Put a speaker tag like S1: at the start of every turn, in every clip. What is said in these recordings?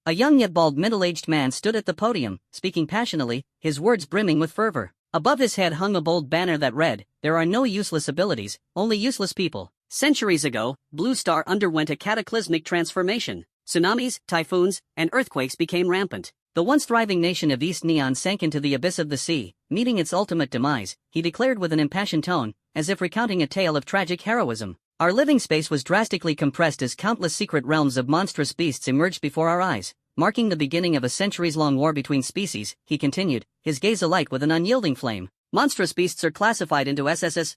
S1: A young yet bald middle-aged man stood at the podium, speaking passionately, his words brimming with fervor. Above his head hung a bold banner that read, "There are no useless abilities, only useless people." Centuries ago, Blue Star underwent a cataclysmic transformation. Tsunamis, typhoons, and earthquakes became rampant. The once thriving nation of East Neon sank into the abyss of the sea, meeting its ultimate demise, he declared with an impassioned tone, as if recounting a tale of tragic heroism. Our living space was drastically compressed as countless secret realms of monstrous beasts emerged before our eyes, marking the beginning of a centuries-long war between species, he continued, his gaze alight with an unyielding flame. Monstrous beasts are classified into SSS,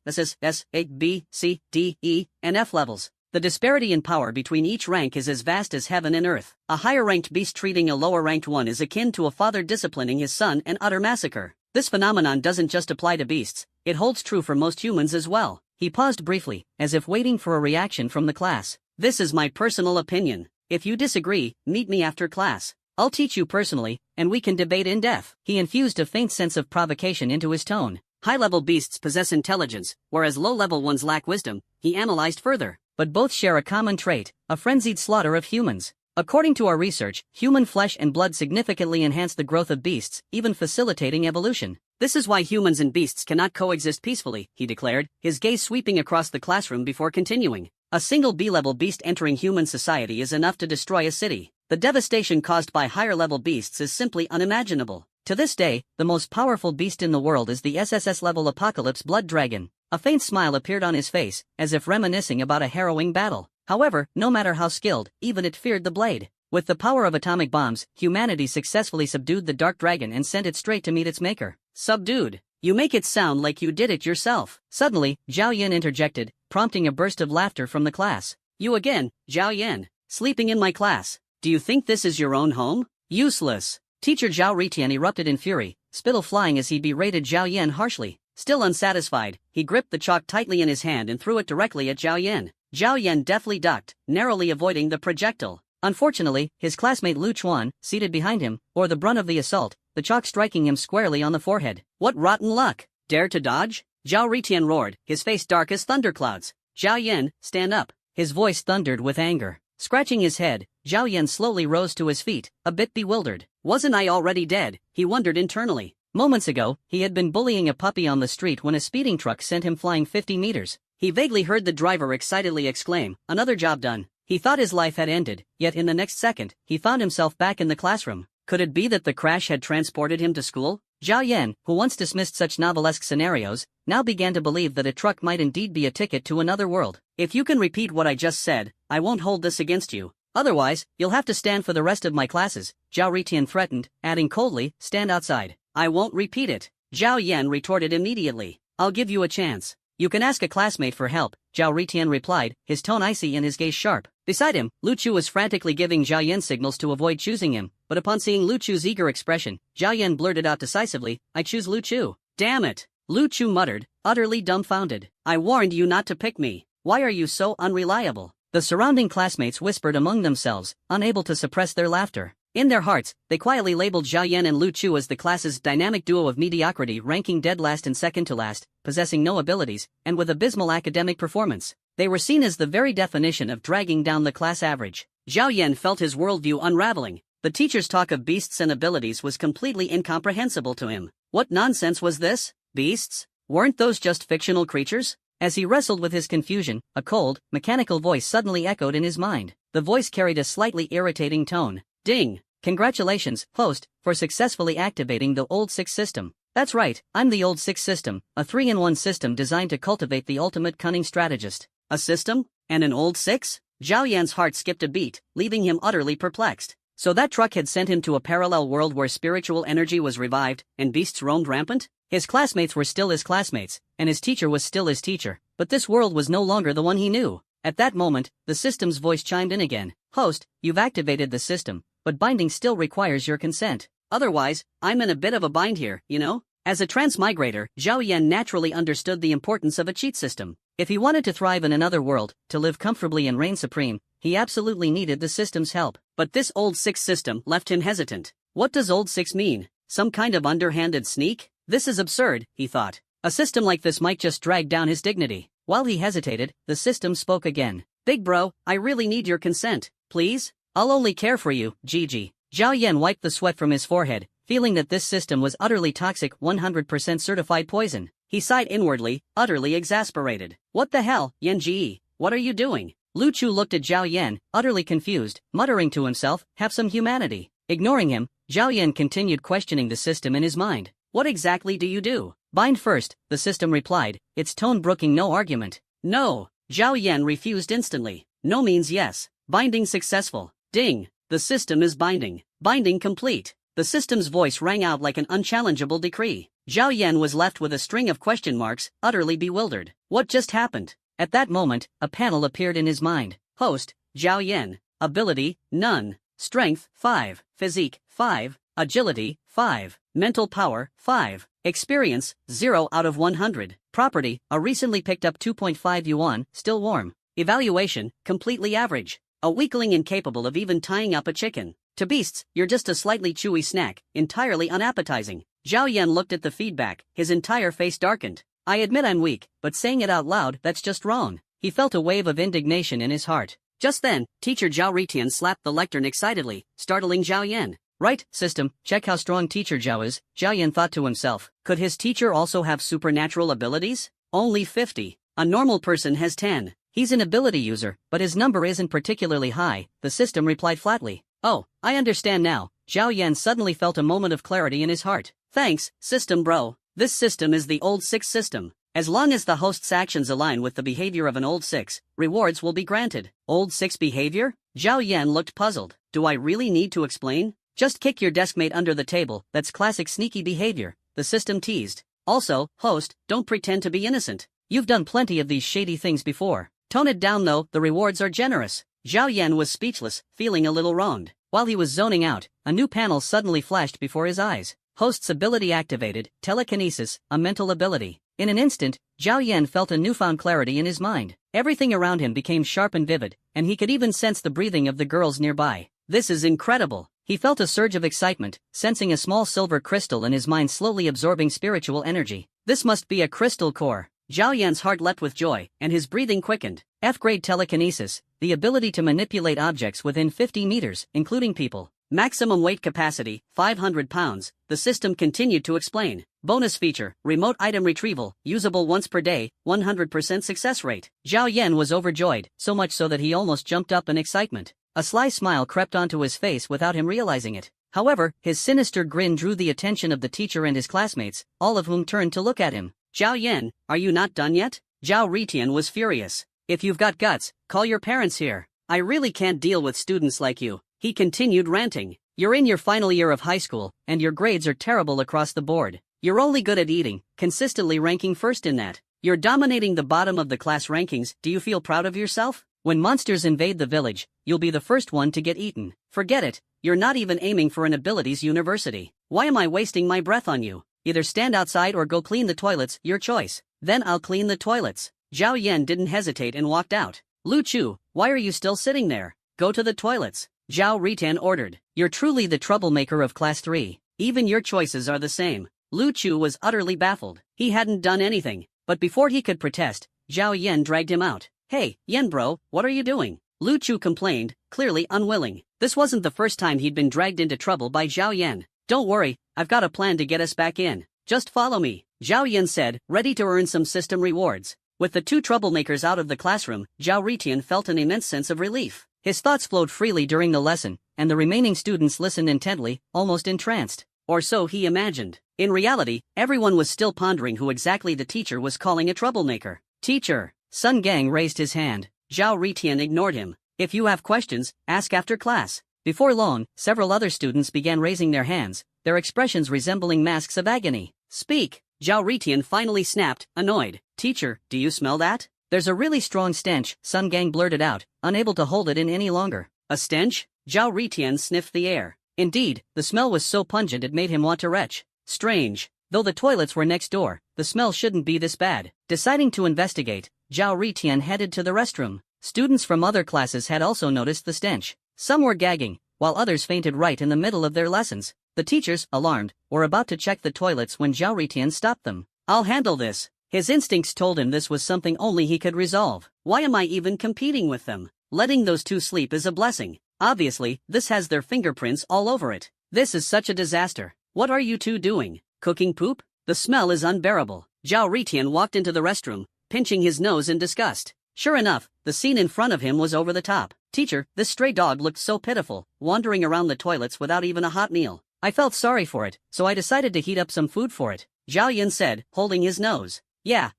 S1: A, B, C, D, E, and F levels. The disparity in power between each rank is as vast as heaven and earth. A higher-ranked beast treating a lower-ranked one is akin to a father disciplining his son, an utter massacre. This phenomenon doesn't just apply to beasts, it holds true for most humans as well. He paused briefly, as if waiting for a reaction from the class. This is my personal opinion. If you disagree, meet me after class. I'll teach you personally, and we can debate in depth. He infused a faint sense of provocation into his tone. High-level beasts possess intelligence, whereas low-level ones lack wisdom, he analyzed further. But both share a common trait, a frenzied slaughter of humans. According to our research, human flesh and blood significantly enhance the growth of beasts, even facilitating evolution. This is why humans and beasts cannot coexist peacefully, he declared, his gaze sweeping across the classroom before continuing. A single B-level beast entering human society is enough to destroy a city. The devastation caused by higher-level beasts is simply unimaginable. To this day, the most powerful beast in the world is the SSS-level Apocalypse Blood Dragon. A faint smile appeared on his face, as if reminiscing about a harrowing battle. However, no matter how skilled, even it feared the blade. With the power of atomic bombs, humanity successfully subdued the Dark Dragon and sent it straight to meet its maker. Subdued? You make it sound like you did it yourself. Suddenly, Zhao Yan interjected, prompting a burst of laughter from the class. You again, Zhao Yan, sleeping in my class. Do you think this is your own home? Useless. Teacher Zhao Ritian erupted in fury, spittle flying as he berated Zhao Yan harshly. Still unsatisfied, he gripped the chalk tightly in his hand and threw it directly at Zhao Yan. Zhao Yan deftly ducked, narrowly avoiding the projectile. Unfortunately, his classmate Lu Chuan, seated behind him, bore the brunt of the assault, the chalk striking him squarely on the forehead. What rotten luck! Dare to dodge? Zhao Ritian roared, his face dark as thunderclouds. Zhao Yan, stand up. His voice thundered with anger. Scratching his head, Zhao Yan slowly rose to his feet, a bit bewildered. Wasn't I already dead? He wondered internally. Moments ago, he had been bullying a puppy on the street when a speeding truck sent him flying 50 meters. He vaguely heard the driver excitedly exclaim, another job done. He thought his life had ended, yet in the next second, he found himself back in the classroom. Could it be that the crash had transported him to school? Zhao Yan, who once dismissed such novelesque scenarios, now began to believe that a truck might indeed be a ticket to another world. If you can repeat what I just said, I won't hold this against you. Otherwise, you'll have to stand for the rest of my classes, Zhao Ritian threatened, adding coldly, stand outside. I won't repeat it. Zhao Yan retorted immediately. I'll give you a chance. You can ask a classmate for help, Zhao Ritian replied, his tone icy and his gaze sharp. Beside him, Lu Chu was frantically giving Zhao Yan signals to avoid choosing him, but upon seeing Lu Chu's eager expression, Zhao Yan blurted out decisively, I choose Lu Chu. Damn it! Lu Chu muttered, utterly dumbfounded. I warned you not to pick me. Why are you so unreliable? The surrounding classmates whispered among themselves, unable to suppress their laughter. In their hearts, they quietly labeled Zhao Yan and Lu Chu as the class's dynamic duo of mediocrity, ranking dead last and second to last, possessing no abilities, and with abysmal academic performance. They were seen as the very definition of dragging down the class average. Zhao Yan felt his worldview unraveling. The teacher's talk of beasts and abilities was completely incomprehensible to him. What nonsense was this? Beasts? Weren't those just fictional creatures? As he wrestled with his confusion, a cold, mechanical voice suddenly echoed in his mind. The voice carried a slightly irritating tone. Ding! Congratulations, host, for successfully activating the Old Six system. That's right, I'm the Old Six system, a 3-in-1 system designed to cultivate the ultimate cunning strategist. A system? And an Old Six? Zhao Yan's heart skipped a beat, leaving him utterly perplexed. So that truck had sent him to a parallel world where spiritual energy was revived, and beasts roamed rampant? His classmates were still his classmates, and his teacher was still his teacher, but this world was no longer the one he knew. At that moment, the system's voice chimed in again. Host, you've activated the system, but binding still requires your consent. Otherwise, I'm in a bit of a bind here, you know? As a transmigrator, Zhao Yan naturally understood the importance of a cheat system. If he wanted to thrive in another world, to live comfortably and reign supreme, he absolutely needed the system's help. But this Old Six system left him hesitant. What does Old Six mean? Some kind of underhanded sneak? This is absurd, he thought. A system like this might just drag down his dignity. While he hesitated, the system spoke again. Big bro, I really need your consent, please? I'll only care for you, Gigi. Zhao Yan wiped the sweat from his forehead, feeling that this system was utterly toxic, 100% certified poison. He sighed inwardly, utterly exasperated. What the hell, Yan Ji? What are you doing? Lu Chu looked at Zhao Yan, utterly confused, muttering to himself, have some humanity. Ignoring him, Zhao Yan continued questioning the system in his mind. What exactly do you do? Bind first, the system replied, its tone brooking no argument. No. Zhao Yan refused instantly. No means yes. Binding successful. Ding. The system is binding. Binding complete. The system's voice rang out like an unchallengeable decree. Zhao Yan was left with a string of question marks, utterly bewildered. What just happened? At that moment, a panel appeared in his mind. Host, Zhao Yan. Ability, none. Strength, 5. Physique, 5. Agility, 5. Mental power, 5. Experience, 0 out of 100. Property, a recently picked up 2.5 yuan, still warm. Evaluation, completely average. A weakling incapable of even tying up a chicken. To beasts, you're just a slightly chewy snack, entirely unappetizing. Zhao Yan looked at the feedback, his entire face darkened. I admit I'm weak, but saying it out loud, that's just wrong. He felt a wave of indignation in his heart. Just then, teacher Zhao Ritian slapped the lectern excitedly, startling Zhao Yan. Right, system, check how strong teacher Zhao is, Zhao Yan thought to himself. Could his teacher also have supernatural abilities? Only 50. A normal person has 10. He's an ability user, but his number isn't particularly high, the system replied flatly. Oh, I understand now. Zhao Yan suddenly felt a moment of clarity in his heart. Thanks, system bro. This system is the old 6 system. As long as the host's actions align with the behavior of an old 6, rewards will be granted. Old 6 behavior? Zhao Yan looked puzzled. Do I really need to explain? Just kick your deskmate under the table, that's classic sneaky behavior, the system teased. Also, host, don't pretend to be innocent. You've done plenty of these shady things before. Tone it down though, the rewards are generous. Zhao Yan was speechless, feeling a little wronged. While he was zoning out, a new panel suddenly flashed before his eyes. Host's ability activated, telekinesis, a mental ability. In an instant, Zhao Yan felt a newfound clarity in his mind. Everything around him became sharp and vivid, and he could even sense the breathing of the girls nearby. This is incredible. He felt a surge of excitement, sensing a small silver crystal in his mind slowly absorbing spiritual energy. This must be a crystal core. Zhao Yan's heart leapt with joy, and his breathing quickened. F-grade telekinesis, the ability to manipulate objects within 50 meters, including people. Maximum weight capacity, 500 pounds, the system continued to explain. Bonus feature, remote item retrieval, usable once per day, 100% success rate. Zhao Yan was overjoyed, so much so that he almost jumped up in excitement. A sly smile crept onto his face without him realizing it. However, his sinister grin drew the attention of the teacher and his classmates, all of whom turned to look at him. Zhao Yan, are you not done yet? Zhao Ritian was furious. If you've got guts, call your parents here. I really can't deal with students like you. He continued ranting. You're in your final year of high school, and your grades are terrible across the board. You're only good at eating, consistently ranking first in that. You're dominating the bottom of the class rankings, do you feel proud of yourself? When monsters invade the village, you'll be the first one to get eaten. Forget it, you're not even aiming for an abilities university. Why am I wasting my breath on you? Either stand outside or go clean the toilets, your choice. Then I'll clean the toilets. Zhao Yan didn't hesitate and walked out. Lu Chu, why are you still sitting there? Go to the toilets. Zhao Ritan ordered. You're truly the troublemaker of class 3. Even your choices are the same. Lu Chu was utterly baffled. He hadn't done anything. But before he could protest, Zhao Yan dragged him out. Hey, Yan bro, what are you doing? Lu Chu complained, clearly unwilling. This wasn't the first time he'd been dragged into trouble by Zhao Yan. Don't worry, I've got a plan to get us back in. Just follow me, Zhao Yan said, ready to earn some system rewards. With the 2 troublemakers out of the classroom, Zhao Ritian felt an immense sense of relief. His thoughts flowed freely during the lesson, and the remaining students listened intently, almost entranced. Or so he imagined. In reality, everyone was still pondering who exactly the teacher was calling a troublemaker. Teacher. Sun Gang raised his hand. Zhao Ritian ignored him. If you have questions, ask after class. Before long, several other students began raising their hands, their expressions resembling masks of agony. Speak. Zhao Ritian finally snapped, annoyed. Teacher, do you smell that? There's a really strong stench, Sun Gang blurted out, unable to hold it in any longer. A stench? Zhao Ritian sniffed the air. Indeed, the smell was so pungent it made him want to retch. Strange. Though the toilets were next door, the smell shouldn't be this bad. Deciding to investigate, Zhao Ritian headed to the restroom. Students from other classes had also noticed the stench. Some were gagging, while others fainted right in the middle of their lessons. The teachers, alarmed, were about to check the toilets when Zhao Ritian stopped them. I'll handle this. His instincts told him this was something only he could resolve. Why am I even competing with them? Letting those 2 sleep is a blessing. Obviously, this has their fingerprints all over it. This is such a disaster. What are you two doing? Cooking poop? The smell is unbearable. Zhao Ritian walked into the restroom, pinching his nose in disgust. Sure enough, the scene in front of him was over the top. Teacher, this stray dog looked so pitiful, wandering around the toilets without even a hot meal. I felt sorry for it, so I decided to heat up some food for it, Zhao Yan said, holding his nose. Yeah,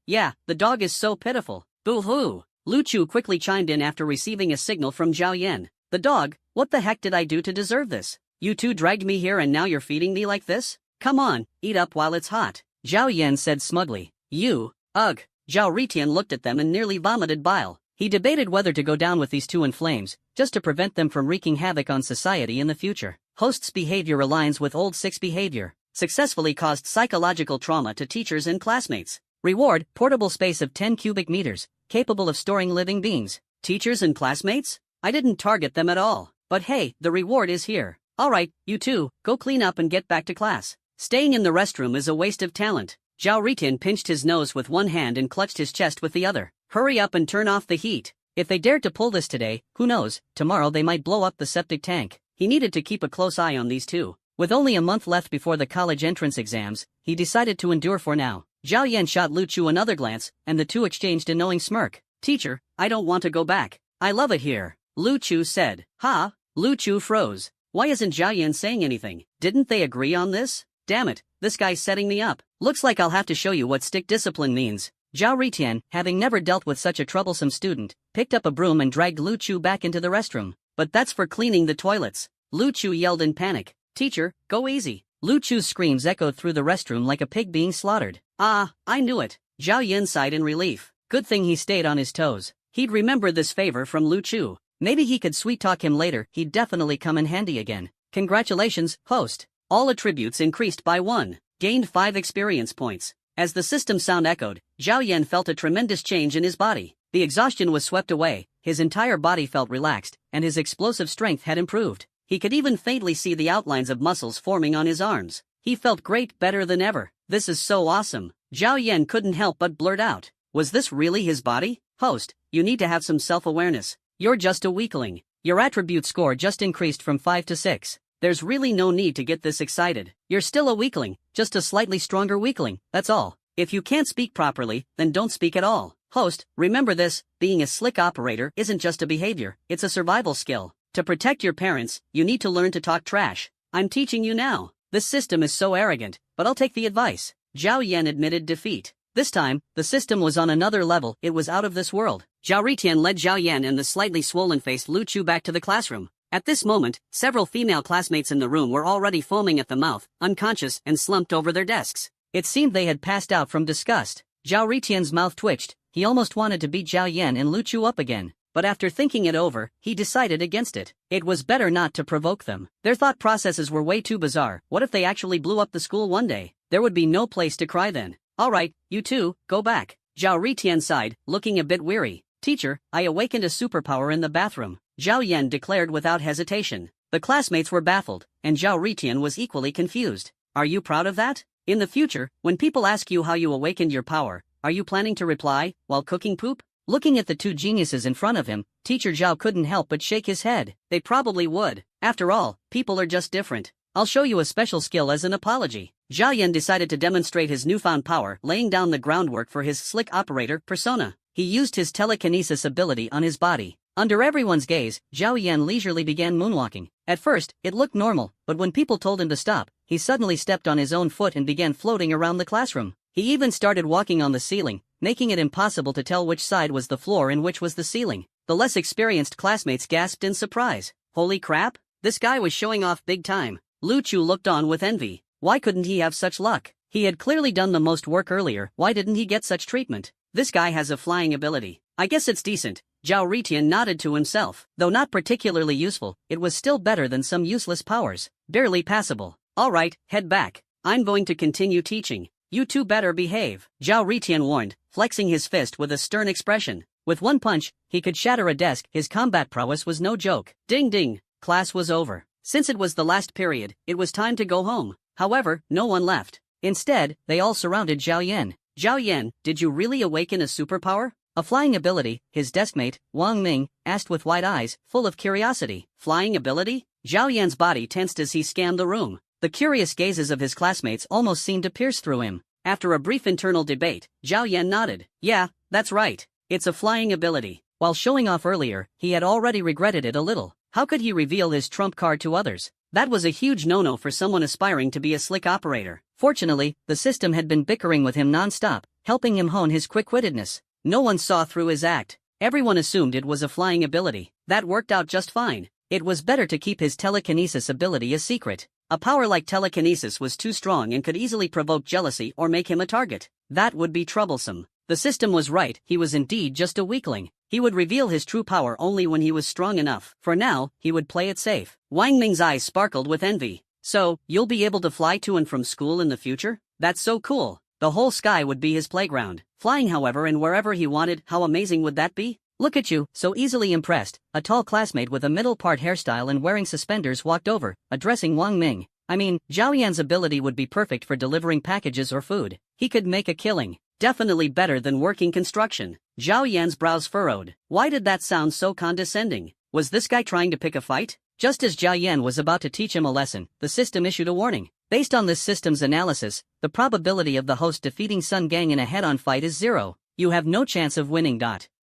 S1: the dog is so pitiful. Boo-hoo. Lu Chu quickly chimed in after receiving a signal from Zhao Yan. The dog? What the heck did I do to deserve this? You two dragged me here and now you're feeding me like this? Come on, eat up while it's hot, Zhao Yan said smugly. Ugh. Zhao Ritian looked at them and nearly vomited bile. He debated whether to go down with these two in flames, just to prevent them from wreaking havoc on society in the future. Host's behavior aligns with old six behavior. Successfully caused psychological trauma to teachers and classmates. Reward, portable space of 10 cubic meters, capable of storing living beings. Teachers and classmates? I didn't target them at all. But hey, the reward is here. Alright, you two, go clean up and get back to class. Staying in the restroom is a waste of talent. Zhao Ritian pinched his nose with one hand and clutched his chest with the other. Hurry up and turn off the heat. If they dared to pull this today, who knows, tomorrow they might blow up the septic tank. He needed to keep a close eye on these two. With only a month left before the college entrance exams, he decided to endure for now. Zhao Yan shot Lu Chu another glance, and the two exchanged a knowing smirk. Teacher, I don't want to go back. I love it here, Lu Chu said. Ha? Lu Chu froze. Why isn't Zhao Yan saying anything? Didn't they agree on this? Damn it, this guy's setting me up. Looks like I'll have to show you what stick discipline means. Zhao Ritian, having never dealt with such a troublesome student, picked up a broom and dragged Lu Chu back into the restroom. But that's for cleaning the toilets. Lu Chu yelled in panic. Teacher, go easy. Lu Chu's screams echoed through the restroom like a pig being slaughtered. Ah, I knew it. Zhao Yan sighed in relief. Good thing he stayed on his toes. He'd remember this favor from Lu Chu. Maybe he could sweet-talk him later. He'd definitely come in handy again. Congratulations, host. All attributes increased by 1. Gained 5 experience points. As the system sound echoed, Zhao Yan felt a tremendous change in his body. The exhaustion was swept away, his entire body felt relaxed, and his explosive strength had improved. He could even faintly see the outlines of muscles forming on his arms. He felt great, better than ever. This is so awesome. Zhao Yan couldn't help but blurt out. Was this really his body? Host, you need to have some self-awareness. You're just a weakling. Your attribute score just increased from 5 to 6. There's really no need to get this excited. You're still a weakling, just a slightly stronger weakling, that's all. If you can't speak properly, then don't speak at all. Host, remember this, being a slick operator isn't just a behavior, it's a survival skill. To protect your parents, you need to learn to talk trash. I'm teaching you now. This system is so arrogant, but I'll take the advice. Zhao Yan admitted defeat. This time, the system was on another level, it was out of this world. Zhao Ritian led Zhao Yan and the slightly swollen-faced Lu Chu back to the classroom. At this moment, several female classmates in the room were already foaming at the mouth, unconscious and slumped over their desks. It seemed they had passed out from disgust. Zhao Ritian's mouth twitched. He almost wanted to beat Zhao Yan and Lu Chu up again. But after thinking it over, he decided against it. It was better not to provoke them. Their thought processes were way too bizarre. What if they actually blew up the school one day? There would be no place to cry then. Alright, you two, go back. Zhao Ritian sighed, looking a bit weary. Teacher, I awakened a superpower in the bathroom, Zhao Yan declared without hesitation. The classmates were baffled, and Zhao Ritian was equally confused. Are you proud of that? In the future, when people ask you how you awakened your power, are you planning to reply, while cooking poop? Looking at the two geniuses in front of him, Teacher Zhao couldn't help but shake his head. They probably would. After all, people are just different. I'll show you a special skill as an apology. Zhao Yan decided to demonstrate his newfound power, laying down the groundwork for his slick operator persona. He used his telekinesis ability on his body. Under everyone's gaze, Zhao Yan leisurely began moonwalking. At first, it looked normal, but when people told him to stop, he suddenly stepped on his own foot and began floating around the classroom. He even started walking on the ceiling, making it impossible to tell which side was the floor and which was the ceiling. The less experienced classmates gasped in surprise. Holy crap, this guy was showing off big time. Lu Chu looked on with envy. Why couldn't he have such luck? He had clearly done the most work earlier, why didn't he get such treatment? This guy has a flying ability. I guess it's decent. Zhao Ritian nodded to himself. Though not particularly useful, it was still better than some useless powers. Barely passable. Alright, head back. I'm going to continue teaching. You two better behave, Zhao Ritian warned, flexing his fist with a stern expression. With one punch, he could shatter a desk. His combat prowess was no joke. Ding ding, class was over. Since it was the last period, it was time to go home. However, no one left. Instead, they all surrounded Zhao Yan. Zhao Yan, did you really awaken a superpower? A flying ability, his deskmate, Wang Ming, asked with wide eyes, full of curiosity. Flying ability? Zhao Yan's body tensed as he scanned the room. The curious gazes of his classmates almost seemed to pierce through him. After a brief internal debate, Zhao Yan nodded. Yeah, that's right. It's a flying ability. While showing off earlier, he had already regretted it a little. How could he reveal his trump card to others? That was a huge no-no for someone aspiring to be a slick operator. Fortunately, the system had been bickering with him non-stop, helping him hone his quick-wittedness. No one saw through his act. Everyone assumed it was a flying ability. That worked out just fine. It was better to keep his telekinesis ability a secret. A power like telekinesis was too strong and could easily provoke jealousy or make him a target. That would be troublesome. The system was right, he was indeed just a weakling. He would reveal his true power only when he was strong enough. For now, he would play it safe. Wang Ming's eyes sparkled with envy. So, you'll be able to fly to and from school in the future? That's so cool. The whole sky would be his playground. Flying however and wherever he wanted, how amazing would that be? Look at you, so easily impressed. A tall classmate with a middle-part hairstyle and wearing suspenders walked over, addressing Wang Ming. I mean, Zhao Yan's ability would be perfect for delivering packages or food. He could make a killing. Definitely better than working construction. Zhao Yan's brows furrowed. Why did that sound so condescending? Was this guy trying to pick a fight? Just as Zhao Yan was about to teach him a lesson, the system issued a warning. Based on this system's analysis, the probability of the host defeating Sun Gang in a head-on fight is 0. You have no chance of winning.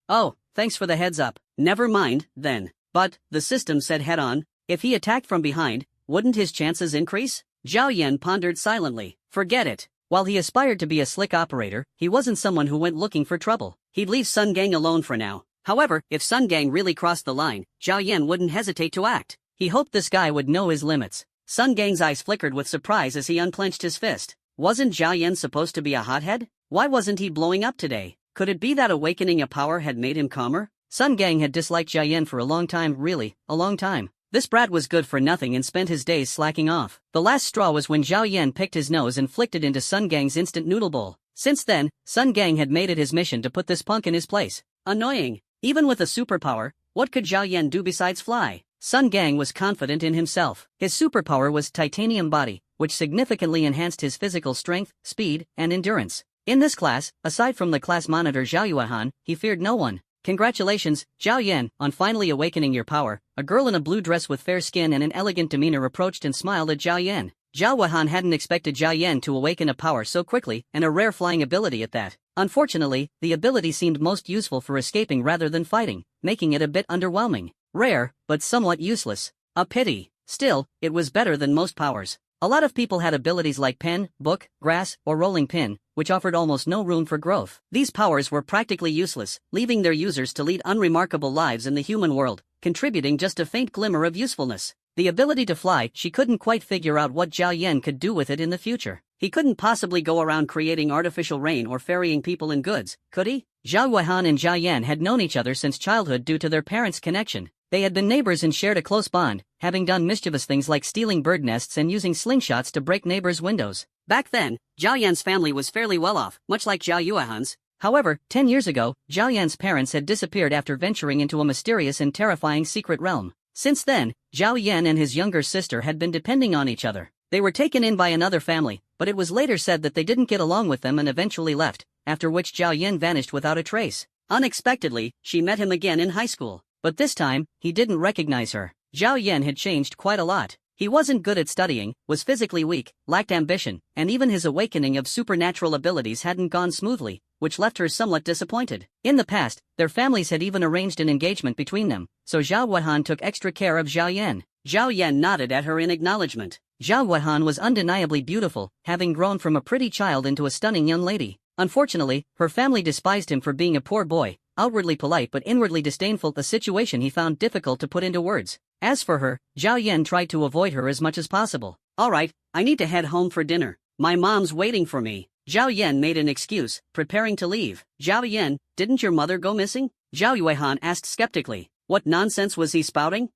S1: Oh, thanks for the heads up. Never mind, then. But, the system said head-on. If he attacked from behind, wouldn't his chances increase? Zhao Yan pondered silently. Forget it. While he aspired to be a slick operator, he wasn't someone who went looking for trouble. He'd leave Sun Gang alone for now. However, if Sun Gang really crossed the line, Zhao Yan wouldn't hesitate to act. He hoped this guy would know his limits. Sun Gang's eyes flickered with surprise as he unclenched his fist. Wasn't Zhao Yan supposed to be a hothead? Why wasn't he blowing up today? Could it be that awakening a power had made him calmer? Sun Gang had disliked Zhao Yan for a long time, really, a long time. This brat was good for nothing and spent his days slacking off. The last straw was when Zhao Yan picked his nose and flicked it into Sun Gang's instant noodle bowl. Since then, Sun Gang had made it his mission to put this punk in his place. Annoying. Even with a superpower, what could Zhao Yan do besides fly? Sun Gang was confident in himself. His superpower was titanium body, which significantly enhanced his physical strength, speed, and endurance. In this class, aside from the class monitor Zhao Yuehan, he feared no one. Congratulations, Zhao Yan, on finally awakening your power. A girl in a blue dress with fair skin and an elegant demeanor approached and smiled at Zhao Yan. Zhao Yuehan hadn't expected Zhao Yan to awaken a power so quickly, and a rare flying ability at that. Unfortunately, the ability seemed most useful for escaping rather than fighting, making it a bit underwhelming. Rare, but somewhat useless. A pity. Still, it was better than most powers. A lot of people had abilities like pen, book, grass, or rolling pin, which offered almost no room for growth. These powers were practically useless, leaving their users to lead unremarkable lives in the human world, contributing just a faint glimmer of usefulness. The ability to fly, she couldn't quite figure out what Zhao Yan could do with it in the future. He couldn't possibly go around creating artificial rain or ferrying people and goods, could he? Zhao Yuehan and Zhao Yan had known each other since childhood due to their parents' connection. They had been neighbors and shared a close bond, having done mischievous things like stealing bird nests and using slingshots to break neighbors' windows. Back then, Zhao Yan's family was fairly well off, much like Zhao Yuehan's. However, 10 years ago, Zhao Yan's parents had disappeared after venturing into a mysterious and terrifying secret realm. Since then, Zhao Yan and his younger sister had been depending on each other. They were taken in by another family, but it was later said that they didn't get along with them and eventually left, after which Zhao Yan vanished without a trace. Unexpectedly, she met him again in high school. But this time, he didn't recognize her. Zhao Yan had changed quite a lot. He wasn't good at studying, was physically weak, lacked ambition, and even his awakening of supernatural abilities hadn't gone smoothly, which left her somewhat disappointed. In the past, their families had even arranged an engagement between them, so Zhao Yuehan took extra care of Zhao Yan. Zhao Yan nodded at her in acknowledgement. Zhao Yuehan was undeniably beautiful, having grown from a pretty child into a stunning young lady. Unfortunately, her family despised him for being a poor boy, outwardly polite but inwardly disdainful, a situation he found difficult to put into words. As for her, Zhao Yan tried to avoid her as much as possible. Alright, I need to head home for dinner. My mom's waiting for me. Zhao Yan made an excuse, preparing to leave. Zhao Yan, didn't your mother go missing? Zhao Yuehan asked skeptically. What nonsense was he spouting?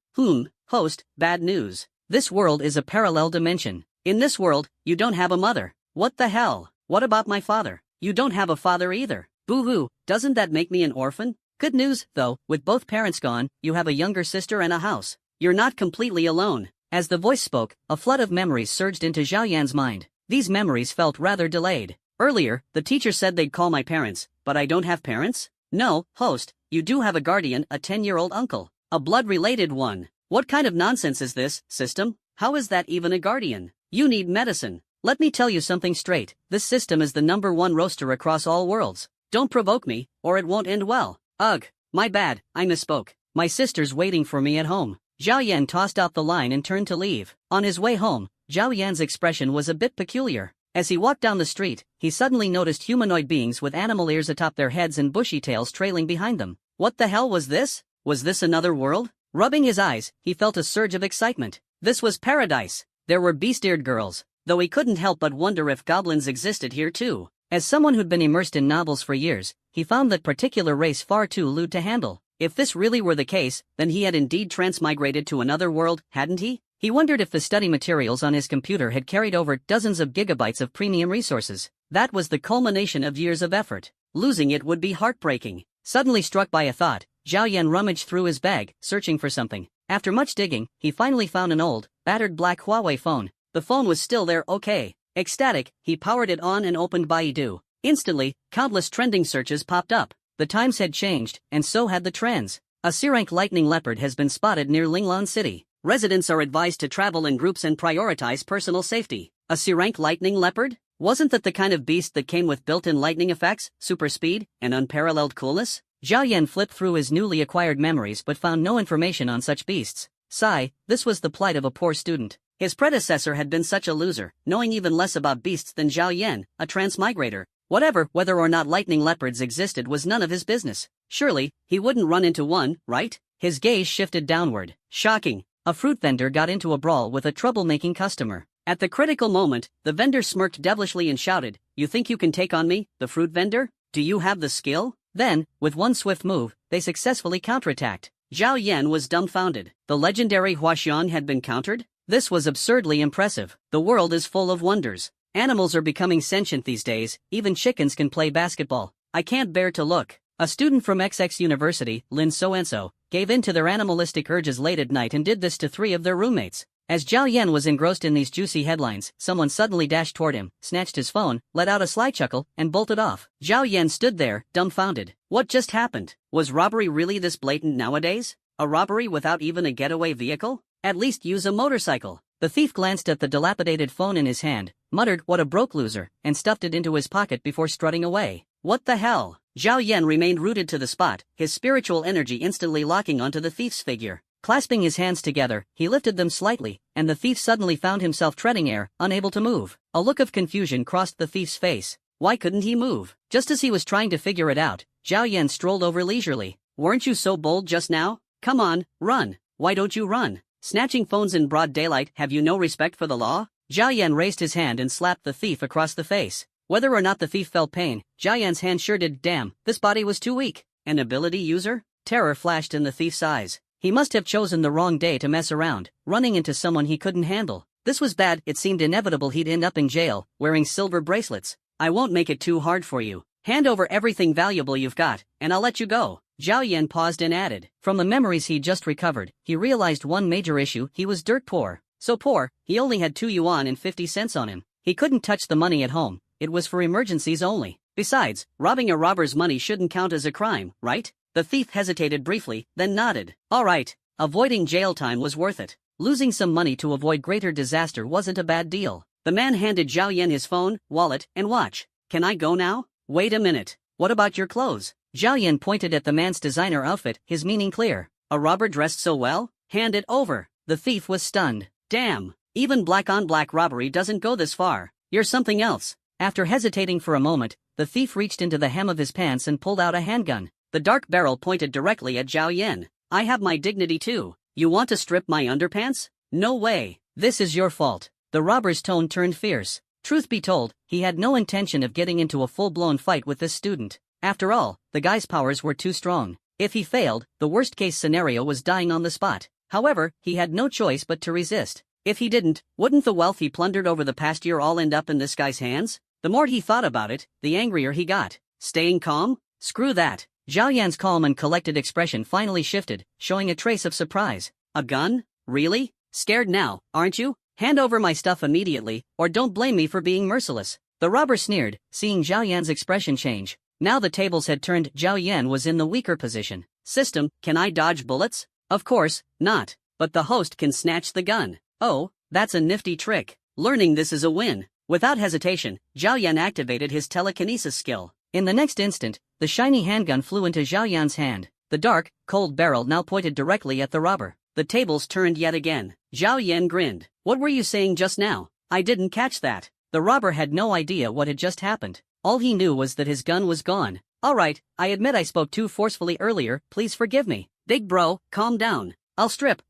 S1: Host, bad news. This world is a parallel dimension. In this world, you don't have a mother. What the hell? What about my father? You don't have a father either. Boo-hoo, doesn't that make me an orphan? Good news, though, with both parents gone, you have a younger sister and a house. You're not completely alone. As the voice spoke, a flood of memories surged into Zhao Yan's mind. These memories felt rather delayed. Earlier, the teacher said they'd call my parents, but I don't have parents? No, host, you do have a guardian, a 10-year-old uncle. A blood-related one. What kind of nonsense is this, system? How is that even a guardian? You need medicine. Let me tell you something straight. This system is the #1 roaster across all worlds. Don't provoke me, or it won't end well. Ugh, my bad, I misspoke. My sister's waiting for me at home. Zhao Yan tossed out the line and turned to leave. On his way home, Zhao Yan's expression was a bit peculiar. As he walked down the street, he suddenly noticed humanoid beings with animal ears atop their heads and bushy tails trailing behind them. What the hell was this? Was this another world? Rubbing his eyes, he felt a surge of excitement. This was paradise. There were beast-eared girls, though he couldn't help but wonder if goblins existed here too. As someone who'd been immersed in novels for years, he found that particular race far too lewd to handle. If this really were the case, then he had indeed transmigrated to another world, hadn't he? He wondered if the study materials on his computer had carried over dozens of gigabytes of premium resources. That was the culmination of years of effort. Losing it would be heartbreaking. Suddenly struck by a thought, Zhao Yan rummaged through his bag, searching for something. After much digging, he finally found an old, battered black Huawei phone. The phone was still there, okay. Ecstatic, he powered it on and opened Baidu. Instantly, countless trending searches popped up. The times had changed, and so had the trends. A C-rank lightning leopard has been spotted near Linglan City. Residents are advised to travel in groups and prioritize personal safety. A C-rank lightning leopard? Wasn't that the kind of beast that came with built-in lightning effects, super speed, and unparalleled coolness? Zhao Yan flipped through his newly acquired memories but found no information on such beasts. Sigh, this was the plight of a poor student. His predecessor had been such a loser, knowing even less about beasts than Zhao Yan, a transmigrator. Whether or not lightning leopards existed was none of his business. Surely, he wouldn't run into one, right? His gaze shifted downward. Shocking. A fruit vendor got into a brawl with a troublemaking customer. At the critical moment, the vendor smirked devilishly and shouted, "You think you can take on me, the fruit vendor? Do you have the skill?" Then, with one swift move, they successfully counterattacked. Zhao Yan was dumbfounded. The legendary Huaxian had been countered? This was absurdly impressive. The world is full of wonders. Animals are becoming sentient these days, even chickens can play basketball. I can't bear to look. A student from XX University, Lin So-and-so, gave in to their animalistic urges late at night and did this to 3 of their roommates. As Zhao Yan was engrossed in these juicy headlines, someone suddenly dashed toward him, snatched his phone, let out a sly chuckle, and bolted off. Zhao Yan stood there, dumbfounded. What just happened? Was robbery really this blatant nowadays? A robbery without even a getaway vehicle? At least use a motorcycle. The thief glanced at the dilapidated phone in his hand, muttered, "What a broke loser," and stuffed it into his pocket before strutting away. What the hell? Zhao Yan remained rooted to the spot, his spiritual energy instantly locking onto the thief's figure. Clasping his hands together, he lifted them slightly, and the thief suddenly found himself treading air, unable to move. A look of confusion crossed the thief's face. Why couldn't he move? Just as he was trying to figure it out, Zhao Yan strolled over leisurely. "Weren't you so bold just now? Come on, run. Why don't you run? Snatching phones in broad daylight, have you no respect for the law?" Zhao Yan raised his hand and slapped the thief across the face. Whether or not the thief felt pain, Zhao Yan's hand sure did. Damn, this body was too weak. An ability user? Terror flashed in the thief's eyes. He must have chosen the wrong day to mess around, running into someone he couldn't handle. This was bad. It seemed inevitable he'd end up in jail, wearing silver bracelets. "I won't make it too hard for you. Hand over everything valuable you've got, and I'll let you go." Zhao Yan paused and added. From the memories he'd just recovered, he realized one major issue: he was dirt poor. So poor, he only had 2 yuan and 50 cents on him. He couldn't touch the money at home. It was for emergencies only. Besides, robbing a robber's money shouldn't count as a crime, right? The thief hesitated briefly, then nodded. All right, avoiding jail time was worth it. Losing some money to avoid greater disaster wasn't a bad deal. The man handed Zhao Yan his phone, wallet, and watch. "Can I go now?" "Wait a minute. What about your clothes?" Zhao Yan pointed at the man's designer outfit, his meaning clear. "A robber dressed so well? Hand it over." The thief was stunned. "Damn, even black-on-black robbery doesn't go this far. You're something else." After hesitating for a moment, the thief reached into the hem of his pants and pulled out a handgun. The dark barrel pointed directly at Zhao Yan. "I have my dignity too. You want to strip my underpants? No way. This is your fault." The robber's tone turned fierce. Truth be told, he had no intention of getting into a full-blown fight with this student. After all, the guy's powers were too strong. If he failed, the worst-case scenario was dying on the spot. However, he had no choice but to resist. If he didn't, wouldn't the wealth he plundered over the past year all end up in this guy's hands? The more he thought about it, the angrier he got. Staying calm? Screw that. Zhao Yan's calm and collected expression finally shifted, showing a trace of surprise. "A gun? Really? Scared now, aren't you? Hand over my stuff immediately, or don't blame me for being merciless." The robber sneered, seeing Zhao Yan's expression change. Now the tables had turned. Zhao Yan was in the weaker position. System, can I dodge bullets? Of course, not. But the host can snatch the gun. Oh, that's a nifty trick. Learning this is a win. Without hesitation, Zhao Yan activated his telekinesis skill. In the next instant, the shiny handgun flew into Zhao Yan's hand. The dark, cold barrel now pointed directly at the robber. The tables turned yet again. Zhao Yan grinned. What were you saying just now? I didn't catch that. The robber had no idea what had just happened. All he knew was that his gun was gone. Alright, I admit I spoke too forcefully earlier, please forgive me. Big bro, calm down. I'll strip,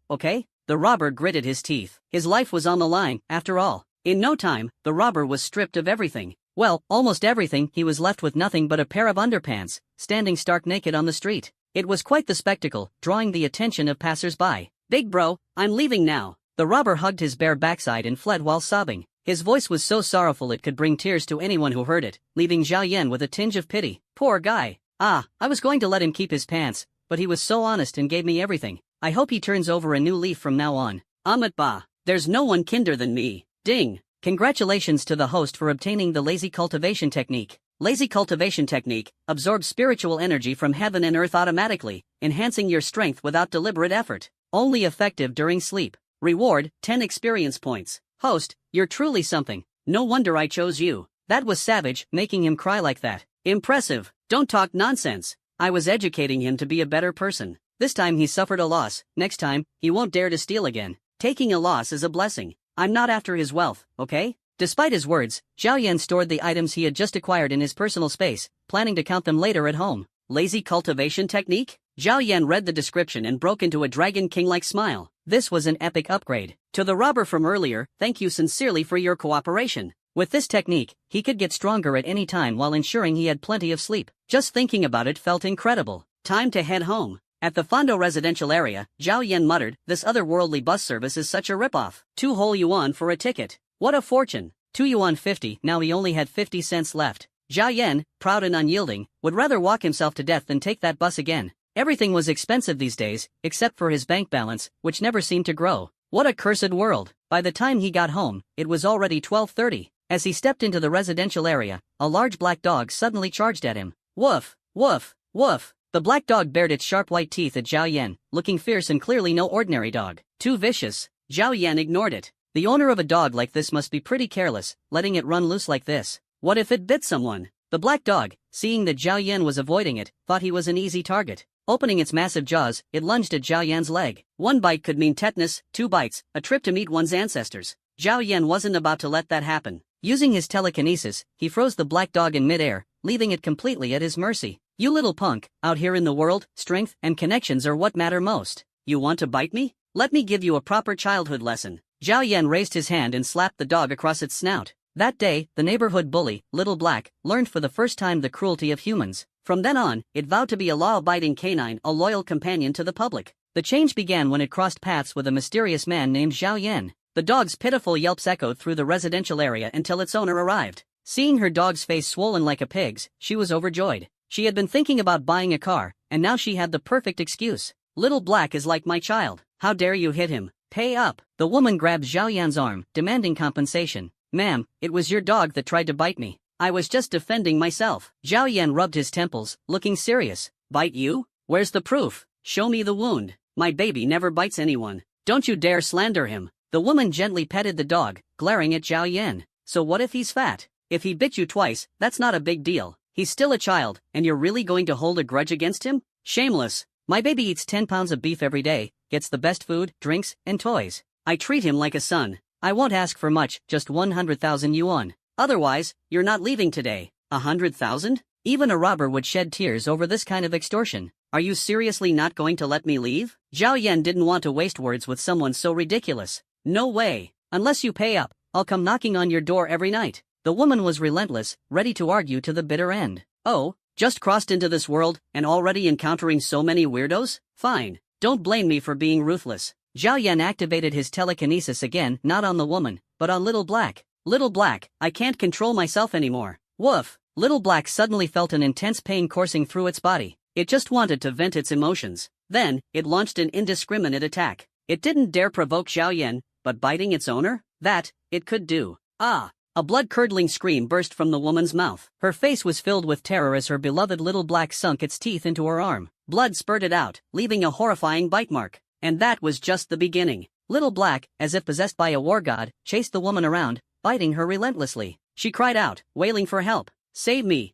S1: okay? The robber gritted his teeth. His life was on the line, after all. In no time, the robber was stripped of everything. Well, almost everything. He was left with nothing but a pair of underpants, standing stark naked on the street. It was quite the spectacle, drawing the attention of passers-by. Big bro, I'm leaving now. The robber hugged his bare backside and fled while sobbing. His voice was so sorrowful it could bring tears to anyone who heard it, leaving Zhao Yan with a tinge of pity. Poor guy. I was going to let him keep his pants, but he was so honest and gave me everything. I hope he turns over a new leaf from now on. Amit ba. There's no one kinder than me. Ding. Congratulations to the host for obtaining the lazy cultivation technique. Lazy cultivation technique absorbs spiritual energy from heaven and earth automatically, enhancing your strength without deliberate effort. Only effective during sleep. Reward, 10 experience points. Host, you're truly something. No wonder I chose you. That was savage, making him cry like that. Impressive. Don't talk nonsense. I was educating him to be a better person. This time he suffered a loss. Next time, he won't dare to steal again. Taking a loss is a blessing. I'm not after his wealth, okay? Despite his words, Zhao Yan stored the items he had just acquired in his personal space, planning to count them later at home. Lazy cultivation technique? Zhao Yan read the description and broke into a Dragon King-like smile. This was an epic upgrade. To the robber from earlier, thank you sincerely for your cooperation. With this technique, he could get stronger at any time while ensuring he had plenty of sleep. Just thinking about it felt incredible. Time to head home. At the Fondo residential area, Zhao Yan muttered, this otherworldly bus service is such a ripoff. 2 whole yuan for a ticket. What a fortune. 2 yuan 50, now he only had 50 cents left. Zhao Yan, proud and unyielding, would rather walk himself to death than take that bus again. Everything was expensive these days, except for his bank balance, which never seemed to grow. What a cursed world. By the time he got home, it was already 12:30. As he stepped into the residential area, a large black dog suddenly charged at him. Woof, woof, woof. The black dog bared its sharp white teeth at Zhao Yan, looking fierce and clearly no ordinary dog. Too vicious. Zhao Yan ignored it. The owner of a dog like this must be pretty careless, letting it run loose like this. What if it bit someone? The black dog, seeing that Zhao Yan was avoiding it, thought he was an easy target. Opening its massive jaws, it lunged at Zhao Yan's leg. 1 bite could mean tetanus, 2 bites, a trip to meet one's ancestors. Zhao Yan wasn't about to let that happen. Using his telekinesis, he froze the black dog in midair, leaving it completely at his mercy. You little punk, out here in the world, strength and connections are what matter most. You want to bite me? Let me give you a proper childhood lesson. Zhao Yan raised his hand and slapped the dog across its snout. That day, the neighborhood bully, Little Black, learned for the first time the cruelty of humans. From then on, it vowed to be a law-abiding canine, a loyal companion to the public. The change began when it crossed paths with a mysterious man named Zhao Yan. The dog's pitiful yelps echoed through the residential area until its owner arrived. Seeing her dog's face swollen like a pig's, she was overjoyed. She had been thinking about buying a car, and now she had the perfect excuse. Little Black is like my child. How dare you hit him? Pay up. The woman grabbed Zhao Yan's arm, demanding compensation. Ma'am, it was your dog that tried to bite me. I was just defending myself. Zhao Yan rubbed his temples, looking serious. Bite you? Where's the proof? Show me the wound. My baby never bites anyone. Don't you dare slander him. The woman gently petted the dog, glaring at Zhao Yan. So what if he's fat? If he bit you twice, that's not a big deal. He's still a child, and you're really going to hold a grudge against him? Shameless. My baby eats 10 pounds of beef every day, gets the best food, drinks, and toys. I treat him like a son. I won't ask for much, just 100,000 yuan. Otherwise, you're not leaving today. 100,000? Even a robber would shed tears over this kind of extortion. Are you seriously not going to let me leave? Zhao Yan didn't want to waste words with someone so ridiculous. No way. Unless you pay up, I'll come knocking on your door every night. The woman was relentless, ready to argue to the bitter end. Oh, just crossed into this world, and already encountering so many weirdos? Fine. Don't blame me for being ruthless. Zhao Yan activated his telekinesis again, not on the woman, but on Little Black. Little Black, I can't control myself anymore. Woof. Little Black suddenly felt an intense pain coursing through its body. It just wanted to vent its emotions. Then, it launched an indiscriminate attack. It didn't dare provoke Zhao Yan, but biting its owner? That, it could do. Ah, A blood-curdling scream burst from the woman's mouth. Her face was filled with terror as her beloved little black sunk its teeth into her arm. Blood spurted out, leaving a horrifying bite mark. And that was just the beginning. Little Black, as if possessed by a war god, chased the woman around, biting her relentlessly. She cried out, wailing for help. Save me,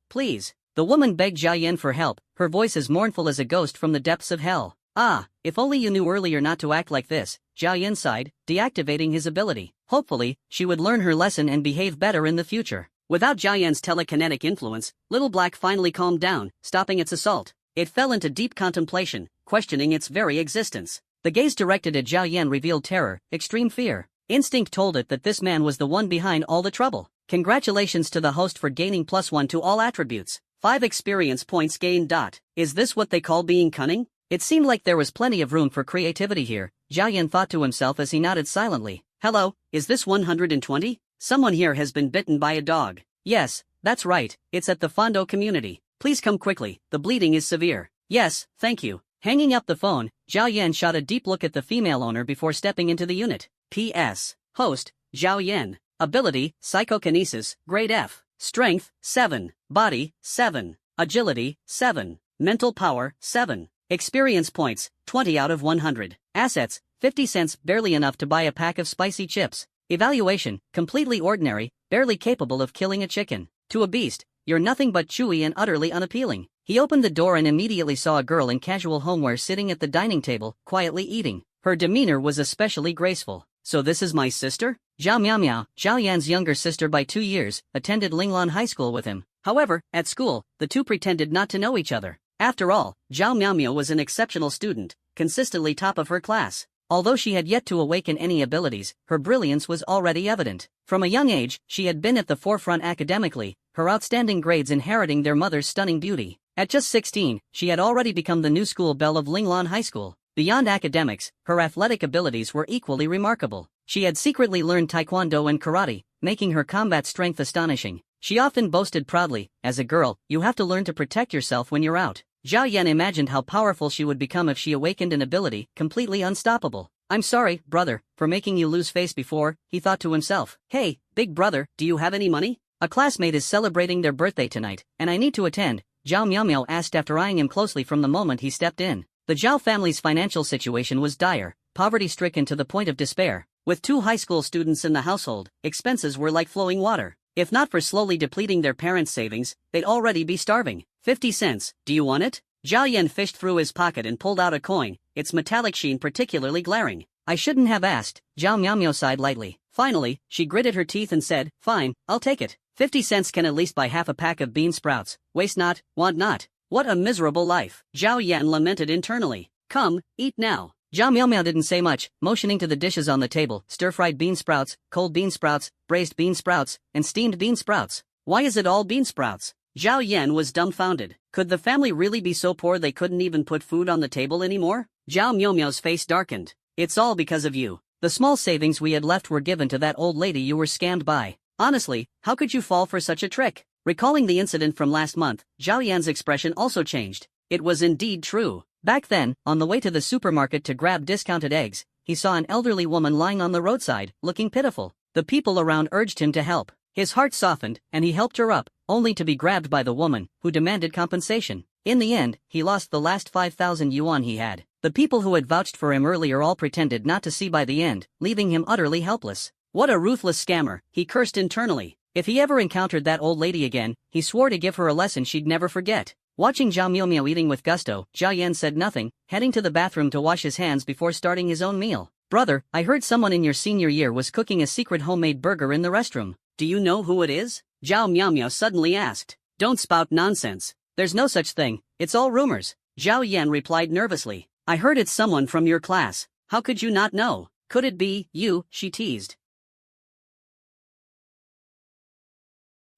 S1: please. The woman begged Zhao Yan for help, her voice as mournful as a ghost from the depths of hell. Ah, if only you knew earlier not to act like this, Zhao Yan sighed, deactivating his ability. Hopefully, she would learn her lesson and behave better in the future. Without Zhao Yan's telekinetic influence, Little Black finally calmed down, stopping its assault. It fell into deep contemplation, questioning its very existence. The gaze directed at Zhao Yan revealed terror, extreme fear. Instinct told it that this man was the one behind all the trouble. Congratulations to the host for gaining +1 to all attributes. 5 experience points gained. Is this what they call being cunning? It seemed like there was plenty of room for creativity here, Zhao Yan thought to himself as he nodded silently. Hello, is this 120? Someone here has been bitten by a dog. Yes, that's right, it's at the Fondo community. Please come quickly, the bleeding is severe. Yes, thank you. Hanging up the phone, Zhao Yan shot a deep look at the female owner before stepping into the unit. P.S. Host, Zhao Yan. Ability, Psychokinesis, Grade F. Strength, 7. Body, 7. Agility, 7. Mental power, 7. Experience points, 20 out of 100. Assets, 50 cents, barely enough to buy a pack of spicy chips. Evaluation, completely ordinary, barely capable of killing a chicken. To a beast, you're nothing but chewy and utterly unappealing. He opened the door and immediately saw a girl in casual homeware sitting at the dining table, quietly eating. Her demeanor was especially graceful. So this is my sister? Zhao Miao, Zhao Yan's younger sister by 2 years, attended Linglan High School with him. However, at school, the two pretended not to know each other. After all, Zhao Miao was an exceptional student, consistently top of her class. Although she had yet to awaken any abilities, her brilliance was already evident. From a young age, she had been at the forefront academically, her outstanding grades inheriting their mother's stunning beauty. At just 16, she had already become the new school belle of Linglan High School. Beyond academics, her athletic abilities were equally remarkable. She had secretly learned taekwondo and karate, making her combat strength astonishing. She often boasted proudly, as a girl, you have to learn to protect yourself when you're out. Zhao Yan imagined how powerful she would become if she awakened an ability, completely unstoppable. I'm sorry, brother, for making you lose face before, he thought to himself. Hey, big brother, do you have any money? A classmate is celebrating their birthday tonight, and I need to attend, Zhao Miao asked after eyeing him closely from the moment he stepped in. The Zhao family's financial situation was dire, poverty-stricken to the point of despair. With 2 high school students in the household, expenses were like flowing water. If not for slowly depleting their parents' savings, they'd already be starving. 50 cents, do you want it? Zhao Yan fished through his pocket and pulled out a coin, its metallic sheen particularly glaring. I shouldn't have asked, Zhao Miao sighed lightly. Finally, she gritted her teeth and said, fine, I'll take it. 50 cents can at least buy half a pack of bean sprouts. Waste not, want not. What a miserable life. Zhao Yan lamented internally. Come, eat now. Zhao Miao didn't say much, motioning to the dishes on the table, stir-fried bean sprouts, cold bean sprouts, braised bean sprouts, and steamed bean sprouts. Why is it all bean sprouts? Zhao Yan was dumbfounded. Could the family really be so poor they couldn't even put food on the table anymore? Zhao Miao's face darkened. It's all because of you. The small savings we had left were given to that old lady you were scammed by. Honestly, how could you fall for such a trick? Recalling the incident from last month, Zhao Yan's expression also changed. It was indeed true. Back then, on the way to the supermarket to grab discounted eggs, he saw an elderly woman lying on the roadside, looking pitiful. The people around urged him to help. His heart softened, and he helped her up, only to be grabbed by the woman, who demanded compensation. In the end, he lost the last 5,000 yuan he had. The people who had vouched for him earlier all pretended not to see by the end, leaving him utterly helpless. What a ruthless scammer, he cursed internally. If he ever encountered that old lady again, he swore to give her a lesson she'd never forget. Watching Zhao Miao eating with gusto, Zhao Yan said nothing, heading to the bathroom to wash his hands before starting his own meal. Brother, I heard someone in your senior year was cooking a secret homemade burger in the restroom. Do you know who it is? Zhao Miao suddenly asked. Don't spout nonsense. There's no such thing, it's all rumors. Zhao Yan replied nervously. I heard it's someone from your class. How could you not know? Could it be you? She teased.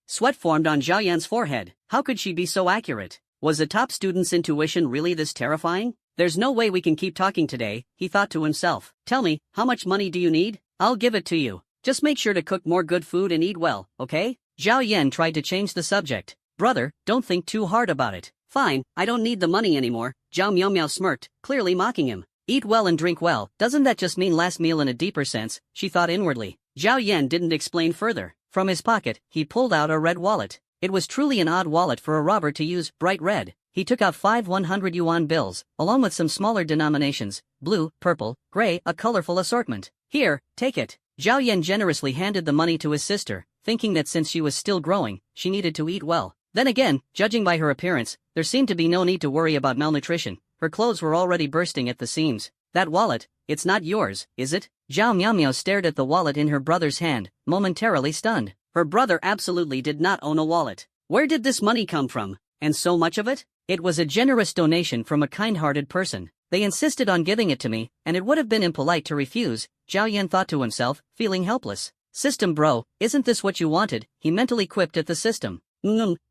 S1: Sweat formed on Zhao Yan's forehead. How could she be so accurate? Was the top student's intuition really this terrifying? There's no way we can keep talking today, he thought to himself. Tell me, how much money do you need? I'll give it to you. Just make sure to cook more good food and eat well, okay? Zhao Yan tried to change the subject. Brother, don't think too hard about it. Fine, I don't need the money anymore. Zhao Miao smirked, clearly mocking him. Eat well and drink well, doesn't that just mean last meal in a deeper sense? She thought inwardly. Zhao Yan didn't explain further. From his pocket, he pulled out a red wallet. It was truly an odd wallet for a robber to use, bright red. He took out 5 100 yuan bills, along with some smaller denominations, blue, purple, gray, a colorful assortment. Here, take it. Zhao Yan generously handed the money to his sister, thinking that since she was still growing, she needed to eat well. Then again, judging by her appearance, there seemed to be no need to worry about malnutrition. Her clothes were already bursting at the seams. That wallet, it's not yours, is it? Zhao Miao stared at the wallet in her brother's hand, momentarily stunned. Her brother absolutely did not own a wallet. Where did this money come from? And so much of it? It was a generous donation from a kind-hearted person. They insisted on giving it to me, and it would have been impolite to refuse, Zhao Yan thought to himself, feeling helpless. System bro, isn't this what you wanted? He mentally quipped at the system.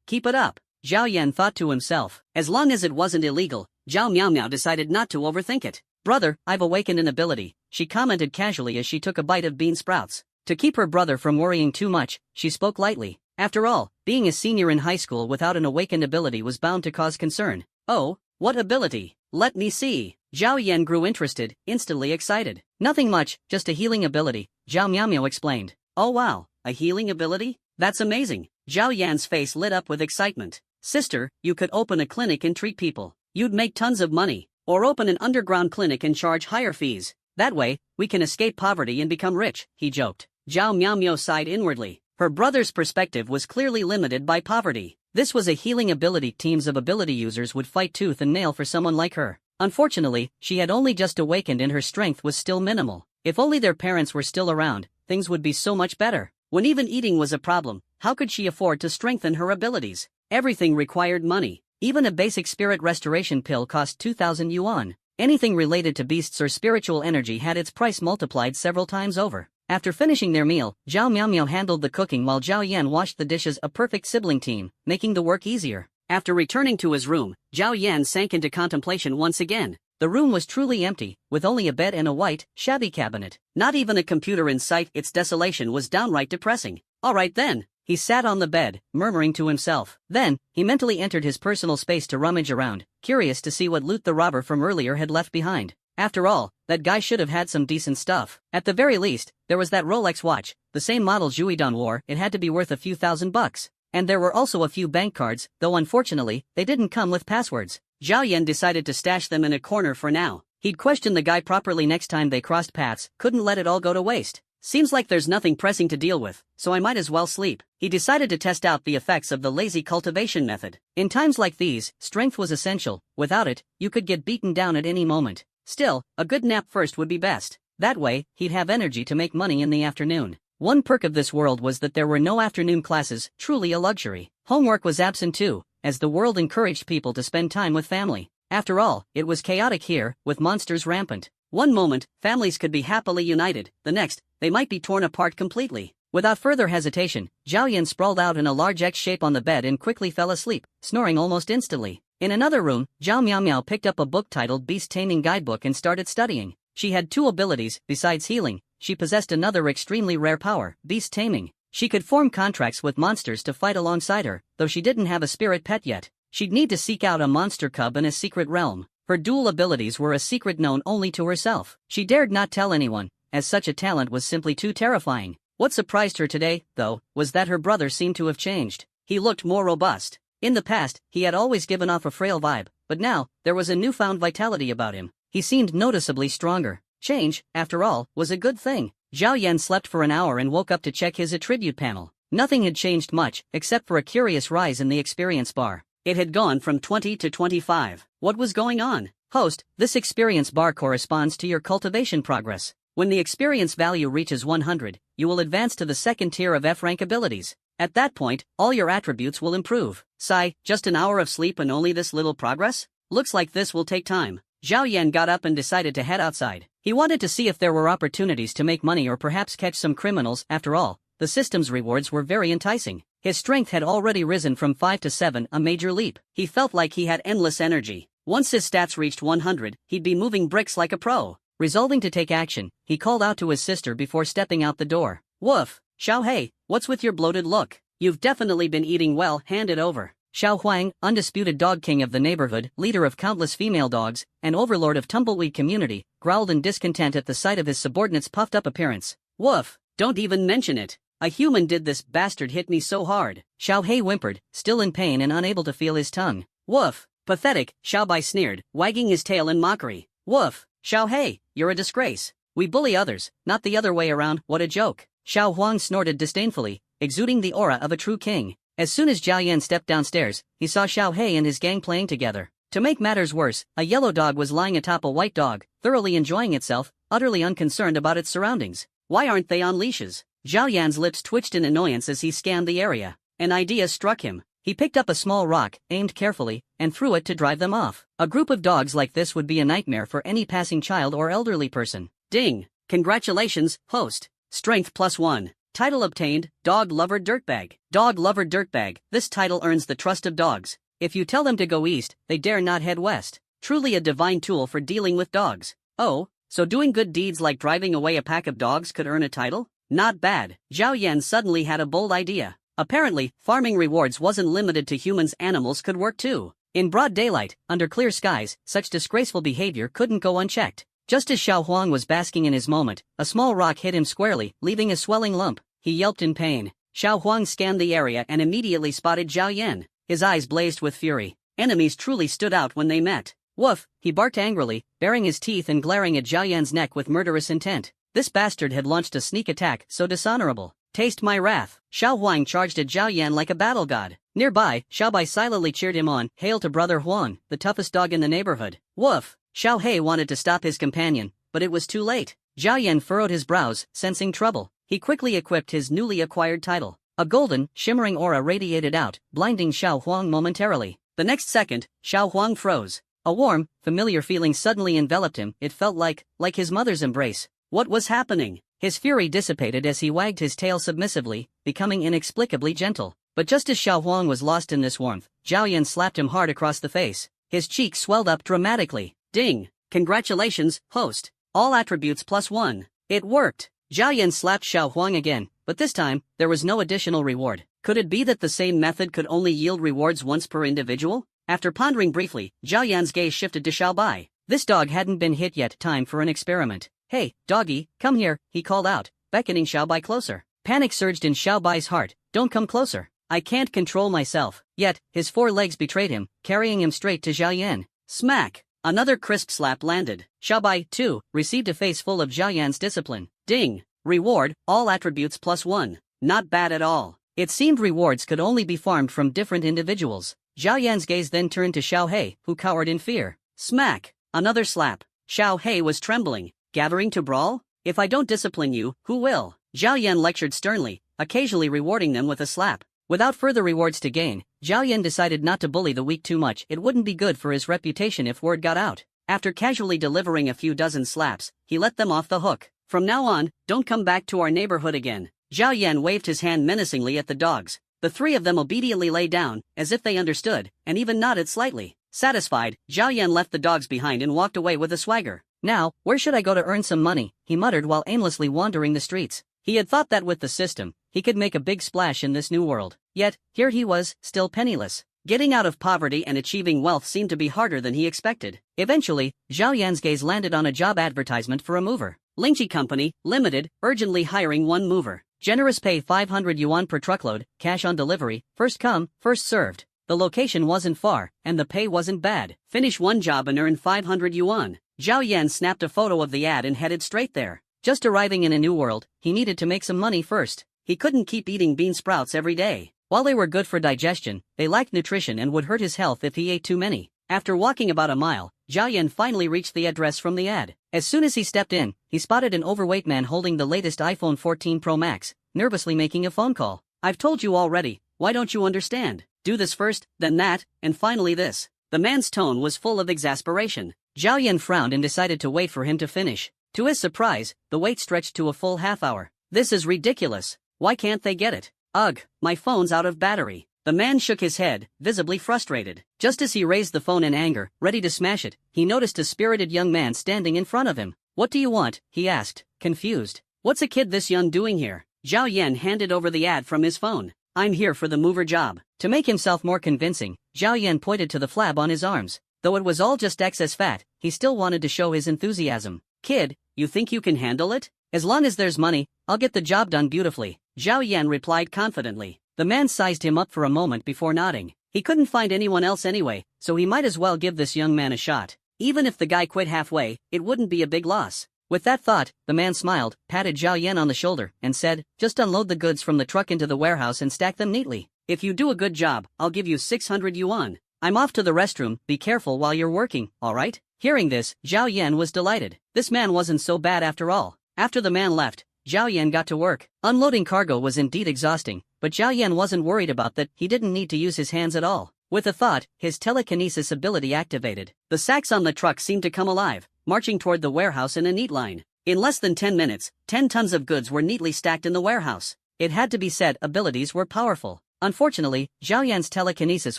S1: Keep it up. Zhao Yan thought to himself. As long as it wasn't illegal, Zhao Miao decided not to overthink it. Brother, I've awakened an ability, she commented casually as she took a bite of bean sprouts. To keep her brother from worrying too much, she spoke lightly. After all, being a senior in high school without an awakened ability was bound to cause concern. Oh, what ability? Let me see. Zhao Yan grew interested, instantly excited. Nothing much, just a healing ability, Zhao Miao explained. Oh wow, a healing ability? That's amazing. Zhao Yan's face lit up with excitement. Sister, you could open a clinic and treat people. You'd make tons of money. Or open an underground clinic and charge higher fees. That way, we can escape poverty and become rich, he joked. Zhao Miao sighed inwardly. Her brother's perspective was clearly limited by poverty. This was a healing ability teams of ability users would fight tooth and nail for someone like her. Unfortunately, she had only just awakened and her strength was still minimal. If only their parents were still around, things would be so much better. When even eating was a problem, how could she afford to strengthen her abilities? Everything required money. Even a basic spirit restoration pill cost 2,000 yuan. Anything related to beasts or spiritual energy had its price multiplied several times over. After finishing their meal, Zhao Miao handled the cooking while Zhao Yan washed the dishes, a perfect sibling team, making the work easier. After returning to his room, Zhao Yan sank into contemplation once again. The room was truly empty, with only a bed and a white, shabby cabinet. Not even a computer in sight. Its desolation was downright depressing. Alright then. He sat on the bed, murmuring to himself. Then, he mentally entered his personal space to rummage around, curious to see what loot the robber from earlier had left behind. After all, that guy should have had some decent stuff. At the very least, there was that Rolex watch, the same model Juidan wore. It had to be worth a few $1,000s. And there were also a few bank cards, though unfortunately, they didn't come with passwords. Zhao Yan decided to stash them in a corner for now. He'd question the guy properly next time they crossed paths, couldn't let it all go to waste. Seems like there's nothing pressing to deal with, so I might as well sleep. He decided to test out the effects of the lazy cultivation method. In times like these, strength was essential. Without it, you could get beaten down at any moment. Still, a good nap first would be best. That way, he'd have energy to make money in the afternoon. One perk of this world was that there were no afternoon classes, truly a luxury. Homework was absent too, as the world encouraged people to spend time with family. After all, it was chaotic here, with monsters rampant. One moment, families could be happily united, the next, they might be torn apart completely. Without further hesitation, Zhao Yan sprawled out in a large X shape on the bed and quickly fell asleep, snoring almost instantly. In another room, Zhao Miao picked up a book titled Beast Taming Guidebook and started studying. She had 2 abilities, besides healing. She possessed another extremely rare power, beast taming. She could form contracts with monsters to fight alongside her, though she didn't have a spirit pet yet. She'd need to seek out a monster cub in a secret realm. Her dual abilities were a secret known only to herself. She dared not tell anyone, as such a talent was simply too terrifying. What surprised her today, though, was that her brother seemed to have changed. He looked more robust. In the past, he had always given off a frail vibe, but now, there was a newfound vitality about him. He seemed noticeably stronger. Change, after all, was a good thing. Zhao Yan slept for an hour and woke up to check his attribute panel. Nothing had changed much, except for a curious rise in the experience bar. It had gone from 20 to 25. What was going on? Host, this experience bar corresponds to your cultivation progress. When the experience value reaches 100, you will advance to the second tier of F-rank abilities. At that point, all your attributes will improve. Sigh, just an hour of sleep and only this little progress? Looks like this will take time. Zhao Yan got up and decided to head outside. He wanted to see if there were opportunities to make money or perhaps catch some criminals. After all, the system's rewards were very enticing. His strength had already risen from 5 to 7, a major leap. He felt like he had endless energy. Once his stats reached 100, he'd be moving bricks like a pro. Resolving to take action, he called out to his sister before stepping out the door. Woof! Xiao Hei, what's with your bloated look? You've definitely been eating well, hand it over. Xiao Huang, undisputed dog king of the neighborhood, leader of countless female dogs, and overlord of tumbleweed community, growled in discontent at the sight of his subordinate's puffed-up appearance. Woof! Don't even mention it. A human did this, bastard hit me so hard. Xiao Hei whimpered, still in pain and unable to feel his tongue. Woof. Pathetic, Xiao Bai sneered, wagging his tail in mockery. Woof. Xiao Hei, you're a disgrace. We bully others, not the other way around, what a joke. Xiao Huang snorted disdainfully, exuding the aura of a true king. As soon as Zhao Yan stepped downstairs, he saw Xiao Hei and his gang playing together. To make matters worse, a yellow dog was lying atop a white dog, thoroughly enjoying itself, utterly unconcerned about its surroundings. Why aren't they on leashes? Zhao Yan's lips twitched in annoyance as he scanned the area. An idea struck him. He picked up a small rock, aimed carefully, and threw it to drive them off. A group of dogs like this would be a nightmare for any passing child or elderly person. Ding! Congratulations, host. Strength +1. Title obtained, Dog Lover Dirtbag. Dog Lover Dirtbag. This title earns the trust of dogs. If you tell them to go east, they dare not head west. Truly a divine tool for dealing with dogs. Oh, so doing good deeds like driving away a pack of dogs could earn a title? Not bad. Zhao Yan suddenly had a bold idea. Apparently, farming rewards wasn't limited to humans, animals could work too. In broad daylight, under clear skies, such disgraceful behavior couldn't go unchecked. Just as Xiao Huang was basking in his moment, a small rock hit him squarely, leaving a swelling lump. He yelped in pain. Xiao Huang scanned the area and immediately spotted Zhao Yan. His eyes blazed with fury. Enemies truly stood out when they met. Woof, he barked angrily, baring his teeth and glaring at Zhao Yan's neck with murderous intent. This bastard had launched a sneak attack so dishonorable. Taste my wrath. Xiao Huang charged at Zhao Yan like a battle god. Nearby, Xiao Bai silently cheered him on. Hail to Brother Huang, the toughest dog in the neighborhood. Woof. Xiao Hei wanted to stop his companion, but it was too late. Zhao Yan furrowed his brows, sensing trouble. He quickly equipped his newly acquired title. A golden, shimmering aura radiated out, blinding Xiao Huang momentarily. The next second, Xiao Huang froze. A warm, familiar feeling suddenly enveloped him. It felt like his mother's embrace. What was happening? His fury dissipated as he wagged his tail submissively, becoming inexplicably gentle. But just as Xiao Huang was lost in this warmth, Zhao Yan slapped him hard across the face. His cheek swelled up dramatically. Ding! Congratulations, host. All attributes +1. It worked. Zhao Yan slapped Xiao Huang again, but this time, there was no additional reward. Could it be that the same method could only yield rewards once per individual? After pondering briefly, Zhao Yan's gaze shifted to Xiao Bai. This dog hadn't been hit yet. Time for an experiment. Hey, doggy, come here, he called out, beckoning Xiao Bai closer. Panic surged in Xiao Bai's heart. Don't come closer. I can't control myself. Yet, his four legs betrayed him, carrying him straight to Zhao Yan. Smack! Another crisp slap landed. Xiao Bai, too, received a face full of Zhao Yan's discipline. Ding! Reward, all attributes +1. Not bad at all. It seemed rewards could only be farmed from different individuals. Zhao Yan's gaze then turned to Xiao Hei, who cowered in fear. Smack! Another slap. Xiao Hei was trembling. Gathering to brawl? If I don't discipline you, who will? Zhao Yan lectured sternly, occasionally rewarding them with a slap. Without further rewards to gain, Zhao Yan decided not to bully the weak too much. It wouldn't be good for his reputation if word got out. After casually delivering a few dozen slaps, he let them off the hook. From now on, don't come back to our neighborhood again. Zhao Yan waved his hand menacingly at the dogs. The three of them obediently lay down, as if they understood, and even nodded slightly. Satisfied, Zhao Yan left the dogs behind and walked away with a swagger. Now, where should I go to earn some money? He muttered while aimlessly wandering the streets. He had thought that with the system, he could make a big splash in this new world. Yet, here he was, still penniless. Getting out of poverty and achieving wealth seemed to be harder than he expected. Eventually, Zhao Yan's gaze landed on a job advertisement for a mover. Lingqi Company, Limited, urgently hiring one mover. Generous pay 500 yuan per truckload, cash on delivery, first come, first served. The location wasn't far, and the pay wasn't bad. Finish one job and earn 500 yuan. Zhao Yan snapped a photo of the ad and headed straight there. Just arriving in a new world, he needed to make some money first. He couldn't keep eating bean sprouts every day. While they were good for digestion, they lacked nutrition and would hurt his health if he ate too many. After walking about a mile, Zhao Yan finally reached the address from the ad. As soon as he stepped in, he spotted an overweight man holding the latest iPhone 14 Pro Max, nervously making a phone call. I've told you already, why don't you understand? Do this first, then that, and finally this. The man's tone was full of exasperation. Zhao Yan frowned and decided to wait for him to finish. To his surprise, the wait stretched to a full half hour. This is ridiculous. Why can't they get it? Ugh, my phone's out of battery. The man shook his head, visibly frustrated. Just as he raised the phone in anger, ready to smash it, he noticed a spirited young man standing in front of him. What do you want? He asked, confused. What's a kid this young doing here? Zhao Yan handed over the ad from his phone. I'm here for the mover job. To make himself more convincing, Zhao Yan pointed to the flab on his arms. Though it was all just excess fat, he still wanted to show his enthusiasm. Kid, you think you can handle it? As long as there's money, I'll get the job done beautifully, Zhao Yan replied confidently. The man sized him up for a moment before nodding. He couldn't find anyone else anyway, so he might as well give this young man a shot. Even if the guy quit halfway, it wouldn't be a big loss. With that thought, the man smiled, patted Zhao Yan on the shoulder, and said, just unload the goods from the truck into the warehouse and stack them neatly. If you do a good job, I'll give you 600 yuan. I'm off to the restroom, be careful while you're working, alright? Hearing this, Zhao Yan was delighted. This man wasn't so bad after all. After the man left, Zhao Yan got to work. Unloading cargo was indeed exhausting, but Zhao Yan wasn't worried about that. He didn't need to use his hands at all. With a thought, his telekinesis ability activated. The sacks on the truck seemed to come alive, marching toward the warehouse in a neat line. In less than 10 minutes, 10 tons of goods were neatly stacked in the warehouse. It had to be said, abilities were powerful. Unfortunately, Zhao Yan's telekinesis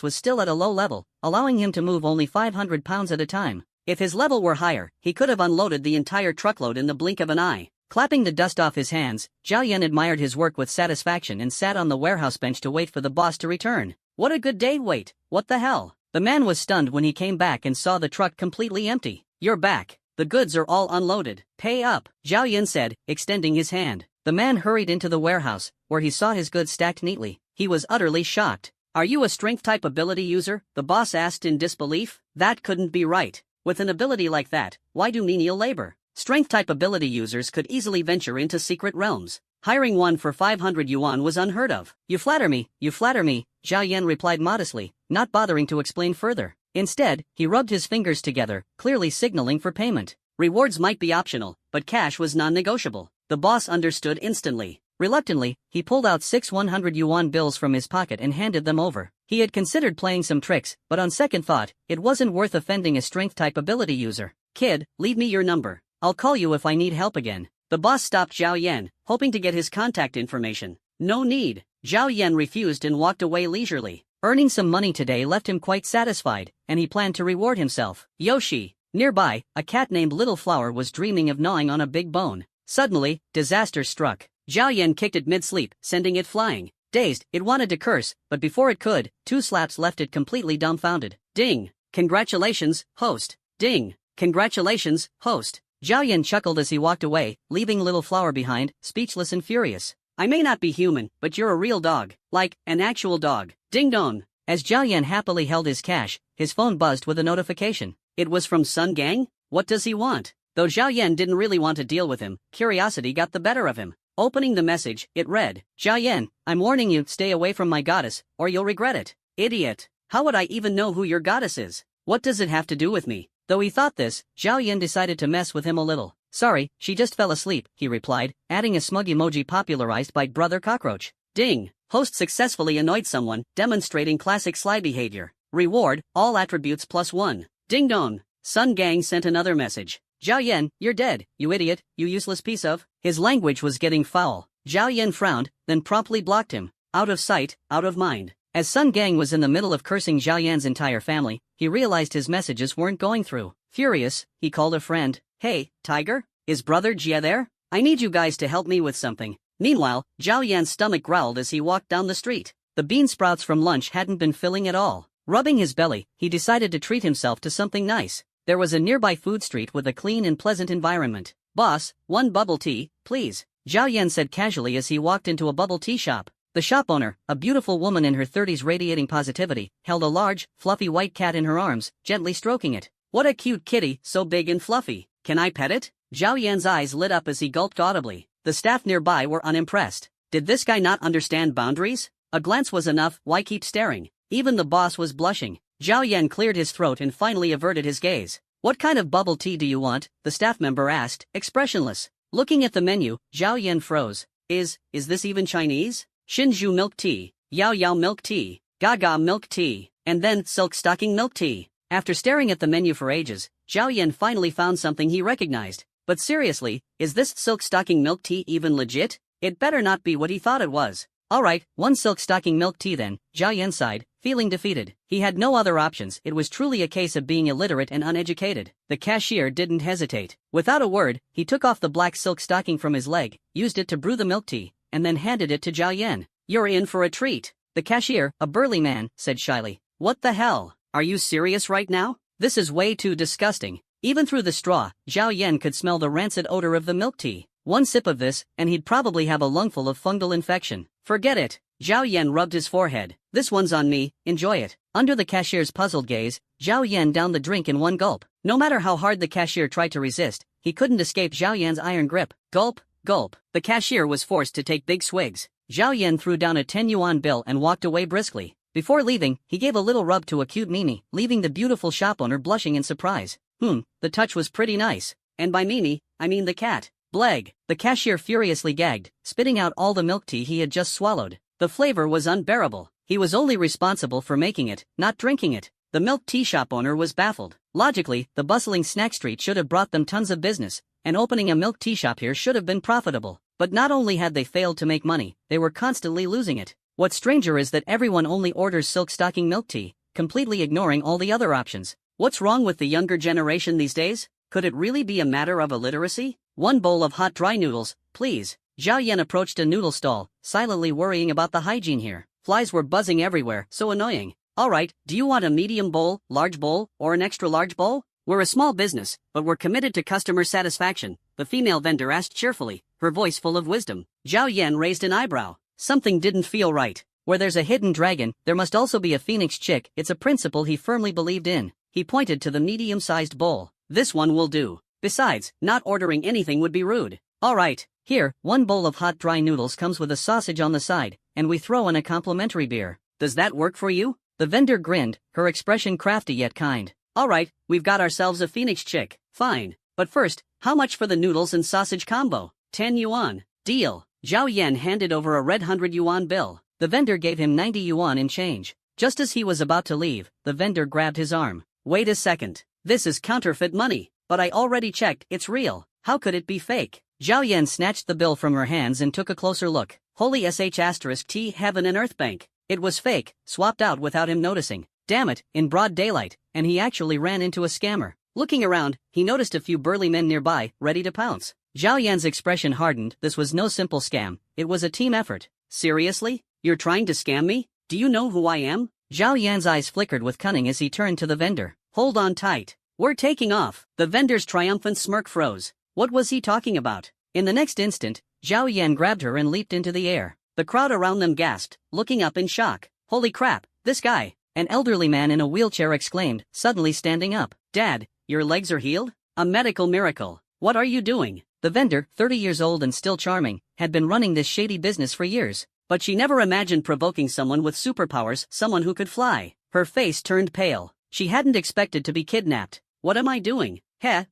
S1: was still at a low level, allowing him to move only 500 pounds at a time. If his level were higher, he could have unloaded the entire truckload in the blink of an eye. Clapping the dust off his hands, Zhao Yan admired his work with satisfaction and sat on the warehouse bench to wait for the boss to return. What a good day. Wait, what the hell? The man was stunned when he came back and saw the truck completely empty. You're back. The goods are all unloaded. Pay up, Zhao Yan said, extending his hand. The man hurried into the warehouse, where he saw his goods stacked neatly. He was utterly shocked. Are you a strength-type ability user? The boss asked in disbelief. That couldn't be right. With an ability like that, why do menial labor? Strength-type ability users could easily venture into secret realms. Hiring one for 500 yuan was unheard of. You flatter me, Zhao Yan replied modestly, not bothering to explain further. Instead, he rubbed his fingers together, clearly signaling for payment. Rewards might be optional, but cash was non-negotiable. The boss understood instantly. Reluctantly, he pulled out 6 100 yuan bills from his pocket and handed them over. He had considered playing some tricks, but on second thought, it wasn't worth offending a strength-type ability user. Kid, leave me your number. I'll call you if I need help again. The boss stopped Zhao Yan, hoping to get his contact information. No need. Zhao Yan refused and walked away leisurely. Earning some money today left him quite satisfied, and he planned to reward himself. Yoshi. Nearby, a cat named Little Flower was dreaming of gnawing on a big bone. Suddenly, disaster struck. Zhao Yan kicked it mid-sleep, sending it flying. Dazed, it wanted to curse, but before it could, 2 slaps left it completely dumbfounded. Ding! Congratulations, host. Ding! Congratulations, host. Zhao Yan chuckled as he walked away, leaving Little Flower behind, speechless and furious. I may not be human, but you're a real dog. Like, an actual dog. Ding dong! As Zhao Yan happily held his cash, his phone buzzed with a notification. It was from Sun Gang? What does he want? Though Zhao Yan didn't really want to deal with him, curiosity got the better of him. Opening the message, it read, Zhao Yan, I'm warning you, stay away from my goddess, or you'll regret it. Idiot. How would I even know who your goddess is? What does it have to do with me? Though he thought this, Zhao Yan decided to mess with him a little. Sorry, she just fell asleep, he replied, adding a smug emoji popularized by Brother Cockroach. Ding. Host successfully annoyed someone, demonstrating classic sly behavior. Reward, all attributes +1. Ding dong. Sun Gang sent another message. Zhao Yan, you're dead, you idiot, you useless piece of. His language was getting foul. Zhao Yan frowned, then promptly blocked him. Out of sight, out of mind. As Sun Gang was in the middle of cursing Zhao Yan's entire family, he realized his messages weren't going through. Furious, he called a friend. Hey, Tiger? Is Brother Jia there? I need you guys to help me with something. Meanwhile, Zhao Yan's stomach growled as he walked down the street. The bean sprouts from lunch hadn't been filling at all. Rubbing his belly, he decided to treat himself to something nice. There was a nearby food street with a clean and pleasant environment. Boss, 1 bubble tea, please, Zhao Yan said casually as he walked into a bubble tea shop. The shop owner, a beautiful woman in her 30s radiating positivity, held a large, fluffy white cat in her arms, gently stroking it. What a cute kitty, so big and fluffy. Can I pet it? Zhao Yan's eyes lit up as he gulped audibly. The staff nearby were unimpressed. Did this guy not understand boundaries? A glance was enough, why keep staring? Even the boss was blushing. Zhao Yan cleared his throat and finally averted his gaze. What kind of bubble tea do you want? The staff member asked, expressionless. Looking at the menu, Zhao Yan froze. Is this even Chinese? Shinju milk tea, Yao Yao milk tea, Gaga milk tea, and then silk stocking milk tea. After staring at the menu for ages, Zhao Yan finally found something he recognized. But seriously, is this silk stocking milk tea even legit? It better not be what he thought it was. Alright, 1 silk stocking milk tea then, Zhao Yan sighed, feeling defeated. He had no other options. It was truly a case of being illiterate and uneducated. The cashier didn't hesitate. Without a word, he took off the black silk stocking from his leg, used it to brew the milk tea, and then handed it to Zhao Yan. You're in for a treat. The cashier, a burly man, said shyly. What the hell? Are you serious right now? This is way too disgusting. Even through the straw, Zhao Yan could smell the rancid odor of the milk tea. One sip of this, and he'd probably have a lungful of fungal infection. Forget it. Zhao Yan rubbed his forehead. This one's on me, enjoy it. Under the cashier's puzzled gaze, Zhao Yan downed the drink in one gulp. No matter how hard the cashier tried to resist, he couldn't escape Zhao Yan's iron grip. Gulp, gulp. The cashier was forced to take big swigs. Zhao Yan threw down a 10 yuan bill and walked away briskly. Before leaving, he gave a little rub to a cute Mimi, leaving the beautiful shop owner blushing in surprise. The touch was pretty nice. And by Mimi, I mean the cat. Bleg. The cashier furiously gagged, spitting out all the milk tea he had just swallowed. The flavor was unbearable. He was only responsible for making it, not drinking it. The milk tea shop owner was baffled. Logically, the bustling snack street should have brought them tons of business, and opening a milk tea shop here should have been profitable. But not only had they failed to make money, they were constantly losing it. What's stranger is that everyone only orders silk stocking milk tea, completely ignoring all the other options. What's wrong with the younger generation these days? Could it really be a matter of illiteracy? One bowl of hot dry noodles, please. Zhao Yan approached a noodle stall, silently worrying about the hygiene here. Flies were buzzing everywhere, so annoying. Alright, do you want a medium bowl, large bowl, or an extra large bowl? We're a small business, but we're committed to customer satisfaction, the female vendor asked cheerfully, her voice full of wisdom. Zhao Yan raised an eyebrow. Something didn't feel right. Where there's a hidden dragon, there must also be a phoenix chick. It's a principle he firmly believed in. He pointed to the medium-sized bowl. This one will do. Besides, not ordering anything would be rude. Alright, here, one bowl of hot dry noodles comes with a sausage on the side, and we throw in a complimentary beer. Does that work for you? The vendor grinned, her expression crafty yet kind. Alright, we've got ourselves a phoenix chick. Fine. But first, how much for the noodles and sausage combo? 10 yuan. Deal. Zhao Yan handed over a red 100 yuan bill. The vendor gave him 90 yuan in change. Just as he was about to leave, the vendor grabbed his arm. Wait a second. This is counterfeit money. But I already checked, it's real. How could it be fake? Zhao Yan snatched the bill from her hands and took a closer look. Holy sh*T heaven and earth bank. It was fake, swapped out without him noticing. Damn it, in broad daylight, and he actually ran into a scammer. Looking around, he noticed a few burly men nearby, ready to pounce. Zhao Yan's expression hardened. This was no simple scam, it was a team effort. Seriously? You're trying to scam me? Do you know who I am? Zhao Yan's eyes flickered with cunning as he turned to the vendor. Hold on tight. We're taking off. The vendor's triumphant smirk froze. What was he talking about? In the next instant, Zhao Yan grabbed her and leaped into the air. The crowd around them gasped, looking up in shock. Holy crap, this guy! An elderly man in a wheelchair exclaimed, suddenly standing up. Dad, your legs are healed? A medical miracle. What are you doing? The vendor, 30 years old and still charming, had been running this shady business for years. But she never imagined provoking someone with superpowers, someone who could fly. Her face turned pale. She hadn't expected to be kidnapped. What am I doing? Heh,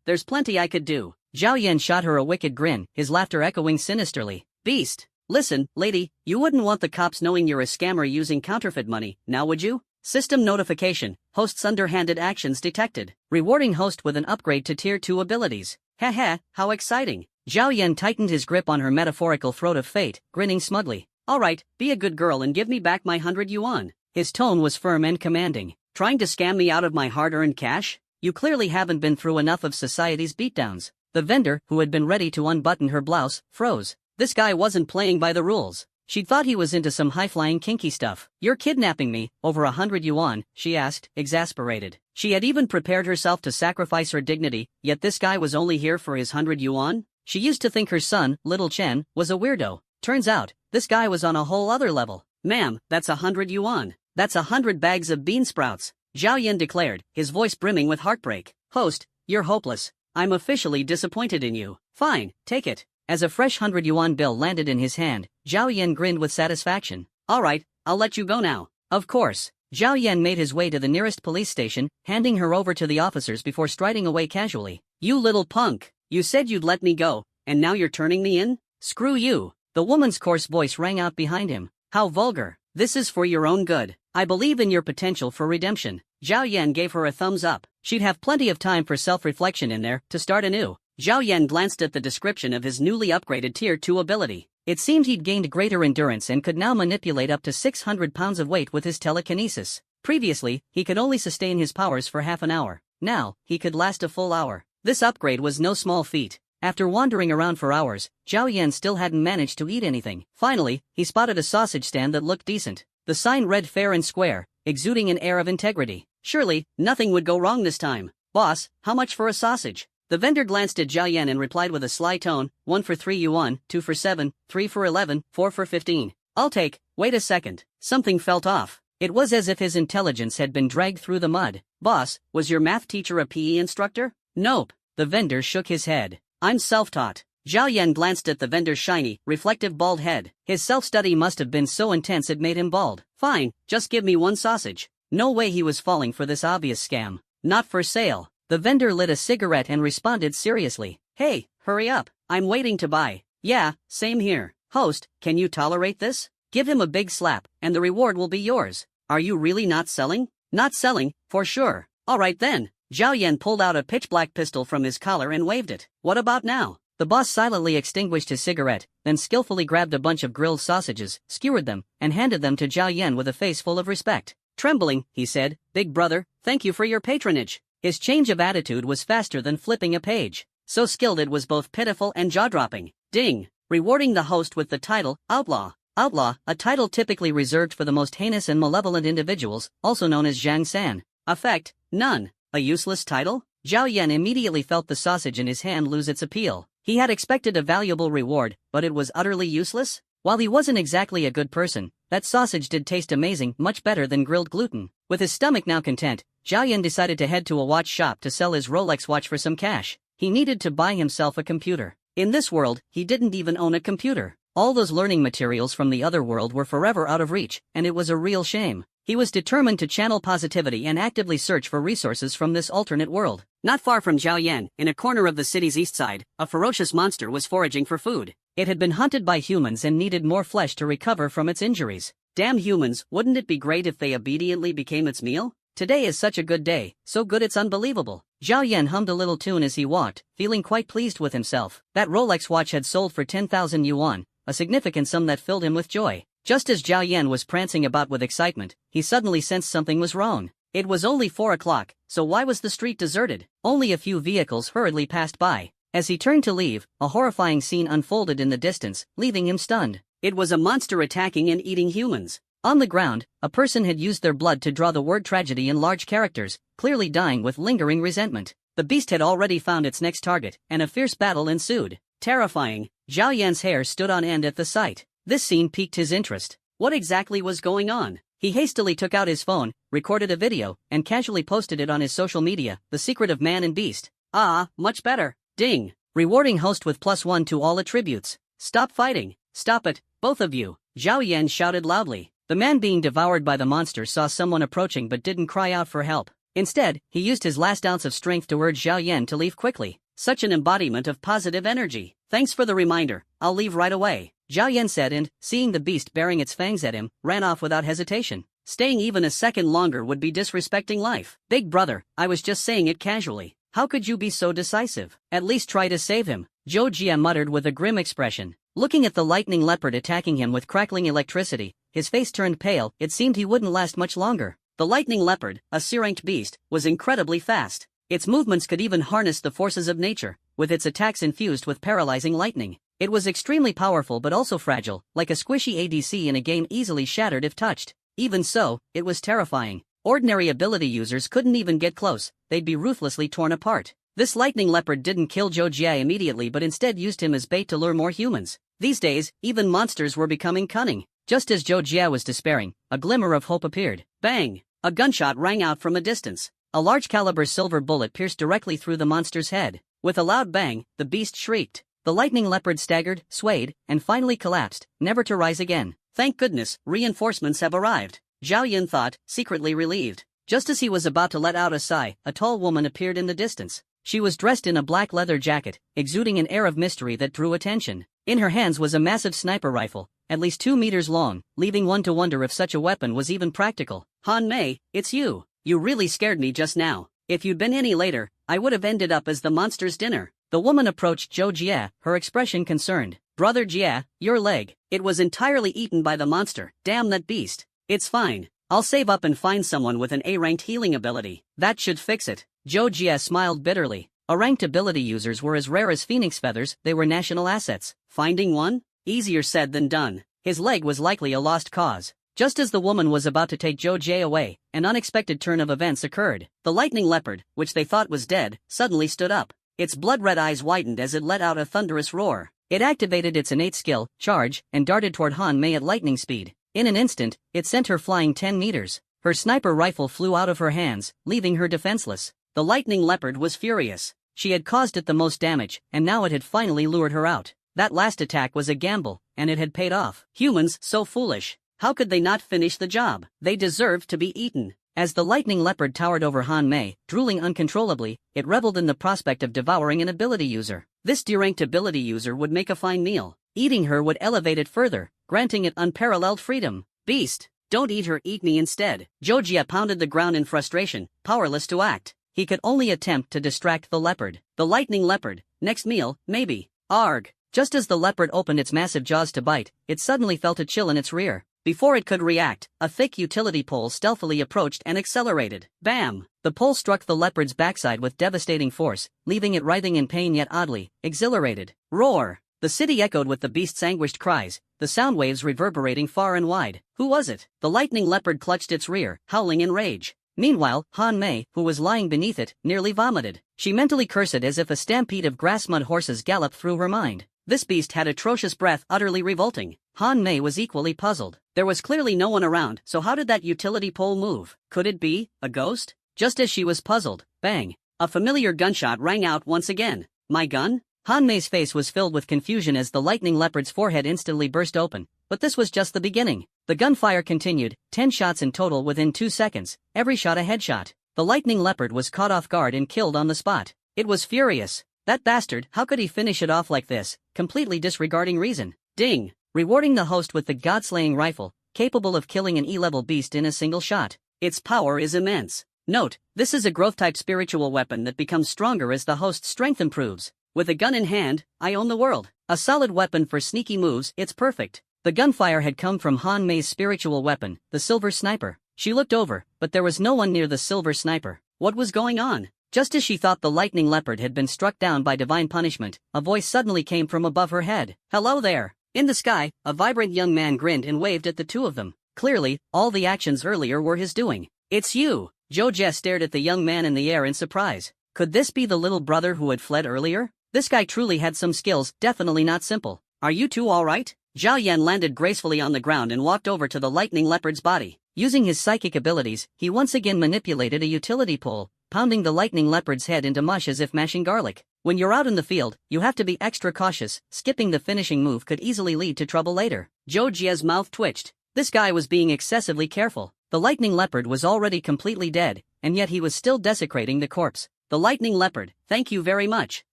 S1: there's plenty I could do. Zhao Yan shot her a wicked grin, his laughter echoing sinisterly. Beast. Listen, lady, you wouldn't want the cops knowing you're a scammer using counterfeit money, now would you? System notification, host's underhanded actions detected. Rewarding host with an upgrade to tier 2 abilities. Heh, how exciting. Zhao Yan tightened his grip on her metaphorical throat of fate, grinning smugly. Alright, be a good girl and give me back my 100 yuan. His tone was firm and commanding. Trying to scam me out of my hard-earned cash? You clearly haven't been through enough of society's beatdowns. The vendor, who had been ready to unbutton her blouse, froze. This guy wasn't playing by the rules. She'd thought he was into some high-flying kinky stuff. You're kidnapping me, over 100 yuan, she asked, exasperated. She had even prepared herself to sacrifice her dignity, yet this guy was only here for his 100 yuan? She used to think her son, little Chen, was a weirdo. Turns out, this guy was on a whole other level. Ma'am, that's 100 yuan. That's 100 bags of bean sprouts. Zhao Yan declared, his voice brimming with heartbreak. Host, you're hopeless. I'm officially disappointed in you. Fine, take it. As a fresh 100 yuan bill landed in his hand, Zhao Yan grinned with satisfaction. Alright, I'll let you go now. Of course. Zhao Yan made his way to the nearest police station, handing her over to the officers before striding away casually. You little punk. You said you'd let me go, and now you're turning me in? Screw you. The woman's coarse voice rang out behind him. How vulgar. This is for your own good. I believe in your potential for redemption. Zhao Yan gave her a thumbs up. She'd have plenty of time for self-reflection in there to start anew. Zhao Yan glanced at the description of his newly upgraded Tier 2 ability. It seemed he'd gained greater endurance and could now manipulate up to 600 pounds of weight with his telekinesis. Previously, he could only sustain his powers for half an hour. Now, he could last a full hour. This upgrade was no small feat. After wandering around for hours, Zhao Yan still hadn't managed to eat anything. Finally, he spotted a sausage stand that looked decent. The sign read fair and square, exuding an air of integrity. Surely, nothing would go wrong this time. Boss, how much for a sausage? The vendor glanced at Zhao Yan and replied with a sly tone, 1 for 3 yuan, 2 for 7, 3 for 11, 4 for 15. I'll take. Wait a second. Something felt off. It was as if his intelligence had been dragged through the mud. Boss, was your math teacher a PE instructor? Nope. The vendor shook his head. I'm self-taught. Zhao Yan glanced at the vendor's shiny, reflective bald head. His self-study must have been so intense it made him bald. Fine, just give me one sausage. No way he was falling for this obvious scam. Not for sale. The vendor lit a cigarette and responded seriously. Hey, hurry up. I'm waiting to buy. Yeah, same here. Host, can you tolerate this? Give him a big slap, and the reward will be yours. Are you really not selling? Not selling, for sure. Alright then. Zhao Yan pulled out a pitch-black pistol from his collar and waved it. What about now? The boss silently extinguished his cigarette, then skillfully grabbed a bunch of grilled sausages, skewered them, and handed them to Zhao Yan with a face full of respect. Trembling, he said, Big brother, thank you for your patronage. His change of attitude was faster than flipping a page. So skilled it was both pitiful and jaw-dropping. Ding! Rewarding the host with the title, Outlaw. Outlaw, a title typically reserved for the most heinous and malevolent individuals, also known as Zhang San. Effect, none. A useless title? Zhao Yan immediately felt the sausage in his hand lose its appeal. He had expected a valuable reward, but it was utterly useless? While he wasn't exactly a good person, that sausage did taste amazing, much better than grilled gluten. With his stomach now content, Zhao Yan decided to head to a watch shop to sell his Rolex watch for some cash. He needed to buy himself a computer. In this world, he didn't even own a computer. All those learning materials from the other world were forever out of reach, and it was a real shame. He was determined to channel positivity and actively search for resources from this alternate world. Not far from Zhao Yan, in a corner of the city's east side, a ferocious monster was foraging for food. It had been hunted by humans and needed more flesh to recover from its injuries. Damn humans, wouldn't it be great if they obediently became its meal? Today is such a good day, so good it's unbelievable. Zhao Yan hummed a little tune as he walked, feeling quite pleased with himself. That Rolex watch had sold for 10,000 yuan, a significant sum that filled him with joy. Just as Zhao Yan was prancing about with excitement, he suddenly sensed something was wrong. It was only 4 o'clock, so why was the street deserted? Only a few vehicles hurriedly passed by. As he turned to leave, a horrifying scene unfolded in the distance, leaving him stunned. It was a monster attacking and eating humans. On the ground, a person had used their blood to draw the word tragedy in large characters, clearly dying with lingering resentment. The beast had already found its next target, and a fierce battle ensued. Terrifying, Zhao Yan's hair stood on end at the sight. This scene piqued his interest. What exactly was going on? He hastily took out his phone, recorded a video, and casually posted it on his social media, The Secret of Man and Beast. Ah, much better. Ding. Rewarding host with +1 to all attributes. Stop fighting. Stop it, both of you. Zhao Yan shouted loudly. The man being devoured by the monster saw someone approaching but didn't cry out for help. Instead, he used his last ounce of strength to urge Zhao Yan to leave quickly. Such an embodiment of positive energy. Thanks for the reminder, I'll leave right away. Zhao Yan said and, seeing the beast baring its fangs at him, ran off without hesitation. Staying even a second longer would be disrespecting life. Big brother, I was just saying it casually. How could you be so decisive? At least try to save him, Zhou Jia muttered with a grim expression. Looking at the lightning leopard attacking him with crackling electricity, his face turned pale. It seemed he wouldn't last much longer. The lightning leopard, a C-ranked beast, was incredibly fast. Its movements could even harness the forces of nature, with its attacks infused with paralyzing lightning. It was extremely powerful but also fragile, like a squishy ADC in a game easily shattered if touched. Even so, it was terrifying. Ordinary ability users couldn't even get close, they'd be ruthlessly torn apart. This lightning leopard didn't kill Zhou Jia immediately but instead used him as bait to lure more humans. These days, even monsters were becoming cunning. Just as Zhou Jia was despairing, a glimmer of hope appeared. Bang! A gunshot rang out from a distance. A large-caliber silver bullet pierced directly through the monster's head. With a loud bang, the beast shrieked. The lightning leopard staggered, swayed, and finally collapsed, never to rise again. Thank goodness, reinforcements have arrived. Zhao Yan thought, secretly relieved. Just as he was about to let out a sigh, a tall woman appeared in the distance. She was dressed in a black leather jacket, exuding an air of mystery that drew attention. In her hands was a massive sniper rifle, at least 2 meters long, leaving one to wonder if such a weapon was even practical. Han Mei, it's you. You really scared me just now. If you'd been any later, I would have ended up as the monster's dinner. The woman approached Zhou Jia, her expression concerned. Brother Jia, your leg. It was entirely eaten by the monster. Damn that beast. It's fine. I'll save up and find someone with an A-ranked healing ability. That should fix it. Zhou Jia smiled bitterly. A-ranked ability users were as rare as phoenix feathers, they were national assets. Finding one? Easier said than done. His leg was likely a lost cause. Just as the woman was about to take Zhou Jie away, an unexpected turn of events occurred. The lightning leopard, which they thought was dead, suddenly stood up. Its blood-red eyes widened as it let out a thunderous roar. It activated its innate skill, charge, and darted toward Han Mei at lightning speed. In an instant, it sent her flying 10 meters. Her sniper rifle flew out of her hands, leaving her defenseless. The lightning leopard was furious. She had caused it the most damage, and now it had finally lured her out. That last attack was a gamble, and it had paid off. Humans, so foolish. How could they not finish the job? They deserved to be eaten. As the lightning leopard towered over Han Mei, drooling uncontrollably, it reveled in the prospect of devouring an ability user. This deranked ability user would make a fine meal. Eating her would elevate it further, granting it unparalleled freedom. Beast, don't eat her, eat me instead. Zhou Jie pounded the ground in frustration, powerless to act. He could only attempt to distract the leopard. The lightning leopard, next meal, maybe. Arg. Just as the leopard opened its massive jaws to bite, it suddenly felt a chill in its rear. Before it could react, a thick utility pole stealthily approached and accelerated. Bam! The pole struck the leopard's backside with devastating force, leaving it writhing in pain yet oddly exhilarated. Roar! The city echoed with the beast's anguished cries, the sound waves reverberating far and wide. Who was it? The lightning leopard clutched its rear, howling in rage. Meanwhile, Han Mei, who was lying beneath it, nearly vomited. She mentally cursed it as if a stampede of grass-mud horses galloped through her mind. This beast had atrocious breath, utterly revolting. Han Mei was equally puzzled. There was clearly no one around, so how did that utility pole move? Could it be a ghost? Just as she was puzzled, bang! A familiar gunshot rang out once again. My gun? Han Mei's face was filled with confusion as the lightning leopard's forehead instantly burst open. But this was just the beginning. The gunfire continued, 10 shots in total within 2 seconds, every shot a headshot. The lightning leopard was caught off guard and killed on the spot. It was furious. That bastard, how could he finish it off like this, completely disregarding reason? Ding! Rewarding the host with the god-slaying rifle, capable of killing an E-level beast in a single shot. Its power is immense. Note, this is a growth-type spiritual weapon that becomes stronger as the host's strength improves. With a gun in hand, I own the world. A solid weapon for sneaky moves, it's perfect. The gunfire had come from Han Mei's spiritual weapon, the silver sniper. She looked over, but there was no one near the silver sniper. What was going on? Just as she thought the lightning leopard had been struck down by divine punishment, a voice suddenly came from above her head. Hello there. In the sky, a vibrant young man grinned and waved at the two of them. Clearly, all the actions earlier were his doing. It's you! Zhou Jie stared at the young man in the air in surprise. Could this be the little brother who had fled earlier? This guy truly had some skills, definitely not simple. Are you two alright? Zhao Yan landed gracefully on the ground and walked over to the lightning leopard's body. Using his psychic abilities, he once again manipulated a utility pole, pounding the lightning leopard's head into mush as if mashing garlic. When you're out in the field, you have to be extra cautious. Skipping the finishing move could easily lead to trouble later. Zhou Jie's mouth twitched. This guy was being excessively careful. The lightning leopard was already completely dead, and yet he was still desecrating the corpse. The lightning leopard, thank you very much.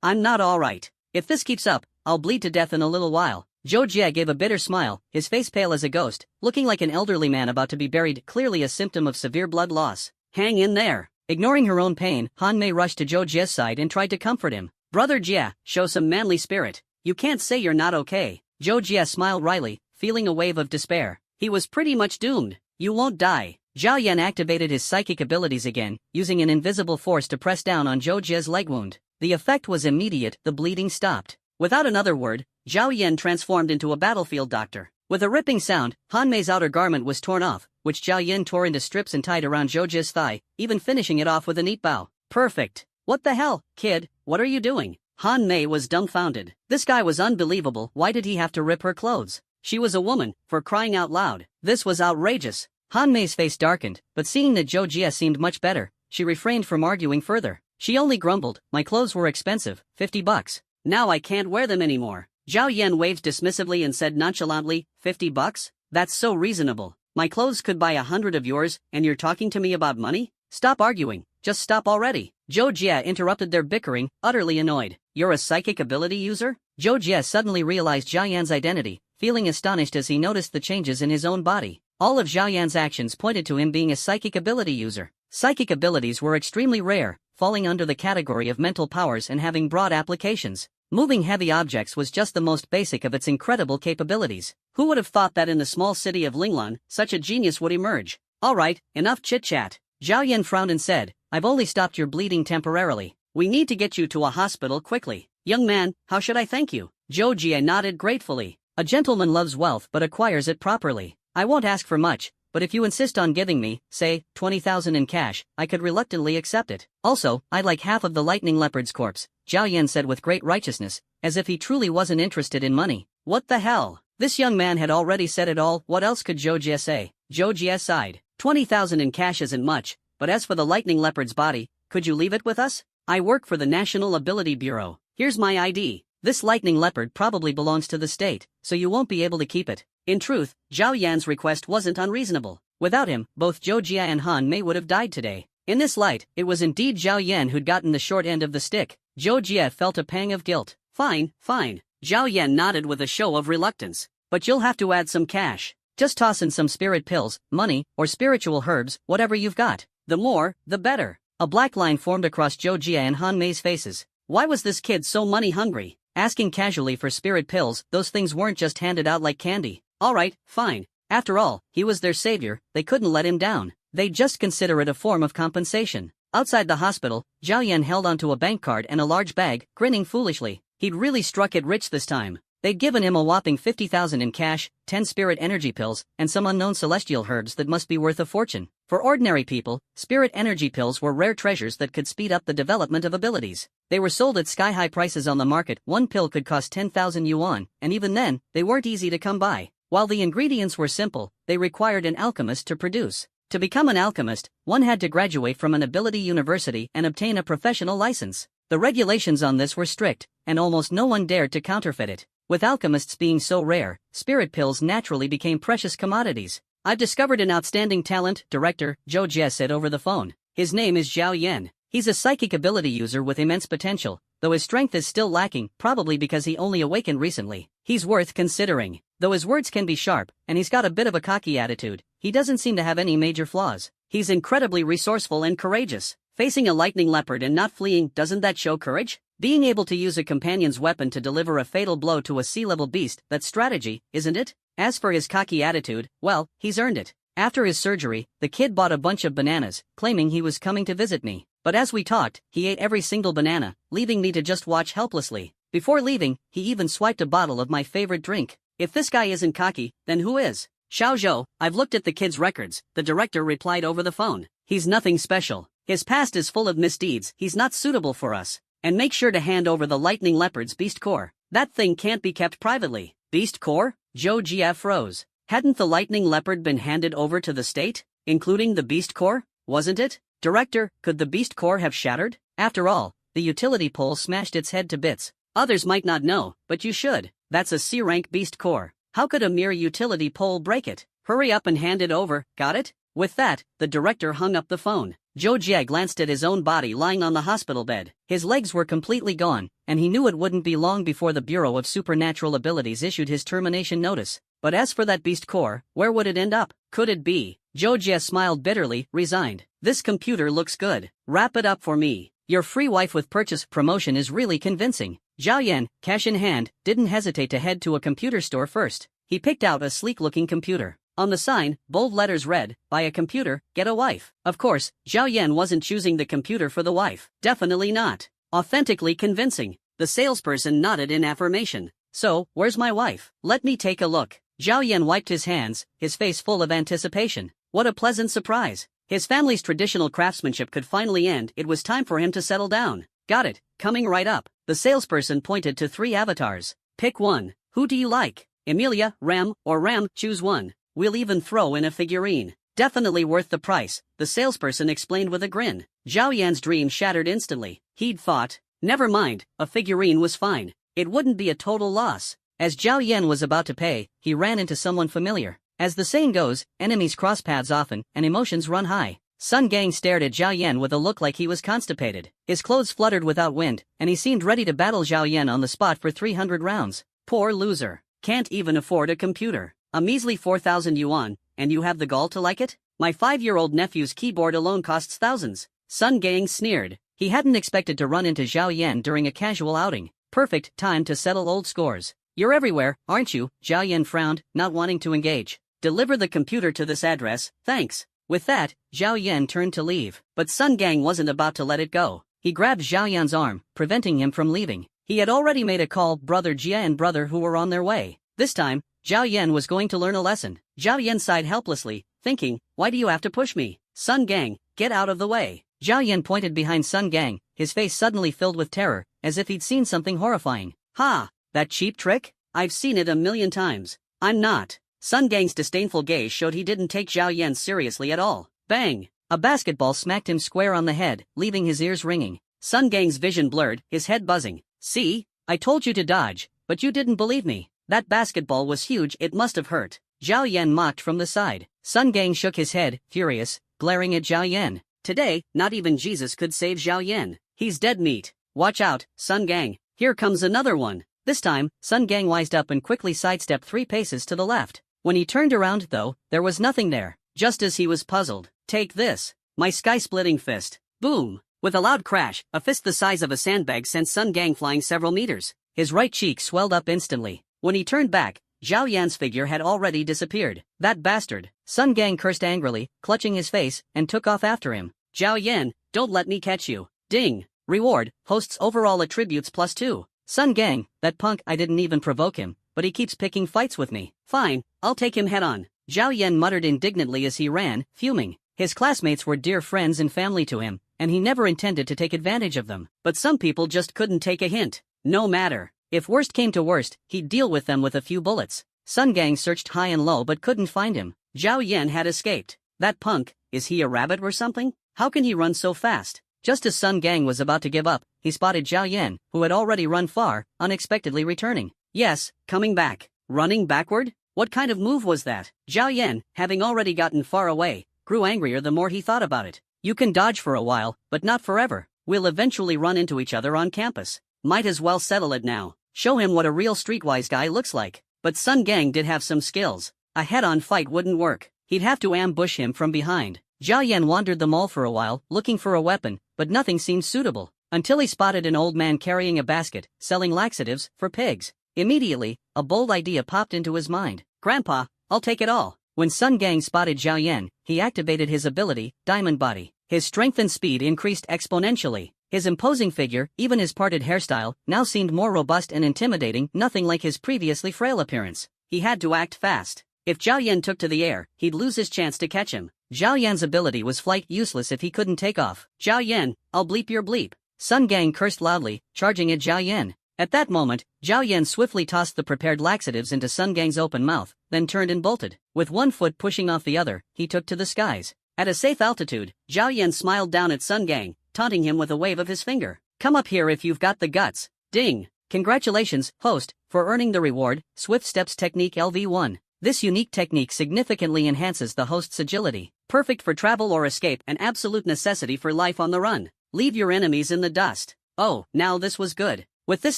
S1: I'm not alright. If this keeps up, I'll bleed to death in a little while. Zhou Jie gave a bitter smile, his face pale as a ghost, looking like an elderly man about to be buried, clearly a symptom of severe blood loss. Hang in there. Ignoring her own pain, Han Mei rushed to Zhou Jie's side and tried to comfort him. Brother Jie, show some manly spirit. You can't say you're not okay. Zhou Jie smiled wryly, feeling a wave of despair. He was pretty much doomed. You won't die. Zhao Yan activated his psychic abilities again, using an invisible force to press down on Zhou Jie's leg wound. The effect was immediate, the bleeding stopped. Without another word, Zhao Yan transformed into a battlefield doctor. With a ripping sound, Han Mei's outer garment was torn off, which Zhao Yan tore into strips and tied around Zhou Jie's thigh, even finishing it off with a neat bow. Perfect. What the hell, kid, what are you doing? Han Mei was dumbfounded. This guy was unbelievable. Why did he have to rip her clothes? She was a woman, for crying out loud. This was outrageous. Han Mei's face darkened, but seeing that Zhou Jie seemed much better, she refrained from arguing further. She only grumbled, my clothes were expensive, $50. Now I can't wear them anymore. Zhao Yan waved dismissively and said nonchalantly, $50? That's so reasonable. My clothes could buy 100 of yours, and you're talking to me about money? Stop arguing, just stop already. Zhou Jie interrupted their bickering, utterly annoyed. You're a psychic ability user? Zhou Jie suddenly realized Zhao Yan's identity, feeling astonished as he noticed the changes in his own body. All of Zhao Yan's actions pointed to him being a psychic ability user. Psychic abilities were extremely rare, falling under the category of mental powers and having broad applications. Moving heavy objects was just the most basic of its incredible capabilities. Who would have thought that in the small city of Linglan, such a genius would emerge? Alright, enough chit-chat. Zhao Yan frowned and said, I've only stopped your bleeding temporarily. We need to get you to a hospital quickly. Young man, how should I thank you? Zhou Jie nodded gratefully. A gentleman loves wealth but acquires it properly. I won't ask for much, but if you insist on giving me, say, 20,000 in cash, I could reluctantly accept it. Also, I'd like half of the lightning leopard's corpse, Zhao Yan said with great righteousness, as if he truly wasn't interested in money. What the hell? This young man had already said it all. What else could Zhou Jie say? Zhou Jie sighed. 20,000 in cash isn't much, but as for the lightning leopard's body, could you leave it with us? I work for the National Ability Bureau. Here's my ID. This lightning leopard probably belongs to the state, so you won't be able to keep it. In truth, Zhao Yan's request wasn't unreasonable. Without him, both Zhou Jie and Han Mei would have died today. In this light, it was indeed Zhao Yan who'd gotten the short end of the stick. Zhou Jie felt a pang of guilt. Fine, fine. Zhao Yan nodded with a show of reluctance. But you'll have to add some cash. Just toss in some spirit pills, money, or spiritual herbs, whatever you've got. The more, the better. A black line formed across Zhou Jie and Han Mei's faces. Why was this kid so money hungry? Asking casually for spirit pills, those things weren't just handed out like candy. Alright, fine. After all, he was their savior, they couldn't let him down. They'd just consider it a form of compensation. Outside the hospital, Zhao Yan held onto a bank card and a large bag, grinning foolishly. He'd really struck it rich this time. They'd given him a whopping 50,000 in cash, 10 spirit energy pills, and some unknown celestial herbs that must be worth a fortune. For ordinary people, spirit energy pills were rare treasures that could speed up the development of abilities. They were sold at sky-high prices on the market. One pill could cost 10,000 yuan, and even then, they weren't easy to come by. While the ingredients were simple, they required an alchemist to produce. To become an alchemist, one had to graduate from an ability university and obtain a professional license. The regulations on this were strict, and almost no one dared to counterfeit it. With alchemists being so rare, spirit pills naturally became precious commodities. I've discovered an outstanding talent, Director, Zhou Jie said over the phone. His name is Zhao Yan. He's a psychic ability user with immense potential, though his strength is still lacking, probably because he only awakened recently. He's worth considering. Though his words can be sharp, and he's got a bit of a cocky attitude, he doesn't seem to have any major flaws. He's incredibly resourceful and courageous. Facing a lightning leopard and not fleeing, doesn't that show courage? Being able to use a companion's weapon to deliver a fatal blow to a sea-level beast, that's strategy, isn't it? As for his cocky attitude, well, he's earned it. After his surgery, the kid bought a bunch of bananas, claiming he was coming to visit me. But as we talked, he ate every single banana, leaving me to just watch helplessly. Before leaving, he even swiped a bottle of my favorite drink. If this guy isn't cocky, then who is? Xiao Zhou, I've looked at the kid's records, the director replied over the phone. He's nothing special. His past is full of misdeeds. He's not suitable for us. And make sure to hand over the lightning leopard's beast core. That thing can't be kept privately. Beast core? Zhou Jie froze. Hadn't the lightning leopard been handed over to the state, including the beast core? Wasn't it? Director, could the beast core have shattered? After all, the utility pole smashed its head to bits. Others might not know, but you should. That's a C-rank beast core. How could a mere utility pole break it? Hurry up and hand it over, got it? With that, the director hung up the phone. Zhou Jie glanced at his own body lying on the hospital bed. His legs were completely gone, and he knew it wouldn't be long before the Bureau of Supernatural Abilities issued his termination notice. But as for that beast core, where would it end up? Could it be? Zhou Jie smiled bitterly, resigned. This computer looks good. Wrap it up for me. Your free wife with purchase promotion is really convincing. Zhao Yan, cash in hand, didn't hesitate to head to a computer store first. He picked out a sleek-looking computer. On the sign, bold letters read, "Buy a computer, get a wife." Of course, Zhao Yan wasn't choosing the computer for the wife. Definitely not. Authentically convincing. The salesperson nodded in affirmation. So, where's my wife? Let me take a look. Zhao Yan wiped his hands, his face full of anticipation. What a pleasant surprise. His family's traditional craftsmanship could finally end. It was time for him to settle down. Got it, coming right up. The salesperson pointed to 3 avatars. Pick one. Who do you like? Emilia, Ram, or Ram, choose one. We'll even throw in a figurine. Definitely worth the price, the salesperson explained with a grin. Zhao Yan's dream shattered instantly. He'd thought, never mind, a figurine was fine. It wouldn't be a total loss. As Zhao Yan was about to pay, he ran into someone familiar. As the saying goes, enemies cross paths often, and emotions run high. Sun Gang stared at Zhao Yan with a look like he was constipated. His clothes fluttered without wind, and he seemed ready to battle Zhao Yan on the spot for 300 rounds. Poor loser. Can't even afford a computer. A measly 4,000 yuan, and you have the gall to like it? My 5-year-old nephew's keyboard alone costs thousands. Sun Gang sneered. He hadn't expected to run into Zhao Yan during a casual outing. Perfect time to settle old scores. You're everywhere, aren't you? Zhao Yan frowned, not wanting to engage. Deliver the computer to this address, thanks. With that, Zhao Yan turned to leave. But Sun Gang wasn't about to let it go. He grabbed Zhao Yan's arm, preventing him from leaving. He had already made a call, Brother Jia and Brother Hu were on their way. This time, Zhao Yan was going to learn a lesson. Zhao Yan sighed helplessly, thinking, why do you have to push me? Sun Gang, get out of the way. Zhao Yan pointed behind Sun Gang, his face suddenly filled with terror, as if he'd seen something horrifying. Ha! That cheap trick? I've seen it a million times. I'm not. Sun Gang's disdainful gaze showed he didn't take Zhao Yan seriously at all. Bang! A basketball smacked him square on the head, leaving his ears ringing. Sun Gang's vision blurred, his head buzzing. See? I told you to dodge, but you didn't believe me. That basketball was huge, it must have hurt. Zhao Yan mocked from the side. Sun Gang shook his head, furious, glaring at Zhao Yan. Today, not even Jesus could save Zhao Yan. He's dead meat. Watch out, Sun Gang. Here comes another one. This time, Sun Gang wised up and quickly sidestepped 3 paces to the left. When he turned around though, there was nothing there. Just as he was puzzled. Take this. My sky-splitting fist. Boom. With a loud crash, a fist the size of a sandbag sent Sun Gang flying several meters. His right cheek swelled up instantly. When he turned back, Zhao Yan's figure had already disappeared. That bastard. Sun Gang cursed angrily, clutching his face, and took off after him. Zhao Yan, don't let me catch you. Ding. Reward, hosts overall attributes +2. Sun Gang, that punk, I didn't even provoke him, but he keeps picking fights with me. Fine, I'll take him head on. Zhao Yan muttered indignantly as he ran, fuming. His classmates were dear friends and family to him, and he never intended to take advantage of them. But some people just couldn't take a hint. No matter. If worst came to worst, he'd deal with them with a few bullets. Sun Gang searched high and low but couldn't find him. Zhao Yan had escaped. That punk, is he a rabbit or something? How can he run so fast? Just as Sun Gang was about to give up, he spotted Zhao Yan, who had already run far, unexpectedly returning. Yes, coming back. Running backward? What kind of move was that? Zhao Yan, having already gotten far away, grew angrier the more he thought about it. You can dodge for a while, but not forever. We'll eventually run into each other on campus. Might as well settle it now. Show him what a real streetwise guy looks like. But Sun Gang did have some skills. A head-on fight wouldn't work. He'd have to ambush him from behind. Zhao Yan wandered the mall for a while, looking for a weapon, but nothing seemed suitable, until he spotted an old man carrying a basket, selling laxatives for pigs. Immediately, a bold idea popped into his mind. Grandpa, I'll take it all. When Sun Gang spotted Zhao Yan, he activated his ability, Diamond Body. His strength and speed increased exponentially. His imposing figure, even his parted hairstyle, now seemed more robust and intimidating, nothing like his previously frail appearance. He had to act fast. If Zhao Yan took to the air, he'd lose his chance to catch him. Zhao Yan's ability was flight useless if he couldn't take off. Zhao Yan, I'll bleep your bleep. Sun Gang cursed loudly, charging at Zhao Yan. At that moment, Zhao Yan swiftly tossed the prepared laxatives into Sun Gang's open mouth, then turned and bolted. With one foot pushing off the other, he took to the skies. At a safe altitude, Zhao Yan smiled down at Sun Gang, taunting him with a wave of his finger. Come up here if you've got the guts. Ding. Congratulations, host, for earning the reward, Swift Steps Technique LV1. This unique technique significantly enhances the host's agility. Perfect for travel or escape, an absolute necessity for life on the run. Leave your enemies in the dust. Oh, now this was good. With this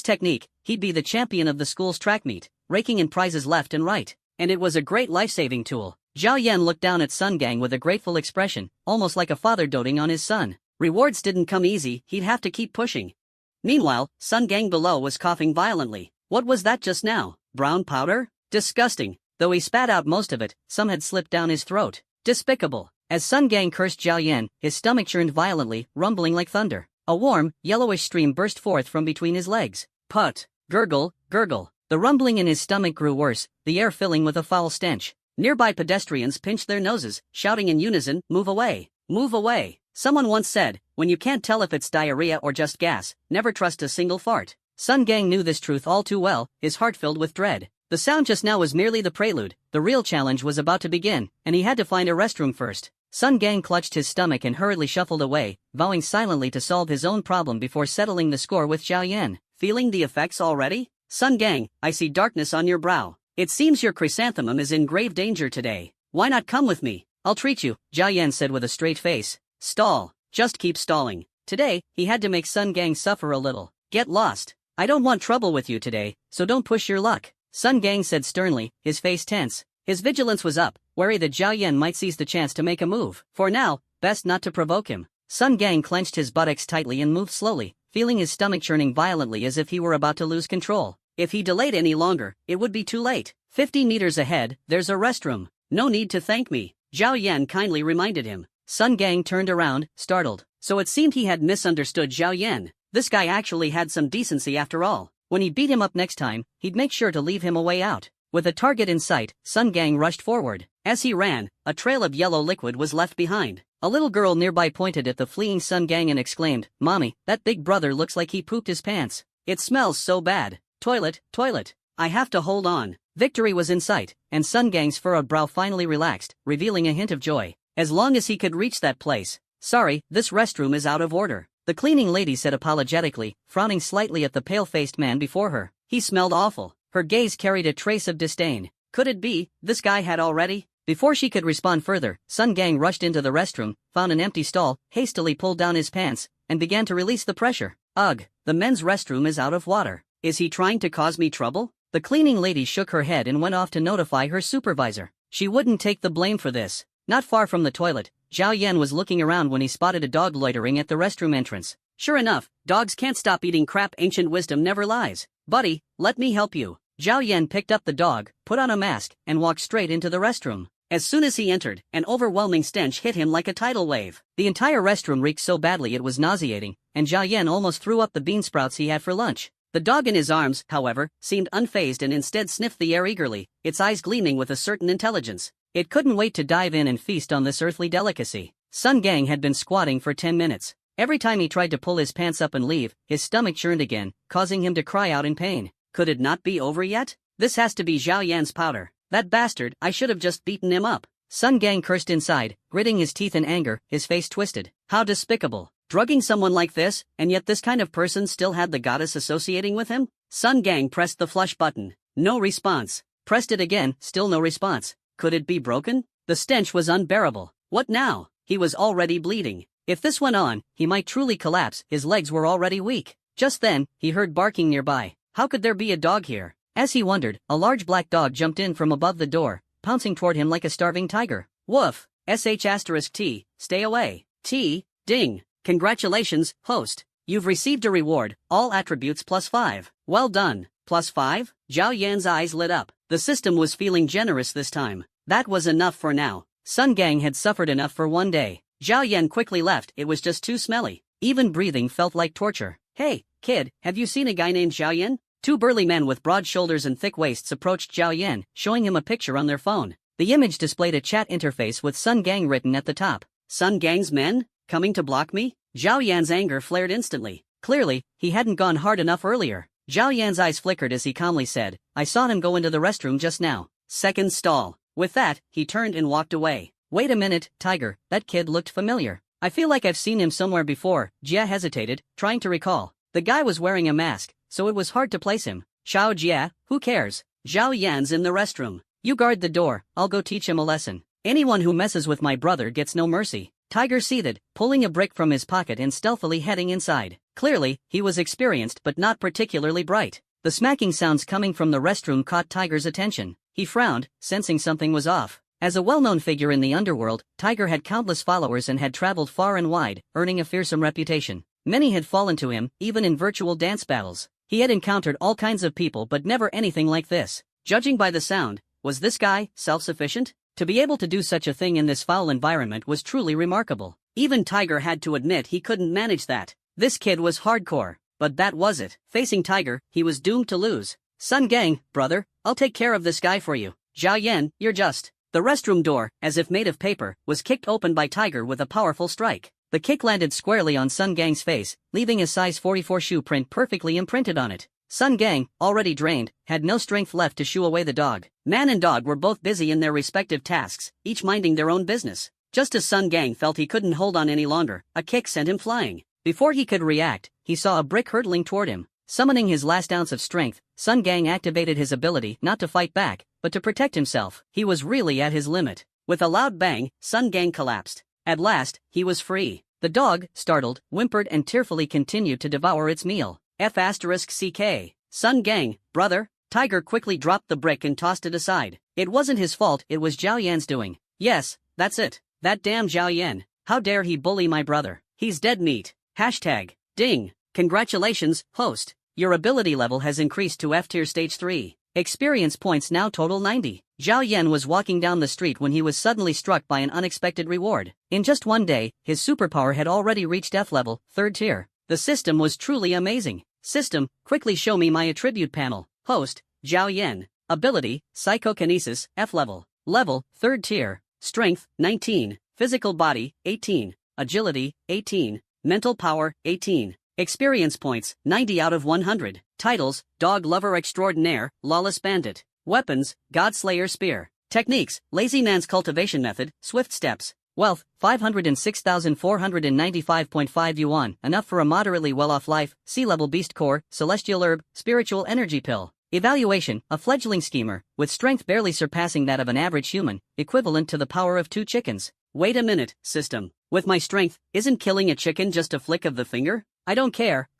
S1: technique, he'd be the champion of the school's track meet, raking in prizes left and right. And it was a great life-saving tool. Zhao Yan looked down at Sun Gang with a grateful expression, almost like a father doting on his son. Rewards didn't come easy, he'd have to keep pushing. Meanwhile, Sun Gang below was coughing violently. What was that just now? Brown powder? Disgusting. Though he spat out most of it, some had slipped down his throat. Despicable. As Sun Gang cursed Zhao Yan, his stomach churned violently, rumbling like thunder. A warm, yellowish stream burst forth from between his legs. Put. Gurgle, gurgle. The rumbling in his stomach grew worse, the air filling with a foul stench. Nearby pedestrians pinched their noses, shouting in unison, "Move away! Move away!" Someone once said, when you can't tell if it's diarrhea or just gas, never trust a single fart. Sun Gang knew this truth all too well, his heart filled with dread. The sound just now was merely the prelude, the real challenge was about to begin, and he had to find a restroom first. Sun Gang clutched his stomach and hurriedly shuffled away, vowing silently to solve his own problem before settling the score with Zhao Yan. Feeling the effects already? Sun Gang, I see darkness on your brow. It seems your chrysanthemum is in grave danger today. Why not come with me? I'll treat you, Zhao Yan said with a straight face. Stall. Just keep stalling. Today, he had to make Sun Gang suffer a little. Get lost. I don't want trouble with you today, so don't push your luck. Sun Gang said sternly, his face tense. His vigilance was up, wary that Zhao Yan might seize the chance to make a move. For now, best not to provoke him. Sun Gang clenched his buttocks tightly and moved slowly, feeling his stomach churning violently as if he were about to lose control. If he delayed any longer, it would be too late. 50 meters ahead, there's a restroom. No need to thank me, Zhao Yan kindly reminded him. Sun Gang turned around, startled. So it seemed he had misunderstood Zhao Yan. This guy actually had some decency after all. When he beat him up next time, he'd make sure to leave him a way out. With a target in sight, Sun Gang rushed forward. As he ran, a trail of yellow liquid was left behind. A little girl nearby pointed at the fleeing Sun Gang and exclaimed, "Mommy, that big brother looks like he pooped his pants. It smells so bad. Toilet, toilet. I have to hold on." Victory was in sight, and Sun Gang's furrowed brow finally relaxed, revealing a hint of joy. As long as he could reach that place. "Sorry, this restroom is out of order," the cleaning lady said apologetically, frowning slightly at the pale-faced man before her. He smelled awful. Her gaze carried a trace of disdain. Could it be, this guy had already? Before she could respond further, Sun Gang rushed into the restroom, found an empty stall, hastily pulled down his pants, and began to release the pressure. "Ugh, the men's restroom is out of water. Is he trying to cause me trouble?" The cleaning lady shook her head and went off to notify her supervisor. She wouldn't take the blame for this. Not far from the toilet, Zhao Yan was looking around when he spotted a dog loitering at the restroom entrance. Sure enough, dogs can't stop eating crap. Ancient wisdom never lies. "Buddy, let me help you." Zhao Yan picked up the dog, put on a mask, and walked straight into the restroom. As soon as he entered, an overwhelming stench hit him like a tidal wave. The entire restroom reeked so badly it was nauseating, and Zhao Yan almost threw up the bean sprouts he had for lunch. The dog in his arms, however, seemed unfazed and instead sniffed the air eagerly, its eyes gleaming with a certain intelligence. It couldn't wait to dive in and feast on this earthly delicacy. Sun Gang had been squatting for 10 minutes. Every time he tried to pull his pants up and leave, his stomach churned again, causing him to cry out in pain. Could it not be over yet? This has to be Zhao Yan's powder. That bastard, I should have just beaten him up. Sun Gang cursed inside, gritting his teeth in anger, his face twisted. How despicable. Drugging someone like this, and yet this kind of person still had the goddess associating with him? Sun Gang pressed the flush button. No response. Pressed it again, still no response. Could it be broken? The stench was unbearable. What now? He was already bleeding. If this went on, he might truly collapse. His legs were already weak. Just then, he heard barking nearby. How could there be a dog here? As he wondered, a large black dog jumped in from above the door, pouncing toward him like a starving tiger. Woof. *T. Stay away. T. Ding. Congratulations, host. You've received a reward, all attributes +5. Well done. +5? Zhao Yan's eyes lit up. The system was feeling generous this time. That was enough for now. Sun Gang had suffered enough for one day. Zhao Yan quickly left, it was just too smelly. Even breathing felt like torture. "Hey, kid, have you seen a guy named Zhao Yan?" Two burly men with broad shoulders and thick waists approached Zhao Yan, showing him a picture on their phone. The image displayed a chat interface with Sun Gang written at the top. Sun Gang's men? Coming to block me? Zhao Yan's anger flared instantly. Clearly, he hadn't gone hard enough earlier. Zhao Yan's eyes flickered as he calmly said, "I saw him go into the restroom just now." Second stall. With that, he turned and walked away. "Wait a minute, Tiger, that kid looked familiar. I feel like I've seen him somewhere before." Jia hesitated, trying to recall. The guy was wearing a mask, so it was hard to place him. "Xiao Jia, who cares? Zhao Yan's in the restroom. You guard the door, I'll go teach him a lesson. Anyone who messes with my brother gets no mercy." Tiger seethed, pulling a brick from his pocket and stealthily heading inside. Clearly, he was experienced but not particularly bright. The smacking sounds coming from the restroom caught Tiger's attention. He frowned, sensing something was off. As a well-known figure in the underworld, Tiger had countless followers and had traveled far and wide, earning a fearsome reputation. Many had fallen to him, even in virtual dance battles. He had encountered all kinds of people but never anything like this. Judging by the sound, was this guy self-sufficient? To be able to do such a thing in this foul environment was truly remarkable. Even Tiger had to admit he couldn't manage that. This kid was hardcore, but that was it. Facing Tiger, he was doomed to lose. "Sun Gang, brother, I'll take care of this guy for you. Zhao Yan, you're just..." The restroom door, as if made of paper, was kicked open by Tiger with a powerful strike. The kick landed squarely on Sun Gang's face, leaving a size 44 shoe print perfectly imprinted on it. Sun Gang, already drained, had no strength left to shoo away the dog. Man and dog were both busy in their respective tasks, each minding their own business. Just as Sun Gang felt he couldn't hold on any longer, a kick sent him flying. Before he could react, he saw a brick hurtling toward him. Summoning his last ounce of strength, Sun Gang activated his ability not to fight back, but to protect himself. He was really at his limit. With a loud bang, Sun Gang collapsed. At last, he was free. The dog, startled, whimpered and tearfully continued to devour its meal. *CK. Sun Gang, brother. Tiger quickly dropped the brick and tossed it aside. It wasn't his fault, it was Zhao Yan's doing. Yes, that's it. That damn Zhao Yan. How dare he bully my brother. He's dead meat. #Ding. Congratulations, host. Your ability level has increased to F-tier stage 3. Experience points now total 90. Zhao Yan was walking down the street when he was suddenly struck by an unexpected reward. In just one day, his superpower had already reached F-level, 3rd tier. The system was truly amazing. System, quickly show me my attribute panel. Host, Zhao Yan. Ability, Psychokinesis, F-level. Level, 3rd tier. Strength, 19. Physical body, 18. Agility, 18. Mental power, 18. Experience points, 90 out of 100. Titles, Dog Lover Extraordinaire, Lawless Bandit. Weapons, Godslayer Spear. Techniques, Lazy Man's Cultivation Method, Swift Steps. Wealth, 506,495.5 yuan, enough for a moderately well-off life. Sea-level beast core, celestial herb, spiritual energy pill. Evaluation, a fledgling schemer, with strength barely surpassing that of an average human, equivalent to the power of 2 chickens. Wait a minute, system. With my strength, isn't killing a chicken just a flick of the finger? I don't care.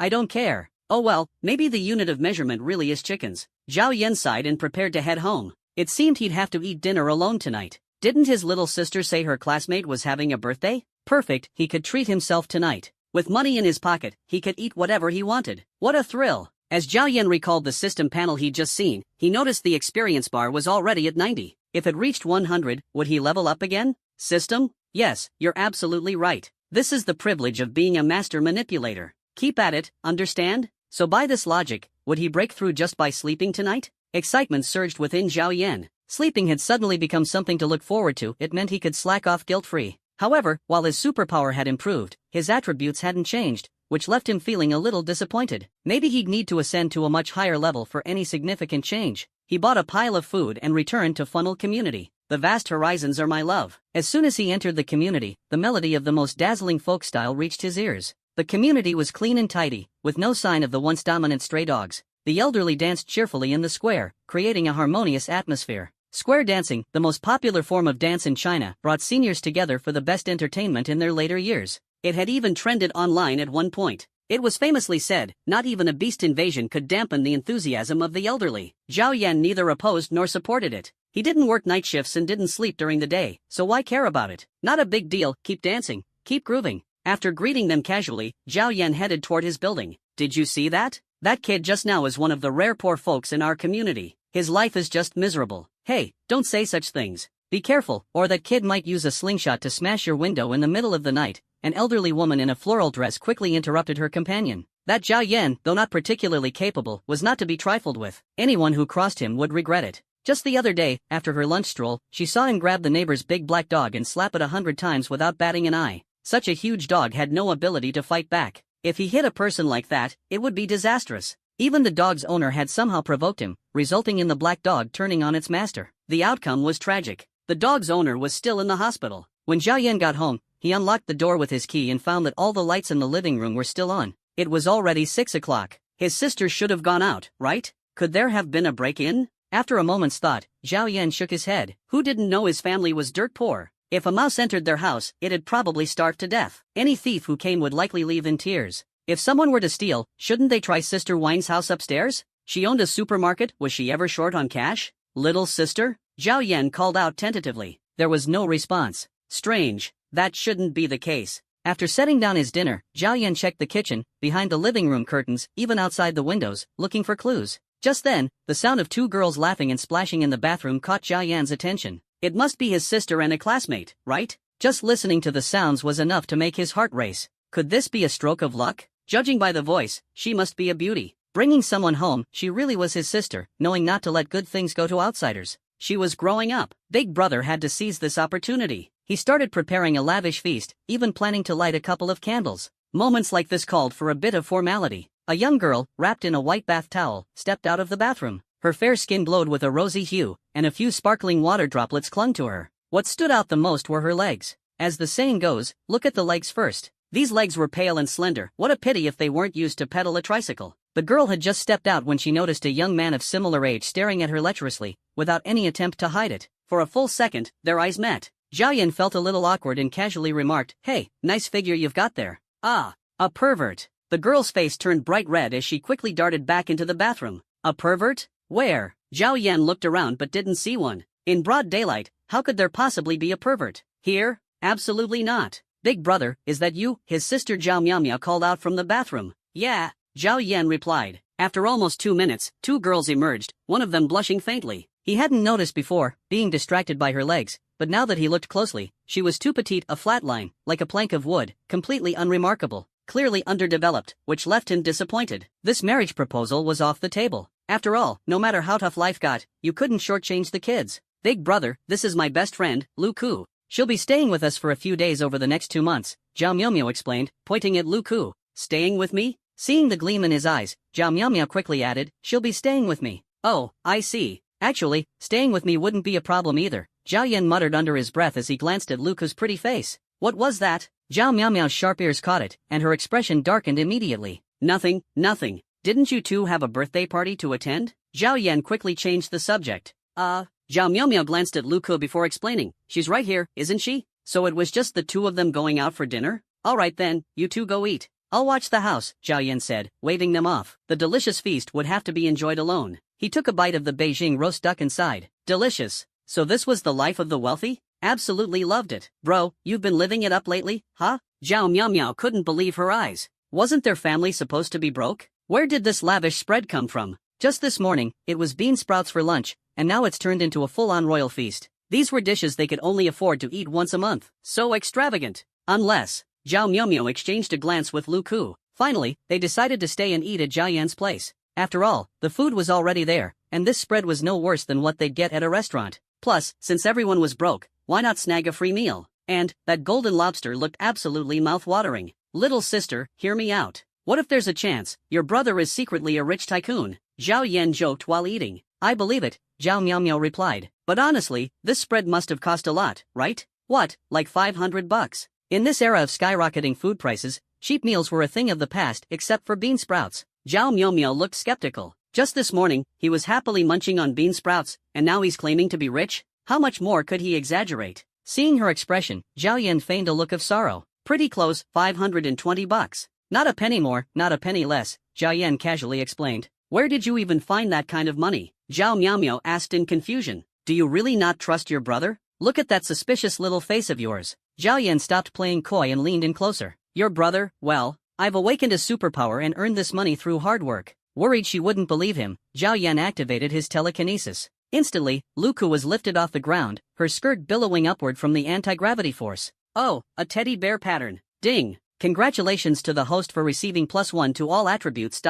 S1: Oh well, maybe the unit of measurement really is chickens. Zhao Yan sighed and prepared to head home. It seemed he'd have to eat dinner alone tonight. Didn't his little sister say her classmate was having a birthday? Perfect, he could treat himself tonight. With money in his pocket, he could eat whatever he wanted. What a thrill! As Zhao Yan recalled the system panel he'd just seen, he noticed the experience bar was already at 90. If it reached 100, would he level up again? System? Yes, you're absolutely right. This is the privilege of being a master manipulator. Keep at it, understand? So by this logic, would he break through just by sleeping tonight? Excitement surged within Zhao Yan. Sleeping had suddenly become something to look forward to. It meant he could slack off guilt-free. However, while his superpower had improved, his attributes hadn't changed, which left him feeling a little disappointed. Maybe he'd need to ascend to a much higher level for any significant change. He bought a pile of food and returned to Funnel Community. The vast horizons are my love. As soon as he entered the community, the melody of the most dazzling folk style reached his ears. The community was clean and tidy, with no sign of the once dominant stray dogs. The elderly danced cheerfully in the square, creating a harmonious atmosphere. Square dancing, the most popular form of dance in China, brought seniors together for the best entertainment in their later years. It had even trended online at one point. It was famously said, not even a beast invasion could dampen the enthusiasm of the elderly. Zhao Yan neither opposed nor supported it. He didn't work night shifts and didn't sleep during the day, so why care about it? Not a big deal, keep dancing, keep grooving. After greeting them casually, Zhao Yan headed toward his building. Did you see that? That kid just now is one of the rare poor folks in our community. His life is just miserable. Hey, don't say such things. Be careful, or that kid might use a slingshot to smash your window in the middle of the night. An elderly woman in a floral dress quickly interrupted her companion. That Zhao Yan, though not particularly capable, was not to be trifled with. Anyone who crossed him would regret it. Just the other day, after her lunch stroll, she saw him grab the neighbor's big black dog and slap it 100 times without batting an eye. Such a huge dog had no ability to fight back. If he hit a person like that, it would be disastrous. Even the dog's owner had somehow provoked him, resulting in the black dog turning on its master. The outcome was tragic. The dog's owner was still in the hospital. When Zhao Yan got home, he unlocked the door with his key and found that all the lights in the living room were still on. It was already 6 o'clock. His sister should have gone out, right? Could there have been a break-in? After a moment's thought, Zhao Yan shook his head. Who didn't know his family was dirt poor? If a mouse entered their house, it'd probably starve to death. Any thief who came would likely leave in tears. If someone were to steal, shouldn't they try Sister Wine's house upstairs? She owned a supermarket, was she ever short on cash? Little sister? Zhao Yan called out tentatively. There was no response. Strange. That shouldn't be the case. After setting down his dinner, Zhao Yan checked the kitchen, behind the living room curtains, even outside the windows, looking for clues. Just then, the sound of 2 girls laughing and splashing in the bathroom caught Zhao Yan's attention. It must be his sister and a classmate, right? Just listening to the sounds was enough to make his heart race. Could this be a stroke of luck? Judging by the voice, she must be a beauty. Bringing someone home, she really was his sister, knowing not to let good things go to outsiders. She was growing up. Big Brother had to seize this opportunity. He started preparing a lavish feast, even planning to light a couple of candles. Moments like this called for a bit of formality. A young girl, wrapped in a white bath towel, stepped out of the bathroom. Her fair skin glowed with a rosy hue, and a few sparkling water droplets clung to her. What stood out the most were her legs. As the saying goes, look at the legs first. These legs were pale and slender. What a pity if they weren't used to pedal a tricycle. The girl had just stepped out when she noticed a young man of similar age staring at her lecherously, without any attempt to hide it. For a full second, their eyes met. Zhao Yan felt a little awkward and casually remarked, "Hey, nice figure you've got there." "Ah, a pervert." The girl's face turned bright red as she quickly darted back into the bathroom. "A pervert? Where?" Zhao Yan looked around but didn't see one. In broad daylight, how could there possibly be a pervert? Here? Absolutely not. "Big Brother, is that you?" his sister Zhao Miao called out from the bathroom. "Yeah," Zhao Yan replied. After almost 2 minutes, 2 girls emerged, one of them blushing faintly. He hadn't noticed before, being distracted by her legs, but now that he looked closely, she was too petite, a flat line, like a plank of wood, completely unremarkable, clearly underdeveloped, which left him disappointed. This marriage proposal was off the table. After all, no matter how tough life got, you couldn't shortchange the kids. Big brother, this is my best friend, Luku. She'll be staying with us for a few days over the next 2 months, Zhao Miaomio explained, pointing at Luku. Staying with me? Seeing the gleam in his eyes, Zhao Miaomio quickly added, she'll be staying with me. Oh, I see. Actually, staying with me wouldn't be a problem either, Zhao Yan muttered under his breath as he glanced at Luku's pretty face. What was that? Zhao Miaomio's sharp ears caught it, and her expression darkened immediately. Nothing, nothing. Didn't you two have a birthday party to attend? Zhao Yan quickly changed the subject. Zhao Miaomio glanced at Luku before explaining. She's right here, isn't she? So it was just the two of them going out for dinner? Alright then, you two go eat. I'll watch the house, Zhao Yan said, waving them off. The delicious feast would have to be enjoyed alone. He took a bite of the Beijing roast duck and sighed. Delicious. So this was the life of the wealthy? Absolutely loved it. Bro, you've been living it up lately, huh? Zhao Miaomio couldn't believe her eyes. Wasn't their family supposed to be broke? Where did this lavish spread come from? Just this morning, it was bean sprouts for lunch, and now it's turned into a full-on royal feast. These were dishes they could only afford to eat once a month. So extravagant. Unless... Zhao Miaomio exchanged a glance with Luku. Finally, they decided to stay and eat at Zhao Yan's place. After all, the food was already there, and this spread was no worse than what they'd get at a restaurant. Plus, since everyone was broke, why not snag a free meal? And, that golden lobster looked absolutely mouth-watering. Little sister, hear me out. What if there's a chance your brother is secretly a rich tycoon? Zhao Yan joked while eating. I believe it, Zhao Miaomio replied. But honestly, this spread must have cost a lot, right? What, like $500? In this era of skyrocketing food prices, cheap meals were a thing of the past except for bean sprouts. Zhao Miaomio looked skeptical. Just this morning, he was happily munching on bean sprouts, and now he's claiming to be rich? How much more could he exaggerate? Seeing her expression, Zhao Yan feigned a look of sorrow. Pretty close, $520. Not a penny more, not a penny less, Zhao Yan casually explained. Where did you even find that kind of money? Zhao Miaomio asked in confusion. Do you really not trust your brother? Look at that suspicious little face of yours. Zhao Yan stopped playing coy and leaned in closer. Your brother, well, I've awakened a superpower and earned this money through hard work. Worried she wouldn't believe him, Zhao Yan activated his telekinesis. Instantly, Luku was lifted off the ground, her skirt billowing upward from the anti-gravity force. Oh, a teddy bear pattern. Ding. Congratulations to the host for receiving +1 to all attributes.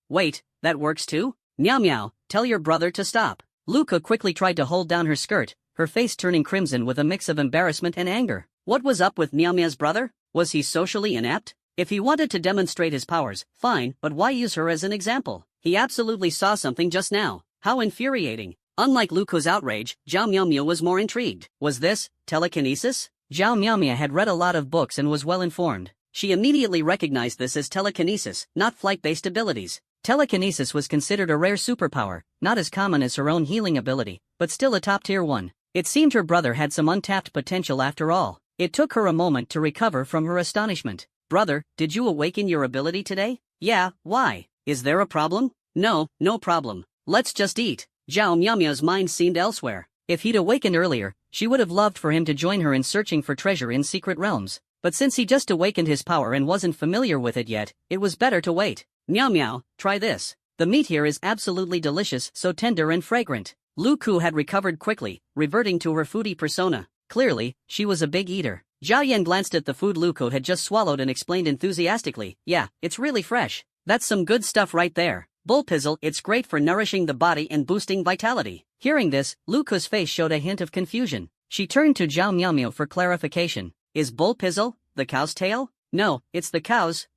S1: Wait, that works too? Meow meow, tell your brother to stop. Luku quickly tried to hold down her skirt, her face turning crimson with a mix of embarrassment and anger. What was up with Meow Meow's brother? Was he socially inept? If he wanted to demonstrate his powers, fine, but why use her as an example? He absolutely saw something just now. How infuriating. Unlike Luku's outrage, Zhao Miaomio was more intrigued. Was this telekinesis? Zhao Miaomio had read a lot of books and was well informed. She immediately recognized this as telekinesis, not flight-based abilities. Telekinesis was considered a rare superpower, not as common as her own healing ability, but still a top-tier one. It seemed her brother had some untapped potential after all. It took her a moment to recover from her astonishment. Brother, did you awaken your ability today? Yeah, why? Is there a problem? No, no problem. Let's just eat. Zhao Miaomio's mind seemed elsewhere. If he'd awakened earlier, she would have loved for him to join her in searching for treasure in secret realms. But since he just awakened his power and wasn't familiar with it yet, it was better to wait. Meow meow, try this. The meat here is absolutely delicious, so tender and fragrant. Luku had recovered quickly, reverting to her foodie persona. Clearly, she was a big eater. Zhao Yan glanced at the food Luku had just swallowed and explained enthusiastically, yeah, it's really fresh. That's some good stuff right there. Bullpizzle, it's great for nourishing the body and boosting vitality. Hearing this, Luku's face showed a hint of confusion. She turned to Zhao Miaomio for clarification. Is bullpizzle the cow's tail? No, it's the cow's,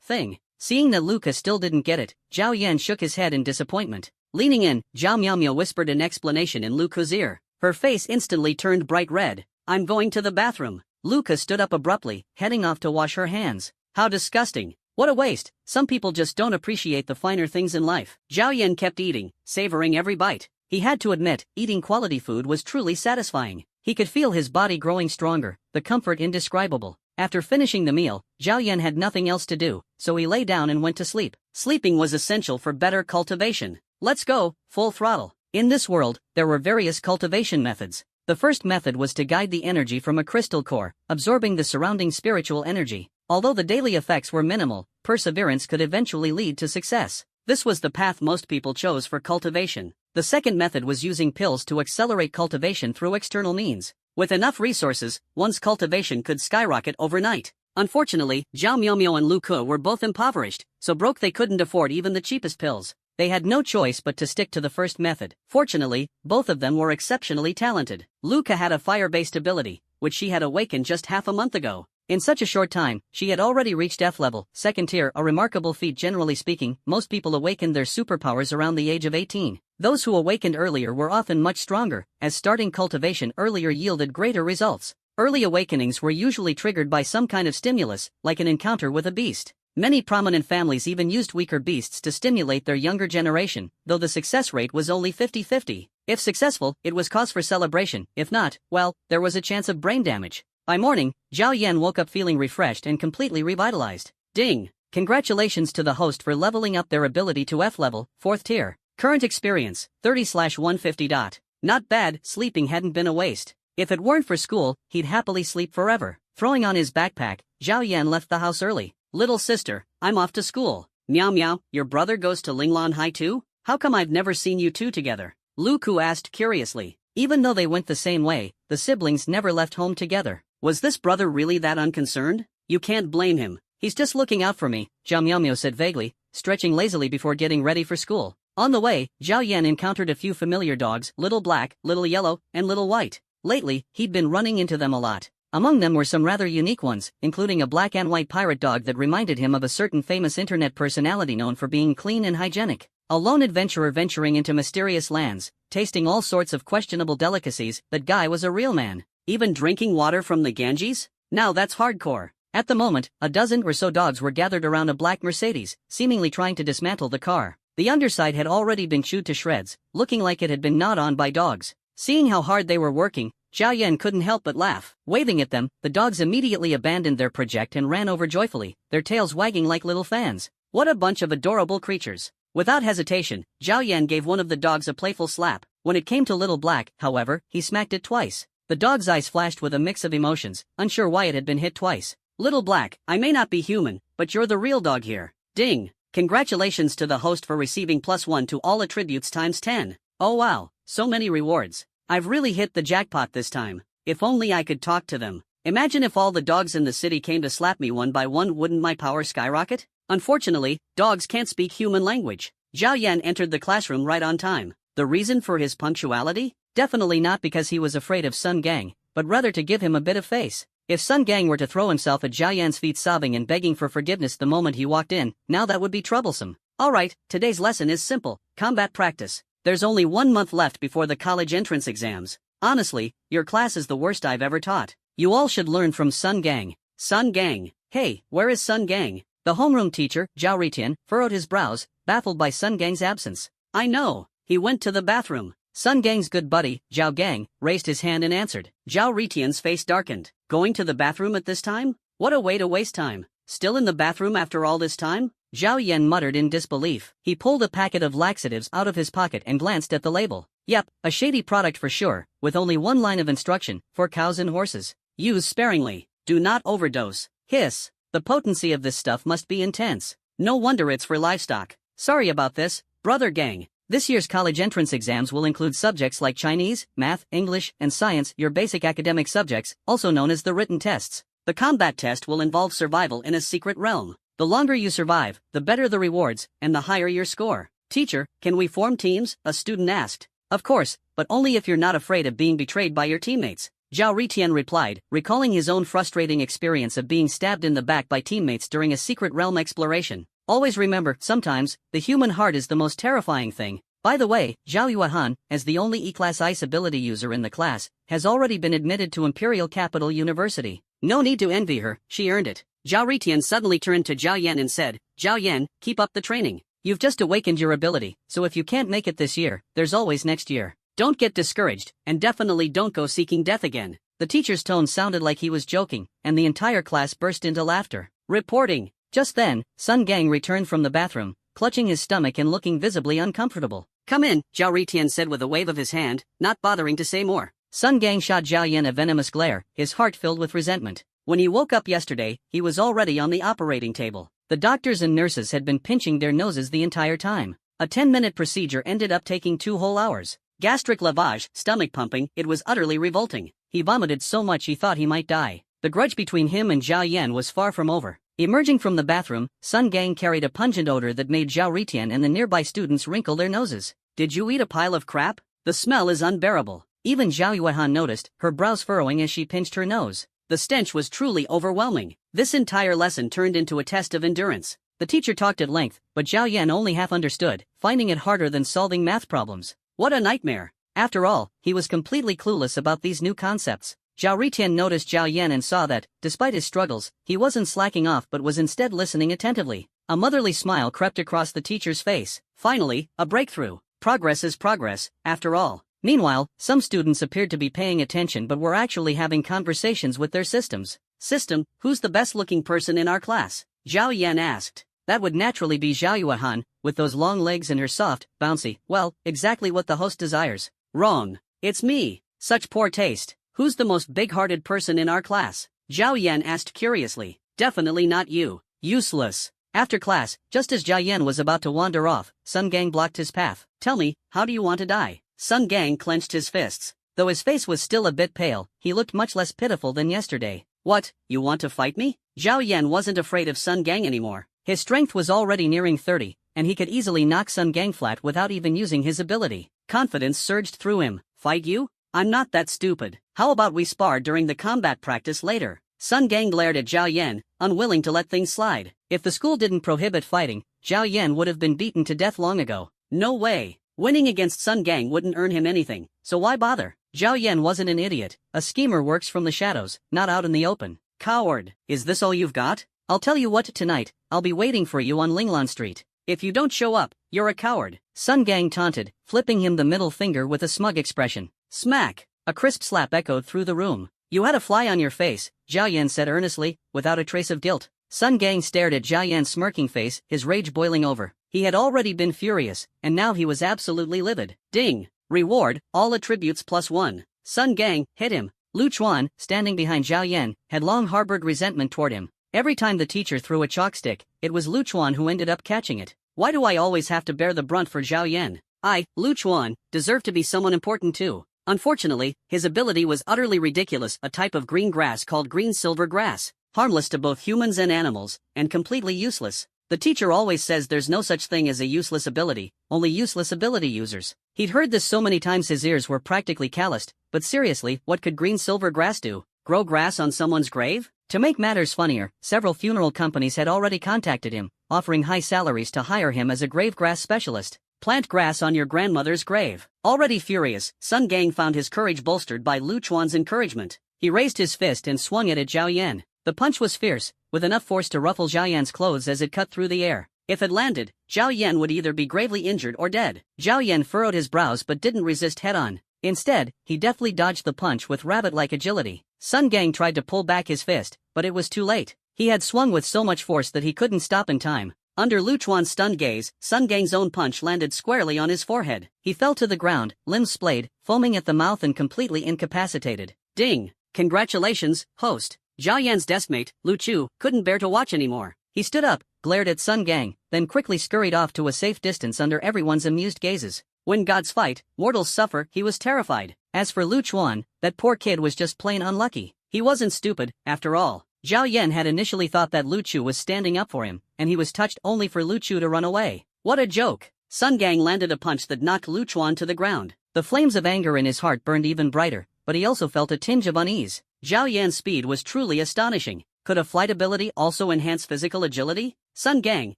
S1: thing. Seeing that Luka still didn't get it, Zhao Yan shook his head in disappointment. Leaning in, Zhao Miaomio whispered an explanation in Luku's ear. Her face instantly turned bright red. I'm going to the bathroom. Luka stood up abruptly, heading off to wash her hands. How disgusting. What a waste. Some people just don't appreciate the finer things in life. Zhao Yan kept eating, savoring every bite. He had to admit, eating quality food was truly satisfying. He could feel his body growing stronger, the comfort indescribable. After finishing the meal, Zhao Yan had nothing else to do, so he lay down and went to sleep. Sleeping was essential for better cultivation. Let's go, full throttle. In this world, there were various cultivation methods. The first method was to guide the energy from a crystal core, absorbing the surrounding spiritual energy. Although the daily effects were minimal, perseverance could eventually lead to success. This was the path most people chose for cultivation. The second method was using pills to accelerate cultivation through external means. With enough resources, one's cultivation could skyrocket overnight. Unfortunately, Zhao Miaomio and Luku were both impoverished, so broke they couldn't afford even the cheapest pills. They had no choice but to stick to the first method. Fortunately, both of them were exceptionally talented. Luca had a fire-based ability, which she had awakened just half a month ago. In such a short time, she had already reached F level, second tier, a remarkable feat. Generally speaking, most people awakened their superpowers around the age of 18. Those who awakened earlier were often much stronger, as starting cultivation earlier yielded greater results. Early awakenings were usually triggered by some kind of stimulus, like an encounter with a beast. Many prominent families even used weaker beasts to stimulate their younger generation, though the success rate was only 50-50. If successful, it was cause for celebration. If not, well, there was a chance of brain damage. By morning, Zhao Yan woke up feeling refreshed and completely revitalized. Ding! Congratulations to the host for leveling up their ability to F level, 4th tier. Current experience, 30/150. Not bad, sleeping hadn't been a waste. If it weren't for school, he'd happily sleep forever. Throwing on his backpack, Zhao Yan left the house early. Little sister, I'm off to school. Meow meow, your brother goes to Linglan High too? How come I've never seen you two together? Lu Ku asked curiously. Even though they went the same way, the siblings never left home together. Was this brother really that unconcerned? You can't blame him. He's just looking out for me, Zhao Miaomio said vaguely, stretching lazily before getting ready for school. On the way, Zhao Yan encountered a few familiar dogs, Little Black, Little Yellow, and Little White. Lately, he'd been running into them a lot. Among them were some rather unique ones, including a black and white pirate dog that reminded him of a certain famous internet personality known for being clean and hygienic. A lone adventurer venturing into mysterious lands, tasting all sorts of questionable delicacies. That guy was a real man. Even drinking water from the Ganges? Now that's hardcore. At the moment, a dozen or so dogs were gathered around a black Mercedes, seemingly trying to dismantle the car. The underside had already been chewed to shreds, looking like it had been gnawed on by dogs. Seeing how hard they were working, Zhao Yan couldn't help but laugh. Waving at them, the dogs immediately abandoned their project and ran over joyfully, their tails wagging like little fans. What a bunch of adorable creatures. Without hesitation, Zhao Yan gave one of the dogs a playful slap. When it came to Little Black, however, he smacked it twice. The dog's eyes flashed with a mix of emotions, unsure why it had been hit twice. Little Black, I may not be human, but you're the real dog here. Ding! Congratulations to the host for receiving +1 to all attributes times 10. Oh wow, so many rewards. I've really hit the jackpot this time. If only I could talk to them. Imagine if all the dogs in the city came to slap me one by one, wouldn't my power skyrocket? Unfortunately, dogs can't speak human language. Zhao Yan entered the classroom right on time. The reason for his punctuality? Definitely not because he was afraid of Sun Gang, but rather to give him a bit of face. If Sun Gang were to throw himself at Zhao Yan's feet sobbing and begging for forgiveness the moment he walked in, now that would be troublesome. Alright, today's lesson is simple, combat practice. There's only 1 month left before the college entrance exams. Honestly, your class is the worst I've ever taught. You all should learn from Sun Gang. Sun Gang. Hey, where is Sun Gang? The homeroom teacher, Zhao Ritian, furrowed his brows, baffled by Sun Gang's absence. I know, he went to the bathroom. Sun Gang's good buddy, Zhao Gang, raised his hand and answered. Zhao Ritian's face darkened. Going to the bathroom at this time? What a way to waste time. Still in the bathroom after all this time? Zhao Yan muttered in disbelief. He pulled a packet of laxatives out of his pocket and glanced at the label. Yep, a shady product for sure, with only one line of instruction, for cows and horses. Use sparingly. Do not overdose. Hiss. The potency of this stuff must be intense. No wonder it's for livestock. Sorry about this, brother gang. This year's college entrance exams will include subjects like Chinese, math, English, and science, your basic academic subjects, also known as the written tests. The combat test will involve survival in a secret realm. The longer you survive, the better the rewards, and the higher your score. Teacher, can we form teams? A student asked. Of course, but only if you're not afraid of being betrayed by your teammates. Zhao Ritian replied, recalling his own frustrating experience of being stabbed in the back by teammates during a secret realm exploration. Always remember, sometimes, the human heart is the most terrifying thing. By the way, Zhao Yuehan, as the only E-Class Ice ability user in the class, has already been admitted to Imperial Capital University. No need to envy her, she earned it. Zhao Ritian suddenly turned to Zhao Yan and said, Zhao Yan, keep up the training. You've just awakened your ability, so if you can't make it this year, there's always next year. Don't get discouraged, and definitely don't go seeking death again. The teacher's tone sounded like he was joking, and the entire class burst into laughter. Reporting. Just then, Sun Gang returned from the bathroom, clutching his stomach and looking visibly uncomfortable. Come in, Zhao Ritian said with a wave of his hand, not bothering to say more. Sun Gang shot Zhao Yan a venomous glare, his heart filled with resentment. When he woke up yesterday, he was already on the operating table. The doctors and nurses had been pinching their noses the entire time. A 10-minute procedure ended up taking 2 whole hours. Gastric lavage, stomach pumping, it was utterly revolting. He vomited so much he thought he might die. The grudge between him and Zhao Yan was far from over. Emerging from the bathroom, Sun Gang carried a pungent odor that made Zhao Ritian and the nearby students wrinkle their noses. Did you eat a pile of crap? The smell is unbearable. Even Zhao Yuehan noticed, her brows furrowing as she pinched her nose. The stench was truly overwhelming. This entire lesson turned into a test of endurance. The teacher talked at length, but Zhao Yan only half understood, finding it harder than solving math problems. What a nightmare. After all, he was completely clueless about these new concepts. Zhao Ritian noticed Zhao Yan and saw that, despite his struggles, he wasn't slacking off but was instead listening attentively. A motherly smile crept across the teacher's face. Finally, a breakthrough. Progress is progress, after all. Meanwhile, some students appeared to be paying attention but were actually having conversations with their systems. System, who's the best-looking person in our class? Zhao Yan asked. That would naturally be Zhao Yuehan, with those long legs and her soft, bouncy, well, exactly what the host desires. Wrong. It's me. Such poor taste. Who's the most big-hearted person in our class? Zhao Yan asked curiously. Definitely not you. Useless. After class, just as Zhao Yan was about to wander off, Sun Gang blocked his path. Tell me, how do you want to die? Sun Gang clenched his fists. Though his face was still a bit pale, he looked much less pitiful than yesterday. What, you want to fight me? Zhao Yan wasn't afraid of Sun Gang anymore. His strength was already nearing 30, and he could easily knock Sun Gang flat without even using his ability. Confidence surged through him. Fight you? I'm not that stupid. How about we spar during the combat practice later? Sun Gang glared at Zhao Yan, unwilling to let things slide. If the school didn't prohibit fighting, Zhao Yan would have been beaten to death long ago. No way. Winning against Sun Gang wouldn't earn him anything, so why bother? Zhao Yan wasn't an idiot. A schemer works from the shadows, not out in the open. Coward. Is this all you've got? I'll tell you what, tonight, I'll be waiting for you on Linglan Street. If you don't show up, you're a coward. Sun Gang taunted, flipping him the middle finger with a smug expression. Smack! A crisp slap echoed through the room. You had a fly on your face, Zhao Yan said earnestly, without a trace of guilt. Sun Gang stared at Zhao Yan's smirking face, his rage boiling over. He had already been furious, and now he was absolutely livid. Ding! Reward, all attributes +1. Sun Gang, hit him. Lu Chuan, standing behind Zhao Yan, had long harbored resentment toward him. Every time the teacher threw a chalk stick, it was Lu Chuan who ended up catching it. Why do I always have to bear the brunt for Zhao Yan? I, Lu Chuan, deserve to be someone important too. Unfortunately, his ability was utterly ridiculous, a type of green grass called green silver grass, harmless to both humans and animals, and completely useless. The teacher always says there's no such thing as a useless ability, only useless ability users. He'd heard this so many times his ears were practically calloused, but seriously, what could green silver grass do? Grow grass on someone's grave? To make matters funnier, several funeral companies had already contacted him, offering high salaries to hire him as a grave grass specialist. Plant grass on your grandmother's grave. Already furious, Sun Gang found his courage bolstered by Lu Chuan's encouragement. He raised his fist and swung it at Zhao Yan. The punch was fierce, with enough force to ruffle Zhao Yan's clothes as it cut through the air. If it landed, Zhao Yan would either be gravely injured or dead. Zhao Yan furrowed his brows but didn't resist head-on. Instead, he deftly dodged the punch with rabbit-like agility. Sun Gang tried to pull back his fist, but it was too late. He had swung with so much force that he couldn't stop in time. Under Lu Chuan's stunned gaze, Sun Gang's own punch landed squarely on his forehead. He fell to the ground, limbs splayed, foaming at the mouth and completely incapacitated. Ding! Congratulations, host. Zhao Yan's deskmate, Lu Chu, couldn't bear to watch anymore. He stood up, glared at Sun Gang, then quickly scurried off to a safe distance under everyone's amused gazes. When gods fight, mortals suffer, he was terrified. As for Lu Chuan, that poor kid was just plain unlucky. He wasn't stupid, after all. Zhao Yan had initially thought that Lu Chu was standing up for him, and he was touched only for Lu Chu to run away. What a joke! Sun Gang landed a punch that knocked Lu Chuan to the ground. The flames of anger in his heart burned even brighter, but he also felt a tinge of unease. Zhao Yan's speed was truly astonishing. Could a flight ability also enhance physical agility? Sun Gang,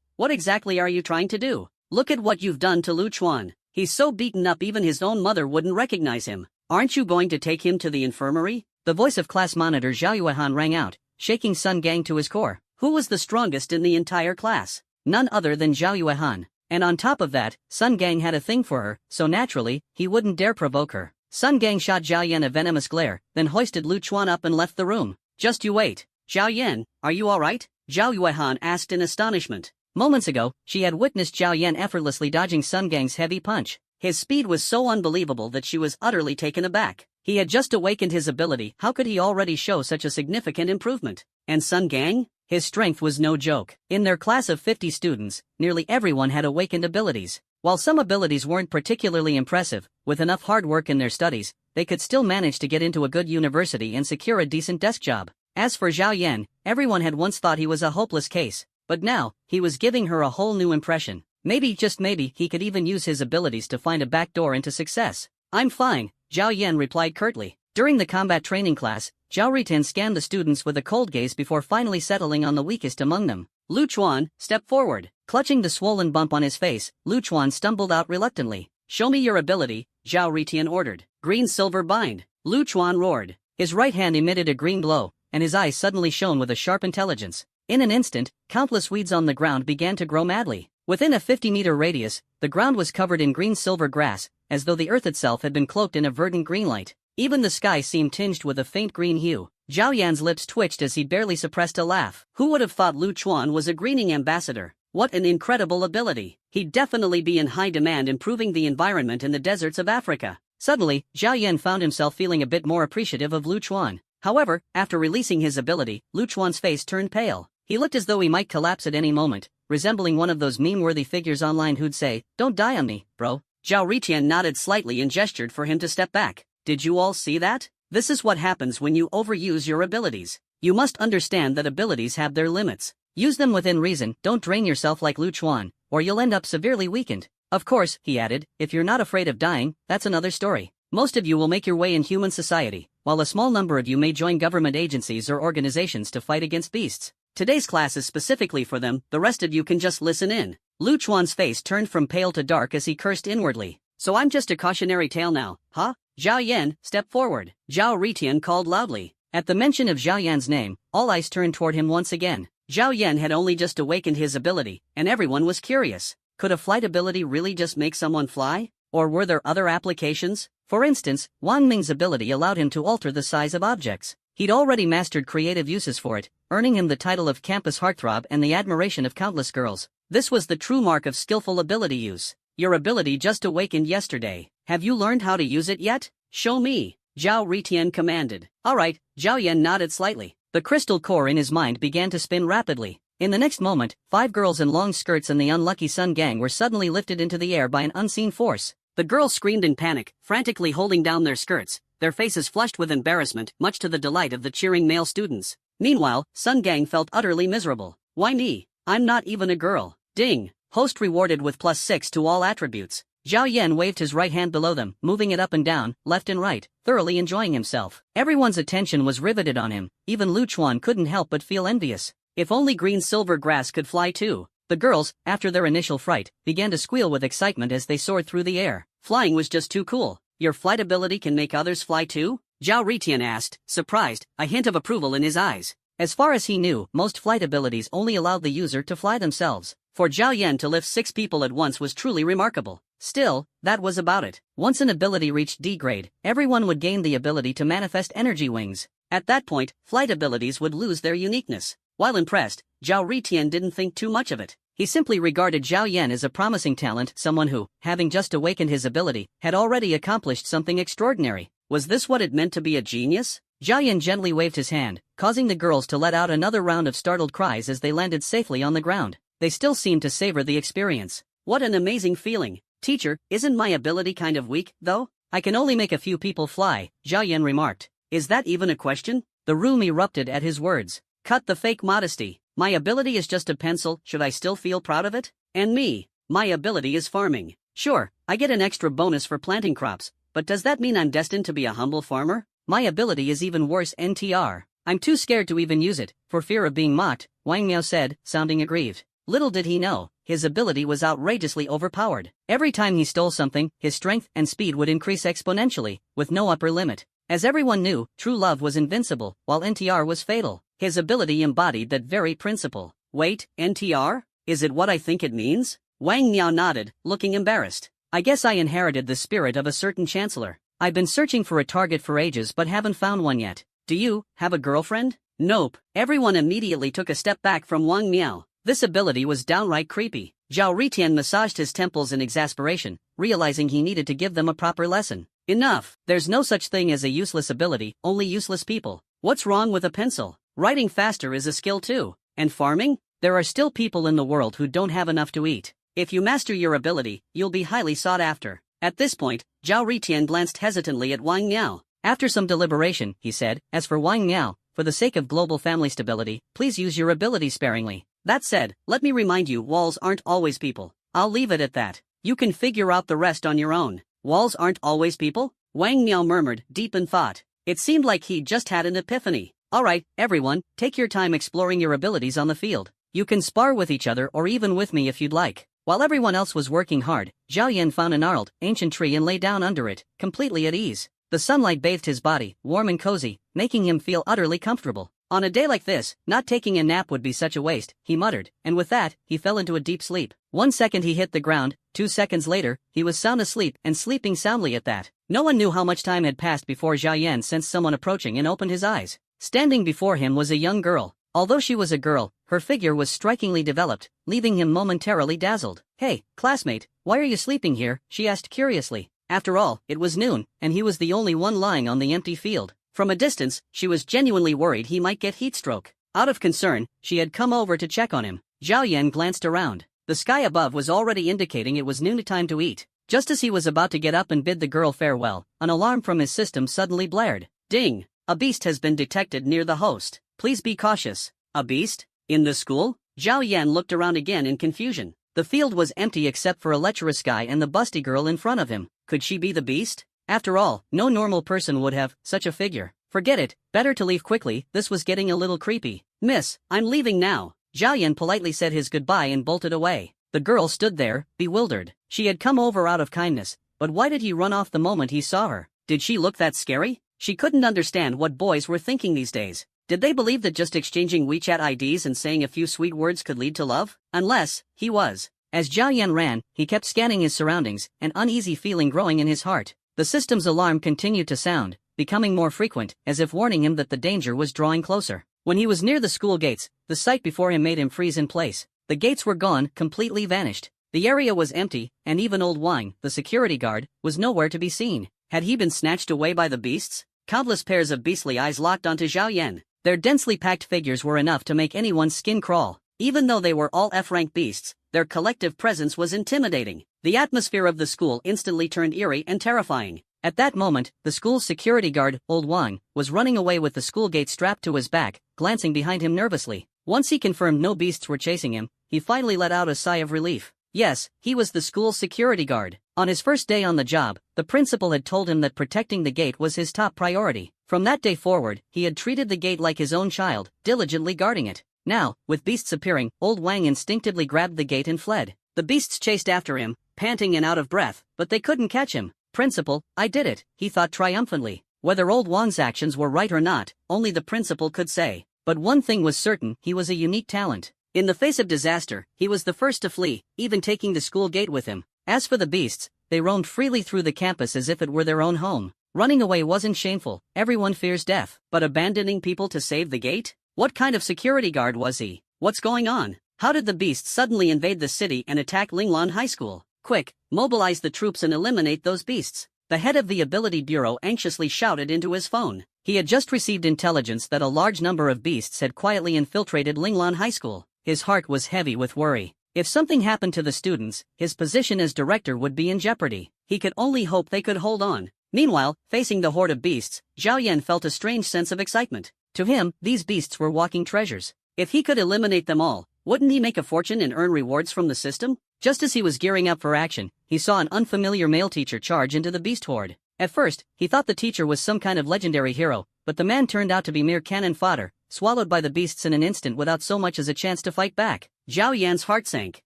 S1: what exactly are you trying to do? Look at what you've done to Lu Chuan. He's so beaten up even his own mother wouldn't recognize him. Aren't you going to take him to the infirmary? The voice of class monitor Zhao Yuehan rang out, shaking Sun Gang to his core. Who was the strongest in the entire class? None other than Zhao Yuehan. And on top of that, Sun Gang had a thing for her, so naturally, he wouldn't dare provoke her. Sun Gang shot Zhao Yan a venomous glare, then hoisted Lu Chuan up and left the room. Just you wait. Zhao Yan, are you alright? Zhao Yuehan asked in astonishment. Moments ago, she had witnessed Zhao Yan effortlessly dodging Sun Gang's heavy punch. His speed was so unbelievable that she was utterly taken aback. He had just awakened his ability, how could he already show such a significant improvement? And Sun Gang? His strength was no joke. In their class of 50 students, nearly everyone had awakened abilities. While some abilities weren't particularly impressive, with enough hard work in their studies, they could still manage to get into a good university and secure a decent desk job. As for Zhao Yan, everyone had once thought he was a hopeless case, but now, he was giving her a whole new impression. Maybe, just maybe, he could even use his abilities to find a backdoor into success. I'm fine, Zhao Yan replied curtly. During the combat training class, Zhao Ritan scanned the students with a cold gaze before finally settling on the weakest among them. Lu Chuan, step forward. Clutching the swollen bump on his face, Lu Chuan stumbled out reluctantly. Show me your ability, Zhao Ritan ordered. Green silver bind. Lu Chuan roared. His right hand emitted a green glow, and his eyes suddenly shone with a sharp intelligence. In an instant, countless weeds on the ground began to grow madly. Within a 50-meter radius, the ground was covered in green-silver grass, as though the earth itself had been cloaked in a verdant green light. Even the sky seemed tinged with a faint green hue. Zhao Yan's lips twitched as he barely suppressed a laugh. Who would have thought Lu Chuan was a greening ambassador? What an incredible ability. He'd definitely be in high demand improving the environment in the deserts of Africa. Suddenly, Zhao Yan found himself feeling a bit more appreciative of Lu Chuan. However, after releasing his ability, Lu Chuan's face turned pale. He looked as though he might collapse at any moment, resembling one of those meme-worthy figures online who'd say, "Don't die on me, bro." Zhao Ritan nodded slightly and gestured for him to step back. Did you all see that? This is what happens when you overuse your abilities. You must understand that abilities have their limits. Use them within reason, don't drain yourself like Lu Chuan, or you'll end up severely weakened. Of course, he added, if you're not afraid of dying, that's another story. Most of you will make your way in human society, while a small number of you may join government agencies or organizations to fight against beasts. Today's class is specifically for them, the rest of you can just listen in. Lu Chuan's face turned from pale to dark as he cursed inwardly. So I'm just a cautionary tale now, huh? Zhao Yan, step forward. Zhao Ritan called loudly. At the mention of Zhao Yan's name, all eyes turned toward him once again. Zhao Yan had only just awakened his ability, and everyone was curious. Could a flight ability really just make someone fly? Or were there other applications? For instance, Wang Ming's ability allowed him to alter the size of objects. He'd already mastered creative uses for it, earning him the title of campus heartthrob and the admiration of countless girls. This was the true mark of skillful ability use. Your ability just awakened yesterday. Have you learned how to use it yet? Show me, Zhao Ritan commanded. Alright, Zhao Yan nodded slightly. The crystal core in his mind began to spin rapidly. In the next moment, 5 girls in long skirts and the unlucky Sun Gang were suddenly lifted into the air by an unseen force. The girls screamed in panic, frantically holding down their skirts, their faces flushed with embarrassment, much to the delight of the cheering male students. Meanwhile, Sun Gang felt utterly miserable. Why me? I'm not even a girl. Ding. Host rewarded with +6 to all attributes. Zhao Yan waved his right hand below them, moving it up and down, left and right, thoroughly enjoying himself. Everyone's attention was riveted on him. Even Lu Chuan couldn't help but feel envious. If only green silver grass could fly too. The girls, after their initial fright, began to squeal with excitement as they soared through the air. Flying was just too cool. Your flight ability can make others fly too? Zhao Ritan asked, surprised, a hint of approval in his eyes. As far as he knew, most flight abilities only allowed the user to fly themselves. For Zhao Yan to lift 6 people at once was truly remarkable. Still, that was about it. Once an ability reached D grade, everyone would gain the ability to manifest energy wings. At that point, flight abilities would lose their uniqueness. While impressed, Zhao Ritan didn't think too much of it. He simply regarded Zhao Yan as a promising talent, someone who, having just awakened his ability, had already accomplished something extraordinary. Was this what it meant to be a genius? Zhao Yan gently waved his hand, causing the girls to let out another round of startled cries as they landed safely on the ground. They still seemed to savor the experience. What an amazing feeling. Teacher, isn't my ability kind of weak, though? I can only make a few people fly, Zhao Yan remarked. Is that even a question? The room erupted at his words. Cut the fake modesty. My ability is just a pencil, should I still feel proud of it? And me, my ability is farming. Sure, I get an extra bonus for planting crops, but does that mean I'm destined to be a humble farmer? My ability is even worse NTR. I'm too scared to even use it, for fear of being mocked, Wang Miao said, sounding aggrieved. Little did he know, his ability was outrageously overpowered. Every time he stole something, his strength and speed would increase exponentially, with no upper limit. As everyone knew, true love was invincible, while NTR was fatal. His ability embodied that very principle. Wait, NTR? Is it what I think it means? Wang Miao nodded, looking embarrassed. I guess I inherited the spirit of a certain chancellor. I've been searching for a target for ages but haven't found one yet. Do you have a girlfriend? Nope. Everyone immediately took a step back from Wang Miao. This ability was downright creepy. Zhao Ritan massaged his temples in exasperation, realizing he needed to give them a proper lesson. Enough. There's no such thing as a useless ability, only useless people. What's wrong with a pencil? Writing faster is a skill too. And farming? There are still people in the world who don't have enough to eat. If you master your ability, you'll be highly sought after. At this point, Zhao Ritan glanced hesitantly at Wang Miao. After some deliberation, he said, as for Wang Miao, For the sake of global family stability, please use your ability sparingly. That said, let me remind you, walls aren't always people. I'll leave it at that. You can figure out the rest on your own. Walls aren't always people? Wang Miao murmured, deep in thought. It seemed like he'd just had an epiphany. Alright, everyone, take your time exploring your abilities on the field. You can spar with each other or even with me if you'd like. While everyone else was working hard, Zhao Yan found a gnarled, ancient tree and lay down under it, completely at ease. The sunlight bathed his body, warm and cozy, making him feel utterly comfortable. On a day like this, not taking a nap would be such a waste, he muttered, and with that, he fell into a deep sleep. 1 second he hit the ground, 2 seconds later, he was sound asleep and sleeping soundly at that. No one knew how much time had passed before Zhao Yan sensed someone approaching and opened his eyes. Standing before him was a young girl. Although she was a girl, her figure was strikingly developed, leaving him momentarily dazzled. Hey, classmate, why are you sleeping here? She asked curiously. After all, it was noon, and he was the only one lying on the empty field. From a distance, she was genuinely worried he might get heatstroke. Out of concern, she had come over to check on him. Zhao Yan glanced around. The sky above was already indicating it was noon time to eat. Just as he was about to get up and bid the girl farewell, an alarm from his system suddenly blared. Ding! A beast has been detected near the host. Please be cautious. A beast? In the school? Zhao Yan looked around again in confusion. The field was empty except for a lecherous guy and the busty girl in front of him. Could she be the beast? After all, no normal person would have such a figure. Forget it, better to leave quickly, this was getting a little creepy. Miss, I'm leaving now. Zhao Yan politely said his goodbye and bolted away. The girl stood there, bewildered. She had come over out of kindness, but why did he run off the moment he saw her? Did she look that scary? She couldn't understand what boys were thinking these days. Did they believe that just exchanging WeChat IDs and saying a few sweet words could lead to love? Unless, he was. As Zhao Yan ran, he kept scanning his surroundings, an uneasy feeling growing in his heart. The system's alarm continued to sound, becoming more frequent, as if warning him that the danger was drawing closer. When he was near the school gates, the sight before him made him freeze in place. The gates were gone, completely vanished. The area was empty, and even old Wang, the security guard, was nowhere to be seen. Had he been snatched away by the beasts? Countless pairs of beastly eyes locked onto Zhao Yan. Their densely packed figures were enough to make anyone's skin crawl. Even though they were all F-rank beasts, their collective presence was intimidating. The atmosphere of the school instantly turned eerie and terrifying. At that moment, the school's security guard, old Wang, was running away with the school gate strapped to his back, glancing behind him nervously. Once he confirmed no beasts were chasing him, he finally let out a sigh of relief. Yes, he was the school's security guard. On his first day on the job, the principal had told him that protecting the gate was his top priority. From that day forward, he had treated the gate like his own child, diligently guarding it. Now, with beasts appearing, old Wang instinctively grabbed the gate and fled. The beasts chased after him, panting and out of breath, but they couldn't catch him. Principal, I did it, he thought triumphantly. Whether old Wang's actions were right or not, only the principal could say. But one thing was certain, he was a unique talent. In the face of disaster, he was the first to flee, even taking the school gate with him. As for the beasts, they roamed freely through the campus as if it were their own home. Running away wasn't shameful, everyone fears death. But abandoning people to save the gate? What kind of security guard was he? What's going on? How did the beasts suddenly invade the city and attack Linglan High School? Quick, mobilize the troops and eliminate those beasts. The head of the Ability Bureau anxiously shouted into his phone. He had just received intelligence that a large number of beasts had quietly infiltrated Linglan High School. His heart was heavy with worry. If something happened to the students, his position as director would be in jeopardy. He could only hope they could hold on. Meanwhile, facing the horde of beasts, Zhao Yan felt a strange sense of excitement. To him, these beasts were walking treasures. If he could eliminate them all, wouldn't he make a fortune and earn rewards from the system? Just as he was gearing up for action, he saw an unfamiliar male teacher charge into the beast horde. At first, he thought the teacher was some kind of legendary hero, but the man turned out to be mere cannon fodder, swallowed by the beasts in an instant without so much as a chance to fight back. Zhao Yan's heart sank.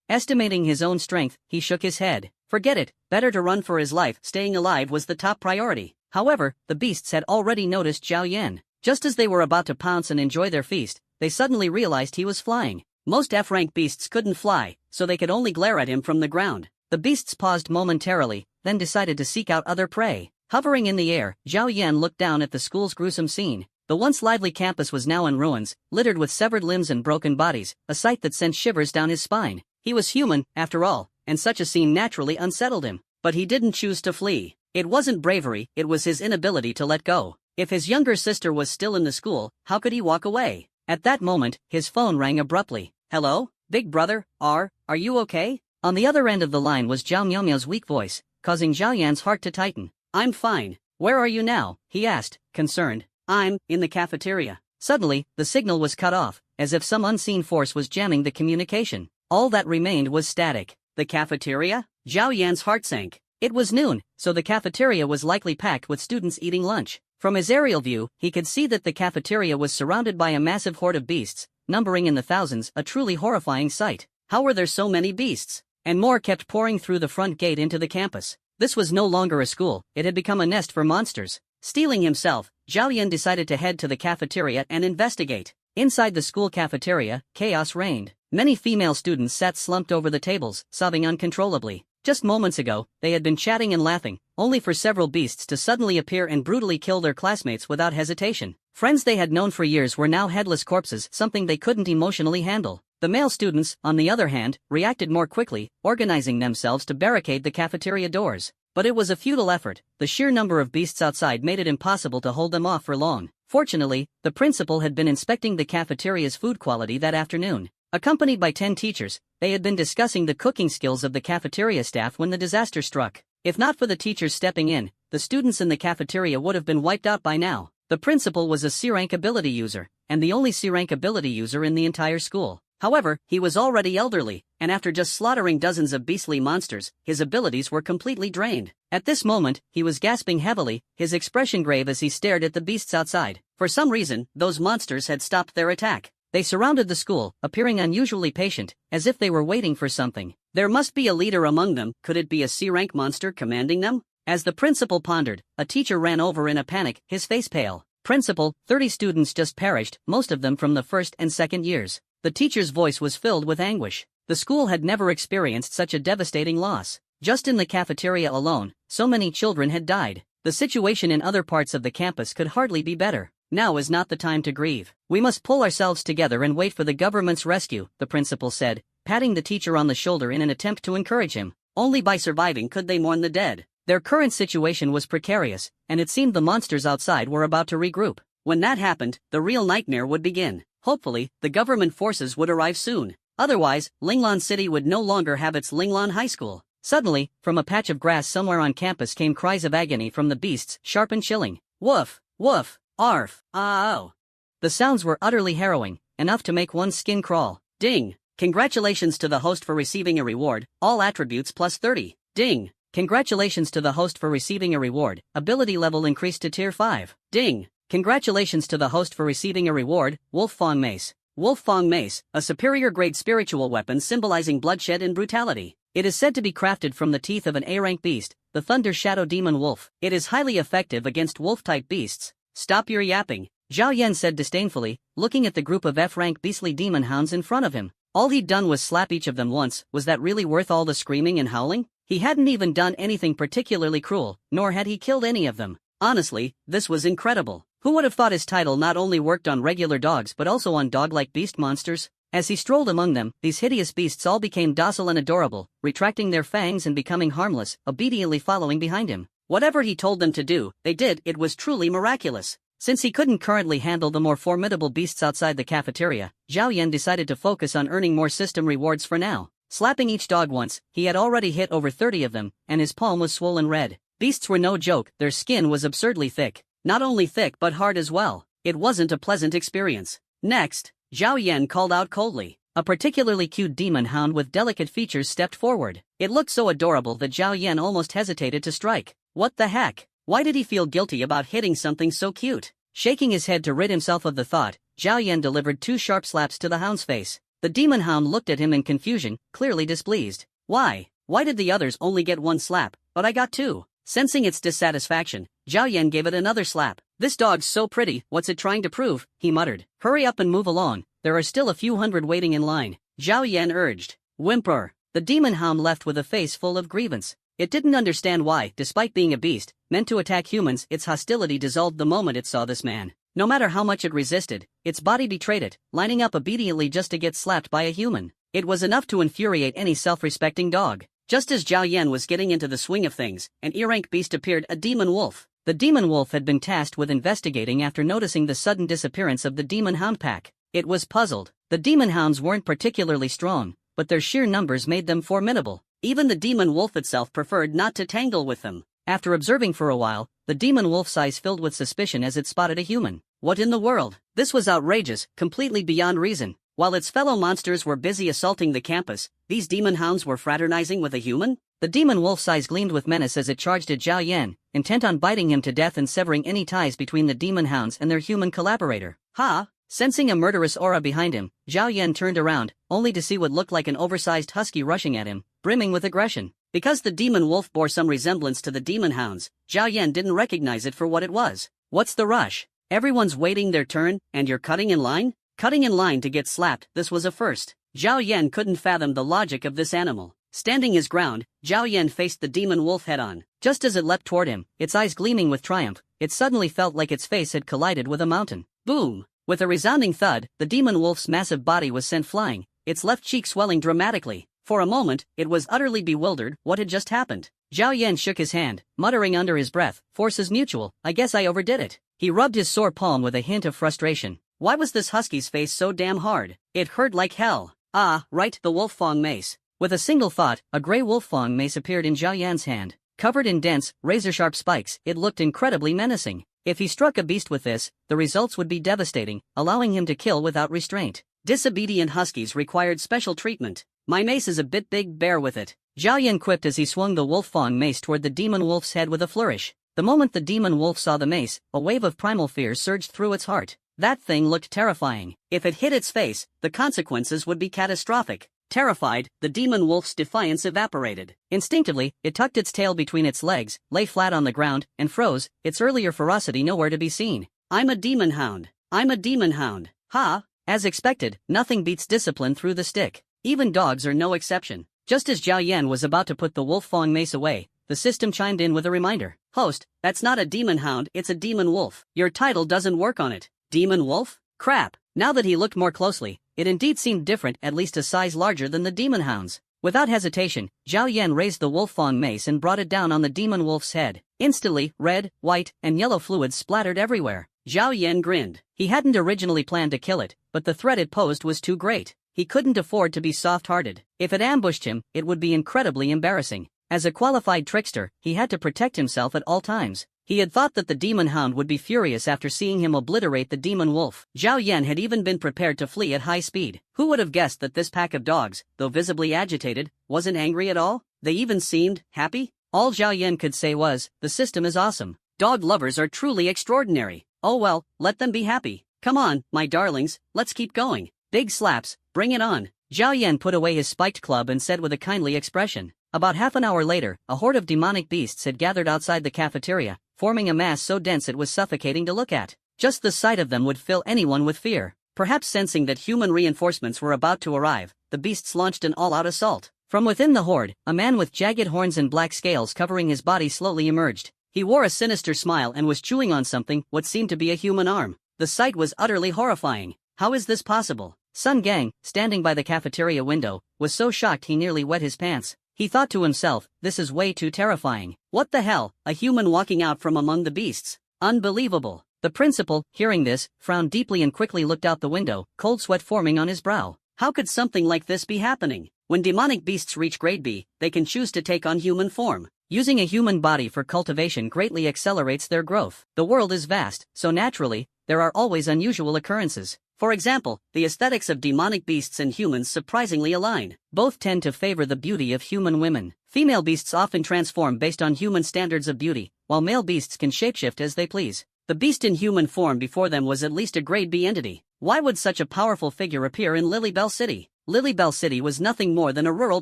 S1: Estimating his own strength, he shook his head. Forget it, better to run for his life, staying alive was the top priority. However, the beasts had already noticed Zhao Yan. Just as they were about to pounce and enjoy their feast, they suddenly realized he was flying. Most F-rank beasts couldn't fly, so they could only glare at him from the ground. The beasts paused momentarily, then decided to seek out other prey. Hovering in the air, Zhao Yan looked down at the school's gruesome scene. The once lively campus was now in ruins, littered with severed limbs and broken bodies, a sight that sent shivers down his spine. He was human, after all, and such a scene naturally unsettled him. But he didn't choose to flee. It wasn't bravery, it was his inability to let go. If his younger sister was still in the school, how could he walk away? At that moment, his phone rang abruptly. Hello? Big brother, are you okay? On the other end of the line was Zhao Miaomiao's weak voice, causing Zhao Yan's heart to tighten. I'm fine. Where are you now? He asked, concerned. I'm in the cafeteria. Suddenly, the signal was cut off, as if some unseen force was jamming the communication. All that remained was static. The cafeteria? Zhao Yan's heart sank. It was noon, so the cafeteria was likely packed with students eating lunch. From his aerial view, he could see that the cafeteria was surrounded by a massive horde of beasts, numbering in the thousands, a truly horrifying sight. How were there so many beasts? And more kept pouring through the front gate into the campus. This was no longer a school, it had become a nest for monsters. Steeling himself, Zhao Yan decided to head to the cafeteria and investigate. Inside the school cafeteria, chaos reigned. Many female students sat slumped over the tables, sobbing uncontrollably. Just moments ago, they had been chatting and laughing, only for several beasts to suddenly appear and brutally kill their classmates without hesitation. Friends they had known for years were now headless corpses, something they couldn't emotionally handle. The male students, on the other hand, reacted more quickly, organizing themselves to barricade the cafeteria doors. But it was a futile effort. The sheer number of beasts outside made it impossible to hold them off for long. Fortunately, the principal had been inspecting the cafeteria's food quality that afternoon. Accompanied by 10 teachers, they had been discussing the cooking skills of the cafeteria staff when the disaster struck. If not for the teachers stepping in, the students in the cafeteria would have been wiped out by now. The principal was a C-rank ability user, and the only C-rank ability user in the entire school. However, he was already elderly, and after just slaughtering dozens of beastly monsters, his abilities were completely drained. At this moment, he was gasping heavily, his expression grave as he stared at the beasts outside. For some reason, those monsters had stopped their attack. They surrounded the school, appearing unusually patient, as if they were waiting for something. There must be a leader among them. Could it be a C-rank monster commanding them? As the principal pondered, a teacher ran over in a panic, his face pale. Principal, 30 students just perished, most of them from the first and second years. The teacher's voice was filled with anguish. The school had never experienced such a devastating loss. Just in the cafeteria alone, so many children had died. The situation in other parts of the campus could hardly be better. Now is not the time to grieve. We must pull ourselves together and wait for the government's rescue, the principal said, patting the teacher on the shoulder in an attempt to encourage him. Only by surviving could they mourn the dead. Their current situation was precarious, and it seemed the monsters outside were about to regroup. When that happened, the real nightmare would begin. Hopefully, the government forces would arrive soon. Otherwise, Linglan City would no longer have its Linglan High School. Suddenly, from a patch of grass somewhere on campus came cries of agony from the beasts, sharp and chilling. Woof, woof, arf, ah-oh. The sounds were utterly harrowing, enough to make one's skin crawl. Ding! Congratulations to the host for receiving a reward, all attributes plus 30. Ding! Congratulations to the host for receiving a reward, ability level increased to tier 5. Ding! Congratulations to the host for receiving a reward, Wolf Fang Mace. Wolf Fang Mace, a superior grade spiritual weapon symbolizing bloodshed and brutality. It is said to be crafted from the teeth of an A-rank beast, the Thunder Shadow Demon Wolf. It is highly effective against wolf-type beasts. Stop your yapping, Zhao Yan said disdainfully, looking at the group of F-rank beastly demon hounds in front of him. All he'd done was slap each of them once. Was that really worth all the screaming and howling? He hadn't even done anything particularly cruel, nor had he killed any of them. Honestly, this was incredible. Who would have thought his title not only worked on regular dogs but also on dog-like beast monsters? As he strolled among them, these hideous beasts all became docile and adorable, retracting their fangs and becoming harmless, obediently following behind him. Whatever he told them to do, they did. It was truly miraculous. Since he couldn't currently handle the more formidable beasts outside the cafeteria, Zhao Yan decided to focus on earning more system rewards for now. Slapping each dog once, he had already hit over 30 of them, and his palm was swollen red. Beasts were no joke, their skin was absurdly thick. Not only thick but hard as well. It wasn't a pleasant experience. Next, Zhao Yan called out coldly. A particularly cute demon hound with delicate features stepped forward. It looked so adorable that Zhao Yan almost hesitated to strike. What the heck? Why did he feel guilty about hitting something so cute? Shaking his head to rid himself of the thought, Zhao Yan delivered 2 sharp slaps to the hound's face. The demon hound looked at him in confusion, clearly displeased. Why? Why did the others only get 1 slap, but I got 2? Sensing its dissatisfaction, Zhao Yan gave it another slap. This dog's so pretty, what's it trying to prove? He muttered. Hurry up and move along, there are still a few hundred waiting in line. Zhao Yan urged. Whimper. The demon hound left with a face full of grievance. It didn't understand why, despite being a beast, meant to attack humans, its hostility dissolved the moment it saw this man. No matter how much it resisted, its body betrayed it, lining up obediently just to get slapped by a human. It was enough to infuriate any self-respecting dog. Just as Zhao Yan was getting into the swing of things, an E-rank beast appeared, a demon wolf. The demon wolf had been tasked with investigating after noticing the sudden disappearance of the demon hound pack. It was puzzled. The demon hounds weren't particularly strong, but their sheer numbers made them formidable. Even the demon wolf itself preferred not to tangle with them. After observing for a while, the demon wolf's eyes filled with suspicion as it spotted a human. What in the world? This was outrageous, completely beyond reason. While its fellow monsters were busy assaulting the campus, these demon hounds were fraternizing with a human? The demon wolf's eyes gleamed with menace as it charged at Zhao Yan, intent on biting him to death and severing any ties between the demon hounds and their human collaborator. Ha! Sensing a murderous aura behind him, Zhao Yan turned around, only to see what looked like an oversized husky rushing at him, brimming with aggression. Because the demon wolf bore some resemblance to the demon hounds, Zhao Yan didn't recognize it for what it was. What's the rush? Everyone's waiting their turn, and you're cutting in line? Cutting in line to get slapped, this was a first. Zhao Yan couldn't fathom the logic of this animal. Standing his ground, Zhao Yan faced the demon wolf head-on. Just as it leapt toward him, its eyes gleaming with triumph, it suddenly felt like its face had collided with a mountain. Boom! With a resounding thud, the demon wolf's massive body was sent flying, its left cheek swelling dramatically. For a moment, it was utterly bewildered. What had just happened? Zhao Yan shook his hand, muttering under his breath, "Force is mutual, I guess I overdid it." He rubbed his sore palm with a hint of frustration. Why was this husky's face so damn hard? It hurt like hell. Ah, right, the wolf fang mace. With a single thought, a gray wolf fang mace appeared in Zhao Yan's hand. Covered in dense, razor-sharp spikes, it looked incredibly menacing. If he struck a beast with this, the results would be devastating, allowing him to kill without restraint. Disobedient huskies required special treatment. My mace is a bit big, bear with it. Zhao Yan quipped as he swung the wolf fang mace toward the demon wolf's head with a flourish. The moment the demon wolf saw the mace, a wave of primal fear surged through its heart. That thing looked terrifying. If it hit its face, the consequences would be catastrophic. Terrified, the demon wolf's defiance evaporated. Instinctively, it tucked its tail between its legs, lay flat on the ground, and froze, its earlier ferocity nowhere to be seen. I'm a demon hound. I'm a demon hound. Ha! As expected, nothing beats discipline through the stick. Even dogs are no exception. Just as Zhao Yan was about to put the wolf fang mace away, the system chimed in with a reminder. Host, that's not a demon hound, it's a demon wolf. Your title doesn't work on it. Demon wolf? Crap. Now that he looked more closely, it indeed seemed different, at least a size larger than the demon hounds. Without hesitation, Zhao Yan raised the wolf fang mace and brought it down on the demon wolf's head. Instantly, red, white, and yellow fluids splattered everywhere. Zhao Yan grinned. He hadn't originally planned to kill it, but the threat it posed was too great. He couldn't afford to be soft-hearted. If it ambushed him, it would be incredibly embarrassing. As a qualified trickster, he had to protect himself at all times. He had thought that the demon hound would be furious after seeing him obliterate the demon wolf. Zhao Yan had even been prepared to flee at high speed. Who would have guessed that this pack of dogs, though visibly agitated, wasn't angry at all? They even seemed happy. All Zhao Yan could say was, "The system is awesome. Dog lovers are truly extraordinary. Oh well, let them be happy. Come on, my darlings, let's keep going. Big slaps, bring it on." Zhao Yan put away his spiked club and said with a kindly expression. About half an hour later, a horde of demonic beasts had gathered outside the cafeteria, forming a mass so dense it was suffocating to look at. Just the sight of them would fill anyone with fear. Perhaps sensing that human reinforcements were about to arrive, the beasts launched an all-out assault. From within the horde, a man with jagged horns and black scales covering his body slowly emerged. He wore a sinister smile and was chewing on something, what seemed to be a human arm. The sight was utterly horrifying. How is this possible? Sun Gang, standing by the cafeteria window, was so shocked he nearly wet his pants. He thought to himself, this is way too terrifying. What the hell, a human walking out from among the beasts? Unbelievable. The principal, hearing this, frowned deeply and quickly looked out the window, cold sweat forming on his brow. How could something like this be happening? When demonic beasts reach grade B, they can choose to take on human form. Using a human body for cultivation greatly accelerates their growth. The world is vast, so naturally, there are always unusual occurrences. For example, the aesthetics of demonic beasts and humans surprisingly align. Both tend to favor the beauty of human women. Female beasts often transform based on human standards of beauty, while male beasts can shapeshift as they please. The beast in human form before them was at least a grade B entity. Why would such a powerful figure appear in Lilybell City? Lilybell City was nothing more than a rural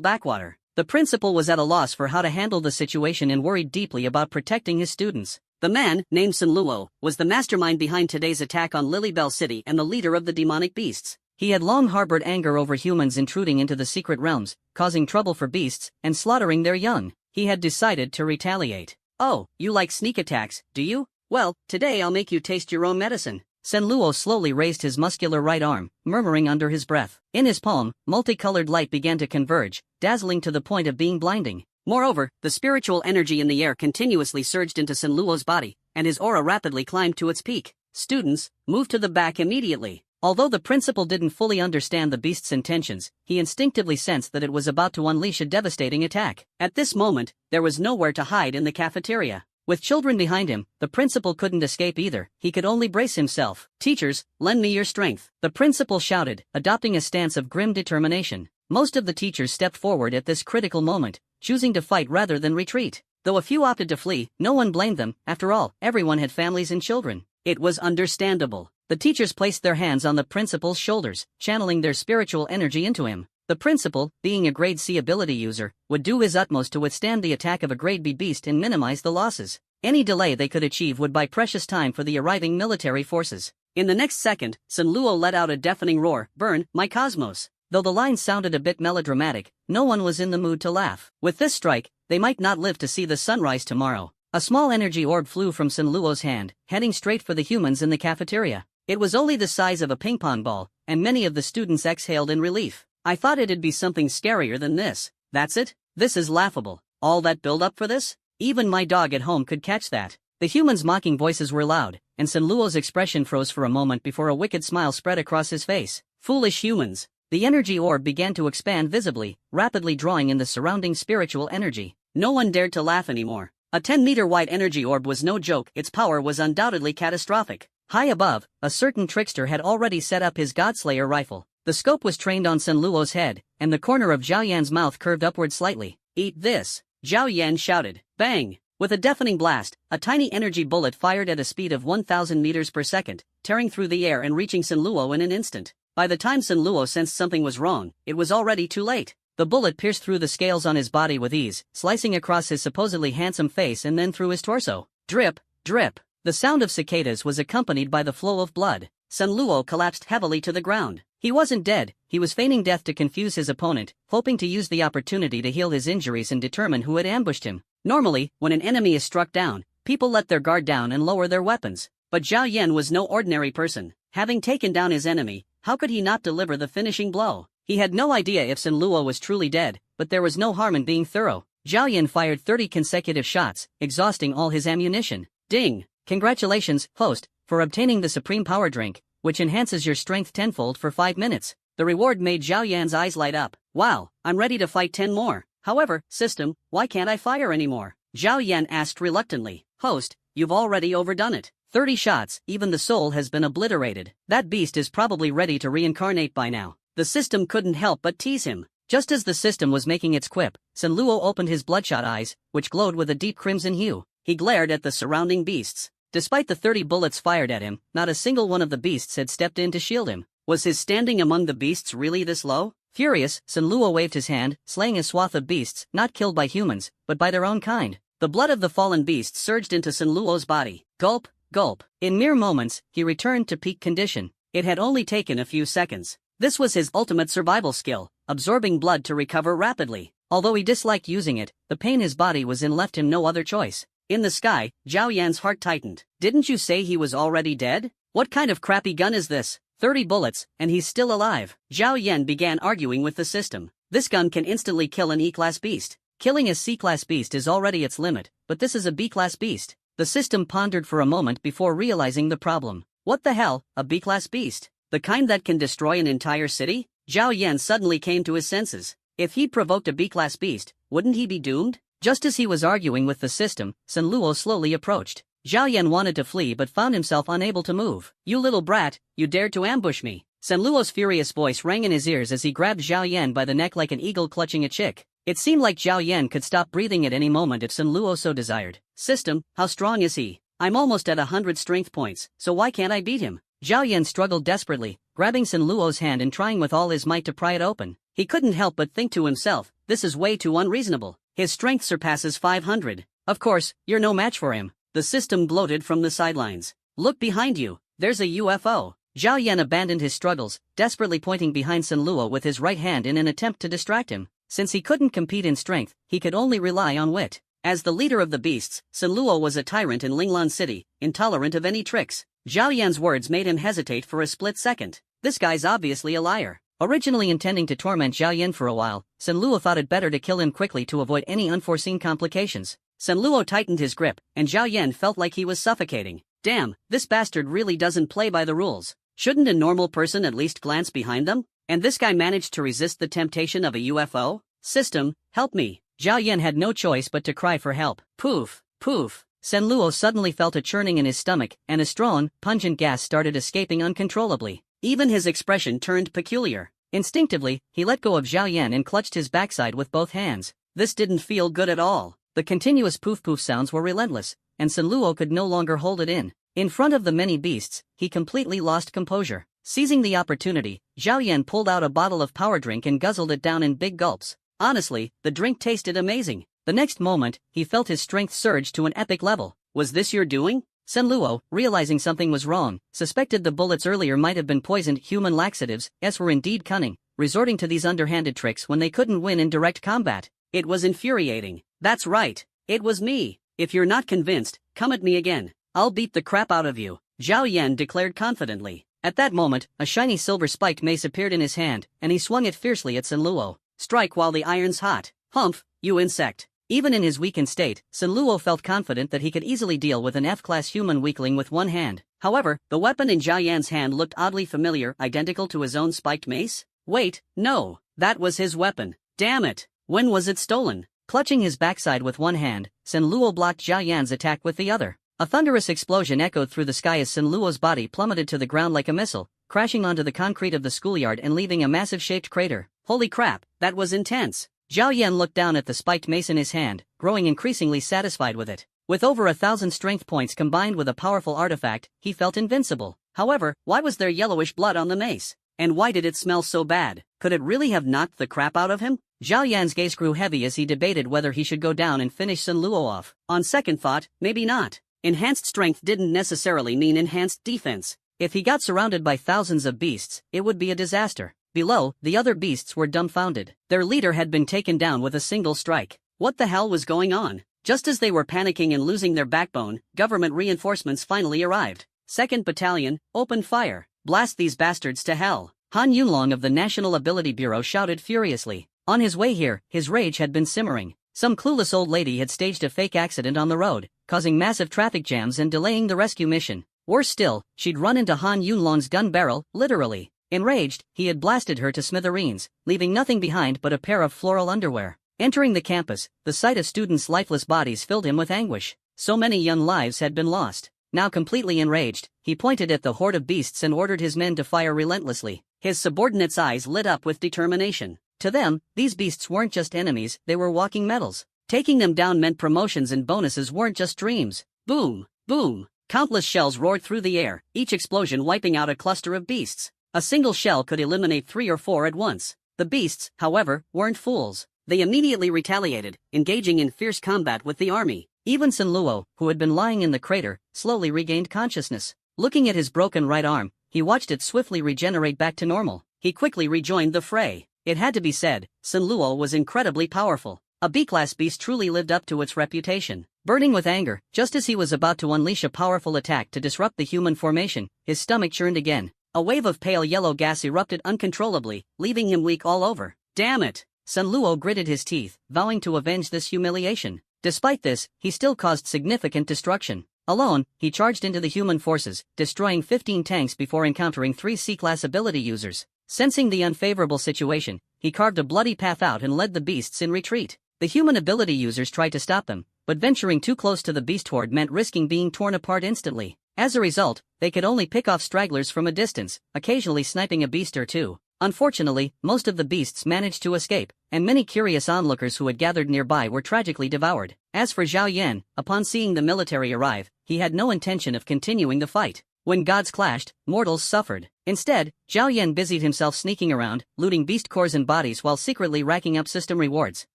S1: backwater. The principal was at a loss for how to handle the situation and worried deeply about protecting his students. The man, named Sun Luo, was the mastermind behind today's attack on Lilybell City and the leader of the demonic beasts. He had long harbored anger over humans intruding into the secret realms, causing trouble for beasts, and slaughtering their young. He had decided to retaliate. Oh, you like sneak attacks, do you? Well, today I'll make you taste your own medicine. Sun Luo slowly raised his muscular right arm, murmuring under his breath. In his palm, multicolored light began to converge, dazzling to the point of being blinding. Moreover, the spiritual energy in the air continuously surged into Sun Luo's body, and his aura rapidly climbed to its peak. Students, move to the back immediately. Although the principal didn't fully understand the beast's intentions, he instinctively sensed that it was about to unleash a devastating attack. At this moment, there was nowhere to hide in the cafeteria. With children behind him, the principal couldn't escape either. He could only brace himself. "Teachers, lend me your strength," the principal shouted, adopting a stance of grim determination. Most of the teachers stepped forward at this critical moment, choosing to fight rather than retreat. Though a few opted to flee, no one blamed them. After all, everyone had families and children. It was understandable. The teachers placed their hands on the principal's shoulders, channeling their spiritual energy into him. The principal, being a grade C ability user, would do his utmost to withstand the attack of a grade B beast and minimize the losses. Any delay they could achieve would buy precious time for the arriving military forces. In the next second, Sun Luo let out a deafening roar, "Burn, my cosmos!" Though the line sounded a bit melodramatic, no one was in the mood to laugh. With this strike, they might not live to see the sunrise tomorrow. A small energy orb flew from Sun Luo's hand, heading straight for the humans in the cafeteria. It was only the size of a ping-pong ball, and many of the students exhaled in relief. "I thought it'd be something scarier than this." "That's it? This is laughable. All that build-up for this? Even my dog at home could catch that." The humans' mocking voices were loud, and Sun Luo's expression froze for a moment before a wicked smile spread across his face. Foolish humans. The energy orb began to expand visibly, rapidly drawing in the surrounding spiritual energy. No one dared to laugh anymore. A 10-meter-wide energy orb was no joke. Its power was undoubtedly catastrophic. High above, a certain trickster had already set up his Godslayer rifle. The scope was trained on Sun Luo's head, and the corner of Zhao Yan's mouth curved upward slightly. "Eat this!" Zhao Yan shouted. Bang! With a deafening blast, a tiny energy bullet fired at a speed of 1,000 meters per second, tearing through the air and reaching Sun Luo in an instant. By the time Sun Luo sensed something was wrong, it was already too late. The bullet pierced through the scales on his body with ease, slicing across his supposedly handsome face and then through his torso. Drip, drip. The sound of cicadas was accompanied by the flow of blood. Sun Luo collapsed heavily to the ground. He wasn't dead, he was feigning death to confuse his opponent, hoping to use the opportunity to heal his injuries and determine who had ambushed him. Normally, when an enemy is struck down, people let their guard down and lower their weapons. But Zhao Yan was no ordinary person. Having taken down his enemy, how could he not deliver the finishing blow? He had no idea if Sun Luo was truly dead, but there was no harm in being thorough. Zhao Yan fired 30 consecutive shots, exhausting all his ammunition. Ding! Congratulations, host, for obtaining the Supreme Power Drink, which enhances your strength tenfold for 5 minutes. The reward made Zhao Yan's eyes light up. Wow, I'm ready to fight 10 more. However, system, why can't I fire anymore? Zhao Yan asked reluctantly. Host, you've already overdone it. 30 shots, even the soul has been obliterated. That beast is probably ready to reincarnate by now. The system couldn't help but tease him. Just as the system was making its quip, Sun Luo opened his bloodshot eyes, which glowed with a deep crimson hue. He glared at the surrounding beasts. Despite the 30 bullets fired at him, not a single one of the beasts had stepped in to shield him. Was his standing among the beasts really this low? Furious, Sun Luo waved his hand, slaying a swath of beasts, not killed by humans, but by their own kind. The blood of the fallen beasts surged into Sun Luo's body. Gulp, gulp. In mere moments, he returned to peak condition. It had only taken a few seconds. This was his ultimate survival skill, absorbing blood to recover rapidly. Although he disliked using it, the pain his body was in left him no other choice. In the sky, Zhao Yan's heart tightened. Didn't you say he was already dead? What kind of crappy gun is this? 30 bullets, and he's still alive. Zhao Yan began arguing with the system. This gun can instantly kill an E-class beast. Killing a C-class beast is already its limit, but this is a B-class beast. The system pondered for a moment before realizing the problem. What the hell, a B-class beast? The kind that can destroy an entire city? Zhao Yan suddenly came to his senses. If he provoked a B-class beast, wouldn't he be doomed? Just as he was arguing with the system, Sun Luo slowly approached. Zhao Yan wanted to flee but found himself unable to move. You little brat, you dared to ambush me. Sun Luo's furious voice rang in his ears as he grabbed Zhao Yan by the neck like an eagle clutching a chick. It seemed like Zhao Yan could stop breathing at any moment if Sun Luo so desired. System, how strong is he? I'm almost at 100 strength points, so why can't I beat him? Zhao Yan struggled desperately, grabbing Sun Luo's hand and trying with all his might to pry it open. He couldn't help but think to himself, this is way too unreasonable. His strength surpasses 500. Of course, you're no match for him. The system gloated from the sidelines. Look behind you, there's a UFO. Zhao Yan abandoned his struggles, desperately pointing behind Sun Luo with his right hand in an attempt to distract him. Since he couldn't compete in strength, he could only rely on wit. As the leader of the beasts, Sun Luo was a tyrant in Linglan City, intolerant of any tricks. Zhao Yan's words made him hesitate for a split second. This guy's obviously a liar. Originally intending to torment Zhao Yan for a while, Sun Luo thought it better to kill him quickly to avoid any unforeseen complications. Sun Luo tightened his grip, and Zhao Yan felt like he was suffocating. Damn, this bastard really doesn't play by the rules. Shouldn't a normal person at least glance behind them? And this guy managed to resist the temptation of a UFO? System, help me. Zhao Yan had no choice but to cry for help. Poof, poof. Sun Luo suddenly felt a churning in his stomach, and a strong, pungent gas started escaping uncontrollably. Even his expression turned peculiar. Instinctively, he let go of Zhao Yan and clutched his backside with both hands. This didn't feel good at all. The continuous poof-poof sounds were relentless, and Sun Luo could no longer hold it in. In front of the many beasts, he completely lost composure. Seizing the opportunity, Zhao Yan pulled out a bottle of power drink and guzzled it down in big gulps. Honestly, the drink tasted amazing. The next moment, he felt his strength surge to an epic level. Was this your doing? Sun Luo, realizing something was wrong, suspected the bullets earlier might have been poisoned human laxatives, as were indeed cunning, resorting to these underhanded tricks when they couldn't win in direct combat. It was infuriating. That's right. It was me. If you're not convinced, come at me again. I'll beat the crap out of you, Zhao Yan declared confidently. At that moment, a shiny silver-spiked mace appeared in his hand, and he swung it fiercely at Sun Luo. Strike while the iron's hot. Humph, you insect. Even in his weakened state, Sun Luo felt confident that he could easily deal with an F-class human weakling with one hand. However, the weapon in Zhao Yan's hand looked oddly familiar, identical to his own spiked mace? Wait, no, that was his weapon. Damn it, when was it stolen? Clutching his backside with one hand, Sun Luo blocked Zhao Yan's attack with the other. A thunderous explosion echoed through the sky as Sun Luo's body plummeted to the ground like a missile, crashing onto the concrete of the schoolyard and leaving a massive shaped crater. Holy crap, that was intense. Zhao Yan looked down at the spiked mace in his hand, growing increasingly satisfied with it. With over 1,000 strength points combined with a powerful artifact, he felt invincible. However, why was there yellowish blood on the mace? And why did it smell so bad? Could it really have knocked the crap out of him? Zhao Yan's gaze grew heavy as he debated whether he should go down and finish Sun Luo off. On second thought, maybe not. Enhanced strength didn't necessarily mean enhanced defense. If he got surrounded by thousands of beasts, it would be a disaster. Below, the other beasts were dumbfounded. Their leader had been taken down with a single strike. What the hell was going on? Just as they were panicking and losing their backbone, government reinforcements finally arrived. 2nd Battalion, open fire. Blast these bastards to hell. Han Yunlong of the National Ability Bureau shouted furiously. On his way here, his rage had been simmering. Some clueless old lady had staged a fake accident on the road, causing massive traffic jams and delaying the rescue mission. Worse still, she'd run into Han Yunlong's gun barrel, literally. Enraged, he had blasted her to smithereens, leaving nothing behind but a pair of floral underwear. Entering the campus, the sight of students' lifeless bodies filled him with anguish. So many young lives had been lost. Now completely enraged, he pointed at the horde of beasts and ordered his men to fire relentlessly. His subordinates' eyes lit up with determination. To them, these beasts weren't just enemies, they were walking medals. Taking them down meant promotions and bonuses weren't just dreams. Boom, boom. Countless shells roared through the air, each explosion wiping out a cluster of beasts. A single shell could eliminate 3 or 4 at once. The beasts, however, weren't fools. They immediately retaliated, engaging in fierce combat with the army. Even Sun Luo, who had been lying in the crater, slowly regained consciousness. Looking at his broken right arm, he watched it swiftly regenerate back to normal. He quickly rejoined the fray. It had to be said, Sun Luo was incredibly powerful. A B-class beast truly lived up to its reputation. Burning with anger, just as he was about to unleash a powerful attack to disrupt the human formation, his stomach churned again. A wave of pale yellow gas erupted uncontrollably, leaving him weak all over. Damn it! Sun Luo gritted his teeth, vowing to avenge this humiliation. Despite this, he still caused significant destruction. Alone, he charged into the human forces, destroying 15 tanks before encountering 3 C-class ability users. Sensing the unfavorable situation, he carved a bloody path out and led the beasts in retreat. The human ability users tried to stop them, but venturing too close to the beast horde meant risking being torn apart instantly. As a result, they could only pick off stragglers from a distance, occasionally sniping a beast or two. Unfortunately, most of the beasts managed to escape, and many curious onlookers who had gathered nearby were tragically devoured. As for Zhao Yan, upon seeing the military arrive, he had no intention of continuing the fight. When gods clashed, mortals suffered. Instead, Zhao Yan busied himself sneaking around, looting beast cores and bodies while secretly racking up system rewards.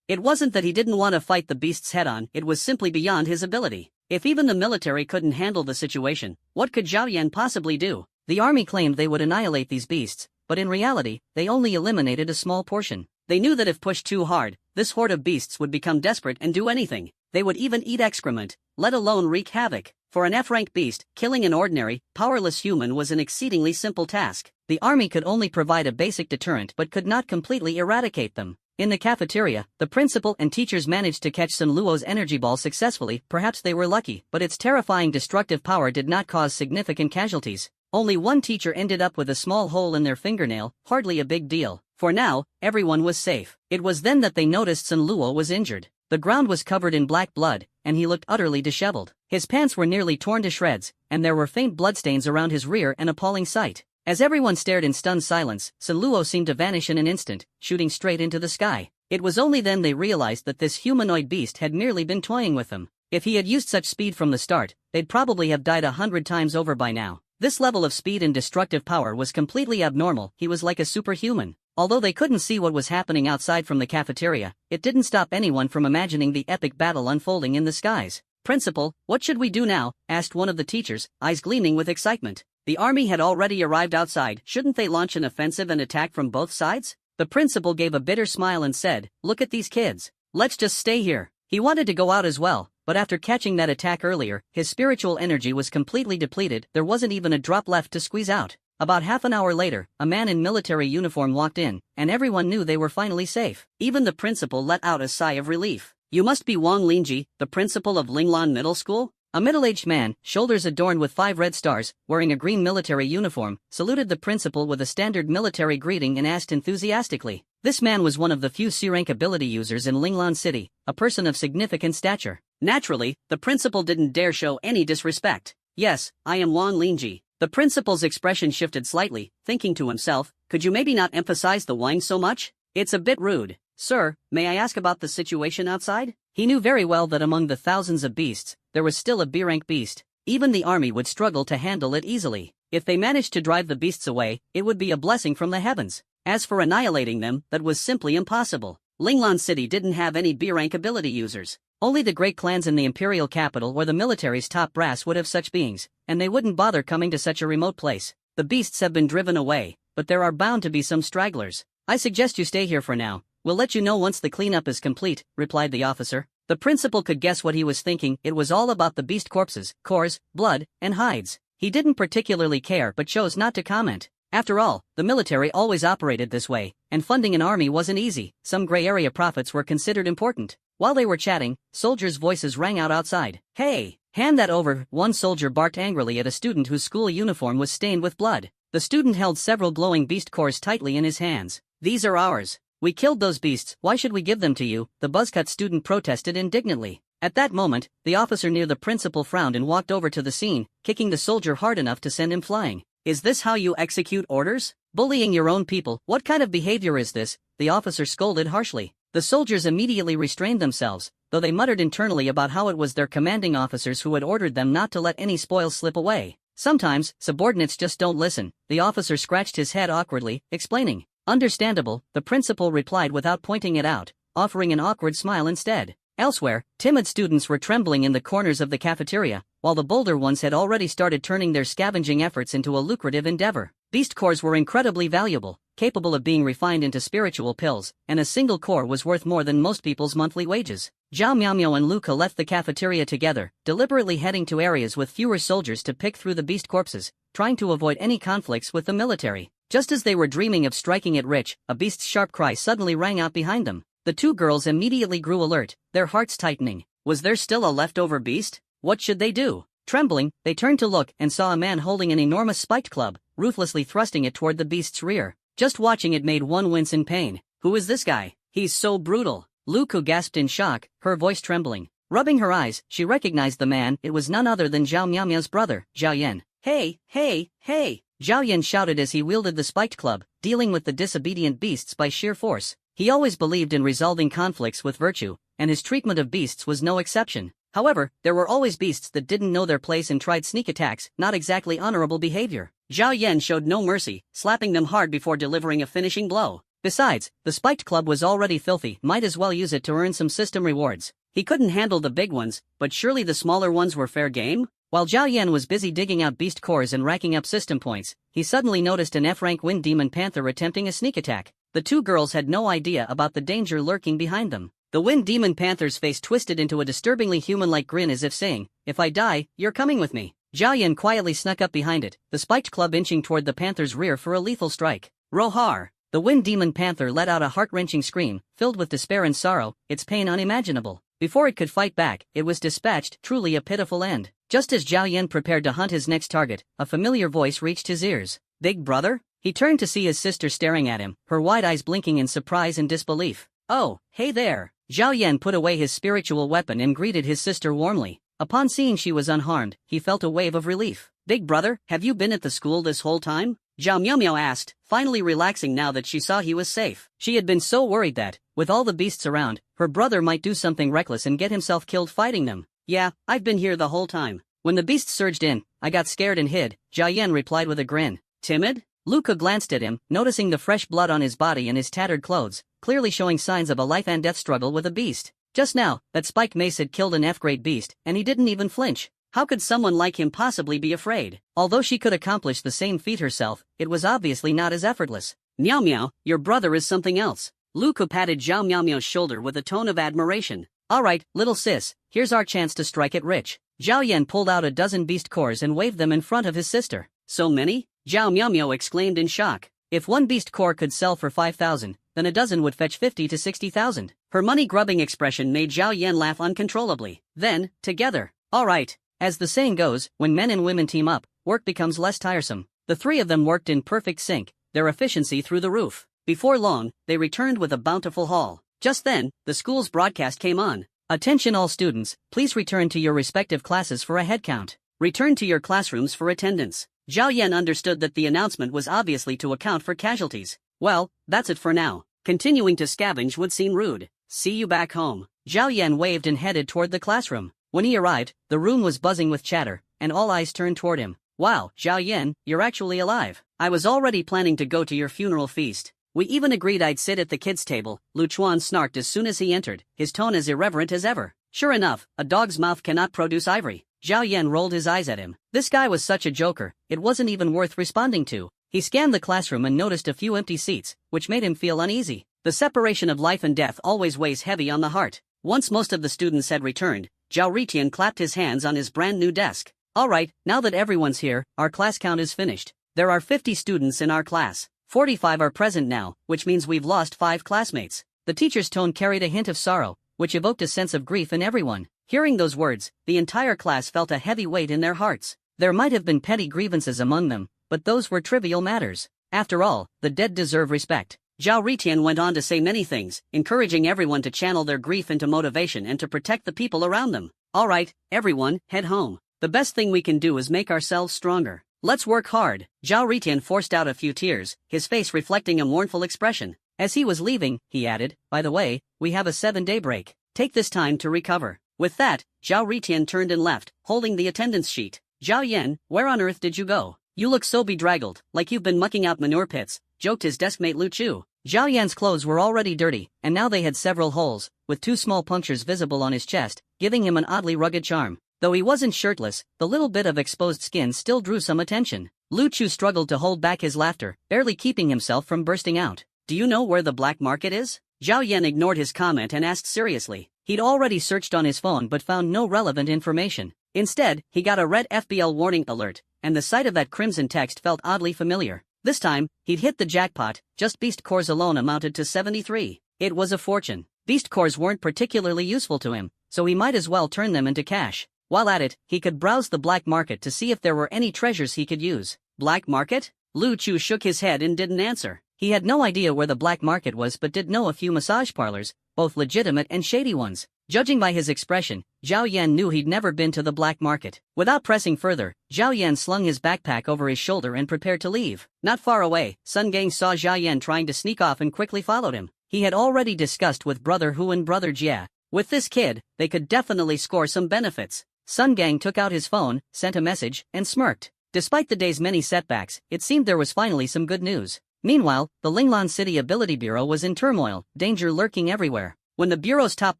S1: It wasn't that he didn't want to fight the beasts head-on, it was simply beyond his ability. If even the military couldn't handle the situation, what could Zhao Yan possibly do? The army claimed they would annihilate these beasts, but in reality, they only eliminated a small portion. They knew that if pushed too hard, this horde of beasts would become desperate and do anything. They would even eat excrement, let alone wreak havoc. For an F-rank beast, killing an ordinary, powerless human was an exceedingly simple task. The army could only provide a basic deterrent but could not completely eradicate them. In the cafeteria, the principal and teachers managed to catch Sun Luo's energy ball successfully. Perhaps they were lucky, but its terrifying destructive power did not cause significant casualties. Only one teacher ended up with a small hole in their fingernail, hardly a big deal. For now, everyone was safe. It was then that they noticed Sun Luo was injured. The ground was covered in black blood, and he looked utterly disheveled. His pants were nearly torn to shreds, and there were faint bloodstains around his rear, an appalling sight. As everyone stared in stunned silence, Sunluo seemed to vanish in an instant, shooting straight into the sky. It was only then they realized that this humanoid beast had merely been toying with them. If he had used such speed from the start, they'd probably have died 100 times over by now. This level of speed and destructive power was completely abnormal. He was like a superhuman. Although they couldn't see what was happening outside from the cafeteria, it didn't stop anyone from imagining the epic battle unfolding in the skies. "Principal, what should we do now?" asked one of the teachers, eyes gleaming with excitement. The army had already arrived outside. Shouldn't they launch an offensive and attack from both sides? The principal gave a bitter smile and said, "Look at these kids. Let's just stay here." He wanted to go out as well, but after catching that attack earlier, his spiritual energy was completely depleted. There wasn't even a drop left to squeeze out. About half an hour later, a man in military uniform walked in, and everyone knew they were finally safe. Even the principal let out a sigh of relief. "You must be Wang Linji, the principal of Linglan Middle School?" A middle-aged man, shoulders adorned with 5 red stars, wearing a green military uniform, saluted the principal with a standard military greeting and asked enthusiastically. This man was one of the few C-rank ability users in Linglan City, a person of significant stature. Naturally, the principal didn't dare show any disrespect. "Yes, I am Wang Linji." The principal's expression shifted slightly, thinking to himself, "Could you maybe not emphasize the wine so much? It's a bit rude." "Sir, may I ask about the situation outside?" He knew very well that among the thousands of beasts, there was still a B-rank beast. Even the army would struggle to handle it easily. If they managed to drive the beasts away, it would be a blessing from the heavens. As for annihilating them, that was simply impossible. Linglan City didn't have any B-rank ability users. Only the great clans in the imperial capital or the military's top brass would have such beings, and they wouldn't bother coming to such a remote place. The beasts have been driven away, but there are bound to be some stragglers. "I suggest you stay here for now. We'll let you know once the cleanup is complete," replied the officer. The principal could guess what he was thinking. It was all about the beast corpses, cores, blood, and hides. He didn't particularly care but chose not to comment. After all, the military always operated this way, and funding an army wasn't easy. Some gray area profits were considered important. While they were chatting, soldiers' voices rang out outside. "Hey, hand that over!" One soldier barked angrily at a student whose school uniform was stained with blood. The student held several glowing beast cores tightly in his hands. "These are ours. We killed those beasts. Why should we give them to you?" the buzzcut student protested indignantly. At that moment, the officer near the principal frowned and walked over to the scene, kicking the soldier hard enough to send him flying. "Is this how you execute orders? Bullying your own people? What kind of behavior is this?" the officer scolded harshly. The soldiers immediately restrained themselves, though they muttered internally about how it was their commanding officers who had ordered them not to let any spoils slip away. "Sometimes, subordinates just don't listen," the officer scratched his head awkwardly, explaining. "Understandable," the principal replied without pointing it out, offering an awkward smile instead. Elsewhere, timid students were trembling in the corners of the cafeteria, while the bolder ones had already started turning their scavenging efforts into a lucrative endeavor. Beast cores were incredibly valuable, capable of being refined into spiritual pills, and a single core was worth more than most people's monthly wages. Zhao Miaomio and Luca left the cafeteria together, deliberately heading to areas with fewer soldiers to pick through the beast corpses, trying to avoid any conflicts with the military. Just as they were dreaming of striking it rich, a beast's sharp cry suddenly rang out behind them. The two girls immediately grew alert, their hearts tightening. Was there still a leftover beast? What should they do? Trembling, they turned to look and saw a man holding an enormous spiked club, ruthlessly thrusting it toward the beast's rear. Just watching it made one wince in pain. "Who is this guy? He's so brutal." Luku gasped in shock, her voice trembling. Rubbing her eyes, she recognized the man. It was none other than Zhao Miaomiao's brother, Zhao Yan. "Hey, hey, hey!" Zhao Yan shouted as he wielded the spiked club, dealing with the disobedient beasts by sheer force. He always believed in resolving conflicts with virtue, and his treatment of beasts was no exception. However, there were always beasts that didn't know their place and tried sneak attacks, not exactly honorable behavior. Zhao Yan showed no mercy, slapping them hard before delivering a finishing blow. Besides, the spiked club was already filthy, might as well use it to earn some system rewards. He couldn't handle the big ones, but surely the smaller ones were fair game? While Zhao Yan was busy digging out beast cores and racking up system points, he suddenly noticed an F-rank Wind Demon Panther attempting a sneak attack. The two girls had no idea about the danger lurking behind them. The Wind Demon Panther's face twisted into a disturbingly human-like grin as if saying, "If I die, you're coming with me." Zhao Yan quietly snuck up behind it, the spiked club inching toward the panther's rear for a lethal strike. Roar! The Wind Demon Panther let out a heart-wrenching scream, filled with despair and sorrow, its pain unimaginable. Before it could fight back, it was dispatched, truly a pitiful end. Just as Zhao Yan prepared to hunt his next target, a familiar voice reached his ears. "Big brother?" He turned to see his sister staring at him, her wide eyes blinking in surprise and disbelief. "Oh, hey there. Zhao Yan put away his spiritual weapon and greeted his sister warmly. Upon seeing she was unharmed, he felt a wave of relief. "Big brother, have you been at the school this whole time?" Zhao Miao asked, finally relaxing now that she saw he was safe. She had been so worried that, with all the beasts around, her brother might do something reckless and get himself killed fighting them. "Yeah, I've been here the whole time. When the beasts surged in, I got scared and hid," Zhao Yan replied with a grin. "Timid?" Luca glanced at him, noticing the fresh blood on his body and his tattered clothes, clearly showing signs of a life-and-death struggle with a beast. Just now, that spiked mace had killed an F-grade beast, and he didn't even flinch. How could someone like him possibly be afraid? Although she could accomplish the same feat herself, it was obviously not as effortless. "Miao Miao, your brother is something else." Luca patted Zhao Miao's shoulder with a tone of admiration. "Alright, little sis, here's our chance to strike it rich." Zhao Yan pulled out a dozen beast cores and waved them in front of his sister. "So many?" Zhao Miao exclaimed in shock. If one beast core could sell for 5,000, then a dozen would fetch 50 to 60,000. Her money-grubbing expression made Zhao Yan laugh uncontrollably. Then, together. "Alright." As the saying goes, when men and women team up, work becomes less tiresome. The three of them worked in perfect sync, their efficiency through the roof. Before long, they returned with a bountiful haul. Just then, the school's broadcast came on. "Attention all students, please return to your respective classes for a head count. Return to your classrooms for attendance." Zhao Yan understood that the announcement was obviously to account for casualties. "Well, that's it for now. Continuing to scavenge would seem rude. See you back home." Zhao Yan waved and headed toward the classroom. When he arrived, the room was buzzing with chatter, and all eyes turned toward him. "Wow, Zhao Yan, you're actually alive. I was already planning to go to your funeral feast. We even agreed I'd sit at the kids' table," Lu Chuan snarked as soon as he entered, his tone as irreverent as ever. Sure enough, a dog's mouth cannot produce ivory. Zhao Yan rolled his eyes at him. This guy was such a joker, it wasn't even worth responding to. He scanned the classroom and noticed a few empty seats, which made him feel uneasy. The separation of life and death always weighs heavy on the heart. Once most of the students had returned, Zhao Ritian clapped his hands on his brand new desk. "Alright, now that everyone's here, our class count is finished. There are 50 students in our class. 45 are present now, which means we've lost 5 classmates." The teacher's tone carried a hint of sorrow, which evoked a sense of grief in everyone. Hearing those words, the entire class felt a heavy weight in their hearts. There might have been petty grievances among them, but those were trivial matters. After all, the dead deserve respect. Zhao Ritian went on to say many things, encouraging everyone to channel their grief into motivation and to protect the people around them. "Alright, everyone, head home. The best thing we can do is make ourselves stronger. Let's work hard." Zhao Ritian forced out a few tears, his face reflecting a mournful expression. As he was leaving, he added, "By the way, we have a 7-day break. Take this time to recover." With that, Zhao Ritian turned and left, holding the attendance sheet. "Zhao Yan, where on earth did you go? You look so bedraggled, like you've been mucking out manure pits," joked his deskmate Lu Chu. Zhao Yan's clothes were already dirty, and now they had several holes, with 2 small punctures visible on his chest, giving him an oddly rugged charm. Though he wasn't shirtless, the little bit of exposed skin still drew some attention. Lu Chu struggled to hold back his laughter, barely keeping himself from bursting out. "Do you know where the black market is?" Zhao Yan ignored his comment and asked seriously. He'd already searched on his phone but found no relevant information. Instead, he got a red FBL warning alert, and the sight of that crimson text felt oddly familiar. This time, he'd hit the jackpot. Just beast cores alone amounted to 73. It was a fortune. Beast cores weren't particularly useful to him, so he might as well turn them into cash. While at it, he could browse the black market to see if there were any treasures he could use. Black market? Lu Chu shook his head and didn't answer. He had no idea where the black market was but did know a few massage parlors, both legitimate and shady ones. Judging by his expression, Zhao Yan knew he'd never been to the black market. Without pressing further, Zhao Yan slung his backpack over his shoulder and prepared to leave. Not far away, Sun Gang saw Zhao Yan trying to sneak off and quickly followed him. He had already discussed with Brother Hu and Brother Jia. With this kid, they could definitely score some benefits. Sun Gang took out his phone, sent a message, and smirked. Despite the day's many setbacks, it seemed there was finally some good news. Meanwhile, the Linglan City Ability Bureau was in turmoil, danger lurking everywhere. When the Bureau's top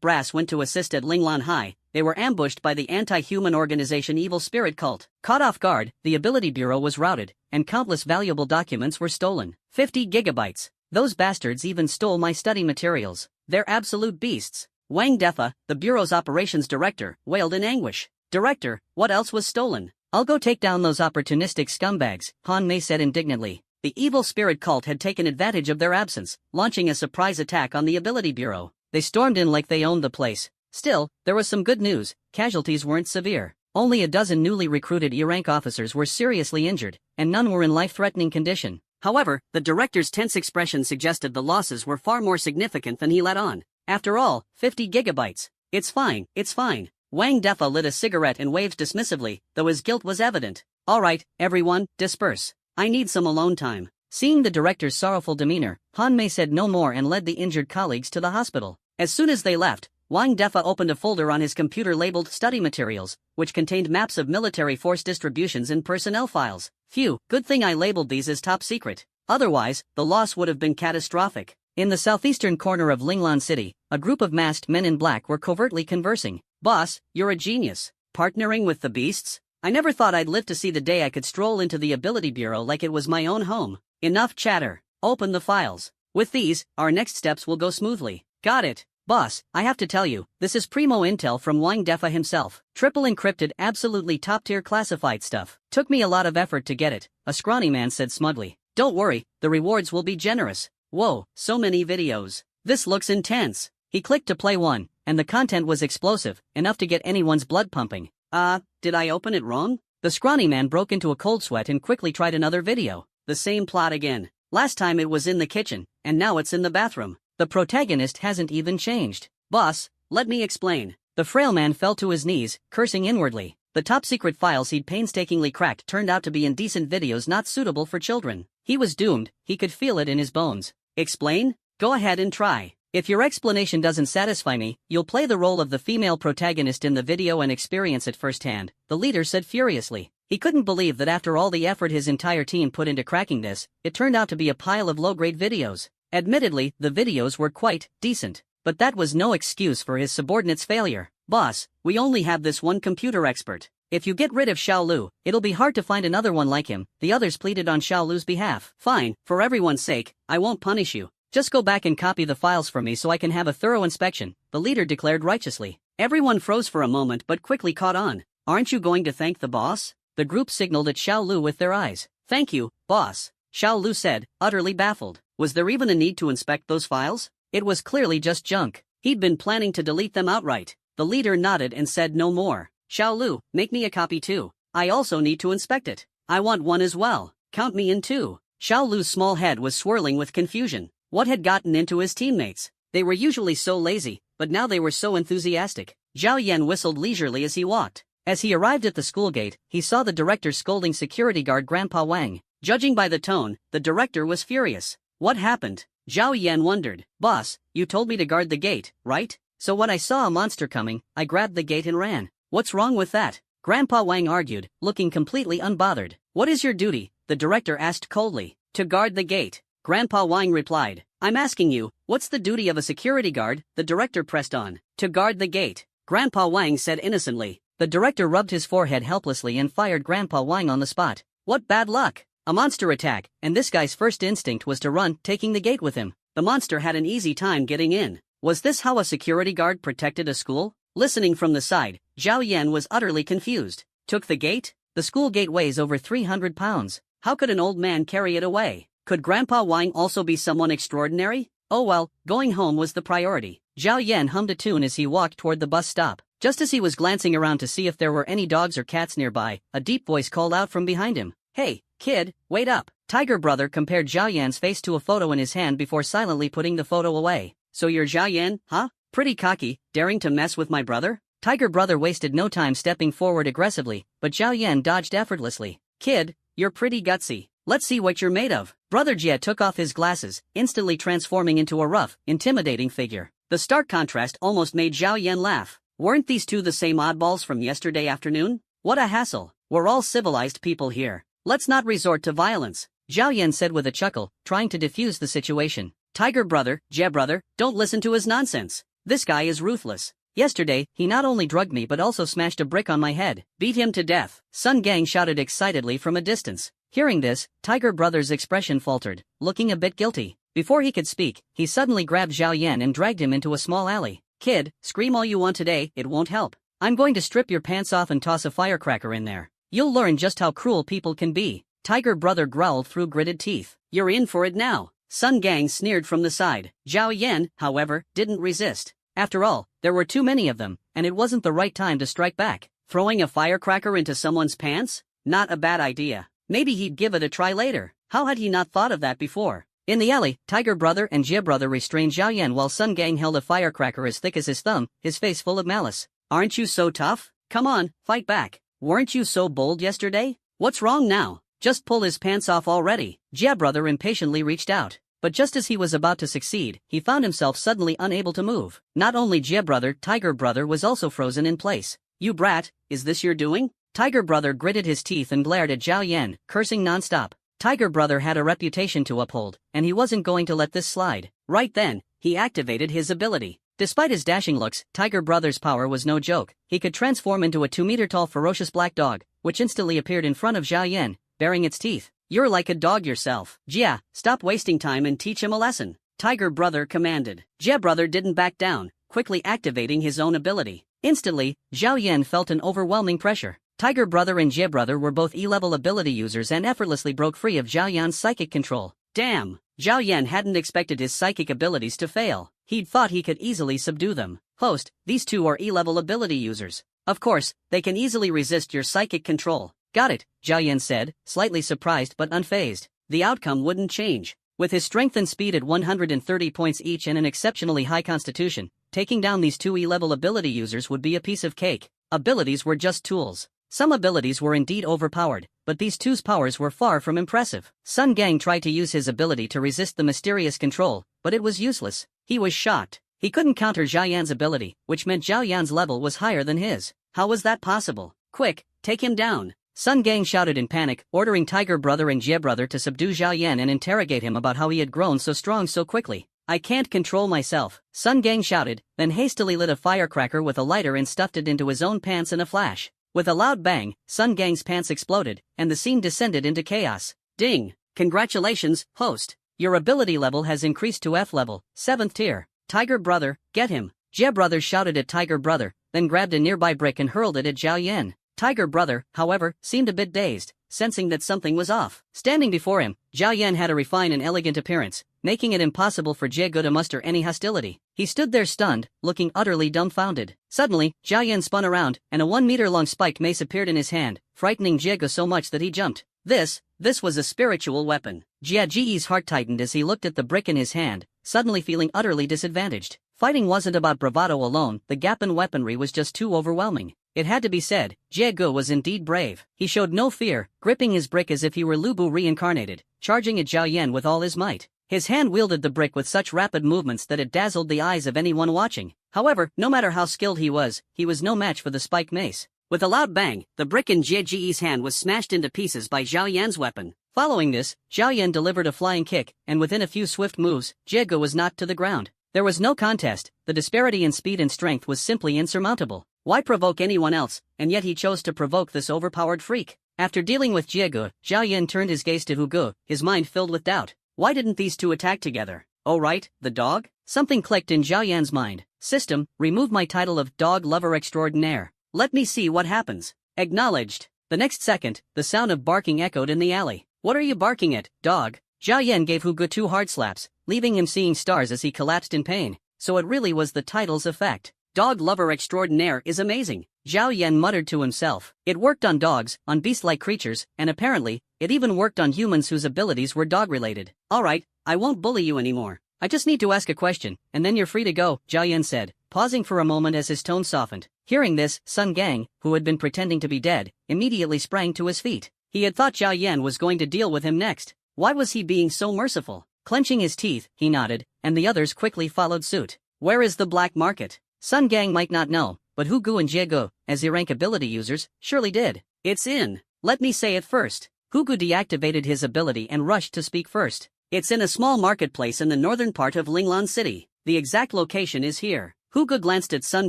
S1: brass went to assist at Linglan High, they were ambushed by the anti-human organization Evil Spirit Cult. Caught off guard, the Ability Bureau was routed, and countless valuable documents were stolen. 50 gigabytes. Those bastards even stole my study materials. They're absolute beasts. Wang Defa, the Bureau's operations director, wailed in anguish. "Director, what else was stolen?" "I'll go take down those opportunistic scumbags," Han Mei said indignantly. The Evil Spirit Cult had taken advantage of their absence, launching a surprise attack on the Ability Bureau. They stormed in like they owned the place. Still, there was some good news. Casualties weren't severe. Only a dozen newly recruited E-rank officers were seriously injured, and none were in life-threatening condition. However, the director's tense expression suggested the losses were far more significant than he let on. After all, 50 gigabytes. It's fine, it's fine. Wang Defa lit a cigarette and waved dismissively, though his guilt was evident. Alright, everyone, disperse. I need some alone time. Seeing the director's sorrowful demeanor, Han Mei said no more and led the injured colleagues to the hospital. As soon as they left, Wang Defa opened a folder on his computer labeled Study Materials, which contained maps of military force distributions and personnel files. Phew, good thing I labeled these as top secret. Otherwise, the loss would have been catastrophic. In the southeastern corner of Linglan City, a group of masked men in black were covertly conversing. Boss, you're a genius. Partnering with the beasts? I never thought I'd live to see the day I could stroll into the Ability Bureau like it was my own home. Enough chatter. Open the files. With these, our next steps will go smoothly. Got it. Boss, I have to tell you, this is primo intel from Wang Defa himself. Triple encrypted, absolutely top-tier classified stuff. Took me a lot of effort to get it, a scrawny man said smugly. Don't worry, the rewards will be generous. Whoa, so many videos. This looks intense. He clicked to play one, and the content was explosive, enough to get anyone's blood pumping. Did I open it wrong? The scrawny man broke into a cold sweat and quickly tried another video. The same plot again. Last time it was in the kitchen, and now it's in the bathroom. The protagonist hasn't even changed. Boss, let me explain. The frail man fell to his knees, cursing inwardly. The top-secret files he'd painstakingly cracked turned out to be indecent videos not suitable for children. He was doomed, he could feel it in his bones. Explain? Go ahead and try. If your explanation doesn't satisfy me, you'll play the role of the female protagonist in the video and experience it firsthand, the leader said furiously. He couldn't believe that after all the effort his entire team put into cracking this, it turned out to be a pile of low-grade videos. Admittedly, the videos were quite decent, but that was no excuse for his subordinate's failure. Boss, we only have this one computer expert. If you get rid of Xiao Lu, it'll be hard to find another one like him, the others pleaded on Xiao Lu's behalf. Fine, for everyone's sake, I won't punish you. Just go back and copy the files for me so I can have a thorough inspection, the leader declared righteously. Everyone froze for a moment but quickly caught on. Aren't you going to thank the boss? The group signaled at Xiao Lu with their eyes. Thank you, boss, Xiao Lu said, utterly baffled. Was there even a need to inspect those files? It was clearly just junk. He'd been planning to delete them outright. The leader nodded and said no more. Xiao Lu, make me a copy too. I also need to inspect it. I want one as well. Count me in too. Xiao Lu's small head was swirling with confusion. What had gotten into his teammates? They were usually so lazy, but now they were so enthusiastic. Zhao Yan whistled leisurely as he walked. As he arrived at the school gate, he saw the director scolding security guard Grandpa Wang. Judging by the tone, the director was furious. What happened? Zhao Yan wondered. Boss, you told me to guard the gate, right? So when I saw a monster coming, I grabbed the gate and ran. What's wrong with that? Grandpa Wang argued, looking completely unbothered. What is your duty? The director asked coldly. To guard the gate. Grandpa Wang replied. I'm asking you, what's the duty of a security guard? The director pressed on. To guard the gate. Grandpa Wang said innocently. The director rubbed his forehead helplessly and fired Grandpa Wang on the spot. What bad luck. A monster attack, and this guy's first instinct was to run, taking the gate with him. The monster had an easy time getting in. Was this how a security guard protected a school? Listening from the side, Zhao Yan was utterly confused. Took the gate? The school gate weighs over 300 pounds. How could an old man carry it away? Could Grandpa Wang also be someone extraordinary? Oh well, going home was the priority. Zhao Yan hummed a tune as he walked toward the bus stop. Just as he was glancing around to see if there were any dogs or cats nearby, a deep voice called out from behind him. Hey, kid, wait up. Tiger Brother compared Zhao Yan's face to a photo in his hand before silently putting the photo away. So you're Zhao Yan, huh? Pretty cocky, daring to mess with my brother? Tiger Brother wasted no time stepping forward aggressively, but Zhao Yan dodged effortlessly. Kid, you're pretty gutsy. Let's see what you're made of. Brother Jie took off his glasses, instantly transforming into a rough, intimidating figure. The stark contrast almost made Zhao Yan laugh. Weren't these two the same oddballs from yesterday afternoon? What a hassle. We're all civilized people here. Let's not resort to violence, Zhao Yan said with a chuckle, trying to defuse the situation. Tiger Brother, Jie Brother, don't listen to his nonsense. This guy is ruthless. Yesterday, he not only drugged me but also smashed a brick on my head. Beat him to death. Sun Gang shouted excitedly from a distance. Hearing this, Tiger Brother's expression faltered, looking a bit guilty. Before he could speak, he suddenly grabbed Zhao Yan and dragged him into a small alley. Kid, scream all you want today, it won't help. I'm going to strip your pants off and toss a firecracker in there. You'll learn just how cruel people can be. Tiger Brother growled through gritted teeth. You're in for it now. Sun Gang sneered from the side. Zhao Yan, however, didn't resist. After all, there were too many of them, and it wasn't the right time to strike back. Throwing a firecracker into someone's pants? Not a bad idea. Maybe he'd give it a try later. How had he not thought of that before? In the alley, Tiger Brother and Jia Brother restrained Zhao Yan while Sun Gang held a firecracker as thick as his thumb, his face full of malice. Aren't you so tough? Come on, fight back. Weren't you so bold yesterday? What's wrong now? Just pull his pants off already. Jia Brother impatiently reached out. But just as he was about to succeed, he found himself suddenly unable to move. Not only Jia Brother, Tiger Brother was also frozen in place. You brat, is this your doing? Tiger Brother gritted his teeth and glared at Zhao Yan, cursing nonstop. Tiger Brother had a reputation to uphold, and he wasn't going to let this slide. Right then, he activated his ability. Despite his dashing looks, Tiger Brother's power was no joke. He could transform into a 2-meter-tall ferocious black dog, which instantly appeared in front of Zhao Yan, baring its teeth. You're like a dog yourself. Jia, stop wasting time and teach him a lesson. Tiger Brother commanded. Jia Brother didn't back down, quickly activating his own ability. Instantly, Zhao Yan felt an overwhelming pressure. Tiger Brother and Jia Brother were both E-level ability users and effortlessly broke free of Zhao Yan's psychic control. Damn! Zhao Yan hadn't expected his psychic abilities to fail. He'd thought he could easily subdue them. Host, these two are E-level ability users. Of course, they can easily resist your psychic control. Got it, Zhao Yan said, slightly surprised but unfazed. The outcome wouldn't change. With his strength and speed at 130 points each and an exceptionally high constitution, taking down these two E-level ability users would be a piece of cake. Abilities were just tools. Some abilities were indeed overpowered, but these two's powers were far from impressive. Sun Gang tried to use his ability to resist the mysterious control, but it was useless. He was shocked. He couldn't counter Zhao Yan's ability, which meant Zhao Yan's level was higher than his. How was that possible? Quick, take him down. Sun Gang shouted in panic, ordering Tiger Brother and Jia Brother to subdue Zhao Yan and interrogate him about how he had grown so strong so quickly. I can't control myself, Sun Gang shouted, then hastily lit a firecracker with a lighter and stuffed it into his own pants in a flash. With a loud bang, Sun Gang's pants exploded, and the scene descended into chaos. Ding! Congratulations, host. Your ability level has increased to F level, 7th tier. Tiger Brother, get him. Jia Brother shouted at Tiger Brother, then grabbed a nearby brick and hurled it at Zhao Yan. Tiger Brother, however, seemed a bit dazed, sensing that something was off. Standing before him, Zhao Yan had a refined and elegant appearance, making it impossible for Jie Gu to muster any hostility. He stood there stunned, looking utterly dumbfounded. Suddenly, Zhao Yan spun around, and a 1-meter-long spiked mace appeared in his hand, frightening Jie Gu so much that he jumped. This was a spiritual weapon. Jia Ji's heart tightened as he looked at the brick in his hand, suddenly feeling utterly disadvantaged. Fighting wasn't about bravado alone, the gap in weaponry was just too overwhelming. It had to be said, Jie Gu was indeed brave. He showed no fear, gripping his brick as if he were Lu Bu reincarnated, charging at Zhao Yan with all his might. His hand wielded the brick with such rapid movements that it dazzled the eyes of anyone watching. However, no matter how skilled he was no match for the spike mace. With a loud bang, the brick in Jie Ji's hand was smashed into pieces by Zhao Yan's weapon. Following this, Zhao Yan delivered a flying kick, and within a few swift moves, Jie Gu was knocked to the ground. There was no contest, the disparity in speed and strength was simply insurmountable. Why provoke anyone else, and yet he chose to provoke this overpowered freak? After dealing with Jie Gu, Zhao Yan turned his gaze to Hu Gu, his mind filled with doubt. Why didn't these two attack together? Oh right, the dog? Something clicked in Zhao Yan's mind. System, remove my title of Dog Lover Extraordinaire. Let me see what happens. Acknowledged. The next second, the sound of barking echoed in the alley. What are you barking at, dog? Zhao Yan gave Hu Gu 2 hard slaps, leaving him seeing stars as he collapsed in pain. So it really was the title's effect. Dog Lover Extraordinaire is amazing, Zhao Yan muttered to himself. It worked on dogs, on beast-like creatures, and apparently, it even worked on humans whose abilities were dog-related. Alright, I won't bully you anymore. I just need to ask a question, and then you're free to go, Zhao Yan said, pausing for a moment as his tone softened. Hearing this, Sun Gang, who had been pretending to be dead, immediately sprang to his feet. He had thought Zhao Yan was going to deal with him next. Why was he being so merciful? Clenching his teeth, he nodded, and the others quickly followed suit. Where is the black market? Sun Gang might not know, but Hu Gu and Jie Gu, as E-rank ability users, surely did. It's in. Let me say it first. Hu Gu deactivated his ability and rushed to speak first. It's in a small marketplace in the northern part of Linglan City. The exact location is here. Hu Gu glanced at Sun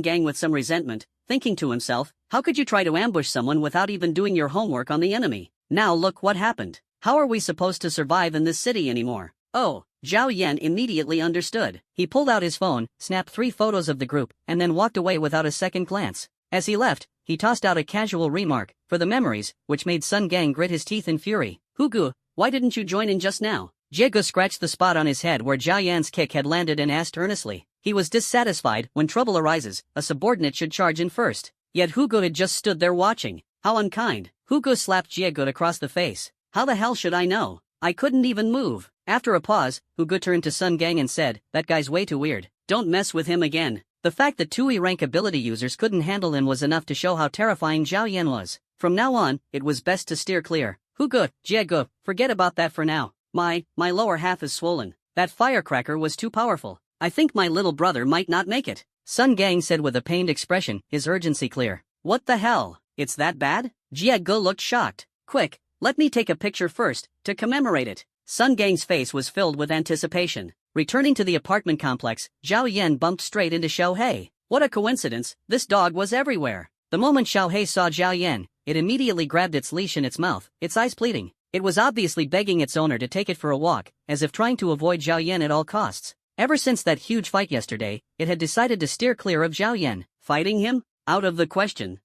S1: Gang with some resentment, thinking to himself, how could you try to ambush someone without even doing your homework on the enemy? Now look what happened. How are we supposed to survive in this city anymore? Oh, Zhao Yan immediately understood. He pulled out his phone, snapped 3 photos of the group, and then walked away without a second glance. As he left, he tossed out a casual remark, for the memories, which made Sun Gang grit his teeth in fury. Hu Gu, why didn't you join in just now? Jie Gu scratched the spot on his head where Zhao Yan's kick had landed and asked earnestly. He was dissatisfied. When trouble arises, a subordinate should charge in first. Yet Hu Gu had just stood there watching. How unkind. Hu Gu slapped Jie Gu across the face. How the hell should I know? I couldn't even move. After a pause, Hugo turned to Sun Gang and said, "That guy's way too weird. Don't mess with him again." The fact that 2E rank ability users couldn't handle him was enough to show how terrifying Zhao Yan was. From now on, it was best to steer clear. Hugo, Jiego, forget about that for now. My lower half is swollen. That firecracker was too powerful. I think my little brother might not make it. Sun Gang said with a pained expression, his urgency clear. What the hell? It's that bad? Jiego looked shocked. Quick, let me take a picture first, to commemorate it. Sun Gang's face was filled with anticipation. Returning to the apartment complex, Zhao Yan bumped straight into Xiao Hei. What a coincidence, this dog was everywhere. The moment Xiao Hei saw Zhao Yan, it immediately grabbed its leash in its mouth, its eyes pleading. It was obviously begging its owner to take it for a walk, as if trying to avoid Zhao Yan at all costs. Ever since that huge fight yesterday, it had decided to steer clear of Zhao Yan. Fighting him? Out of the question.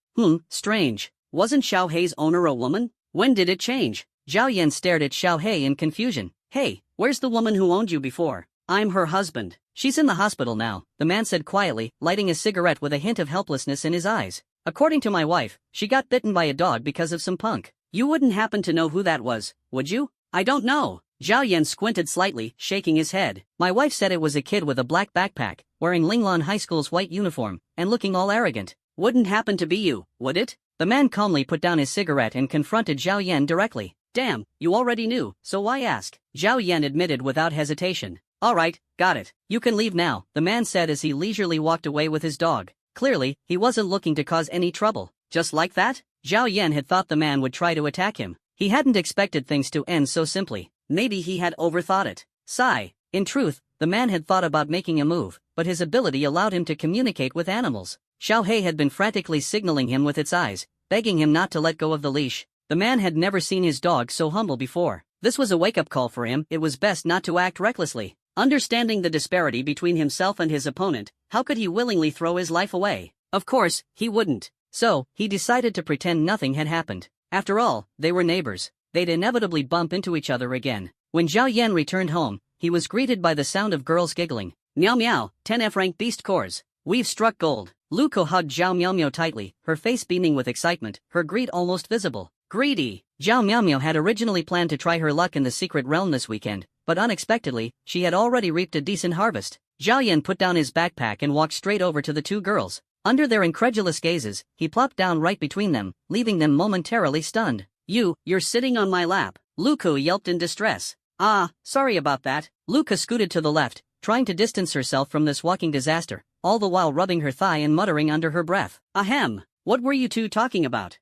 S1: Strange. Wasn't Xiao Hei's owner a woman? When did it change? Zhao Yan stared at Xiao Hei in confusion. Hey, where's the woman who owned you before? I'm her husband. She's in the hospital now, the man said quietly, lighting a cigarette with a hint of helplessness in his eyes. According to my wife, she got bitten by a dog because of some punk. You wouldn't happen to know who that was, would you? I don't know. Zhao Yan squinted slightly, shaking his head. My wife said it was a kid with a black backpack, wearing Linglong High School's white uniform, and looking all arrogant. Wouldn't happen to be you, would it? The man calmly put down his cigarette and confronted Zhao Yan directly. Damn, you already knew, so why ask? Zhao Yan admitted without hesitation. Alright, got it. You can leave now, the man said as he leisurely walked away with his dog. Clearly, he wasn't looking to cause any trouble. Just like that? Zhao Yan had thought the man would try to attack him. He hadn't expected things to end so simply. Maybe he had overthought it. Sigh. In truth, the man had thought about making a move, but his ability allowed him to communicate with animals. Xiao Hei had been frantically signaling him with its eyes, begging him not to let go of the leash. The man had never seen his dog so humble before. This was a wake-up call for him. It was best not to act recklessly. Understanding the disparity between himself and his opponent, how could he willingly throw his life away? Of course, he wouldn't. So, he decided to pretend nothing had happened. After all, they were neighbors. They'd inevitably bump into each other again. When Zhao Yan returned home, he was greeted by the sound of girls giggling. Meow meow, 10F rank beast cores. We've struck gold. Luko hugged Zhao Meow Meow tightly, her face beaming with excitement, her greed almost visible. Greedy. Zhao Meow Meow had originally planned to try her luck in the secret realm this weekend, but unexpectedly, she had already reaped a decent harvest. Zhao Yan put down his backpack and walked straight over to the two girls. Under their incredulous gazes, he plopped down right between them, leaving them momentarily stunned. You're sitting on my lap. Luko yelped in distress. Ah, sorry about that. Luka scooted to the left, trying to distance herself from this walking disaster, all the while rubbing her thigh and muttering under her breath. Ahem, what were you two talking about?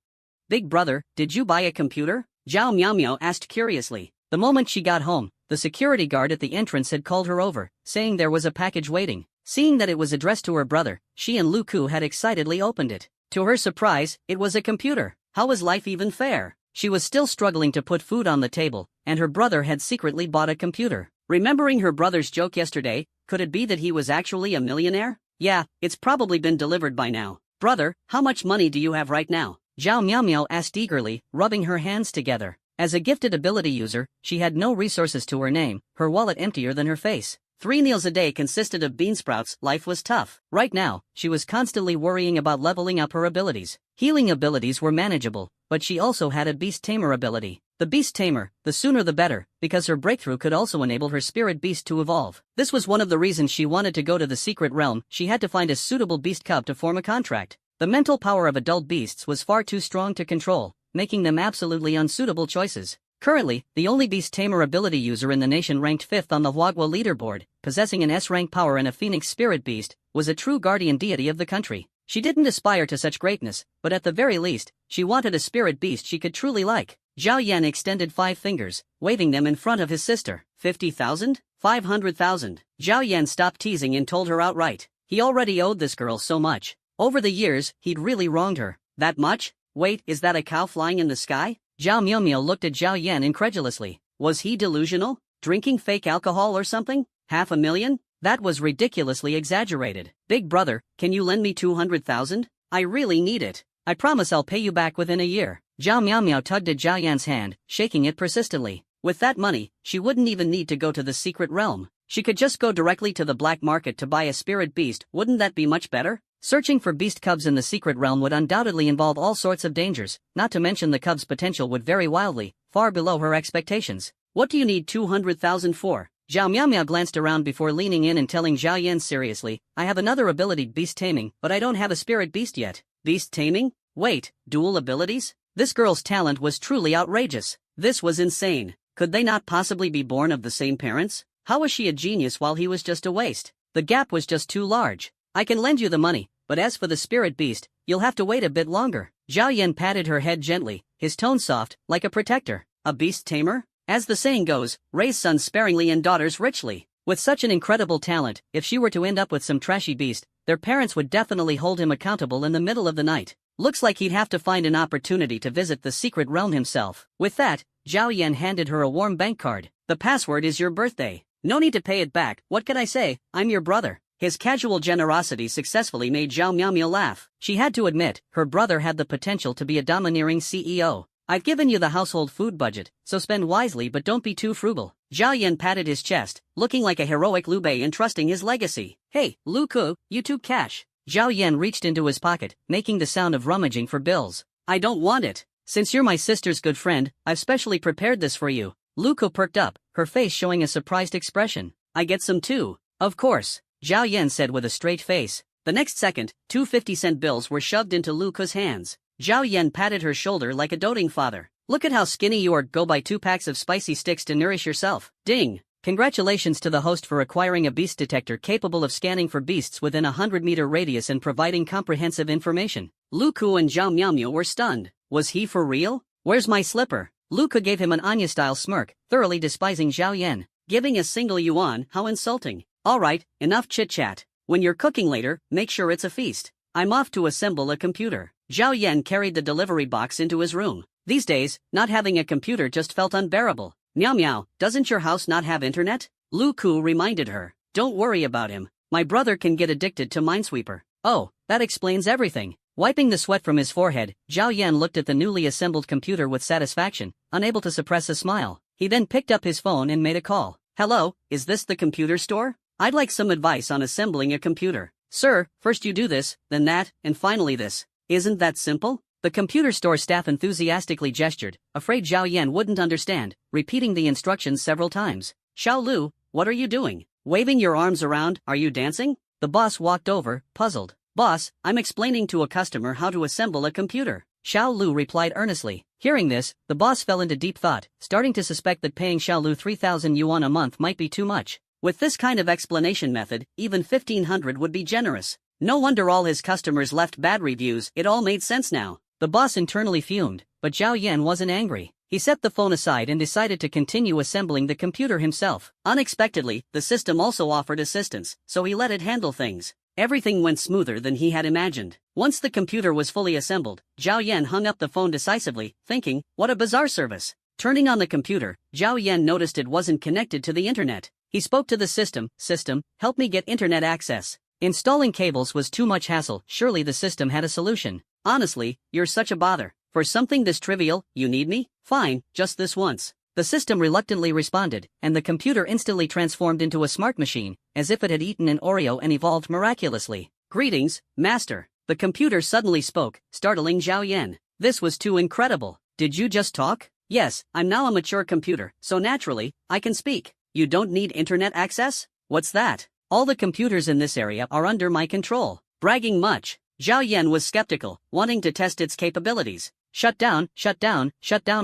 S1: Big brother, did you buy a computer? Zhao Meow Meow asked curiously. The moment she got home, the security guard at the entrance had called her over, saying there was a package waiting. Seeing that it was addressed to her brother, she and Luku had excitedly opened it. To her surprise, it was a computer. How was life even fair? She was still struggling to put food on the table, and her brother had secretly bought a computer. Remembering her brother's joke yesterday, could it be that he was actually a millionaire? Yeah, it's probably been delivered by now. Brother, how much money do you have right now? Zhao Meow Meow asked eagerly, rubbing her hands together. As a gifted ability user, she had no resources to her name, her wallet emptier than her face. 3 meals a day consisted of bean sprouts. Life was tough. Right now, she was constantly worrying about leveling up her abilities. Healing abilities were manageable, but she also had a Beast Tamer ability. The Beast Tamer, the sooner the better, because her breakthrough could also enable her spirit beast to evolve. This was one of the reasons she wanted to go to the secret realm. She had to find a suitable beast cub to form a contract. The mental power of adult beasts was far too strong to control, making them absolutely unsuitable choices. Currently, the only Beast Tamer ability user in the nation ranked 5th on the Huagua leaderboard, possessing an S-rank power and a Phoenix Spirit Beast, was a true guardian deity of the country. She didn't aspire to such greatness, but at the very least, she wanted a spirit beast she could truly like. Zhao Yan extended 5 fingers, waving them in front of his sister. 50,000? 500,000. Zhao Yan stopped teasing and told her outright. He already owed this girl so much. Over the years, he'd really wronged her. That much? Wait, is that a cow flying in the sky? Zhao Meow Meow looked at Zhao Yan incredulously. Was he delusional? Drinking fake alcohol or something? 500,000? That was ridiculously exaggerated. Big brother, can you lend me 200,000? I really need it. I promise I'll pay you back within a year. Zhao Meow Meow tugged at Zhao Yan's hand, shaking it persistently. With that money, she wouldn't even need to go to the secret realm. She could just go directly to the black market to buy a spirit beast. Wouldn't that be much better? Searching for beast cubs in the secret realm would undoubtedly involve all sorts of dangers, not to mention the cub's potential would vary wildly, far below her expectations. What do you need 200,000 for? Zhao Miao glanced around before leaning in and telling Zhao Yan seriously, I have another ability, beast taming, but I don't have a spirit beast yet. Beast taming? Wait, dual abilities? This girl's talent was truly outrageous. This was insane. Could they not possibly be born of the same parents? How was she a genius while he was just a waste? The gap was just too large. I can lend you the money, but as for the spirit beast, you'll have to wait a bit longer. Zhao Yan patted her head gently, his tone soft, like a protector. A beast tamer? As the saying goes, raise sons sparingly and daughters richly. With such an incredible talent, if she were to end up with some trashy beast, their parents would definitely hold him accountable in the middle of the night. Looks like he'd have to find an opportunity to visit the secret realm himself. With that, Zhao Yan handed her a warm bank card. The password is your birthday. No need to pay it back. What can I say? I'm your brother. His casual generosity successfully made Zhao Miao laugh. She had to admit, her brother had the potential to be a domineering CEO. I've given you the household food budget, so spend wisely but don't be too frugal. Zhao Yan patted his chest, looking like a heroic Liu Bei entrusting his legacy. Hey, Lu Ku, you took cash. Zhao Yan reached into his pocket, making the sound of rummaging for bills. I don't want it. Since you're my sister's good friend, I've specially prepared this for you. Lu Ku perked up, her face showing a surprised expression. I get some too. Of course, Zhao Yan said with a straight face. The next second, 2 50-cent bills were shoved into Lu Ku's hands. Zhao Yan patted her shoulder like a doting father. Look at how skinny you are. Go buy 2 packs of spicy sticks to nourish yourself. Ding! Congratulations to the host for acquiring a beast detector capable of scanning for beasts within a 100-meter radius and providing comprehensive information. Lu Ku and Zhao Miao were stunned. Was he for real? Where's my slipper? Lu Ku gave him an Anya-style smirk, thoroughly despising Zhao Yan. Giving a single yuan, how insulting. Alright, enough chit-chat. When you're cooking later, make sure it's a feast. I'm off to assemble a computer. Zhao Yan carried the delivery box into his room. These days, not having a computer just felt unbearable. Miao, doesn't your house not have internet? Lu Ku reminded her. Don't worry about him. My brother can get addicted to Minesweeper. Oh, that explains everything. Wiping the sweat from his forehead, Zhao Yan looked at the newly assembled computer with satisfaction, unable to suppress a smile. He then picked up his phone and made a call. Hello, is this the computer store? I'd like some advice on assembling a computer. Sir, first you do this, then that, and finally this. Isn't that simple? The computer store staff enthusiastically gestured, afraid Zhao Yan wouldn't understand, repeating the instructions several times. Xiao Lu, what are you doing? Waving your arms around, are you dancing? The boss walked over, puzzled. Boss, I'm explaining to a customer how to assemble a computer. Xiao Lu replied earnestly. Hearing this, the boss fell into deep thought, starting to suspect that paying Xiao Lu 3,000 yuan a month might be too much. With this kind of explanation method, even 1,500 would be generous. No wonder all his customers left bad reviews. It all made sense now. The boss internally fumed, but Zhao Yan wasn't angry. He set the phone aside and decided to continue assembling the computer himself. Unexpectedly, the system also offered assistance, so he let it handle things. Everything went smoother than he had imagined. Once the computer was fully assembled, Zhao Yan hung up the phone decisively, thinking, what a bizarre service. Turning on the computer, Zhao Yan noticed it wasn't connected to the internet. He spoke to the system, help me get internet access. Installing cables was too much hassle. Surely the system had a solution. Honestly, you're such a bother. For something this trivial, you need me? Fine, just this once. The system reluctantly responded, and the computer instantly transformed into a smart machine, as if it had eaten an Oreo and evolved miraculously. Greetings, Master. The computer suddenly spoke, startling Zhao Yan. This was too incredible. Did you just talk? Yes, I'm now a mature computer, so naturally, I can speak. You don't need internet access? What's that? All the computers in this area are under my control. Bragging much. Zhao Yan was skeptical, wanting to test its capabilities. Shut down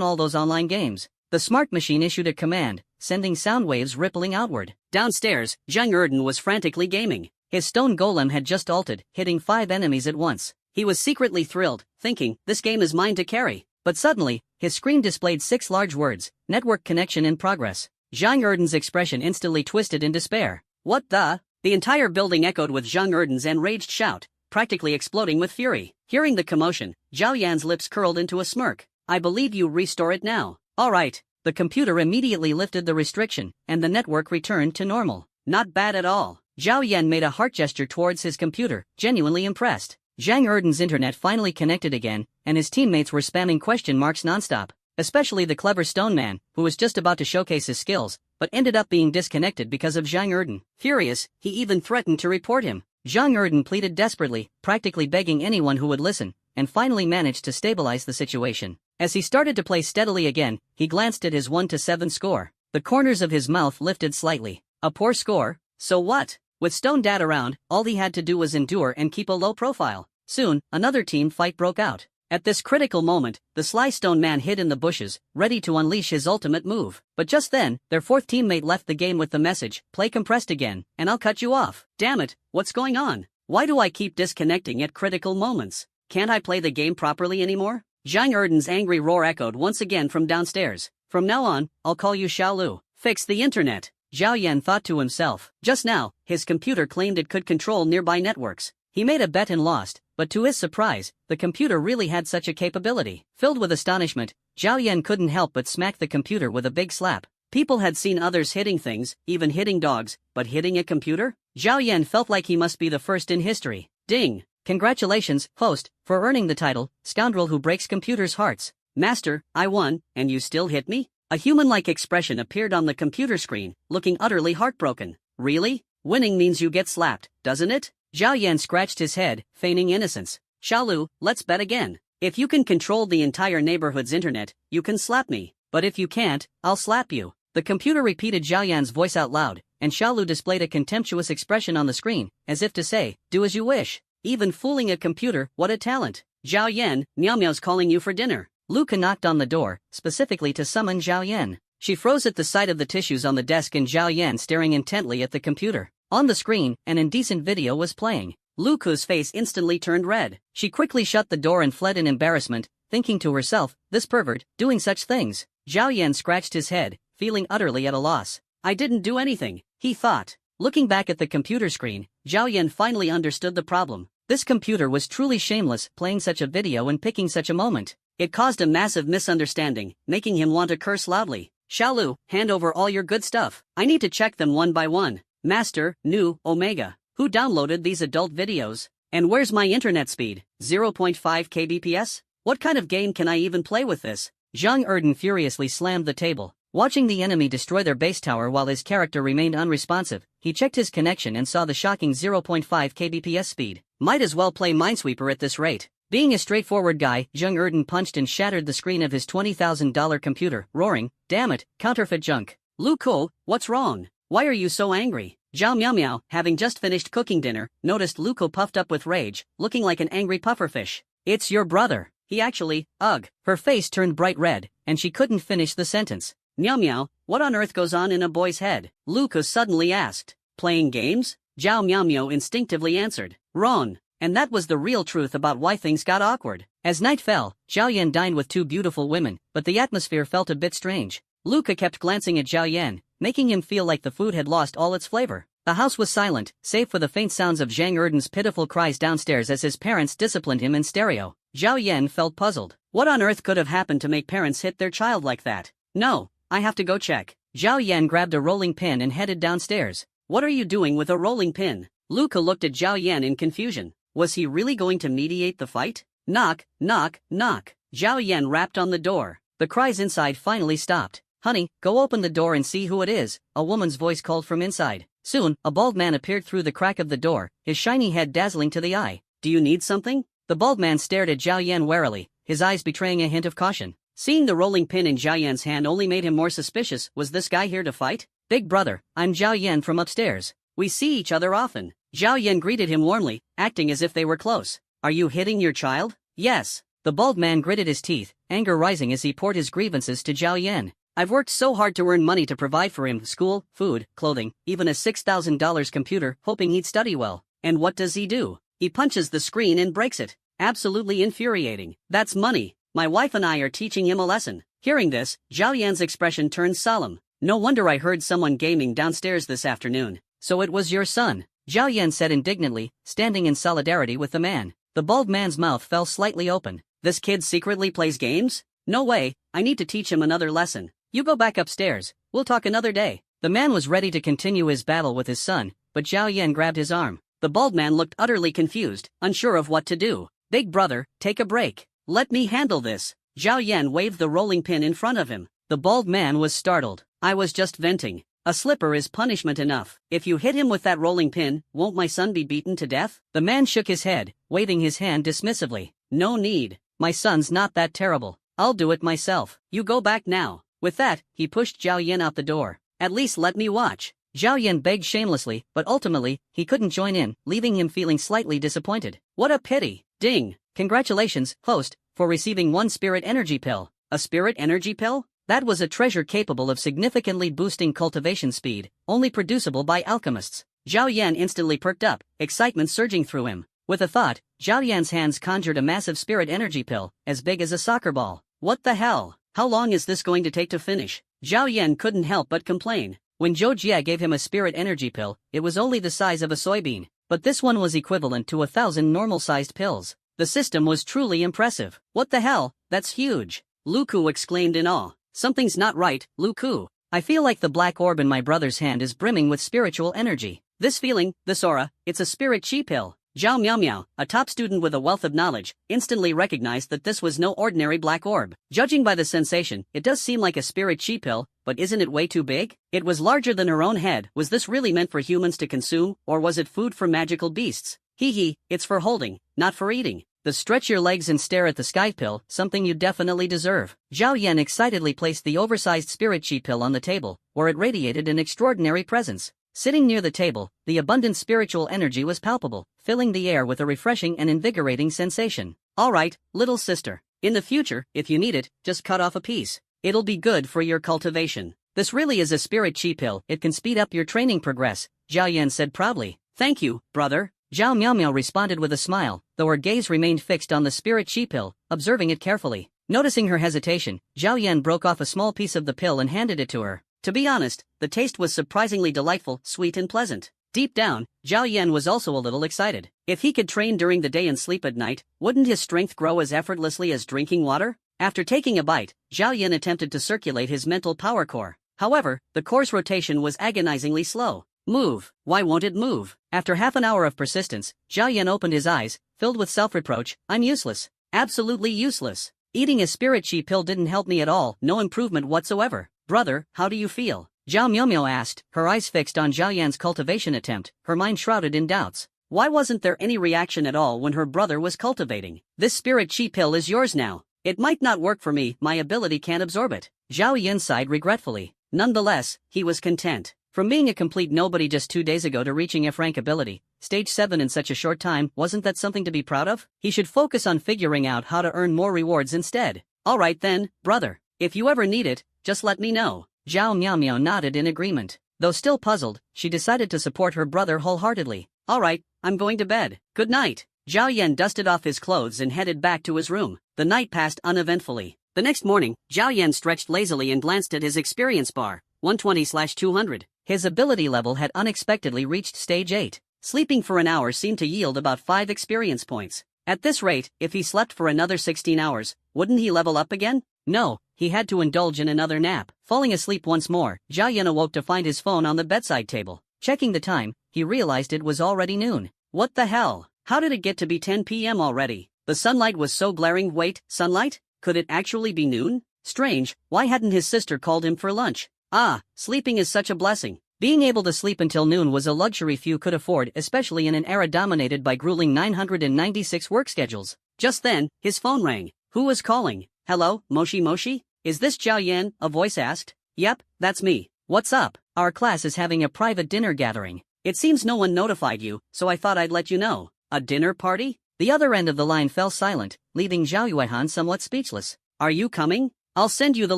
S1: all those online games. The smart machine issued a command, sending sound waves rippling outward. Downstairs, Zhang Erden was frantically gaming. His stone golem had just ulted, hitting 5 enemies at once. He was secretly thrilled, thinking, this game is mine to carry. But suddenly, his screen displayed 6 large words, network connection in progress. Zhang Erden's expression instantly twisted in despair. What the? The entire building echoed with Zhang Erden's enraged shout, practically exploding with fury. Hearing the commotion, Zhao Yan's lips curled into a smirk. I believe you restore it now. Alright. The computer immediately lifted the restriction, and the network returned to normal. Not bad at all. Zhao Yan made a heart gesture towards his computer, genuinely impressed. Zhang Erden's internet finally connected again, and his teammates were spamming question marks nonstop. Especially the clever stone man, who was just about to showcase his skills, but ended up being disconnected because of Zhang Erden. Furious, he even threatened to report him. Zhang Erden pleaded desperately, practically begging anyone who would listen, and finally managed to stabilize the situation. As he started to play steadily again, he glanced at his 1-7 score. The corners of his mouth lifted slightly. A poor score? So what? With Stone Dad around, all he had to do was endure and keep a low profile. Soon, another team fight broke out. At this critical moment, the sly stone man hid in the bushes, ready to unleash his ultimate move. But just then, their fourth teammate left the game with the message, "Play compressed again, and I'll cut you off." Damn it, what's going on? Why do I keep disconnecting at critical moments? Can't I play the game properly anymore? Zhang Erden's angry roar echoed once again from downstairs. From now on, I'll call you Xiaolu. Fix the internet. Zhao Yan thought to himself. Just now, his computer claimed it could control nearby networks. He made a bet and lost, but to his surprise, the computer really had such a capability. Filled with astonishment, Zhao Yan couldn't help but smack the computer with a big slap. People had seen others hitting things, even hitting dogs, but hitting a computer? Zhao Yan felt like he must be the first in history. Ding! Congratulations, host, for earning the title, Scoundrel Who Breaks Computers' Hearts. Master, I won, and you still hit me? A human-like expression appeared on the computer screen, looking utterly heartbroken. Really? Winning means you get slapped, doesn't it? Zhao Yan scratched his head, feigning innocence. Xiaolu, let's bet again. If you can control the entire neighborhood's internet, you can slap me. But if you can't, I'll slap you. The computer repeated Zhao Yan's voice out loud, and Xiaolu displayed a contemptuous expression on the screen, as if to say, do as you wish. Even fooling a computer, what a talent. Zhao Yan, Miao Miao's calling you for dinner. Luca knocked on the door, specifically to summon Zhao Yan. She froze at the sight of the tissues on the desk and Zhao Yan staring intently at the computer. On the screen, an indecent video was playing. Luca's face instantly turned red. She quickly shut the door and fled in embarrassment, thinking to herself, this pervert, doing such things. Zhao Yan scratched his head, feeling utterly at a loss. I didn't do anything, he thought. Looking back at the computer screen, Zhao Yan finally understood the problem. This computer was truly shameless, playing such a video and picking such a moment. It caused a massive misunderstanding, making him want to curse loudly. Xiaolu, hand over all your good stuff. I need to check them one by one. Master, new, Omega. Who downloaded these adult videos? And where's my internet speed? 0.5 kbps? What kind of game can I even play with this? Zhang Erden furiously slammed the table. Watching the enemy destroy their base tower while his character remained unresponsive, he checked his connection and saw the shocking 0.5 kbps speed. Might as well play Minesweeper at this rate. Being a straightforward guy, Zhang Erden punched and shattered the screen of his $20,000 computer, roaring, damn it, counterfeit junk. Lu Ko, what's wrong? Why are you so angry? Zhao Miao Miao, having just finished cooking dinner, noticed Lu Ko puffed up with rage, looking like an angry pufferfish. It's your brother. He actually, ugh. Her face turned bright red, and she couldn't finish the sentence. Miao Miao, what on earth goes on in a boy's head? Lu Ko suddenly asked. Playing games? Zhao Miao Miao instinctively answered. Wrong. And that was the real truth about why things got awkward. As night fell, Zhao Yan dined with two beautiful women, but the atmosphere felt a bit strange. Luca kept glancing at Zhao Yan, making him feel like the food had lost all its flavor. The house was silent, save for the faint sounds of Zhang Erden's pitiful cries downstairs as his parents disciplined him in stereo. Zhao Yan felt puzzled. What on earth could have happened to make parents hit their child like that? No, I have to go check. Zhao Yan grabbed a rolling pin and headed downstairs. What are you doing with a rolling pin? Luca looked at Zhao Yan in confusion. Was he really going to mediate the fight? Knock, knock, knock. Zhao Yan rapped on the door. The cries inside finally stopped. Honey, go open the door and see who it is, a woman's voice called from inside. Soon, a bald man appeared through the crack of the door, his shiny head dazzling to the eye. Do you need something? The bald man stared at Zhao Yan warily, his eyes betraying a hint of caution. Seeing the rolling pin in Zhao Yan's hand only made him more suspicious. Was this guy here to fight? Big brother, I'm Zhao Yan from upstairs. We see each other often. Zhao Yan greeted him warmly, acting as if they were close. Are you hitting your child? Yes. The bald man gritted his teeth, anger rising as he poured his grievances to Zhao Yan. I've worked so hard to earn money to provide for him, school, food, clothing, even a $6,000 computer, hoping he'd study well. And what does he do? He punches the screen and breaks it. Absolutely infuriating. That's money. My wife and I are teaching him a lesson. Hearing this, Zhao Yan's expression turned solemn. No wonder I heard someone gaming downstairs this afternoon. So it was your son. Zhao Yan said indignantly, standing in solidarity with the man. The bald man's mouth fell slightly open. This kid secretly plays games? No way, I need to teach him another lesson. You go back upstairs, we'll talk another day. The man was ready to continue his battle with his son, but Zhao Yan grabbed his arm. The bald man looked utterly confused, unsure of what to do. Big brother, take a break. Let me handle this. Zhao Yan waved the rolling pin in front of him. The bald man was startled. I was just venting. A slipper is punishment enough. If you hit him with that rolling pin, won't my son be beaten to death? The man shook his head, waving his hand dismissively. No need. My son's not that terrible. I'll do it myself. You go back now. With that, he pushed Zhao Yan out the door. At least let me watch. Zhao Yan begged shamelessly, but ultimately, he couldn't join in, leaving him feeling slightly disappointed. What a pity. Ding. Congratulations, host, for receiving one spirit energy pill. A spirit energy pill? That was a treasure capable of significantly boosting cultivation speed, only producible by alchemists. Zhao Yan instantly perked up, excitement surging through him. With a thought, Zhao Yan's hands conjured a massive spirit energy pill, as big as a soccer ball. What the hell? How long is this going to take to finish? Zhao Yan couldn't help but complain. When Zhou Jie gave him a spirit energy pill, it was only the size of a soybean, but this one was equivalent to 1,000 normal-sized pills. The system was truly impressive. What the hell? That's huge. Lu Ku exclaimed in awe. Something's not right, Lu Ku. I feel like the black orb in my brother's hand is brimming with spiritual energy. This feeling, this aura, it's a spirit chi pill. Zhao Miao Miao, a top student with a wealth of knowledge, instantly recognized that this was no ordinary black orb. Judging by the sensation, it does seem like a spirit chi pill, but isn't it way too big? It was larger than her own head. Was this really meant for humans to consume, or was it food for magical beasts? Hee hee, it's for holding, not for eating. The stretch your legs and stare at the sky pill, something you definitely deserve. Zhao Yan excitedly placed the oversized spirit chi pill on the table, where it radiated an extraordinary presence. Sitting near the table, the abundant spiritual energy was palpable, filling the air with a refreshing and invigorating sensation. Alright, little sister. In the future, if you need it, just cut off a piece. It'll be good for your cultivation. This really is a spirit chi pill, it can speed up your training progress, Zhao Yan said proudly. Thank you, brother. Zhao Miao Miao responded with a smile, though her gaze remained fixed on the spirit chi pill, observing it carefully. Noticing her hesitation, Zhao Yan broke off a small piece of the pill and handed it to her. To be honest, the taste was surprisingly delightful, sweet and pleasant. Deep down, Zhao Yan was also a little excited. If he could train during the day and sleep at night, wouldn't his strength grow as effortlessly as drinking water? After taking a bite, Zhao Yan attempted to circulate his mental power core. However, the core's rotation was agonizingly slow. Move. Why won't it move? After half an hour of persistence, Zhao Yan opened his eyes, filled with self-reproach. I'm useless. Absolutely useless. Eating a spirit chi pill didn't help me at all, no improvement whatsoever. Brother, how do you feel? Zhao Miao asked, her eyes fixed on Zhao Yan's cultivation attempt, her mind shrouded in doubts. Why wasn't there any reaction at all when her brother was cultivating? This spirit chi pill is yours now. It might not work for me, my ability can't absorb it. Zhao Yan sighed regretfully. Nonetheless, he was content. From being a complete nobody just 2 days ago to reaching F-rank ability, stage 7 in such a short time, wasn't that something to be proud of? He should focus on figuring out how to earn more rewards instead. Alright then, brother. If you ever need it, just let me know. Zhao Miao nodded in agreement. Though still puzzled, she decided to support her brother wholeheartedly. Alright, I'm going to bed. Good night. Zhao Yan dusted off his clothes and headed back to his room. The night passed uneventfully. The next morning, Zhao Yan stretched lazily and glanced at his experience bar, 120/200. His ability level had unexpectedly reached stage 8. Sleeping for an hour seemed to yield about 5 experience points. At this rate, if he slept for another 16 hours, wouldn't he level up again? No, he had to indulge in another nap. Falling asleep once more, Zhao Yan awoke to find his phone on the bedside table. Checking the time, he realized it was already noon. What the hell? How did it get to be 10 p.m. already? The sunlight was so glaring. Wait, sunlight? Could it actually be noon? Strange, why hadn't his sister called him for lunch? Ah, sleeping is such a blessing. Being able to sleep until noon was a luxury few could afford, especially in an era dominated by grueling 996 work schedules. Just then, his phone rang. Who was calling? Hello, Moshi Moshi? Is this Zhao Yan? A voice asked. Yep, that's me. What's up? Our class is having a private dinner gathering. It seems no one notified you, so I thought I'd let you know. A dinner party? The other end of the line fell silent, leaving Zhao Yuehan somewhat speechless. Are you coming? I'll send you the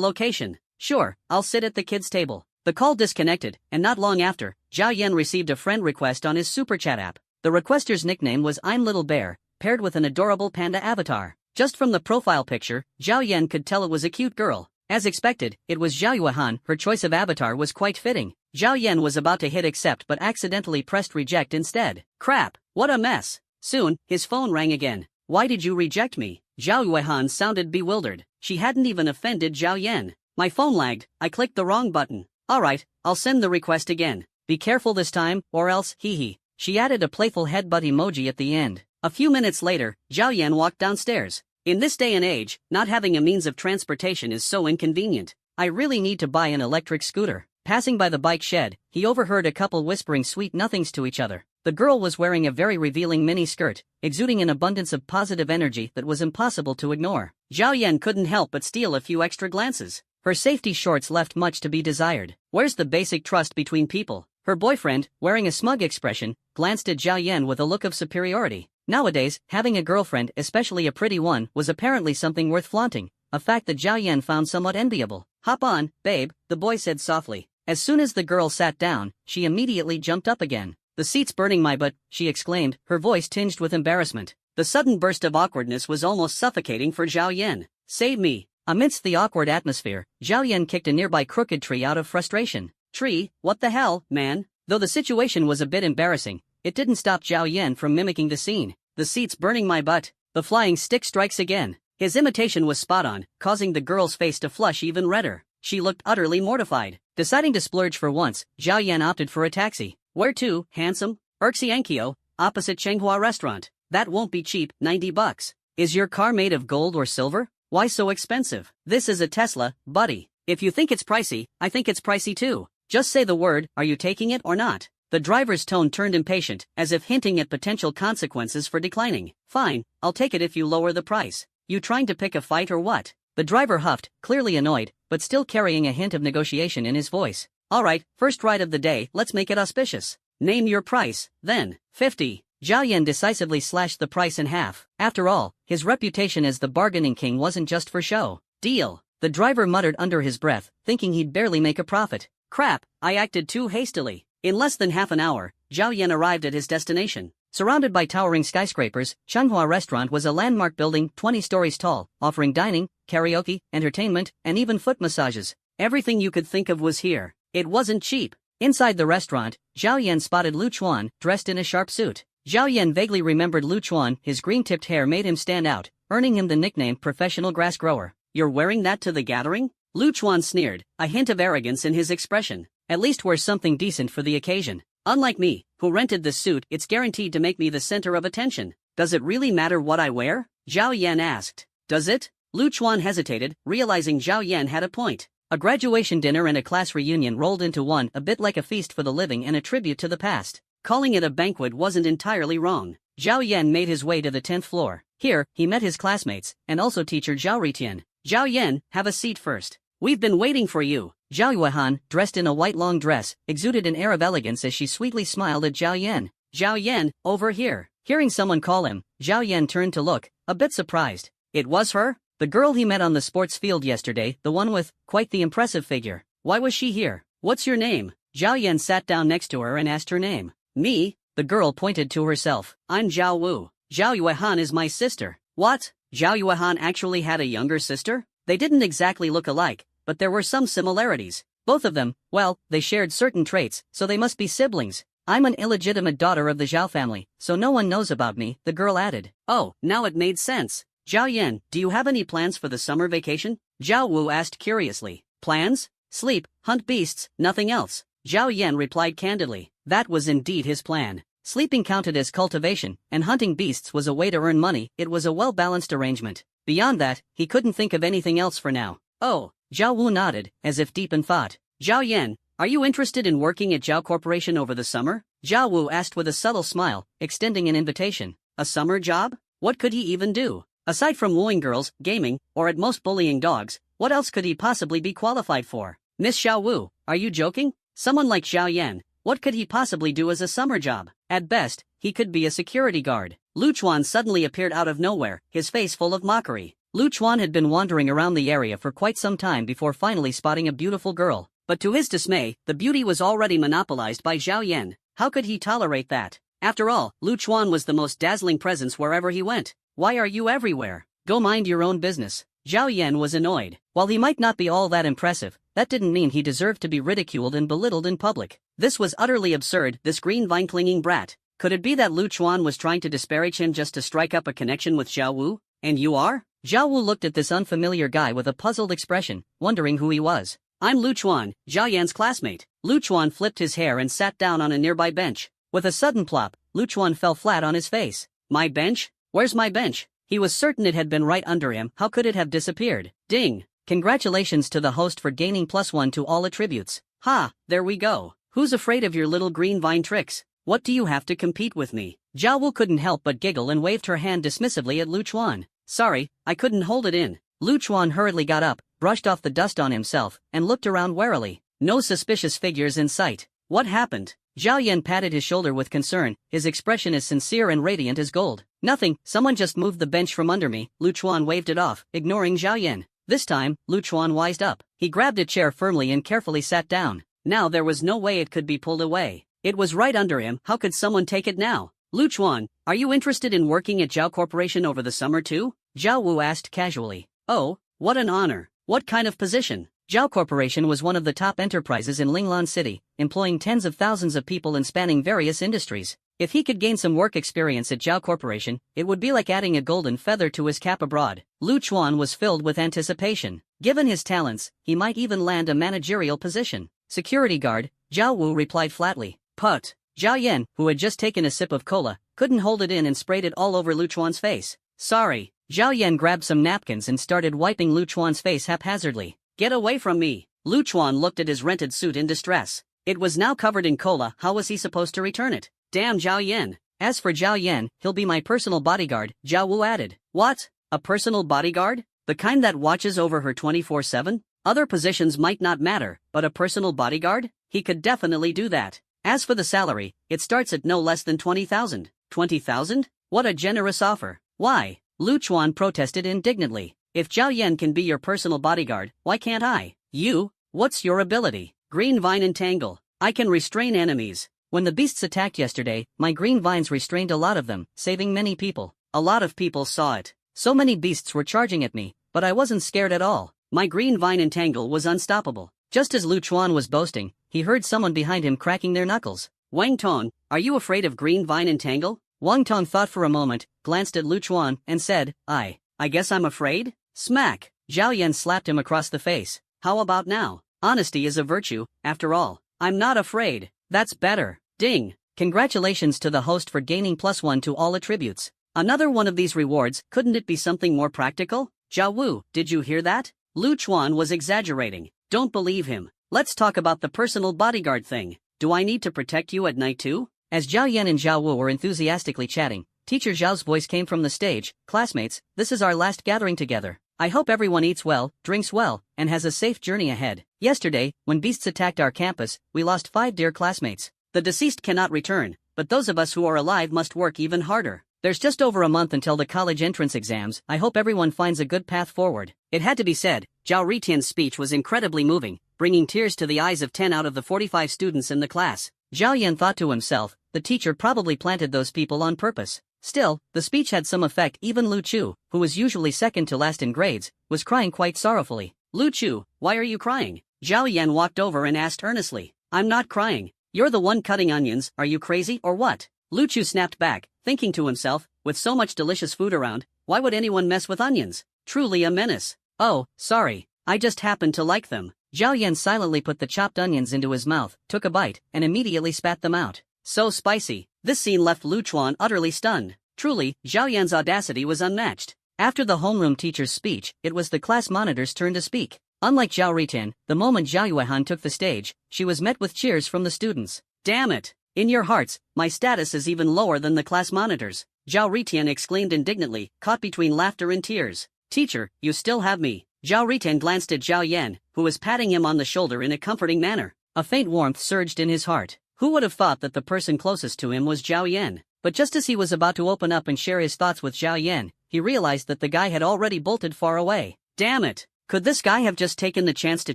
S1: location. Sure, I'll sit at the kids' table. The call disconnected, and not long after, Zhao Yan received a friend request on his Super Chat app. The requester's nickname was I'm Little Bear, paired with an adorable panda avatar. Just from the profile picture, Zhao Yan could tell it was a cute girl. As expected, it was Zhao Yuehan. Her choice of avatar was quite fitting. Zhao Yan was about to hit accept but accidentally pressed reject instead. Crap, what a mess. Soon, his phone rang again. Why did you reject me? Zhao Yuehan sounded bewildered. She hadn't even offended Zhao Yan. My phone lagged, I clicked the wrong button. Alright, I'll send the request again. Be careful this time, or else, hee. She added a playful headbutt emoji at the end. A few minutes later, Zhao Yan walked downstairs. In this day and age, not having a means of transportation is so inconvenient. I really need to buy an electric scooter. Passing by the bike shed, he overheard a couple whispering sweet nothings to each other. The girl was wearing a very revealing mini skirt, exuding an abundance of positive energy that was impossible to ignore. Zhao Yan couldn't help but steal a few extra glances. Her safety shorts left much to be desired. Where's the basic trust between people? Her boyfriend, wearing a smug expression, glanced at Zhao Yan with a look of superiority. Nowadays, having a girlfriend, especially a pretty one, was apparently something worth flaunting, a fact that Zhao Yan found somewhat enviable. "Hop on, babe," the boy said softly. As soon as the girl sat down, she immediately jumped up again. "The seat's burning my butt," she exclaimed, her voice tinged with embarrassment. The sudden burst of awkwardness was almost suffocating for Zhao Yan. "Save me." Amidst the awkward atmosphere, Zhao Yan kicked a nearby crooked tree out of frustration. "Tree, what the hell, man?" Though the situation was a bit embarrassing, it didn't stop Zhao Yan from mimicking the scene. "The seat's burning my butt." The flying stick strikes again. His imitation was spot on, causing the girl's face to flush even redder. She looked utterly mortified. Deciding to splurge for once, Zhao Yan opted for a taxi. "Where to, handsome?" "Urxiankyo, opposite Chenghua restaurant." "That won't be cheap, $90. Is your car made of gold or silver? Why so expensive?" "This is a Tesla, buddy. If you think it's pricey, I think it's pricey too. Just say the word, are you taking it or not?" The driver's tone turned impatient, as if hinting at potential consequences for declining. "Fine, I'll take it if you lower the price. You trying to pick a fight or what?" The driver huffed, clearly annoyed, but still carrying a hint of negotiation in his voice. "Alright, first ride of the day, let's make it auspicious. Name your price, then." 50. Zhao Yan decisively slashed the price in half. After all, his reputation as the bargaining king wasn't just for show. "Deal." The driver muttered under his breath, thinking he'd barely make a profit. "Crap, I acted too hastily." In less than half an hour, Zhao Yan arrived at his destination. Surrounded by towering skyscrapers, Chenghua Restaurant was a landmark building 20 stories tall, offering dining, karaoke, entertainment, and even foot massages. Everything you could think of was here. It wasn't cheap. Inside the restaurant, Zhao Yan spotted Lu Chuan, dressed in a sharp suit. Zhao Yan vaguely remembered Lu Chuan, his green-tipped hair made him stand out, earning him the nickname professional grass grower. "You're wearing that to the gathering?" Lu Chuan sneered, a hint of arrogance in his expression. "At least wear something decent for the occasion. Unlike me, who rented this suit, it's guaranteed to make me the center of attention." "Does it really matter what I wear?" Zhao Yan asked. "Does it?" Lu Chuan hesitated, realizing Zhao Yan had a point. A graduation dinner and a class reunion rolled into one, a bit like a feast for the living and a tribute to the past. Calling it a banquet wasn't entirely wrong. Zhao Yan made his way to the 10th floor. Here, he met his classmates, and also teacher Zhao Ritian. "Zhao Yan, have a seat first. We've been waiting for you." Zhao Yuehan, dressed in a white long dress, exuded an air of elegance as she sweetly smiled at Zhao Yan. "Zhao Yan, over here." Hearing someone call him, Zhao Yan turned to look, a bit surprised. It was her? The girl he met on the sports field yesterday, the one with quite the impressive figure. Why was she here? "What's your name?" Zhao Yan sat down next to her and asked her name. "Me?" The girl pointed to herself. "I'm Zhao Wu. Zhao Yuehan is my sister." "What? Zhao Yuehan actually had a younger sister?" They didn't exactly look alike, but there were some similarities. Both of them, well, they shared certain traits, so they must be siblings. "I'm an illegitimate daughter of the Zhao family, so no one knows about me," the girl added. "Oh, now it made sense." "Zhao Yan, do you have any plans for the summer vacation?" Zhao Wu asked curiously. "Plans? Sleep, hunt beasts, nothing else." Zhao Yan replied candidly. That was indeed his plan. Sleeping counted as cultivation, and hunting beasts was a way to earn money. It was a well-balanced arrangement. Beyond that, he couldn't think of anything else for now. "Oh." Zhao Wu nodded, as if deep in thought. "Zhao Yan, are you interested in working at Zhao Corporation over the summer?" Zhao Wu asked with a subtle smile, extending an invitation. A summer job? What could he even do? Aside from wooing girls, gaming, or at most bullying dogs, what else could he possibly be qualified for? "Miss Xiao Wu, are you joking? Someone like Zhao Yan, what could he possibly do as a summer job? At best, he could be a security guard." Lu Chuan suddenly appeared out of nowhere, his face full of mockery. Lu Chuan had been wandering around the area for quite some time before finally spotting a beautiful girl. But to his dismay, the beauty was already monopolized by Zhao Yan. How could he tolerate that? After all, Lu Chuan was the most dazzling presence wherever he went. "Why are you everywhere? Go mind your own business." Zhao Yan was annoyed. While he might not be all that impressive, that didn't mean he deserved to be ridiculed and belittled in public. This was utterly absurd, this green vine-clinging brat. Could it be that Lu Chuan was trying to disparage him just to strike up a connection with Zhao Wu? "And you are?" Zhao Wu looked at this unfamiliar guy with a puzzled expression, wondering who he was. "I'm Lu Chuan, Zhao Yan's classmate." Lu Chuan flipped his hair and sat down on a nearby bench. With a sudden plop, Lu Chuan fell flat on his face. "My bench? Where's my bench?" He was certain it had been right under him. How could it have disappeared? Ding! Congratulations to the host for gaining +1 to all attributes. Ha, there we go. Who's afraid of your little green vine tricks? What do you have to compete with me? Zhao Wu couldn't help but giggle and waved her hand dismissively at Lu Chuan. "Sorry, I couldn't hold it in." Lu Chuan hurriedly got up, brushed off the dust on himself, and looked around warily. No suspicious figures in sight. What happened? Zhao Yan patted his shoulder with concern, his expression as sincere and radiant as gold. Nothing, someone just moved the bench from under me. Lu Chuan waved it off, ignoring Zhao Yan. This time, Lu Chuan wised up. He grabbed a chair firmly and carefully sat down. Now there was no way it could be pulled away. It was right under him, how could someone take it now? Lu Chuan, are you interested in working at Zhao Corporation over the summer too? Zhao Wu asked casually. Oh, what an honor. What kind of position? Zhao Corporation was one of the top enterprises in Linglan City, employing tens of thousands of people and spanning various industries. If he could gain some work experience at Zhao Corporation, it would be like adding a golden feather to his cap abroad. Lu Chuan was filled with anticipation. Given his talents, he might even land a managerial position. Security guard, Zhao Wu replied flatly. Put. Zhao Yan, who had just taken a sip of cola, couldn't hold it in and sprayed it all over Lu Chuan's face. Sorry. Zhao Yan grabbed some napkins and started wiping Lu Chuan's face haphazardly. Get away from me. Lu Chuan looked at his rented suit in distress. It was now covered in cola, how was he supposed to return it? Damn Zhao Yan. As for Zhao Yan, he'll be my personal bodyguard, Zhao Wu added. What? A personal bodyguard? The kind that watches over her 24/7? Other positions might not matter, but a personal bodyguard? He could definitely do that. As for the salary, it starts at no less than 20,000. 20,000? What a generous offer. Why? Lu Chuan protested indignantly. If Zhao Yan can be your personal bodyguard, why can't I? You? What's your ability? Green Vine Entangle. I can restrain enemies. When the beasts attacked yesterday, my green vines restrained a lot of them, saving many people. A lot of people saw it. So many beasts were charging at me, but I wasn't scared at all. My Green Vine Entangle was unstoppable. Just as Lu Chuan was boasting, he heard someone behind him cracking their knuckles. Wang Tong, are you afraid of Green Vine Entangle? Wang Tong thought for a moment, glanced at Lu Chuan, and said, I guess I'm afraid? Smack! Zhao Yan slapped him across the face. How about now? Honesty is a virtue, after all. I'm not afraid. That's better. Ding! Congratulations to the host for gaining +1 to all attributes. Another one of these rewards, couldn't it be something more practical? Zhao Wu, did you hear that? Lu Chuan was exaggerating. Don't believe him. Let's talk about the personal bodyguard thing. Do I need to protect you at night too? As Zhao Yan and Zhao Wu were enthusiastically chatting, Teacher Zhao's voice came from the stage. Classmates, this is our last gathering together. I hope everyone eats well, drinks well, and has a safe journey ahead. Yesterday, when beasts attacked our campus, we lost 5 dear classmates. The deceased cannot return, but those of us who are alive must work even harder. There's just over a month until the college entrance exams. I hope everyone finds a good path forward. It had to be said, Zhao Ritian's speech was incredibly moving, bringing tears to the eyes of 10 out of the 45 students in the class. Zhao Yan thought to himself, the teacher probably planted those people on purpose. Still, the speech had some effect. Even Lu Chu, who was usually second to last in grades, was crying quite sorrowfully. Lu Chu, why are you crying? Zhao Yan walked over and asked earnestly. I'm not crying. You're the one cutting onions, are you crazy or what? Lu Chu snapped back, thinking to himself, with so much delicious food around, why would anyone mess with onions? Truly a menace. Oh, sorry, I just happen to like them. Zhao Yan silently put the chopped onions into his mouth, took a bite, and immediately spat them out. So spicy. This scene left Lu Chuan utterly stunned. Truly, Zhao Yan's audacity was unmatched. After the homeroom teacher's speech, it was the class monitor's turn to speak. Unlike Zhao Ritian, the moment Zhao Yuehan took the stage, she was met with cheers from the students. Damn it! In your hearts, my status is even lower than the class monitor's. Zhao Ritian exclaimed indignantly, caught between laughter and tears. Teacher, you still have me. Zhao Ritian glanced at Zhao Yan, who was patting him on the shoulder in a comforting manner. A faint warmth surged in his heart. Who would have thought that the person closest to him was Zhao Yan? But just as he was about to open up and share his thoughts with Zhao Yan, he realized that the guy had already bolted far away. Damn it! Could this guy have just taken the chance to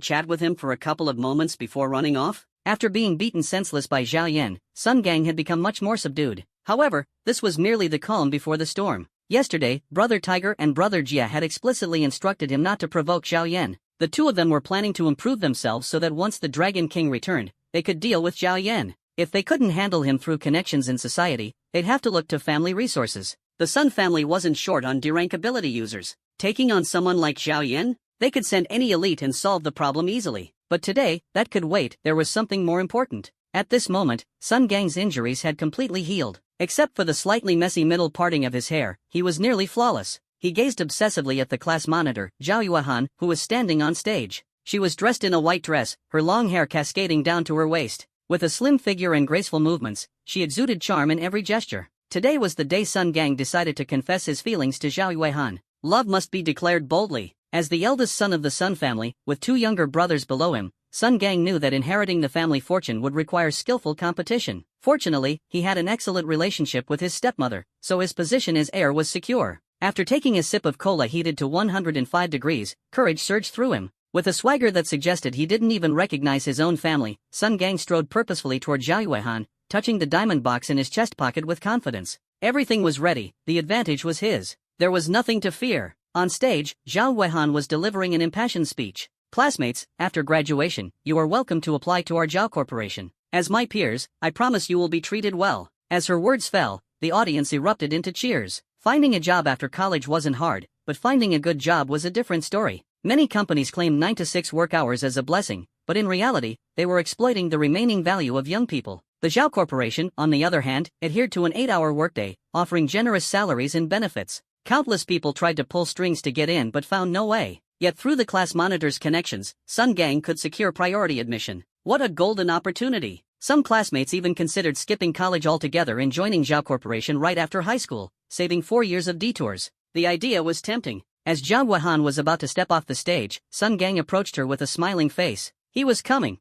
S1: chat with him for a couple of moments before running off? After being beaten senseless by Zhao Yan, Sun Gang had become much more subdued. However, this was merely the calm before the storm. Yesterday, Brother Tiger and Brother Jia had explicitly instructed him not to provoke Zhao Yan. The two of them were planning to improve themselves so that once the Dragon King returned, they could deal with Zhao Yan. If they couldn't handle him through connections in society, they'd have to look to family resources. The Sun family wasn't short on D-rank ability users. Taking on someone like Zhao Yan, they could send any elite and solve the problem easily. But today, that could wait. There was something more important. At this moment, Sun Gang's injuries had completely healed. Except for the slightly messy middle parting of his hair, he was nearly flawless. He gazed obsessively at the class monitor, Zhao Yuehan, who was standing on stage. She was dressed in a white dress, her long hair cascading down to her waist. With a slim figure and graceful movements, she exuded charm in every gesture. Today was the day Sun Gang decided to confess his feelings to Zhao Yuehan. Love must be declared boldly. As the eldest son of the Sun family, with 2 younger brothers below him, Sun Gang knew that inheriting the family fortune would require skillful competition. Fortunately, he had an excellent relationship with his stepmother, so his position as heir was secure. After taking a sip of cola heated to 105 degrees, courage surged through him. With a swagger that suggested he didn't even recognize his own family, Sun Gang strode purposefully toward Zhao Yuehan, touching the diamond box in his chest pocket with confidence. Everything was ready, the advantage was his. There was nothing to fear. On stage, Zhao Yuehan was delivering an impassioned speech. Classmates, after graduation, you are welcome to apply to our Zhao Corporation. As my peers, I promise you will be treated well. As her words fell, the audience erupted into cheers. Finding a job after college wasn't hard, but finding a good job was a different story. Many companies claimed 9 to 6 work hours as a blessing, but in reality, they were exploiting the remaining value of young people. The Zhao Corporation, on the other hand, adhered to an 8-hour workday, offering generous salaries and benefits. Countless people tried to pull strings to get in but found no way. Yet through the class monitor's connections, Sun Gang could secure priority admission. What a golden opportunity! Some classmates even considered skipping college altogether and joining Zhao Corporation right after high school, saving 4 years of detours. The idea was tempting. As Zhao Yuehan was about to step off the stage, Sun Gang approached her with a smiling face. He was coming.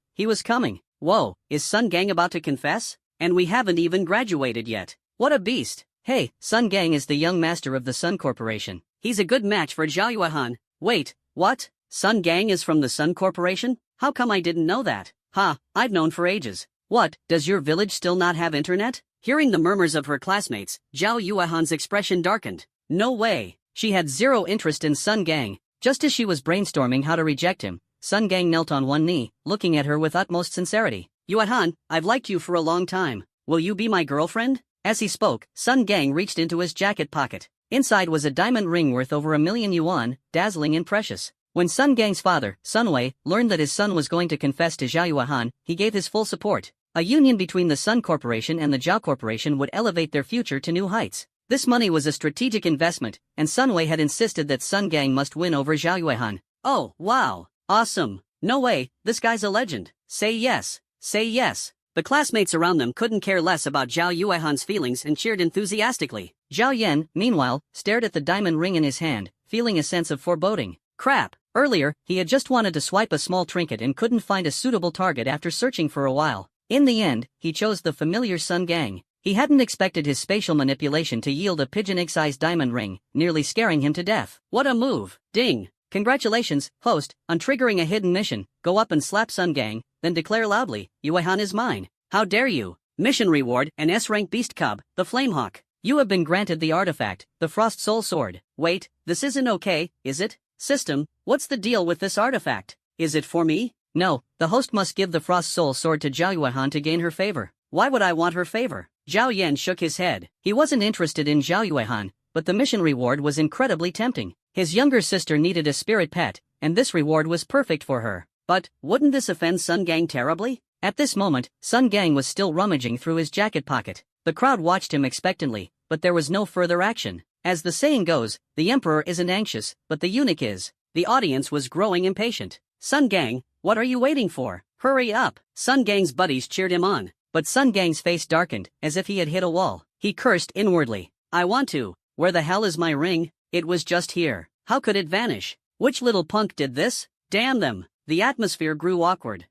S1: Whoa, is Sun Gang about to confess? And we haven't even graduated yet. What a beast! Hey, Sun Gang is the young master of the Sun Corporation. He's a good match for Zhao Yuehan. Wait, what? Sun Gang is from the Sun Corporation? How come I didn't know that? I've known for ages. What, does your village still not have internet? Hearing the murmurs of her classmates, Zhao Yuehan's expression darkened. No way. She had zero interest in Sun Gang. Just as she was brainstorming how to reject him, Sun Gang knelt on one knee, looking at her with utmost sincerity. Yuehan, I've liked you for a long time. Will you be my girlfriend? As he spoke, Sun Gang reached into his jacket pocket. Inside was a diamond ring worth over 1,000,000 yuan, dazzling and precious. When Sun Gang's father, Sun Wei, learned that his son was going to confess to Zhao Yuehan, he gave his full support. A union between the Sun Corporation and the Zhao Corporation would elevate their future to new heights. This money was a strategic investment, and Sun Wei had insisted that Sun Gang must win over Zhao Yuehan. Oh, wow! Awesome! No way, this guy's a legend. Say yes! Say yes! The classmates around them couldn't care less about Zhao Yuehan's feelings and cheered enthusiastically. Zhao Yan, meanwhile, stared at the diamond ring in his hand, feeling a sense of foreboding. Crap! Earlier, he had just wanted to swipe a small trinket and couldn't find a suitable target after searching for a while. In the end, he chose the familiar Sun Gang. He hadn't expected his spatial manipulation to yield a pigeon egg-sized diamond ring, nearly scaring him to death. What a move! Ding! Congratulations, host, on triggering a hidden mission. Go up and slap Sun Gang, then declare loudly, Yuehan is mine. How dare you? Mission reward, an S-rank beast cub, the Flamehawk. You have been granted the artifact, the Frost Soul Sword. Wait, this isn't okay, is it? System, what's the deal with this artifact? Is it for me? No, the host must give the Frost Soul Sword to Zhao Yuehan to gain her favor. Why would I want her favor? Zhao Yan shook his head. He wasn't interested in Zhao Yuehan, but the mission reward was incredibly tempting. His younger sister needed a spirit pet, and this reward was perfect for her. But, wouldn't this offend Sun Gang terribly? At this moment, Sun Gang was still rummaging through his jacket pocket. The crowd watched him expectantly, but there was no further action. As the saying goes, the emperor isn't anxious, but the eunuch is. The audience was growing impatient. Sun Gang, what are you waiting for? Hurry up! Sun Gang's buddies cheered him on. But Sun Gang's face darkened, as if he had hit a wall. He cursed inwardly. I want to. Where the hell is my ring? It was just here. How could it vanish? Which little punk did this? Damn them! The atmosphere grew awkward.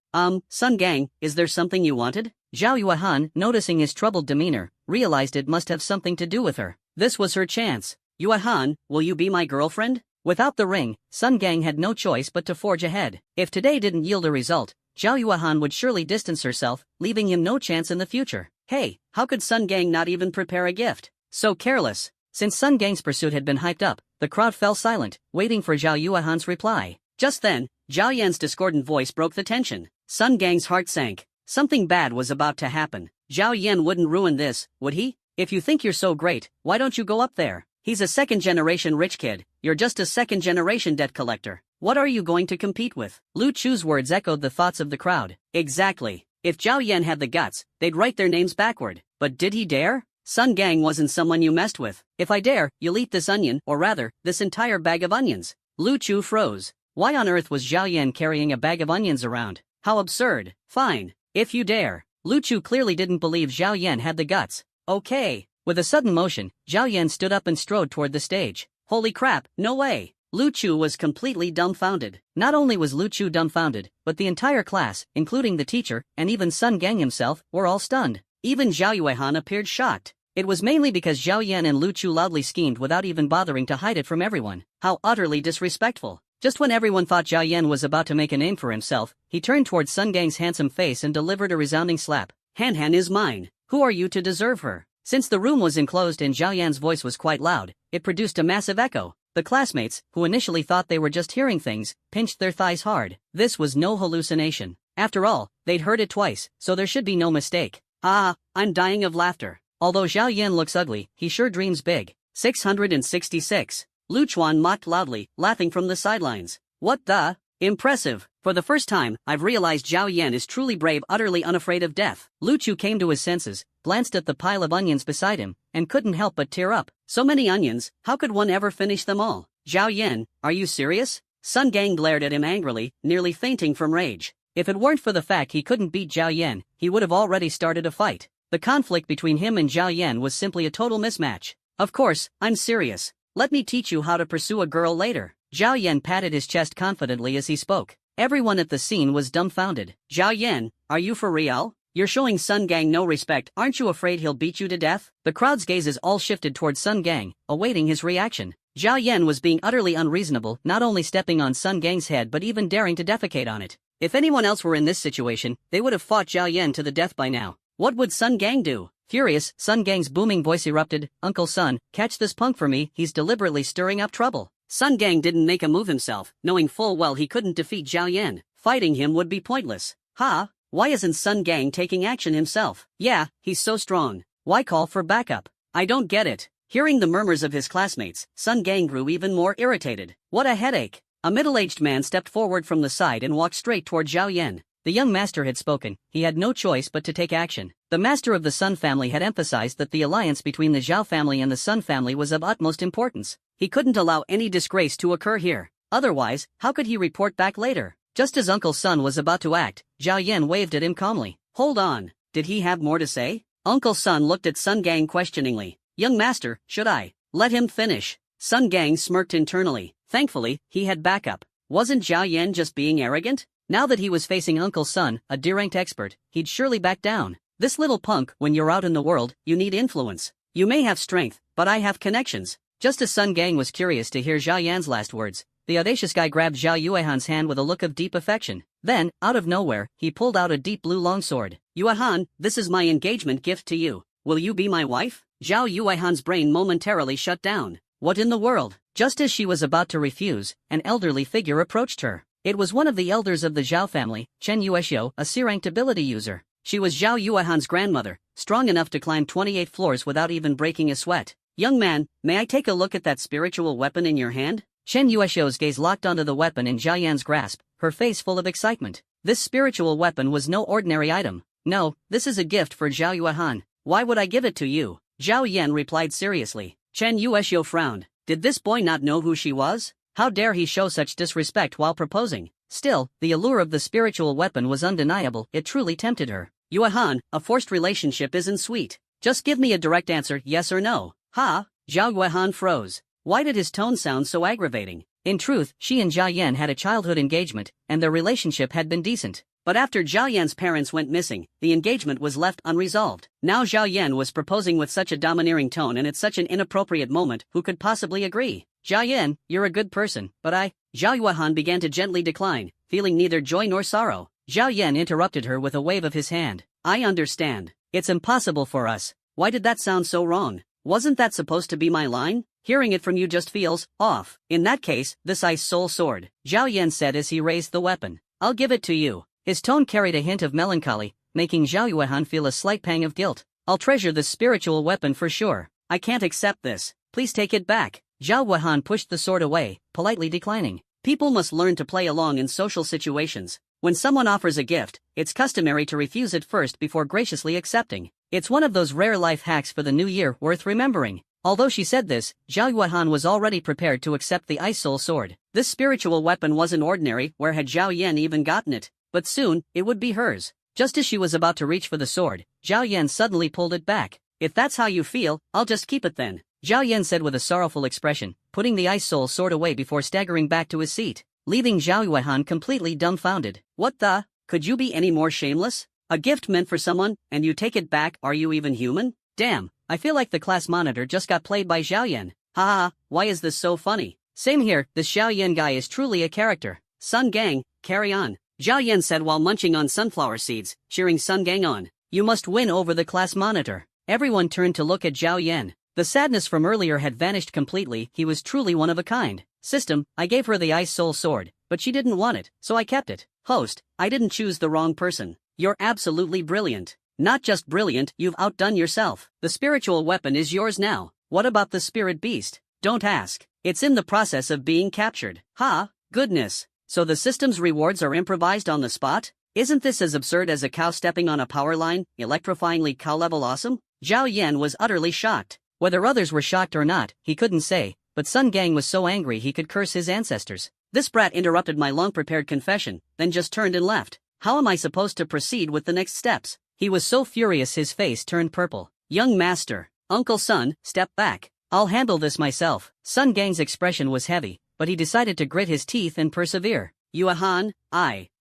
S1: Sun Gang, is there something you wanted? Zhao Yuehan, noticing his troubled demeanor, realized it must have something to do with her. This was her chance. Yuehan, will you be my girlfriend? Without the ring, Sun Gang had no choice but to forge ahead. If today didn't yield a result, Zhao Yuehan would surely distance herself, leaving him no chance in the future. Hey, how could Sun Gang not even prepare a gift? So careless. Since Sun Gang's pursuit had been hyped up, the crowd fell silent, waiting for Zhao Yuehan's reply. Just then, Zhao Yan's discordant voice broke the tension. Sun Gang's heart sank. Something bad was about to happen. Zhao Yan wouldn't ruin this, would he? If you think you're so great, why don't you go up there? He's a second-generation rich kid. You're just a second-generation debt collector. What are you going to compete with? Lu Chu's words echoed the thoughts of the crowd. Exactly. If Zhao Yan had the guts, they'd write their names backward. But did he dare? Sun Gang wasn't someone you messed with. If I dare, you'll eat this onion, or rather, this entire bag of onions. Lu Chu froze. Why on earth was Zhao Yan carrying a bag of onions around? How absurd. Fine. If you dare. Lu Chu clearly didn't believe Zhao Yan had the guts. Okay. With a sudden motion, Zhao Yan stood up and strode toward the stage. Holy crap, no way. Lu Chu was completely dumbfounded. Not only was Lu Chu dumbfounded, but the entire class, including the teacher, and even Sun Gang himself, were all stunned. Even Zhao Yuehan appeared shocked. It was mainly because Zhao Yan and Lu Chu loudly schemed without even bothering to hide it from everyone. How utterly disrespectful. Just when everyone thought Zhao Yan was about to make a name for himself, he turned towards Sun Gang's handsome face and delivered a resounding slap. Han Han is mine. Who are you to deserve her? Since the room was enclosed and Zhao Yan's voice was quite loud, it produced a massive echo. The classmates, who initially thought they were just hearing things, pinched their thighs hard. This was no hallucination. After all, they'd heard it twice, so there should be no mistake. Ah, I'm dying of laughter. Although Zhao Yan looks ugly, he sure dreams big. 666. Lu Chuan mocked loudly, laughing from the sidelines. What the? Impressive. For the first time, I've realized Zhao Yan is truly brave, utterly unafraid of death. Lu Chu came to his senses, glanced at the pile of onions beside him, and couldn't help but tear up. So many onions, how could one ever finish them all? Zhao Yan, are you serious? Sun Gang glared at him angrily, nearly fainting from rage. If it weren't for the fact he couldn't beat Zhao Yan, he would have already started a fight. The conflict between him and Zhao Yan was simply a total mismatch. Of course, I'm serious. Let me teach you how to pursue a girl later. Zhao Yan patted his chest confidently as he spoke. Everyone at the scene was dumbfounded. Zhao Yan, are you for real? You're showing Sun Gang no respect, aren't you afraid he'll beat you to death? The crowd's gazes all shifted towards Sun Gang, awaiting his reaction. Zhao Yan was being utterly unreasonable, not only stepping on Sun Gang's head but even daring to defecate on it. If anyone else were in this situation, they would have fought Zhao Yan to the death by now. What would Sun Gang do? Furious, Sun Gang's booming voice erupted, Uncle Sun, catch this punk for me, he's deliberately stirring up trouble. Sun Gang didn't make a move himself, knowing full well he couldn't defeat Zhao Yan. Fighting him would be pointless. Why isn't Sun Gang taking action himself? Yeah, he's so strong. Why call for backup? I don't get it. Hearing the murmurs of his classmates, Sun Gang grew even more irritated. What a headache. A middle-aged man stepped forward from the side and walked straight toward Zhao Yan. The young master had spoken, he had no choice but to take action. The master of the Sun family had emphasized that the alliance between the Zhao family and the Sun family was of utmost importance. He couldn't allow any disgrace to occur here. Otherwise, how could he report back later? Just as Uncle Sun was about to act, Zhao Yan waved at him calmly. Hold on, did he have more to say? Uncle Sun looked at Sun Gang questioningly. Young master, should I let him finish? Sun Gang smirked internally. Thankfully, he had backup. Wasn't Zhao Yan just being arrogant? Now that he was facing Uncle Sun, a D-ranked expert, he'd surely back down. This little punk, when you're out in the world, you need influence. You may have strength, but I have connections. Just as Sun Gang was curious to hear Zhao Yan's last words, the audacious guy grabbed Zhao Yuehan's hand with a look of deep affection. Then, out of nowhere, he pulled out a deep blue longsword. Yuehan, this is my engagement gift to you. Will you be my wife? Zhao Yuehan's brain momentarily shut down. What in the world? Just as she was about to refuse, an elderly figure approached her. It was one of the elders of the Zhao family, Chen Yueshio, a C-ranked ability user. She was Zhao Yuehan's grandmother, strong enough to climb 28 floors without even breaking a sweat. Young man, may I take a look at that spiritual weapon in your hand? Chen Yueshio's gaze locked onto the weapon in Zhao Yan's grasp, her face full of excitement. This spiritual weapon was no ordinary item. No, this is a gift for Zhao Yuehan. Why would I give it to you? Zhao Yan replied seriously. Chen Yueshio frowned. Did this boy not know who she was? How dare he show such disrespect while proposing? Still, the allure of the spiritual weapon was undeniable, it truly tempted her. Yuehan, a forced relationship isn't sweet. Just give me a direct answer, yes or no. Zhao Yuehan froze. Why did his tone sound so aggravating? In truth, she and Zhao Yan had a childhood engagement, and their relationship had been decent. But after Zhao Yan's parents went missing, the engagement was left unresolved. Now Zhao Yan was proposing with such a domineering tone and at such an inappropriate moment, who could possibly agree? Zhao Yan, you're a good person, but Zhao Yuehan began to gently decline, feeling neither joy nor sorrow. Zhao Yan interrupted her with a wave of his hand. I understand. It's impossible for us. Why did that sound so wrong? Wasn't that supposed to be my line? Hearing it from you just feels off. In that case, this ice soul sword, Zhao Yan said as he raised the weapon. I'll give it to you. His tone carried a hint of melancholy, making Zhao Yuehan feel a slight pang of guilt. I'll treasure this spiritual weapon for sure. I can't accept this. Please take it back. Zhao Yuehan pushed the sword away, politely declining. People must learn to play along in social situations. When someone offers a gift, it's customary to refuse it first before graciously accepting. It's one of those rare life hacks for the new year worth remembering. Although she said this, Zhao Yuehan was already prepared to accept the Ice Soul Sword. This spiritual weapon wasn't ordinary, where had Zhao Yan even gotten it? But soon, it would be hers. Just as she was about to reach for the sword, Zhao Yan suddenly pulled it back. If that's how you feel, I'll just keep it then. Zhao Yan said with a sorrowful expression, putting the ice soul sword away before staggering back to his seat, leaving Zhao Yuehan completely dumbfounded. What the? Could you be any more shameless? A gift meant for someone, and you take it back? Are you even human? Damn, I feel like the class monitor just got played by Zhao Yan. Haha, why is this so funny? Same here, this Zhao Yan guy is truly a character. Sun Gang, carry on. Zhao Yan said while munching on sunflower seeds, cheering Sun Gang on. You must win over the class monitor. Everyone turned to look at Zhao Yan. The sadness from earlier had vanished completely. He was truly one of a kind. System, I gave her the Ice Soul Sword, but she didn't want it, so I kept it. Host, I didn't choose the wrong person. You're absolutely brilliant. Not just brilliant, you've outdone yourself. The spiritual weapon is yours now. What about the spirit beast? Don't ask. It's in the process of being captured. Ha, goodness. So the system's rewards are improvised on the spot? Isn't this as absurd as a cow stepping on a power line, electrifyingly cow-level awesome? Zhao Yan was utterly shocked. Whether others were shocked or not, he couldn't say, but Sun Gang was so angry he could curse his ancestors. This brat interrupted my long-prepared confession, then just turned and left. How am I supposed to proceed with the next steps? He was so furious his face turned purple. Young master, Uncle Sun, step back. I'll handle this myself. Sun Gang's expression was heavy, but he decided to grit his teeth and persevere. Yuehan,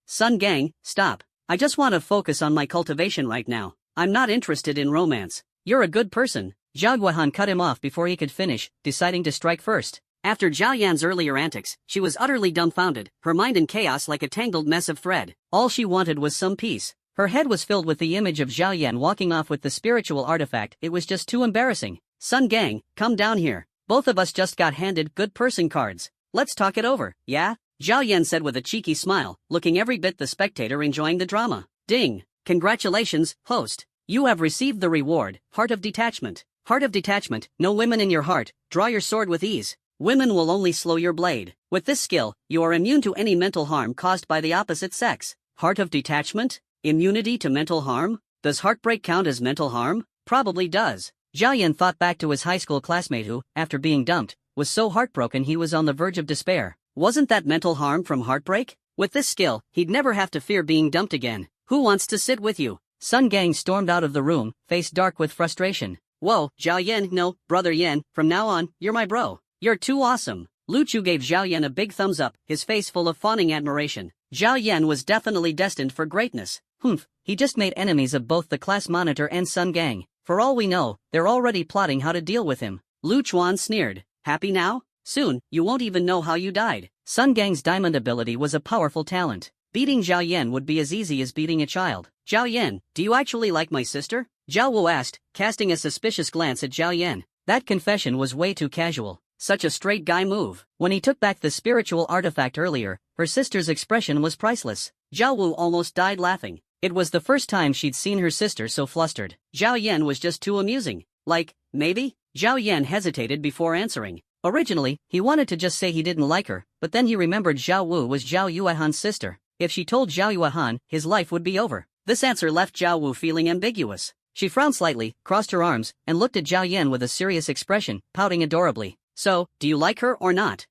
S1: Sun Gang, stop. I just want to focus on my cultivation right now. I'm not interested in romance. You're a good person. Zhao Yuehan cut him off before he could finish, deciding to strike first. After Zhao Yan's earlier antics, she was utterly dumbfounded, her mind in chaos like a tangled mess of thread. All she wanted was some peace. Her head was filled with the image of Zhao Yan walking off with the spiritual artifact. It was just too embarrassing. Sun Gang, come down here. Both of us just got handed good person cards. Let's talk it over, yeah? Zhao Yan said with a cheeky smile, looking every bit the spectator enjoying the drama. Ding! Congratulations, host. You have received the reward, Heart of Detachment. Heart of Detachment, no women in your heart, draw your sword with ease. Women will only slow your blade. With this skill, you are immune to any mental harm caused by the opposite sex. Heart of Detachment? Immunity to mental harm? Does heartbreak count as mental harm? Probably does. Zhao Yan thought back to his high school classmate who, after being dumped, was so heartbroken he was on the verge of despair. Wasn't that mental harm from heartbreak? With this skill, he'd never have to fear being dumped again. Who wants to sit with you? Sun Gang stormed out of the room, face dark with frustration. Whoa, Zhao Yan, no, brother Yan, from now on, you're my bro. You're too awesome. Lu Chu gave Zhao Yan a big thumbs up, his face full of fawning admiration. Zhao Yan was definitely destined for greatness. Humph, he just made enemies of both the class monitor and Sun Gang. For all we know, they're already plotting how to deal with him. Lu Chuan sneered. Happy now? Soon, you won't even know how you died. Sun Gang's diamond ability was a powerful talent. Beating Zhao Yan would be as easy as beating a child. Zhao Yan, do you actually like my sister? Zhao Wu asked, casting a suspicious glance at Zhao Yan. That confession was way too casual. Such a straight guy move. When he took back the spiritual artifact earlier, her sister's expression was priceless. Zhao Wu almost died laughing. It was the first time she'd seen her sister so flustered. Zhao Yan was just too amusing. Like, maybe? Zhao Yan hesitated before answering. Originally, he wanted to just say he didn't like her, but then he remembered Zhao Wu was Zhao Yuehan's sister. If she told Zhao Yuehan, his life would be over. This answer left Zhao Wu feeling ambiguous. She frowned slightly, crossed her arms, and looked at Zhao Yan with a serious expression, pouting adorably. So, do you like her or not?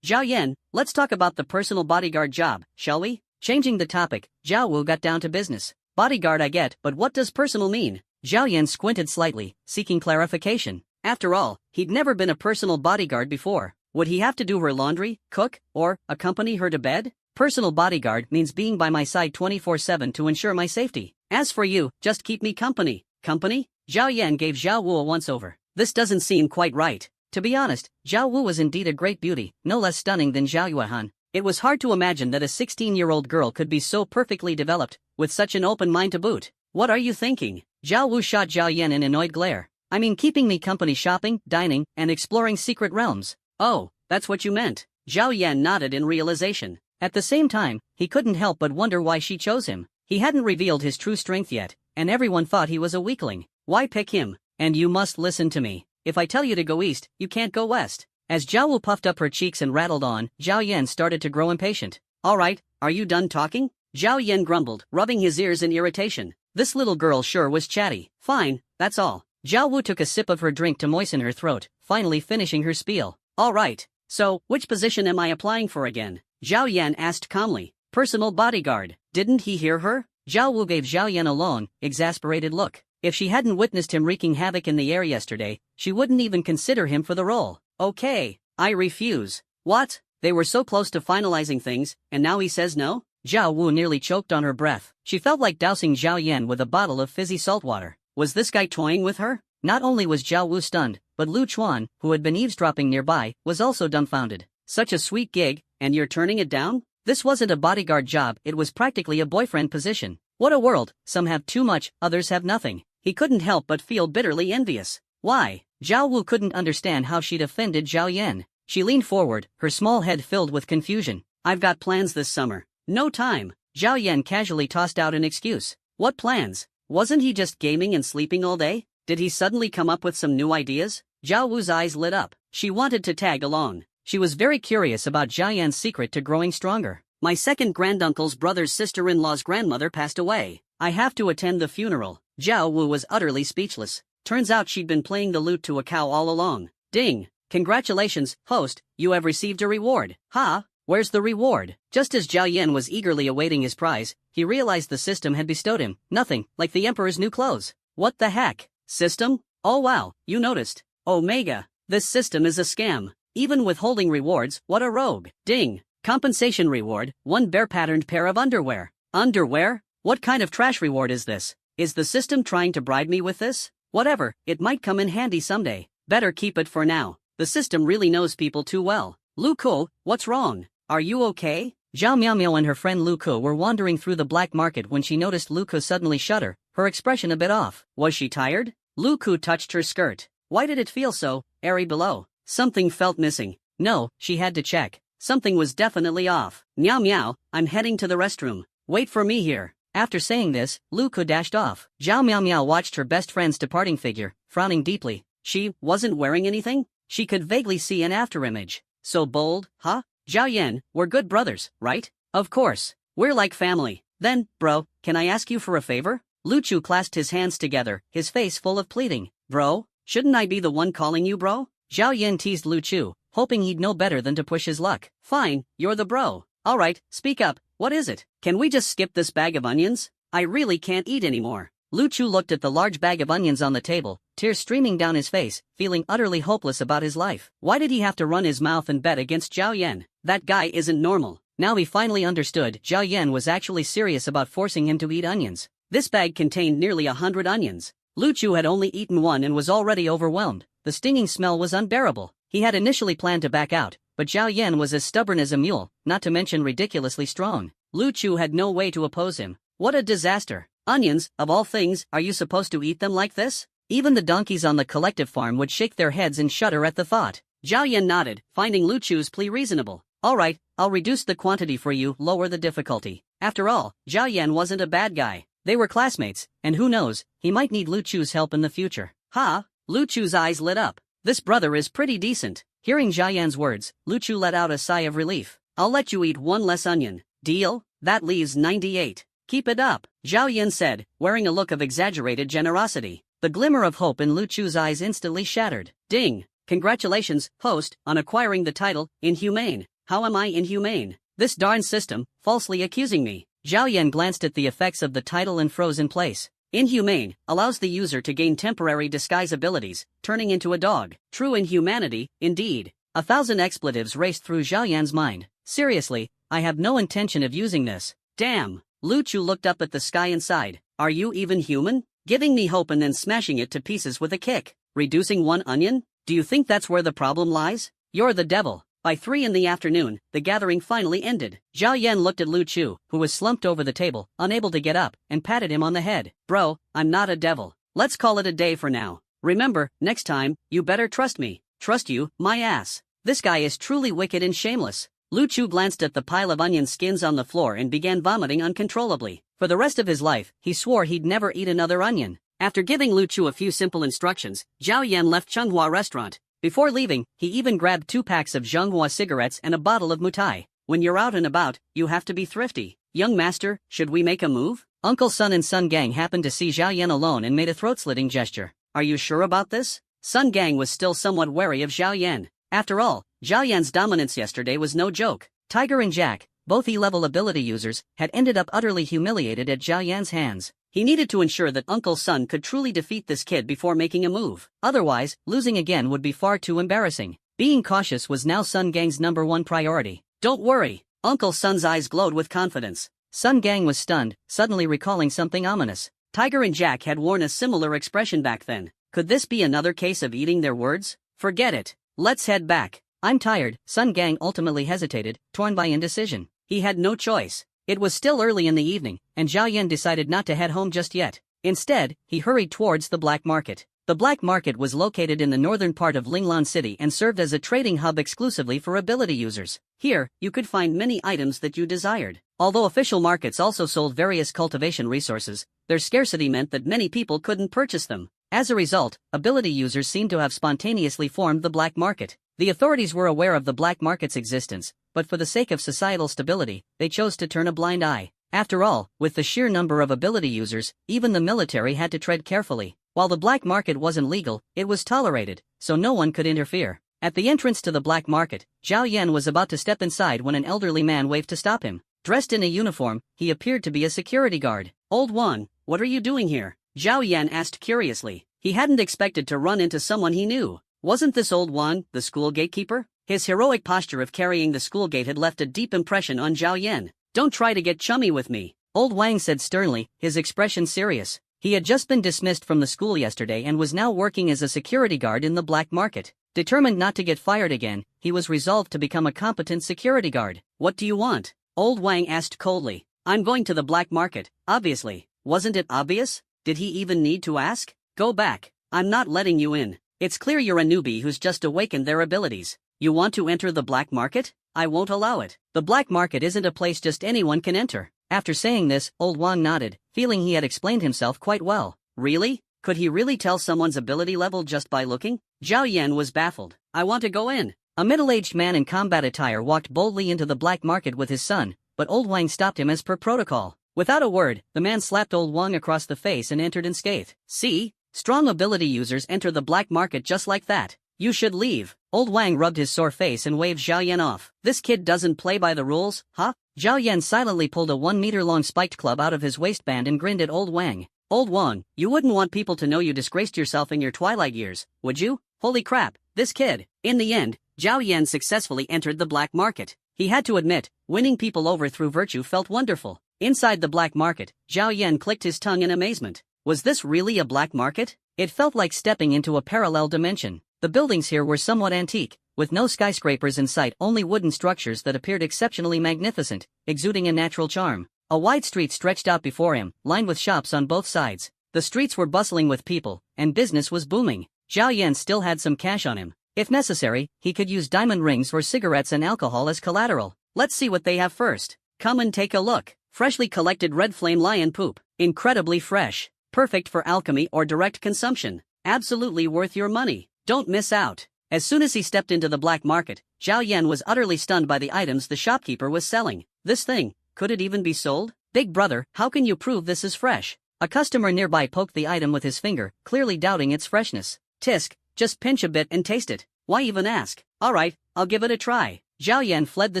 S1: Zhao Yan, let's talk about the personal bodyguard job, shall we? Changing the topic, Zhao Wu got down to business. Bodyguard I get, but what does personal mean? Zhao Yan squinted slightly, seeking clarification. After all, he'd never been a personal bodyguard before. Would he have to do her laundry, cook, or accompany her to bed? Personal bodyguard means being by my side 24/7 to ensure my safety. As for you, just keep me company. Company? Zhao Yan gave Zhao Wu a once-over. This doesn't seem quite right. To be honest, Zhao Wu was indeed a great beauty, no less stunning than Zhao Yuehan. It was hard to imagine that a 16-year-old girl could be so perfectly developed, with such an open mind to boot. What are you thinking? Zhao Wu shot Zhao Yan an annoyed glare. I mean keeping me company shopping, dining, and exploring secret realms. Oh, that's what you meant. Zhao Yan nodded in realization. At the same time, he couldn't help but wonder why she chose him. He hadn't revealed his true strength yet, and everyone thought he was a weakling. Why pick him? And you must listen to me. If I tell you to go east, you can't go west. As Zhao Wu puffed up her cheeks and rattled on, Zhao Yan started to grow impatient. Alright, are you done talking? Zhao Yan grumbled, rubbing his ears in irritation. This little girl sure was chatty. Fine, that's all. Zhao Wu took a sip of her drink to moisten her throat, finally finishing her spiel. Alright, so, which position am I applying for again? Zhao Yan asked calmly. Personal bodyguard. Didn't he hear her? Zhao Wu gave Zhao Yan a long, exasperated look. If she hadn't witnessed him wreaking havoc in the air yesterday, she wouldn't even consider him for the role. Okay, I refuse. What? They were so close to finalizing things, and now he says no? Zhao Wu nearly choked on her breath. She felt like dousing Zhao Yan with a bottle of fizzy salt water. Was this guy toying with her? Not only was Zhao Wu stunned, but Lu Chuan, who had been eavesdropping nearby, was also dumbfounded. Such a sweet gig, and you're turning it down? This wasn't a bodyguard job, it was practically a boyfriend position. What a world, some have too much, others have nothing. He couldn't help but feel bitterly envious. Why? Zhao Wu couldn't understand how she'd offended Zhao Yan. She leaned forward, her small head filled with confusion. I've got plans this summer. No time. Zhao Yan casually tossed out an excuse. What plans? Wasn't he just gaming and sleeping all day? Did he suddenly come up with some new ideas? Zhao Wu's eyes lit up. She wanted to tag along. She was very curious about Zhao Yan's secret to growing stronger. My second granduncle's brother's sister-in-law's grandmother passed away. I have to attend the funeral. Zhao Wu was utterly speechless. Turns out she'd been playing the lute to a cow all along. Ding! Congratulations, host, you have received a reward. Ha! Where's the reward? Just as Zhao Yan was eagerly awaiting his prize, he realized the system had bestowed him nothing, like the emperor's new clothes. What the heck? System? Oh wow, you noticed. Omega. This system is a scam. Even withholding rewards, what a rogue. Ding. Compensation reward, 1 bear-patterned pair of underwear. Underwear? What kind of trash reward is this? Is the system trying to bribe me with this? Whatever, it might come in handy someday. Better keep it for now. The system really knows people too well. Lu Ko, what's wrong? Are you okay? Zhao Miao and her friend Lu Ko were wandering through the black market when she noticed Lu Ko suddenly shudder, her expression a bit off. Was she tired? Lu Ko touched her skirt. Why did it feel so airy below? Something felt missing. No, she had to check. Something was definitely off. Meow meow, I'm heading to the restroom. Wait for me here. After saying this, Lu Ko dashed off. Zhao Miao watched her best friend's departing figure, frowning deeply. She wasn't wearing anything? She could vaguely see an afterimage. So bold, huh? Zhao Yan, we're good brothers, right? Of course. We're like family. Then, bro, can I ask you for a favor? Lu Chu clasped his hands together, his face full of pleading. Bro, shouldn't I be the one calling you bro? Zhao Yan teased Lu Chu, hoping he'd know better than to push his luck. Fine, you're the bro. Alright, speak up, what is it? Can we just skip this bag of onions? I really can't eat anymore. Lu Chu looked at the large bag of onions on the table, tears streaming down his face, feeling utterly hopeless about his life. Why did he have to run his mouth and bet against Zhao Yan? That guy isn't normal. Now he finally understood Zhao Yan was actually serious about forcing him to eat onions. This bag contained nearly 100 onions. Lu Chu had only eaten one and was already overwhelmed. The stinging smell was unbearable. He had initially planned to back out, but Zhao Yan was as stubborn as a mule, not to mention ridiculously strong. Lu Chu had no way to oppose him. What a disaster. Onions, of all things, are you supposed to eat them like this? Even the donkeys on the collective farm would shake their heads and shudder at the thought. Zhao Yan nodded, finding Lu Chu's plea reasonable. Alright, I'll reduce the quantity for you, lower the difficulty. After all, Zhao Yan wasn't a bad guy. They were classmates, and who knows, he might need Lu Chu's help in the future. Ha! Lu Chu's eyes lit up. This brother is pretty decent. Hearing Zhao Yan's words, Lu Chu let out a sigh of relief. I'll let you eat one less onion. Deal? That leaves 98. Keep it up, Zhao Yan said, wearing a look of exaggerated generosity. The glimmer of hope in Lu Chu's eyes instantly shattered. Ding! Congratulations, host, on acquiring the title, Inhumane. How am I inhumane? This darn system, falsely accusing me. Zhao Yan glanced at the effects of the title and froze in place. Inhumane allows the user to gain temporary disguise abilities, turning into a dog. True inhumanity, indeed. 1,000 expletives raced through Zhao Yan's mind. Seriously, I have no intention of using this. Damn. Lu Chu looked up at the sky and sighed. Are you even human? Giving me hope and then smashing it to pieces with a kick. Reducing one onion? Do you think that's where the problem lies? You're the devil. By 3 in the afternoon, the gathering finally ended. Zhao Yan looked at Lu Chu, who was slumped over the table, unable to get up, and patted him on the head. Bro, I'm not a devil. Let's call it a day for now. Remember, next time, you better trust me. Trust you, my ass. This guy is truly wicked and shameless. Lu Chu glanced at the pile of onion skins on the floor and began vomiting uncontrollably. For the rest of his life, he swore he'd never eat another onion. After giving Lu Chu a few simple instructions, Zhao Yan left Changhua restaurant. Before leaving, he even grabbed 2 packs of Zhonghua cigarettes and a bottle of mutai. When you're out and about, you have to be thrifty. Young master, should we make a move? Uncle Sun and Sun Gang happened to see Zhao Yan alone and made a throat-slitting gesture. Are you sure about this? Sun Gang was still somewhat wary of Zhao Yan. After all, Zhao Yan's dominance yesterday was no joke. Tiger and Jack, both E-level ability users, had ended up utterly humiliated at Zhao Yan's hands. He needed to ensure that Uncle Sun could truly defeat this kid before making a move. Otherwise, losing again would be far too embarrassing. Being cautious was now Sun Gang's #1 priority. Don't worry. Uncle Sun's eyes glowed with confidence. Sun Gang was stunned, suddenly recalling something ominous. Tiger and Jack had worn a similar expression back then. Could this be another case of eating their words? Forget it. Let's head back. I'm tired. Sun Gang ultimately hesitated, torn by indecision. He had no choice. It was still early in the evening, and Zhao Yan decided not to head home just yet. Instead, he hurried towards the black market. The black market was located in the northern part of Linglan City and served as a trading hub exclusively for ability users. Here, you could find many items that you desired. Although official markets also sold various cultivation resources, their scarcity meant that many people couldn't purchase them. As a result, ability users seemed to have spontaneously formed the black market. The authorities were aware of the black market's existence, but for the sake of societal stability, they chose to turn a blind eye. After all, with the sheer number of ability users, even the military had to tread carefully. While the black market wasn't legal, it was tolerated, so no one could interfere. At the entrance to the black market, Zhao Yan was about to step inside when an elderly man waved to stop him. Dressed in a uniform, he appeared to be a security guard. "Old one, what are you doing here?" Zhao Yan asked curiously. He hadn't expected to run into someone he knew. Wasn't this Old Wan, the school gatekeeper? His heroic posture of carrying the school gate had left a deep impression on Zhao Yan. "Don't try to get chummy with me," Old Wang said sternly, his expression serious. He had just been dismissed from the school yesterday and was now working as a security guard in the black market. Determined not to get fired again, he was resolved to become a competent security guard. "What do you want?" Old Wang asked coldly. "I'm going to the black market, obviously. Wasn't it obvious? Did he even need to ask? Go back. I'm not letting you in. It's clear you're a newbie who's just awakened their abilities. You want to enter the black market? I won't allow it. The black market isn't a place just anyone can enter." After saying this, Old Wang nodded, feeling he had explained himself quite well. Really? Could he really tell someone's ability level just by looking? Zhao Yan was baffled. "I want to go in." A middle-aged man in combat attire walked boldly into the black market with his son, but Old Wang stopped him as per protocol. Without a word, the man slapped Old Wang across the face and entered unscathed. "See? Strong ability users enter the black market just like that. You should leave." Old Wang rubbed his sore face and waved Zhao Yan off. "This kid doesn't play by the rules, huh?" Zhao Yan silently pulled a 1-meter-long spiked club out of his waistband and grinned at Old Wang. "Old Wang, you wouldn't want people to know you disgraced yourself in your twilight years, would you? Holy crap, this kid." In the end, Zhao Yan successfully entered the black market. He had to admit, winning people over through virtue felt wonderful. Inside the black market, Zhao Yan clicked his tongue in amazement. Was this really a black market? It felt like stepping into a parallel dimension. The buildings here were somewhat antique, with no skyscrapers in sight, only wooden structures that appeared exceptionally magnificent, exuding a natural charm. A wide street stretched out before him, lined with shops on both sides. The streets were bustling with people, and business was booming. Zhao Yan still had some cash on him. If necessary, he could use diamond rings for cigarettes and alcohol as collateral. Let's see what they have first. Come and take a look. Freshly collected red flame lion poop. Incredibly fresh. Perfect for alchemy or direct consumption. Absolutely worth your money. Don't miss out. As soon as he stepped into the black market, Zhao Yan was utterly stunned by the items the shopkeeper was selling. This thing, could it even be sold? "Big brother, how can you prove this is fresh?" A customer nearby poked the item with his finger, clearly doubting its freshness. "Tisk, just pinch a bit and taste it. Why even ask?" "Alright, I'll give it a try." Zhao Yan fled the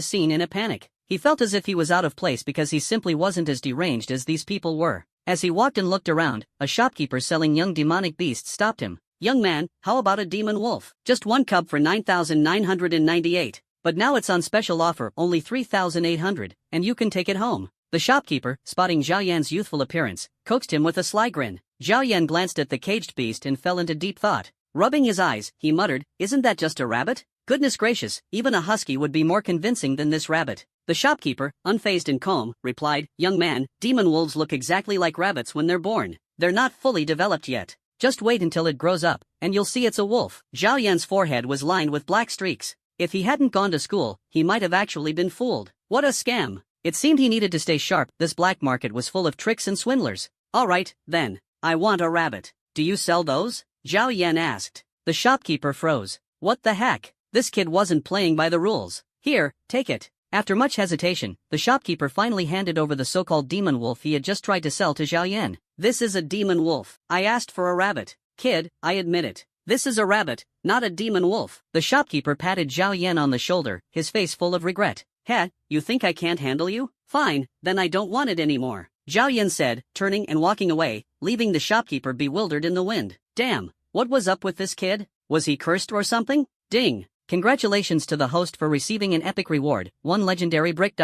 S1: scene in a panic. He felt as if he was out of place because he simply wasn't as deranged as these people were. As he walked and looked around, a shopkeeper selling young demonic beasts stopped him. "Young man, how about a demon wolf? Just one cub for 9,998. But now it's on special offer, only 3,800, and you can take it home." The shopkeeper, spotting Zhao Yan's youthful appearance, coaxed him with a sly grin. Zhao Yan glanced at the caged beast and fell into deep thought. Rubbing his eyes, he muttered, "Isn't that just a rabbit? Goodness gracious, even a husky would be more convincing than this rabbit." The shopkeeper, unfazed and calm, replied, "Young man, demon wolves look exactly like rabbits when they're born. They're not fully developed yet. Just wait until it grows up, and you'll see it's a wolf." Zhao Yan's forehead was lined with black streaks. If he hadn't gone to school, he might have actually been fooled. What a scam. It seemed he needed to stay sharp. This black market was full of tricks and swindlers. "Alright, then. I want a rabbit. Do you sell those?" Zhao Yan asked. The shopkeeper froze. What the heck? This kid wasn't playing by the rules. "Here, take it." After much hesitation, the shopkeeper finally handed over the so-called demon wolf he had just tried to sell to Zhao Yan. "This is a demon wolf. I asked for a rabbit. Kid, I admit it. This is a rabbit, not a demon wolf." The shopkeeper patted Zhao Yan on the shoulder, his face full of regret. "Heh, you think I can't handle you? Fine, then I don't want it anymore," Zhao Yan said, turning and walking away, leaving the shopkeeper bewildered in the wind. Damn, what was up with this kid? Was he cursed or something? Ding. Congratulations to the host for receiving an epic reward, 1 legendary brick.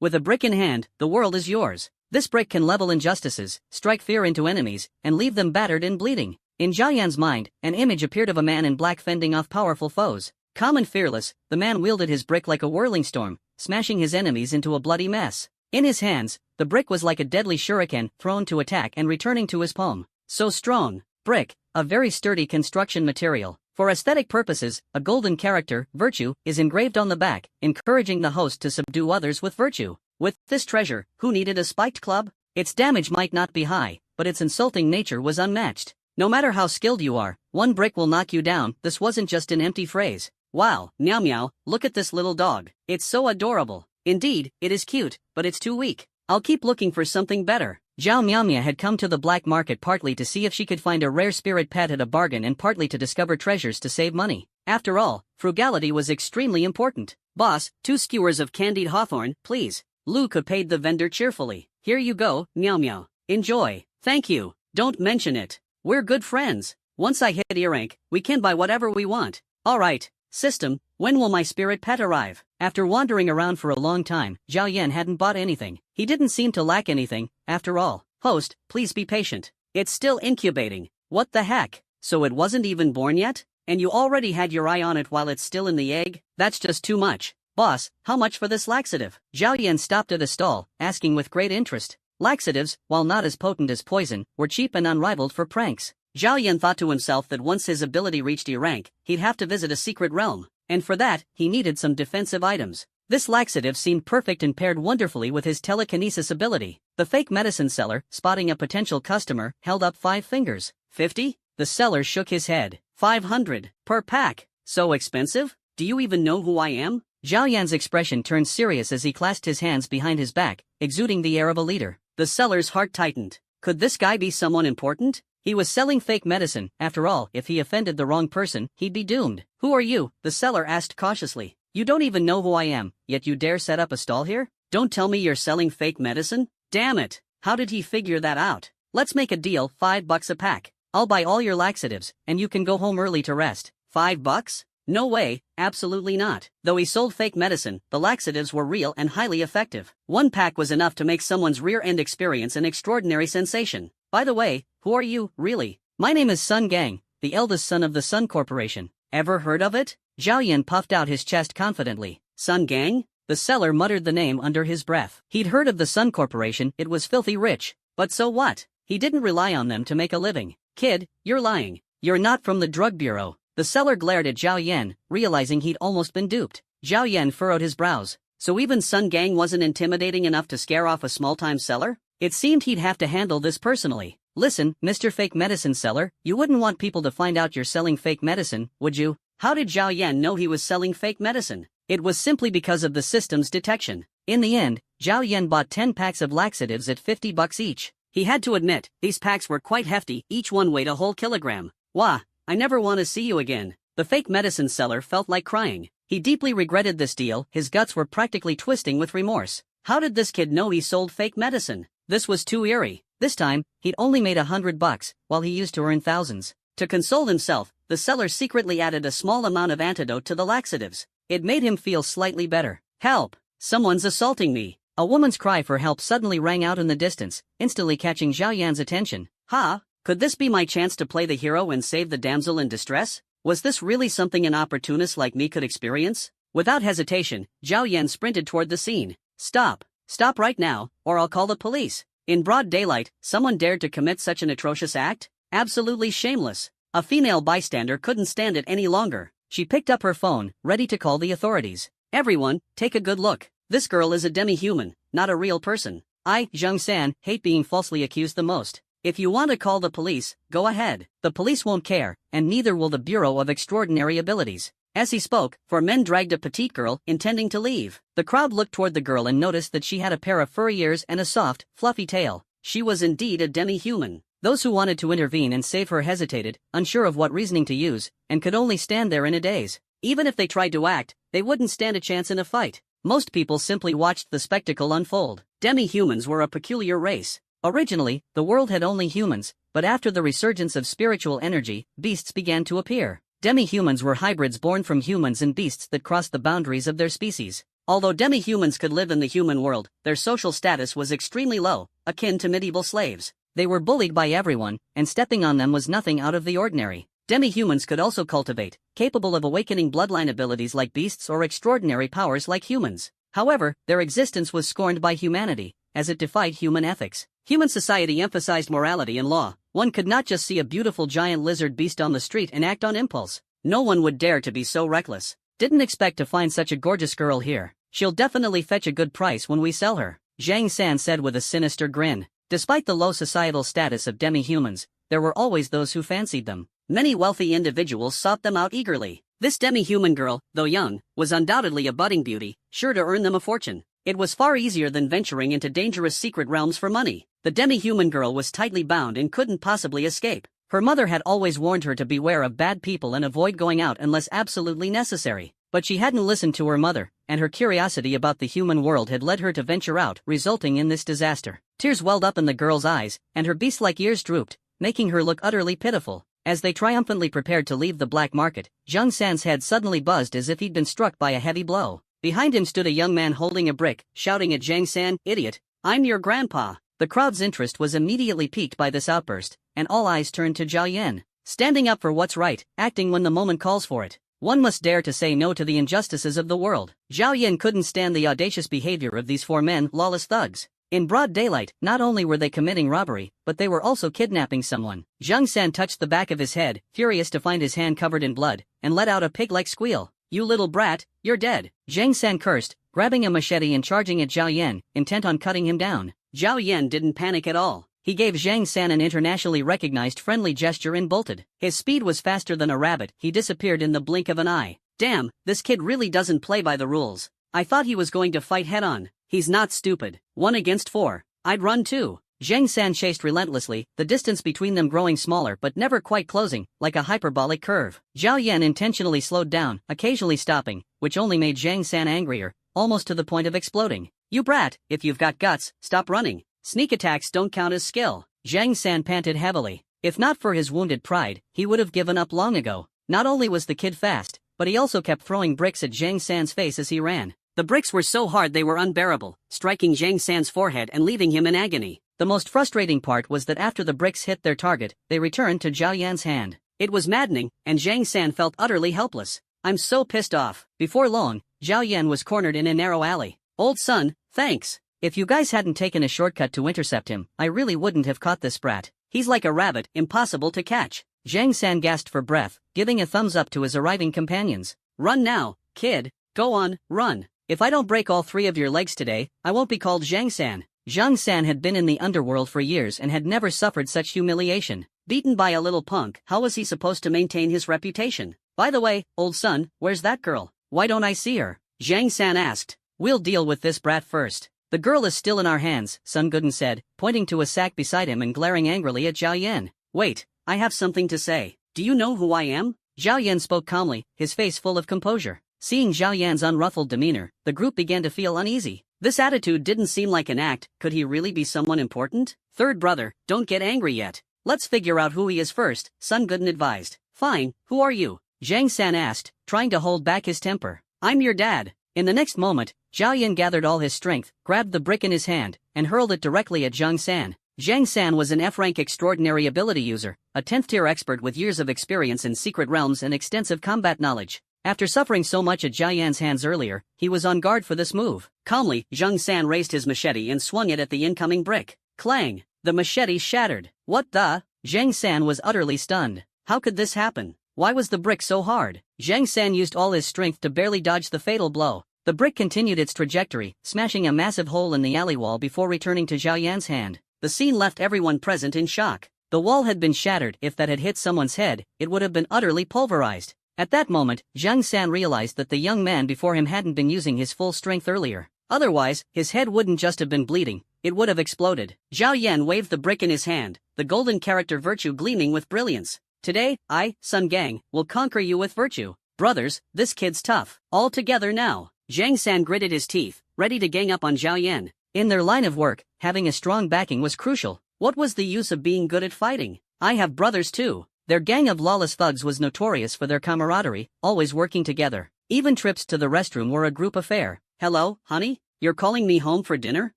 S1: With a brick in hand, the world is yours. This brick can level injustices, strike fear into enemies, and leave them battered and bleeding. In Zhao Yan's mind, an image appeared of a man in black fending off powerful foes. Calm and fearless, the man wielded his brick like a whirling storm, smashing his enemies into a bloody mess. In his hands, the brick was like a deadly shuriken thrown to attack and returning to his palm. So strong. Brick, a very sturdy construction material. For aesthetic purposes, a golden character, virtue, is engraved on the back, encouraging the host to subdue others with virtue. With this treasure, who needed a spiked club? Its damage might not be high, but its insulting nature was unmatched. No matter how skilled you are, 1 brick will knock you down. This wasn't just an empty phrase. Wow, meow meow, look at this little dog. It's so adorable. Indeed, it is cute, but it's too weak. I'll keep looking for something better. Zhao Miaomia had come to the black market partly to see if she could find a rare spirit pet at a bargain and partly to discover treasures to save money. After all, frugality was extremely important. Boss, 2 skewers of candied hawthorn, please. Luke paid the vendor cheerfully. Here you go, meow meow. Enjoy. Thank you. Don't mention it. We're good friends. Once I hit E rank, we can buy whatever we want. Alright, system, when will my spirit pet arrive? After wandering around for a long time, Zhao Yan hadn't bought anything. He didn't seem to lack anything, after all. Host, please be patient. It's still incubating. What the heck? So it wasn't even born yet? And you already had your eye on it while it's still in the egg? That's just too much. Boss, how much for this laxative? Zhao Yan stopped at a stall, asking with great interest. Laxatives, while not as potent as poison, were cheap and unrivaled for pranks. Zhao Yan thought to himself that once his ability reached E rank, he'd have to visit a secret realm, and for that, he needed some defensive items. This laxative seemed perfect and paired wonderfully with his telekinesis ability. The fake medicine seller, spotting a potential customer, held up 5 fingers. 50? The seller shook his head. 500 per pack. So expensive? Do you even know who I am? Zhao Yan's expression turned serious as he clasped his hands behind his back, exuding the air of a leader. The seller's heart tightened. Could this guy be someone important? He was selling fake medicine. After all, if he offended the wrong person, he'd be doomed. Who are you? The seller asked cautiously. You don't even know who I am, yet you dare set up a stall here? Don't tell me you're selling fake medicine? Damn it. How did he figure that out? Let's make a deal, $5 a pack. I'll buy all your laxatives, and you can go home early to rest. $5? No way, absolutely not. Though he sold fake medicine, the laxatives were real and highly effective. 1 pack was enough to make someone's rear end experience an extraordinary sensation. By the way, who are you, really? My name is Sun Gang, the eldest son of the Sun Corporation. Ever heard of it? Zhao Yan puffed out his chest confidently. Sun Gang? The seller muttered the name under his breath. He'd heard of the Sun Corporation, it was filthy rich. But so what? He didn't rely on them to make a living. Kid, you're lying. You're not from the drug bureau. The seller glared at Zhao Yan, realizing he'd almost been duped. Zhao Yan furrowed his brows. So even Sun Gang wasn't intimidating enough to scare off a small-time seller? It seemed he'd have to handle this personally. Listen, Mr. Fake Medicine Seller, you wouldn't want people to find out you're selling fake medicine, would you? How did Zhao Yan know he was selling fake medicine? It was simply because of the system's detection. In the end, Zhao Yan bought 10 packs of laxatives at $50 each. He had to admit, these packs were quite hefty, each one weighed a whole kilogram. Wah, I never want to see you again. The fake medicine seller felt like crying. He deeply regretted this deal, his guts were practically twisting with remorse. How did this kid know he sold fake medicine? This was too eerie. This time, he'd only made $100, while he used to earn thousands. To console himself, the seller secretly added a small amount of antidote to the laxatives. It made him feel slightly better. Help! Someone's assaulting me. A woman's cry for help suddenly rang out in the distance, instantly catching Zhao Yan's attention. Ha! Could this be my chance to play the hero and save the damsel in distress? Was this really something an opportunist like me could experience? Without hesitation, Zhao Yan sprinted toward the scene. Stop! Stop right now, or I'll call the police. In broad daylight, someone dared to commit such an atrocious act? Absolutely shameless. A female bystander couldn't stand it any longer. She picked up her phone, ready to call the authorities. Everyone, take a good look. This girl is a demi-human, not a real person. I, Zhang San, hate being falsely accused the most. If you want to call the police, go ahead. The police won't care, and neither will the Bureau of Extraordinary Abilities. As he spoke, 4 men dragged a petite girl, intending to leave. The crowd looked toward the girl and noticed that she had a pair of furry ears and a soft, fluffy tail. She was indeed a demi-human. Those who wanted to intervene and save her hesitated, unsure of what reasoning to use, and could only stand there in a daze. Even if they tried to act, they wouldn't stand a chance in a fight. Most people simply watched the spectacle unfold. Demi-humans were a peculiar race. Originally, the world had only humans, but after the resurgence of spiritual energy, beasts began to appear. Demi-humans were hybrids born from humans and beasts that crossed the boundaries of their species. Although demi-humans could live in the human world, their social status was extremely low, akin to medieval slaves. They were bullied by everyone, and stepping on them was nothing out of the ordinary. Demi-humans could also cultivate, capable of awakening bloodline abilities like beasts or extraordinary powers like humans. However, their existence was scorned by humanity, as it defied human ethics. Human society emphasized morality and law. One could not just see a beautiful giant lizard beast on the street and act on impulse. No one would dare to be so reckless. Didn't expect to find such a gorgeous girl here. She'll definitely fetch a good price when we sell her, Zhang San said with a sinister grin. Despite the low societal status of demi-humans, there were always those who fancied them. Many wealthy individuals sought them out eagerly. This demi-human girl, though young, was undoubtedly a budding beauty, sure to earn them a fortune. It was far easier than venturing into dangerous secret realms for money. The demi-human girl was tightly bound and couldn't possibly escape. Her mother had always warned her to beware of bad people and avoid going out unless absolutely necessary. But she hadn't listened to her mother, and her curiosity about the human world had led her to venture out, resulting in this disaster. Tears welled up in the girl's eyes, and her beast-like ears drooped, making her look utterly pitiful. As they triumphantly prepared to leave the black market, Zhang San's head suddenly buzzed as if he'd been struck by a heavy blow. Behind him stood a young man holding a brick, shouting at Zhang San, "Idiot, I'm your grandpa." The crowd's interest was immediately piqued by this outburst, and all eyes turned to Zhao Yan. Standing up for what's right, acting when the moment calls for it. One must dare to say no to the injustices of the world. Zhao Yan couldn't stand the audacious behavior of these four men, lawless thugs. In broad daylight, not only were they committing robbery, but they were also kidnapping someone. Zhang San touched the back of his head, furious to find his hand covered in blood, and let out a pig-like squeal. "You little brat, you're dead." Zhang San cursed, grabbing a machete and charging at Zhao Yan, intent on cutting him down. Zhao Yan didn't panic at all. He gave Zhang San an internationally recognized friendly gesture and bolted. His speed was faster than a rabbit. He disappeared in the blink of an eye. Damn, this kid really doesn't play by the rules. I thought he was going to fight head-on. He's not stupid. 1 against 4. I'd run too. Zhang San chased relentlessly, the distance between them growing smaller but never quite closing, like a hyperbolic curve. Zhao Yan intentionally slowed down, occasionally stopping, which only made Zhang San angrier, almost to the point of exploding. "You brat, if you've got guts, stop running. Sneak attacks don't count as skill." Zhang San panted heavily. If not for his wounded pride, he would have given up long ago. Not only was the kid fast, but he also kept throwing bricks at Zhang San's face as he ran. The bricks were so hard they were unbearable, striking Zhang San's forehead and leaving him in agony. The most frustrating part was that after the bricks hit their target, they returned to Zhao Yan's hand. It was maddening, and Zhang San felt utterly helpless. "I'm so pissed off." Before long, Zhao Yan was cornered in a narrow alley. "Old son, thanks. If you guys hadn't taken a shortcut to intercept him, I really wouldn't have caught this brat. He's like a rabbit, impossible to catch." Zhang San gasped for breath, giving a thumbs up to his arriving companions. "Run now, kid. Go on, run. If I don't break all 3 of your legs today, I won't be called Zhang San." Zhang San had been in the underworld for years and had never suffered such humiliation. Beaten by a little punk, how was he supposed to maintain his reputation? "By the way, old son, where's that girl? Why don't I see her?" Zhang San asked. "We'll deal with this brat first. The girl is still in our hands," Sun Guden said, pointing to a sack beside him and glaring angrily at Zhao Yan. "Wait, I have something to say. Do you know who I am?" Zhao Yan spoke calmly, his face full of composure. Seeing Zhao Yan's unruffled demeanor, the group began to feel uneasy. This attitude didn't seem like an act. Could he really be someone important? "Third brother, don't get angry yet. Let's figure out who he is first," Sun Guden advised. "Fine, who are you?" Zhang San asked, trying to hold back his temper. "I'm your dad." In the next moment, Zhao Yan gathered all his strength, grabbed the brick in his hand, and hurled it directly at Zhang San. Zhang San was an F-rank extraordinary ability user, a 10th-tier expert with years of experience in secret realms and extensive combat knowledge. After suffering so much at Zhao Yan's hands earlier, he was on guard for this move. Calmly, Zhang San raised his machete and swung it at the incoming brick. Clang! The machete shattered. "What the?" Zhang San was utterly stunned. How could this happen? Why was the brick so hard? Zhang San used all his strength to barely dodge the fatal blow. The brick continued its trajectory, smashing a massive hole in the alley wall before returning to Zhao Yan's hand. The scene left everyone present in shock. The wall had been shattered. If that had hit someone's head, it would have been utterly pulverized. At that moment, Zhang San realized that the young man before him hadn't been using his full strength earlier. Otherwise, his head wouldn't just have been bleeding, it would have exploded. Zhao Yan waved the brick in his hand, the golden character virtue gleaming with brilliance. "Today, I, Sun Gang, will conquer you with virtue. Brothers, this kid's tough. All together now." Zhang San gritted his teeth, ready to gang up on Zhao Yan. In their line of work, having a strong backing was crucial. What was the use of being good at fighting? "I have brothers too. Their gang of lawless thugs was notorious for their camaraderie, always working together. Even trips to the restroom were a group affair. "Hello, honey? You're calling me home for dinner?"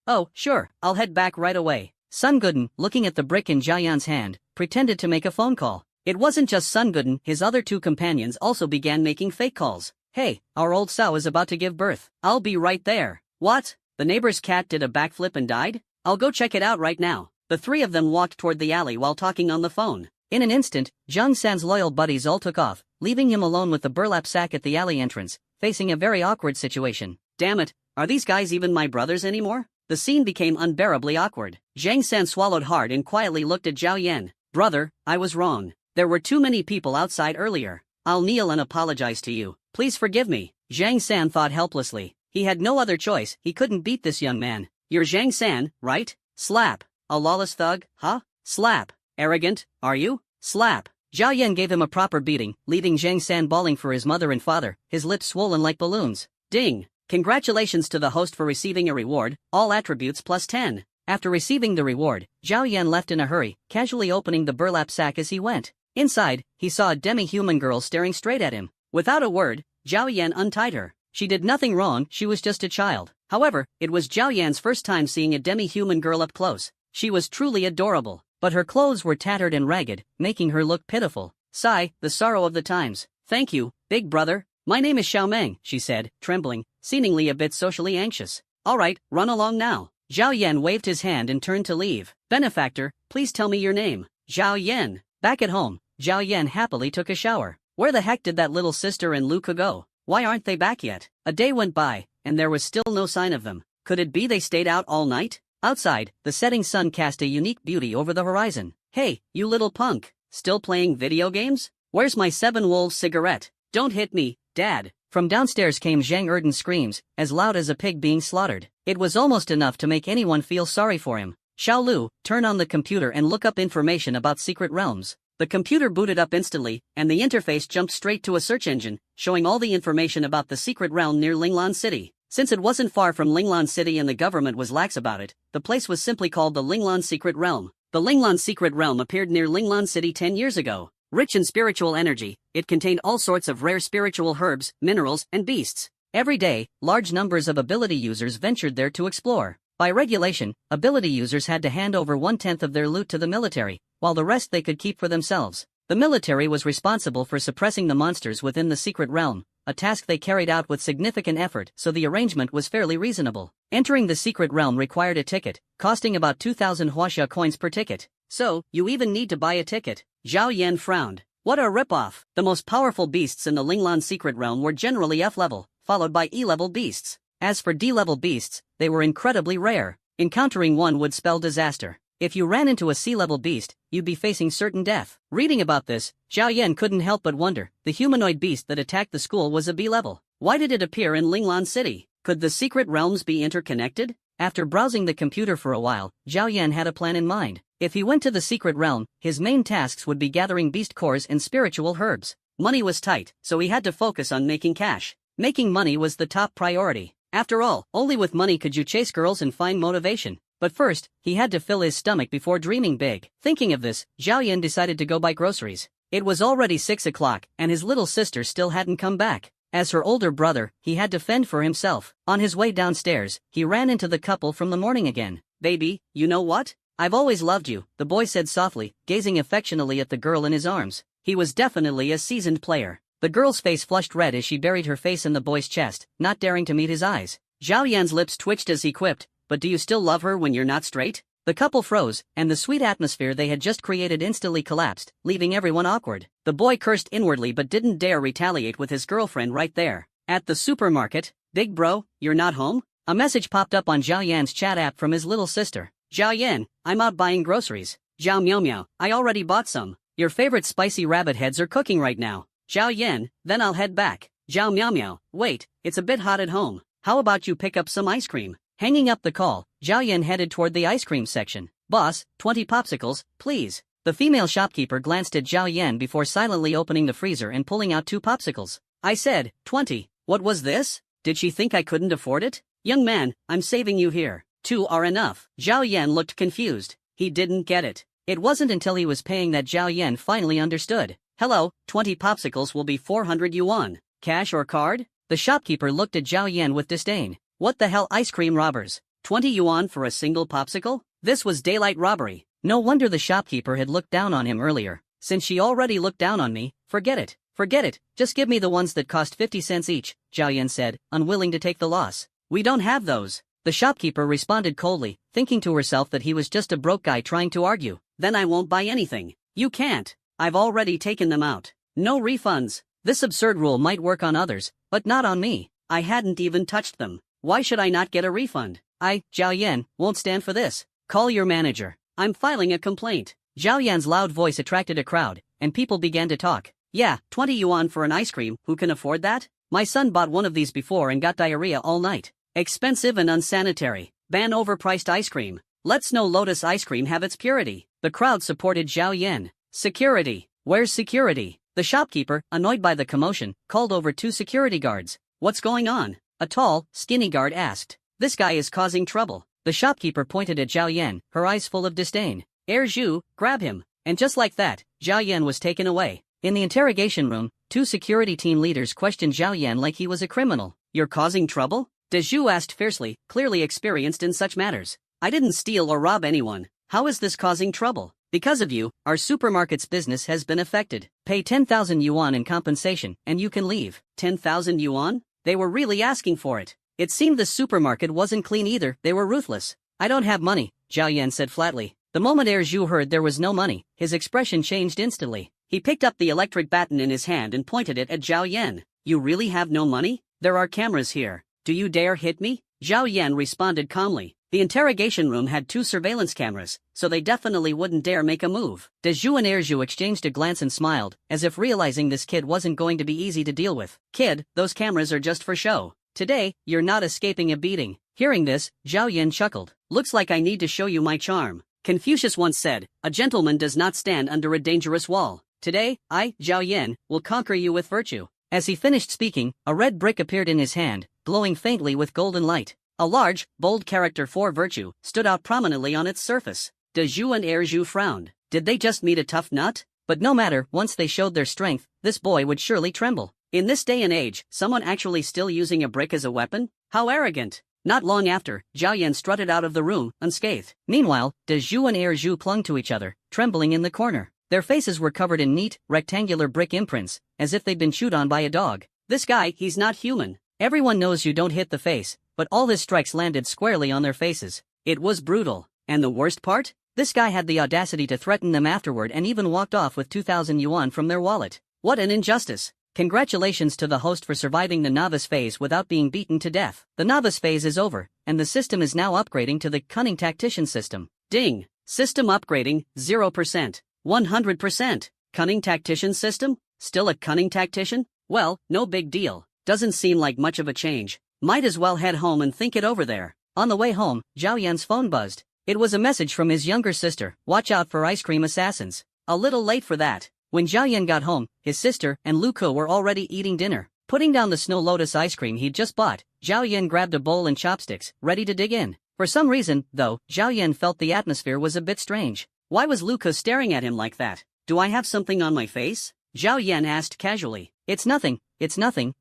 S1: "Oh, sure, I'll head back right away." Sun Gooden, looking at the brick in Jiayan's hand, pretended to make a phone call. It wasn't just Sun Gooden, his other two companions also began making fake calls. "Hey, our old sow is about to give birth. I'll be right there." "What? The neighbor's cat did a backflip and died? I'll go check it out right now." The three of them walked toward the alley while talking on the phone. In an instant, Jung San's loyal buddies all took off, leaving him alone with the burlap sack at the alley entrance, facing a very awkward situation. Damn it, are these guys even my brothers anymore? The scene became unbearably awkward. Zhang San swallowed hard and quietly looked at Zhao Yan. "Brother, I was wrong. There were too many people outside earlier. I'll kneel and apologize to you. Please forgive me." Zhang San thought helplessly. He had no other choice, he couldn't beat this young man. "You're Zhang San, right? Slap. A lawless thug, huh? Slap. Arrogant, are you? Slap." Zhao Yan gave him a proper beating, leaving Zhang San bawling for his mother and father, his lips swollen like balloons. Ding! Congratulations to the host for receiving a reward, all attributes plus 10. After receiving the reward, Zhao Yan left in a hurry, casually opening the burlap sack as he went. Inside, he saw a demi-human girl staring straight at him. Without a word, Zhao Yan untied her. She did nothing wrong, she was just a child. However, it was Zhao Yan's first time seeing a demi-human girl up close. She was truly adorable, but her clothes were tattered and ragged, making her look pitiful. Sigh, the sorrow of the times. "Thank you, big brother. My name is Xiao Meng," she said, trembling, seemingly a bit socially anxious. "All right, run along now." Zhao Yan waved his hand and turned to leave. "Benefactor, please tell me your name." "Zhao Yan." Back at home, Zhao Yan happily took a shower. Where the heck did that little sister and Luca go? Why aren't they back yet? A day went by, and there was still no sign of them. Could it be they stayed out all night? Outside, the setting sun cast a unique beauty over the horizon. "Hey, you little punk, still playing video games? Where's my 7 Wolves cigarette? Don't hit me, Dad." From downstairs came Zhang Erden's screams, as loud as a pig being slaughtered. It was almost enough to make anyone feel sorry for him. "Xiao Lu, turn on the computer and look up information about secret realms." The computer booted up instantly, and the interface jumped straight to a search engine, showing all the information about the secret realm near Linglan City. Since it wasn't far from Linglan City and the government was lax about it, the place was simply called the Linglan Secret Realm. The Linglan Secret Realm appeared near Linglan City 10 years ago. Rich in spiritual energy, it contained all sorts of rare spiritual herbs, minerals, and beasts. Every day, large numbers of ability users ventured there to explore. By regulation, ability users had to hand over 1/10 of their loot to the military, while the rest they could keep for themselves. The military was responsible for suppressing the monsters within the secret realm, a task they carried out with significant effort, so the arrangement was fairly reasonable. Entering the secret realm required a ticket, costing about 2,000 huaxia coins per ticket. "So, you even need to buy a ticket." Zhao Yan frowned. What a ripoff! The most powerful beasts in the Linglan secret realm were generally F-level, followed by E-level beasts. As for D-level beasts, they were incredibly rare. Encountering one would spell disaster. If you ran into a C-level beast, you'd be facing certain death. Reading about this, Zhao Yan couldn't help but wonder, the humanoid beast that attacked the school was a B-level. Why did it appear in Linglan City? Could the secret realms be interconnected? After browsing the computer for a while, Zhao Yan had a plan in mind. If he went to the secret realm, his main tasks would be gathering beast cores and spiritual herbs. Money was tight, so he had to focus on making cash. Making money was the top priority. After all, only with money could you chase girls and find motivation. But first, he had to fill his stomach before dreaming big. Thinking of this, Zhao Yan decided to go buy groceries. It was already 6 o'clock, and his little sister still hadn't come back. As her older brother, he had to fend for himself. On his way downstairs, he ran into the couple from the morning again. "Baby, you know what? I've always loved you," the boy said softly, gazing affectionately at the girl in his arms. He was definitely a seasoned player. The girl's face flushed red as she buried her face in the boy's chest, not daring to meet his eyes. Zhao Yan's lips twitched as he quipped, "But do you still love her when you're not straight?" The couple froze, and the sweet atmosphere they had just created instantly collapsed, leaving everyone awkward. The boy cursed inwardly but didn't dare retaliate with his girlfriend right there. At the supermarket, "Big bro, you're not home?" A message popped up on Zhao Yan's chat app from his little sister. "Zhao Yan, I'm out buying groceries." "Zhao Miao Miao, I already bought some. Your favorite spicy rabbit heads are cooking right now." "Zhao Yan, then I'll head back." "Zhao Miao Miao, wait, it's a bit hot at home. How about you pick up some ice cream?" Hanging up the call, Zhao Yan headed toward the ice cream section. "Boss, 20 popsicles, please." The female shopkeeper glanced at Zhao Yan before silently opening the freezer and pulling out 2 popsicles. "I said, 20. What was this? Did she think I couldn't afford it?" "Young man, I'm saving you here. 2 are enough." Zhao Yan looked confused. He didn't get it. It wasn't until he was paying that Zhao Yan finally understood. Hello, 20 popsicles will be 400 yuan. Cash or card? The shopkeeper looked at Zhao Yan with disdain. What the hell, ice cream robbers? 20 yuan for a single popsicle? This was daylight robbery. No wonder the shopkeeper had looked down on him earlier. Since she already looked down on me, forget it. Forget it, just give me the ones that cost 50 cents each, Zhao Yan said, unwilling to take the loss. We don't have those. The shopkeeper responded coldly, thinking to herself that he was just a broke guy trying to argue. Then I won't buy anything. You can't. I've already taken them out. No refunds. This absurd rule might work on others, but not on me. I hadn't even touched them. Why should I not get a refund? Zhao Yan, won't stand for this. Call your manager. I'm filing a complaint. Zhao Yan's loud voice attracted a crowd, and people began to talk. Yeah, 20 yuan for an ice cream, who can afford that? My son bought one of these before and got diarrhea all night. Expensive and unsanitary. Ban overpriced ice cream. Let's no Lotus ice cream have its purity. The crowd supported Zhao Yan. Security. Where's security? The shopkeeper, annoyed by the commotion, called over 2 security guards. What's going on? A tall, skinny guard asked. This guy is causing trouble. The shopkeeper pointed at Zhao Yan, her eyes full of disdain. Zhu, grab him. And just like that, Zhao Yan was taken away. In the interrogation room, 2 security team leaders questioned Zhao Yan like he was a criminal. You're causing trouble? Zhu asked fiercely, clearly experienced in such matters. I didn't steal or rob anyone. How is this causing trouble? Because of you, our supermarket's business has been affected. Pay 10,000 yuan in compensation, and you can leave. 10,000 yuan? They were really asking for it. It seemed the supermarket wasn't clean either, they were ruthless. I don't have money, Zhao Yan said flatly. The moment Zhu heard there was no money, his expression changed instantly. He picked up the electric baton in his hand and pointed it at Zhao Yan. You really have no money? There are cameras here. Do you dare hit me? Zhao Yan responded calmly. The interrogation room had 2 surveillance cameras, so they definitely wouldn't dare make a move. Zhu and Zhu exchanged a glance and smiled, as if realizing this kid wasn't going to be easy to deal with. Kid, those cameras are just for show. Today, you're not escaping a beating. Hearing this, Zhao Yan chuckled. Looks like I need to show you my charm. Confucius once said, a gentleman does not stand under a dangerous wall. Today, I, Zhao Yan, will conquer you with virtue. As he finished speaking, a red brick appeared in his hand, glowing faintly with golden light. A large, bold character for virtue stood out prominently on its surface. Zhu and Zhu frowned. Did they just meet a tough nut? But no matter, once they showed their strength, this boy would surely tremble. In this day and age, someone actually still using a brick as a weapon? How arrogant! Not long after, Zhao Yan strutted out of the room, unscathed. Meanwhile, Zhu and Zhu clung to each other, trembling in the corner. Their faces were covered in neat, rectangular brick imprints, as if they'd been chewed on by a dog. This guy, he's not human. Everyone knows you don't hit the face, but all his strikes landed squarely on their faces. It was brutal. And the worst part? This guy had the audacity to threaten them afterward and even walked off with 2,000 yuan from their wallet. What an injustice. Congratulations to the host for surviving the novice phase without being beaten to death. The novice phase is over, and the system is now upgrading to the cunning tactician system. Ding! System upgrading, 0%. 100%. Cunning tactician system? Still a cunning tactician? Well, no big deal. Doesn't seem like much of a change. Might as well head home and think it over there. On the way home, Zhao Yan's phone buzzed. It was a message from his younger sister. Watch out for ice cream assassins. A little late for that. When Zhao Yan got home, his sister and Lu Ke were already eating dinner. Putting down the Snow Lotus ice cream he'd just bought, Zhao Yan grabbed a bowl and chopsticks, ready to dig in. For some reason, though, Zhao Yan felt the atmosphere was a bit strange. Why was Lu Ke staring at him like that? Do I have something on my face? Zhao Yan asked casually. It's nothing,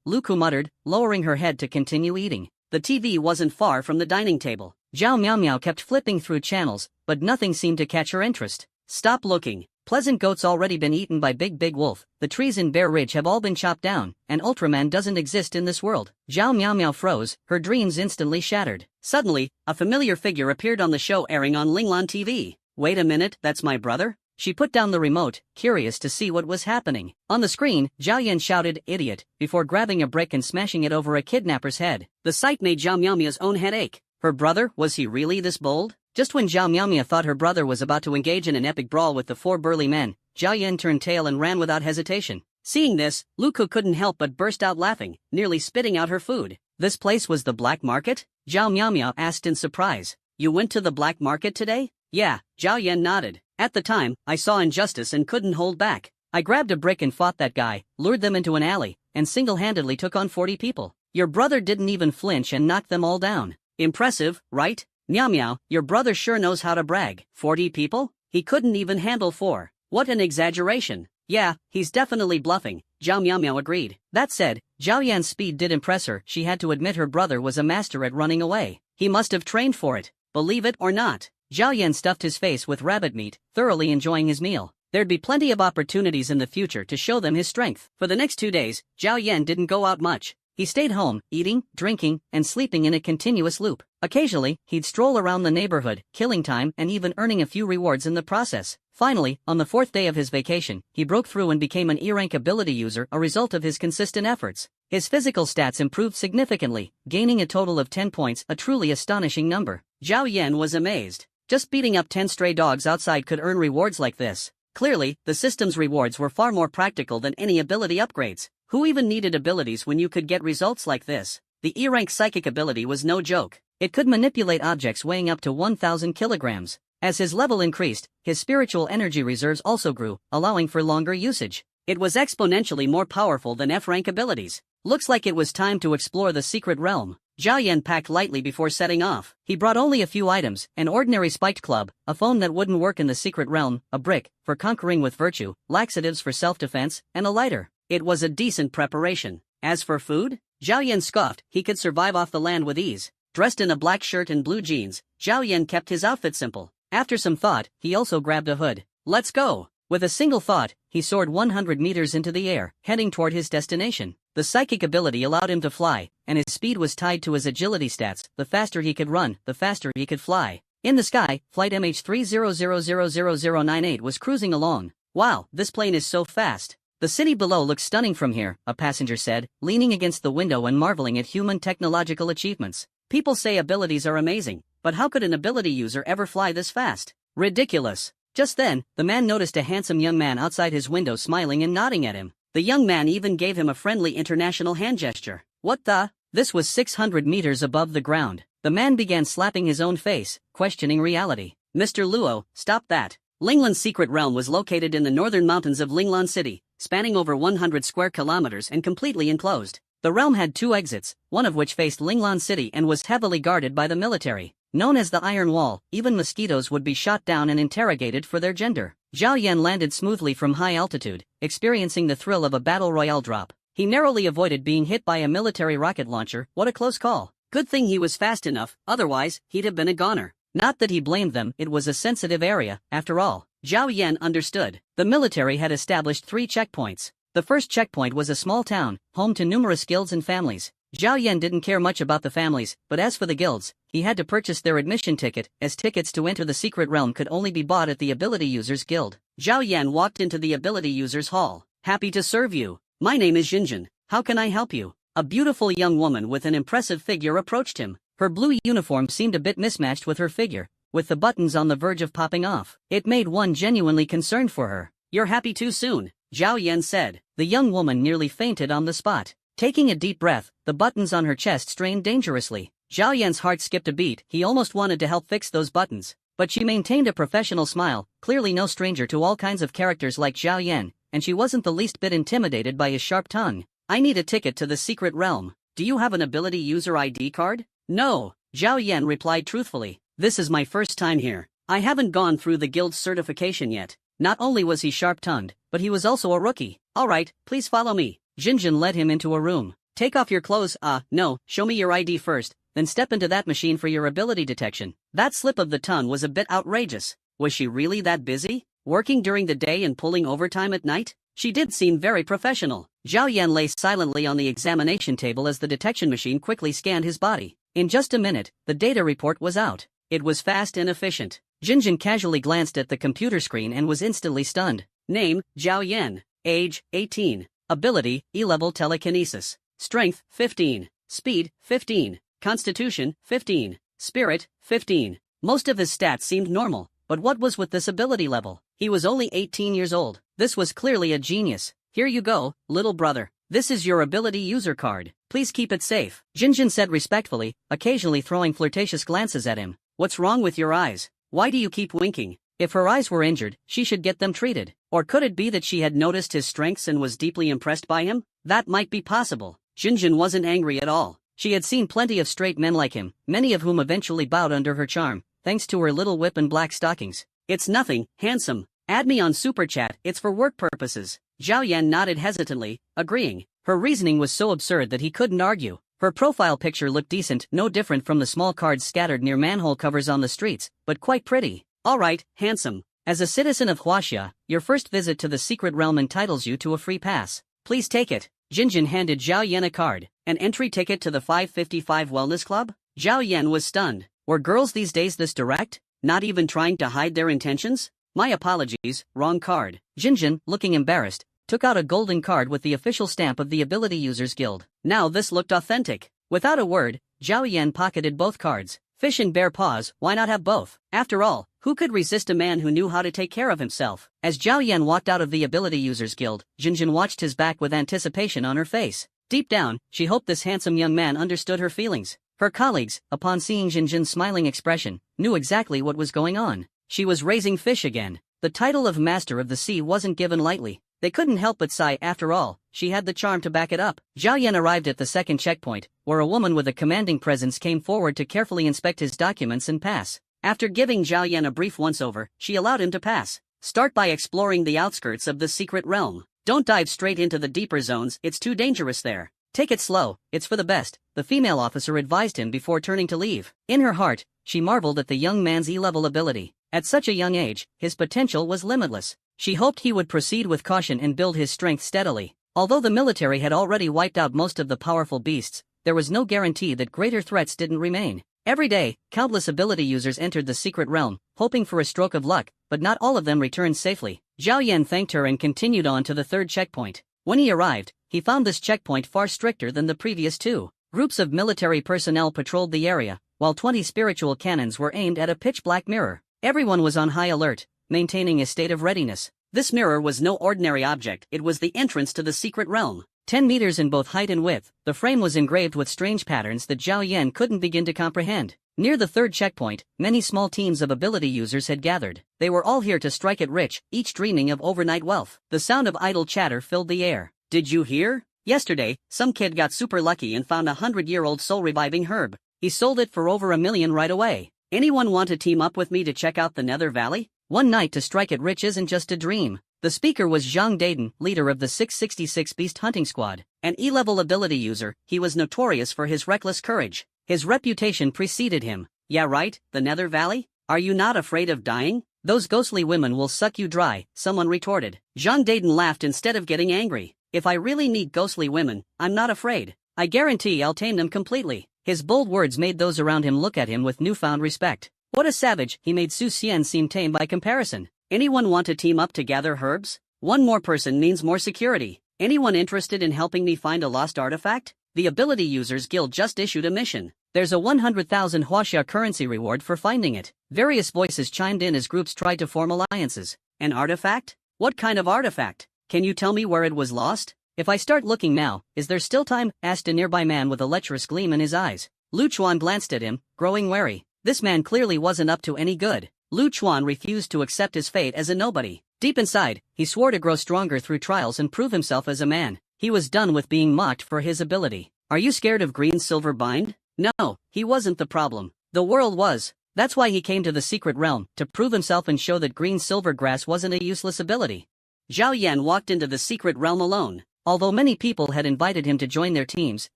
S1: Lu Ke muttered, lowering her head to continue eating. The TV wasn't far from the dining table. Zhao Miao Miao kept flipping through channels, but nothing seemed to catch her interest. Stop looking. Pleasant Goat's already been eaten by Big Wolf, the trees in Bear Ridge have all been chopped down, and Ultraman doesn't exist in this world. Zhao Miao Miao froze, her dreams instantly shattered. Suddenly, a familiar figure appeared on the show airing on Linglan TV. Wait a minute, that's my brother? She put down the remote, curious to see what was happening. On the screen, Zhao Yan shouted, "Idiot," before grabbing a brick and smashing it over a kidnapper's head. The sight made Zhao Miao Miao's own head ache. Her brother, was he really this bold? Just when Zhao Miao Miao thought her brother was about to engage in an epic brawl with the 4 burly men, Zhao Yan turned tail and ran without hesitation. Seeing this, Lu Ke couldn't help but burst out laughing, nearly spitting out her food. This place was the black market? Zhao Miao Miao asked in surprise. You went to the black market today? Yeah, Zhao Yan nodded. At the time, I saw injustice and couldn't hold back. I grabbed a brick and fought that guy, lured them into an alley, and single-handedly took on 40 people. Your brother didn't even flinch and knocked them all down. Impressive, right? Miao Miao, your brother sure knows how to brag. 40 people? he couldn't even handle 4. What an exaggeration. Yeah, he's definitely bluffing, Zhao Miao agreed. That said, Zhao Yan's speed did impress her. She had to admit her brother was a master at running away. He must have trained for it. Believe it or not, Zhao Yan stuffed his face with rabbit meat, thoroughly enjoying his meal. There'd be plenty of opportunities in the future to show them his strength. For the next 2 days, Zhao Yan didn't go out much. He stayed home, eating, drinking, and sleeping in a continuous loop. Occasionally, he'd stroll around the neighborhood, killing time and even earning a few rewards in the process. Finally, on the 4th day of his vacation, he broke through and became an E-rank ability user, a result of his consistent efforts. His physical stats improved significantly, gaining a total of 10 points, a truly astonishing number. Zhao Yan was amazed. Just beating up 10 stray dogs outside could earn rewards like this. Clearly, the system's rewards were far more practical than any ability upgrades. Who even needed abilities when you could get results like this? The E-rank psychic ability was no joke. It could manipulate objects weighing up to 1,000 kilograms. As his level increased, his spiritual energy reserves also grew, allowing for longer usage. It was exponentially more powerful than F-rank abilities. Looks like it was time to explore the secret realm. Zhao Yan packed lightly before setting off. He brought only a few items: an ordinary spiked club, a phone that wouldn't work in the secret realm, a brick for conquering with virtue, laxatives for self-defense, and a lighter. It was a decent preparation. As for food, Zhao Yan scoffed. He could survive off the land with ease. Dressed in a black shirt and blue jeans, Zhao Yan kept his outfit simple. After some thought, he also grabbed a hood. Let's go! With a single thought, he soared 100 meters into the air, heading toward his destination. The psychic ability allowed him to fly, and his speed was tied to his agility stats. The faster he could run, the faster he could fly. In the sky, flight MH3000098 was cruising along. Wow, this plane is so fast. The city below looks stunning from here, a passenger said, leaning against the window and marveling at human technological achievements. People say abilities are amazing, but how could an ability user ever fly this fast? Ridiculous. Just then, the man noticed a handsome young man outside his window smiling and nodding at him. The young man even gave him a friendly international hand gesture. What the? This was 600 meters above the ground. The man began slapping his own face, questioning reality. Mr. Luo, stop that. Linglan's secret realm was located in the northern mountains of Linglan City, spanning over 100 square kilometers and completely enclosed. The realm had 2 exits, one of which faced Linglan City and was heavily guarded by the military. Known as the Iron Wall, even mosquitoes would be shot down and interrogated for their gender. Zhao Yan landed smoothly from high altitude, experiencing the thrill of a battle royale drop. He narrowly avoided being hit by a military rocket launcher. What a close call. Good thing he was fast enough, otherwise, he'd have been a goner. Not that he blamed them, it was a sensitive area, after all. Zhao Yan understood. The military had established 3 checkpoints. The first checkpoint was a small town, home to numerous guilds and families. Zhao Yan didn't care much about the families, but as for the guilds, he had to purchase their admission ticket, as tickets to enter the secret realm could only be bought at the Ability Users Guild. Zhao Yan walked into the Ability Users Hall. Happy to serve you. My name is Jinjin. How can I help you? A beautiful young woman with an impressive figure approached him. Her blue uniform seemed a bit mismatched with her figure, with the buttons on the verge of popping off. It made one genuinely concerned for her. You're happy too soon, Zhao Yan said. The young woman nearly fainted on the spot. Taking a deep breath, the buttons on her chest strained dangerously. Zhao Yan's heart skipped a beat. He almost wanted to help fix those buttons. But she maintained a professional smile, clearly no stranger to all kinds of characters like Zhao Yan, and she wasn't the least bit intimidated by his sharp tongue. I need a ticket to the secret realm. Do you have an ability user ID card? No, Zhao Yan replied truthfully. This is my first time here. I haven't gone through the guild's certification yet. Not only was he sharp-tongued, but he was also a rookie. Alright, please follow me. Jinjin led him into a room. Take off your clothes. No, show me your ID first, then step into that machine for your ability detection. That slip of the tongue was a bit outrageous. Was she really that busy? Working during the day and pulling overtime at night? She did seem very professional. Zhao Yan lay silently on the examination table as the detection machine quickly scanned his body. In just a minute, the data report was out. It was fast and efficient. Jinjin casually glanced at the computer screen and was instantly stunned. Name, Zhao Yan. Age, 18. Ability, E-level telekinesis. Strength, 15. Speed, 15. Constitution, 15. Spirit, 15. Most of his stats seemed normal, but what was with this ability level? He was only 18 years old. This was clearly a genius. Here you go, little brother. This is your ability user card. Please keep it safe, Jinjin said respectfully, occasionally throwing flirtatious glances at him. What's wrong with your eyes? Why do you keep winking? If her eyes were injured, she should get them treated. Or could it be that she had noticed his strengths and was deeply impressed by him? That might be possible. Jinjin wasn't angry at all. She had seen plenty of straight men like him, many of whom eventually bowed under her charm, thanks to her little whip and black stockings. It's nothing, handsome. Add me on Super Chat, it's for work purposes. Zhao Yan nodded hesitantly, agreeing. Her reasoning was so absurd that he couldn't argue. Her profile picture looked decent, no different from the small cards scattered near manhole covers on the streets, but quite pretty. Alright, handsome. As a citizen of Huaxia, your first visit to the secret realm entitles you to a free pass. Please take it. Jinjin handed Zhao Yan a card. An entry ticket to the 555 Wellness Club? Zhao Yan was stunned. Were girls these days this direct? Not even trying to hide their intentions? My apologies, wrong card. Jinjin, looking embarrassed, took out a golden card with the official stamp of the Ability Users Guild. Now this looked authentic. Without a word, Zhao Yan pocketed both cards. Fish and bare paws, why not have both? After all, who could resist a man who knew how to take care of himself? As Zhao Yan walked out of the Ability Users Guild, Jinjin watched his back with anticipation on her face. Deep down, she hoped this handsome young man understood her feelings. Her colleagues, upon seeing Jinjin's smiling expression, knew exactly what was going on. She was raising fish again. The title of Master of the Sea wasn't given lightly. They couldn't help but sigh. After all, she had the charm to back it up. Zhao Yan arrived at the second checkpoint, where a woman with a commanding presence came forward to carefully inspect his documents and pass. After giving Zhao Yan a brief once-over, she allowed him to pass. Start by exploring the outskirts of the secret realm. Don't dive straight into the deeper zones, it's too dangerous there. Take it slow, it's for the best, the female officer advised him before turning to leave. In her heart, she marveled at the young man's E-level ability. At such a young age, his potential was limitless. She hoped he would proceed with caution and build his strength steadily. Although the military had already wiped out most of the powerful beasts, there was no guarantee that greater threats didn't remain. Every day, countless ability users entered the secret realm, hoping for a stroke of luck, but not all of them returned safely. Zhao Yan thanked her and continued on to the third checkpoint. When he arrived, he found this checkpoint far stricter than the previous two. Groups of military personnel patrolled the area, while 20 spiritual cannons were aimed at a pitch-black mirror. Everyone was on high alert, maintaining a state of readiness. This mirror was no ordinary object, it was the entrance to the secret realm. 10 meters in both height and width, the frame was engraved with strange patterns that Zhao Yan couldn't begin to comprehend. Near the third checkpoint, many small teams of ability users had gathered. They were all here to strike it rich, each dreaming of overnight wealth. The sound of idle chatter filled the air. Did you hear? Yesterday, some kid got super lucky and found a 100-year-old soul-reviving herb. He sold it for over $1 million right away. Anyone want to team up with me to check out the Nether Valley? One night to strike it rich isn't just a dream. The speaker was Zhang Daiden, leader of the 666 Beast Hunting Squad. An E-level ability user, he was notorious for his reckless courage. His reputation preceded him. Yeah right, the Nether Valley? Are you not afraid of dying? Those ghostly women will suck you dry, someone retorted. Zhang Daiden laughed instead of getting angry. If I really need ghostly women, I'm not afraid. I guarantee I'll tame them completely. His bold words made those around him look at him with newfound respect. What a savage, he made Su Xian seem tame by comparison. Anyone want to team up to gather herbs? One more person means more security. Anyone interested in helping me find a lost artifact? The Ability Users Guild just issued a mission. There's a 100,000 Huaxia currency reward for finding it. Various voices chimed in as groups tried to form alliances. An artifact? What kind of artifact? Can you tell me where it was lost? If I start looking now, is there still time? Asked a nearby man with a lecherous gleam in his eyes. Lu Chuan glanced at him, growing wary. This man clearly wasn't up to any good. Lu Chuan refused to accept his fate as a nobody. Deep inside, he swore to grow stronger through trials and prove himself as a man. He was done with being mocked for his ability. Are you scared of green silver bind? No, he wasn't the problem. The world was. That's why he came to the secret realm, to prove himself and show that green silver grass wasn't a useless ability. Zhao Yan walked into the secret realm alone. Although many people had invited him to join their teams,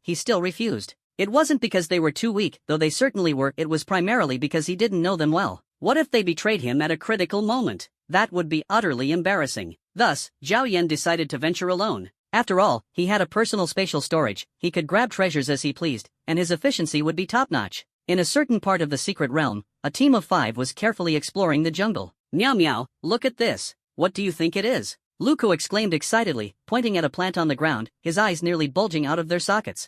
S1: he still refused. It wasn't because they were too weak, though they certainly were, it was primarily because he didn't know them well. What if they betrayed him at a critical moment? That would be utterly embarrassing. Thus, Zhao Yan decided to venture alone. After all, he had a personal spatial storage, he could grab treasures as he pleased, and his efficiency would be top-notch. In a certain part of the secret realm, a team of 5 was carefully exploring the jungle. Meow meow, look at this. What do you think it is? Luko exclaimed excitedly, pointing at a plant on the ground, his eyes nearly bulging out of their sockets.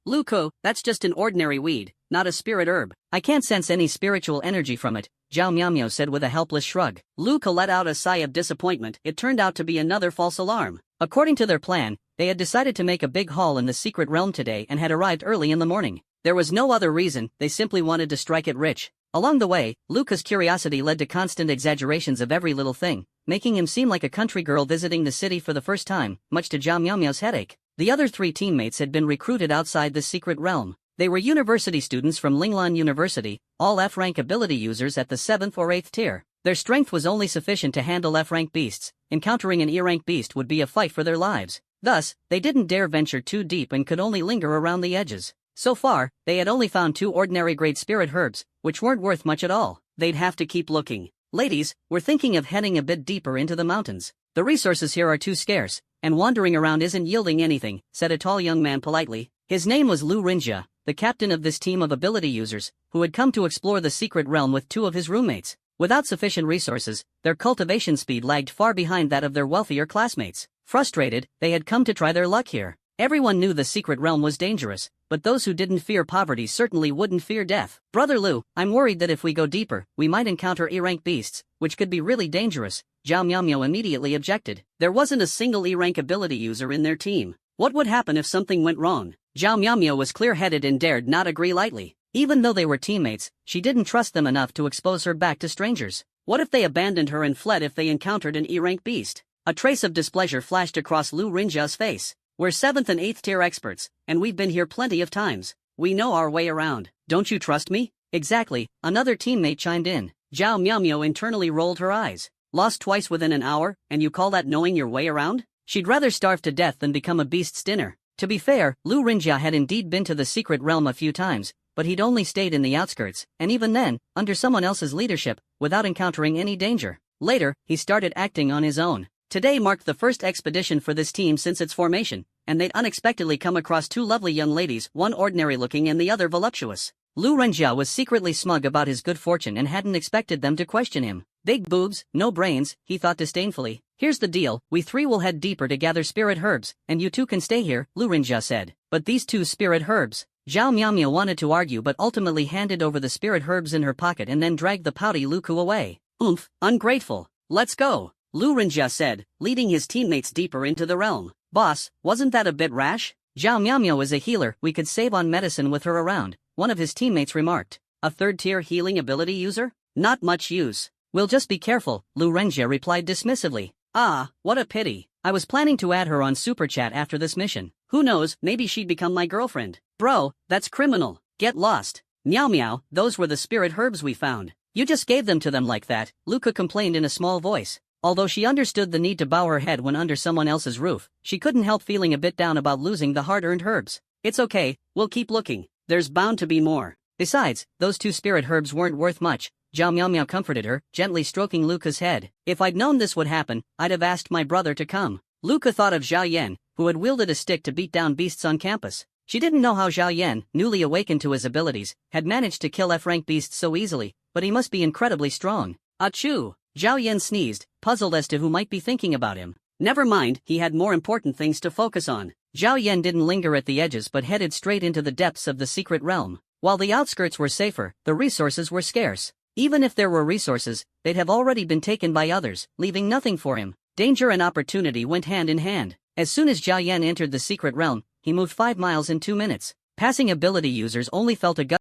S1: Luko, that's just an ordinary weed, not a spirit herb. I can't sense any spiritual energy from it, Zhao Miaomio said with a helpless shrug. Luko let out a sigh of disappointment. It turned out to be another false alarm. According to their plan, they had decided to make a big haul in the secret realm today and had arrived early in the morning. There was no other reason, they simply wanted to strike it rich. Along the way, Luca's curiosity led to constant exaggerations of every little thing, making him seem like a country girl visiting the city for the first time, much to Zhao Miaomio's headache. The other 3 teammates had been recruited outside the secret realm. They were university students from Linglan University, all F-rank ability users at the 7th or 8th tier. Their strength was only sufficient to handle F-rank beasts. Encountering an E-rank beast would be a fight for their lives. Thus, they didn't dare venture too deep and could only linger around the edges. So far, they had only found 2 ordinary grade spirit herbs, which weren't worth much at all. They'd have to keep looking. Ladies, we're thinking of heading a bit deeper into the mountains. The resources here are too scarce, and wandering around isn't yielding anything, said a tall young man politely. His name was Lu Rinjia, the captain of this team of ability users, who had come to explore the secret realm with 2 of his roommates. Without sufficient resources, their cultivation speed lagged far behind that of their wealthier classmates. Frustrated, they had come to try their luck here. Everyone knew the secret realm was dangerous, but those who didn't fear poverty certainly wouldn't fear death. Brother Lu, I'm worried that if we go deeper, we might encounter E-rank beasts, which could be really dangerous. Zhao Miaomio immediately objected. There wasn't a single E-rank ability user in their team. What would happen if something went wrong? Zhao Miaomio was clear-headed and dared not agree lightly. Even though they were teammates, she didn't trust them enough to expose her back to strangers. What if they abandoned her and fled if they encountered an E-rank beast? A trace of displeasure flashed across Lu Rinjia's face. We're 7th and 8th tier experts, and we've been here plenty of times. We know our way around. Don't you trust me? Exactly, another teammate chimed in. Zhao Miaomio internally rolled her eyes. Lost twice within an hour, and you call that knowing your way around? She'd rather starve to death than become a beast's dinner. To be fair, Lu Rinjia had indeed been to the secret realm a few times, but he'd only stayed in the outskirts, and even then, under someone else's leadership, without encountering any danger. Later, he started acting on his own. Today marked the first expedition for this team since its formation, and they'd unexpectedly come across 2 lovely young ladies, one ordinary-looking and the other voluptuous. Lu Rinjia was secretly smug about his good fortune and hadn't expected them to question him. Big boobs, no brains, he thought disdainfully. Here's the deal, we 3 will head deeper to gather spirit herbs, and you 2 can stay here, Lu Rinjia said. But these 2 spirit herbs? Zhao Miaomio wanted to argue but ultimately handed over the spirit herbs in her pocket and then dragged the pouty Luku away. Oomph, ungrateful. Let's go, Lu Rinjia said, leading his teammates deeper into the realm. Boss, wasn't that a bit rash? Zhao Miaomio is a healer, we could save on medicine with her around, one of his teammates remarked. A 3rd-tier healing ability user? Not much use. We'll just be careful, Lu Rinjia replied dismissively. Ah, what a pity. I was planning to add her on Super Chat after this mission. Who knows, maybe she'd become my girlfriend. Bro, that's criminal. Get lost. Meow meow, those were the spirit herbs we found. You just gave them to them like that, Luca complained in a small voice. Although she understood the need to bow her head when under someone else's roof, she couldn't help feeling a bit down about losing the hard-earned herbs. It's okay, we'll keep looking. There's bound to be more. Besides, those 2 spirit herbs weren't worth much. Zhao Miaomio comforted her, gently stroking Luca's head. If I'd known this would happen, I'd have asked my brother to come. Luca thought of Zhao Yan, who had wielded a stick to beat down beasts on campus. She didn't know how Zhao Yan, newly awakened to his abilities, had managed to kill F-rank beasts so easily, but he must be incredibly strong. Achoo! Zhao Yan sneezed, puzzled as to who might be thinking about him. Never mind, he had more important things to focus on. Zhao Yan didn't linger at the edges but headed straight into the depths of the secret realm. While the outskirts were safer, the resources were scarce. Even if there were resources, they'd have already been taken by others, leaving nothing for him. Danger and opportunity went hand in hand. As soon as Zhao Yan entered the secret realm, he moved 5 miles in 2 minutes. Passing ability users only felt a gut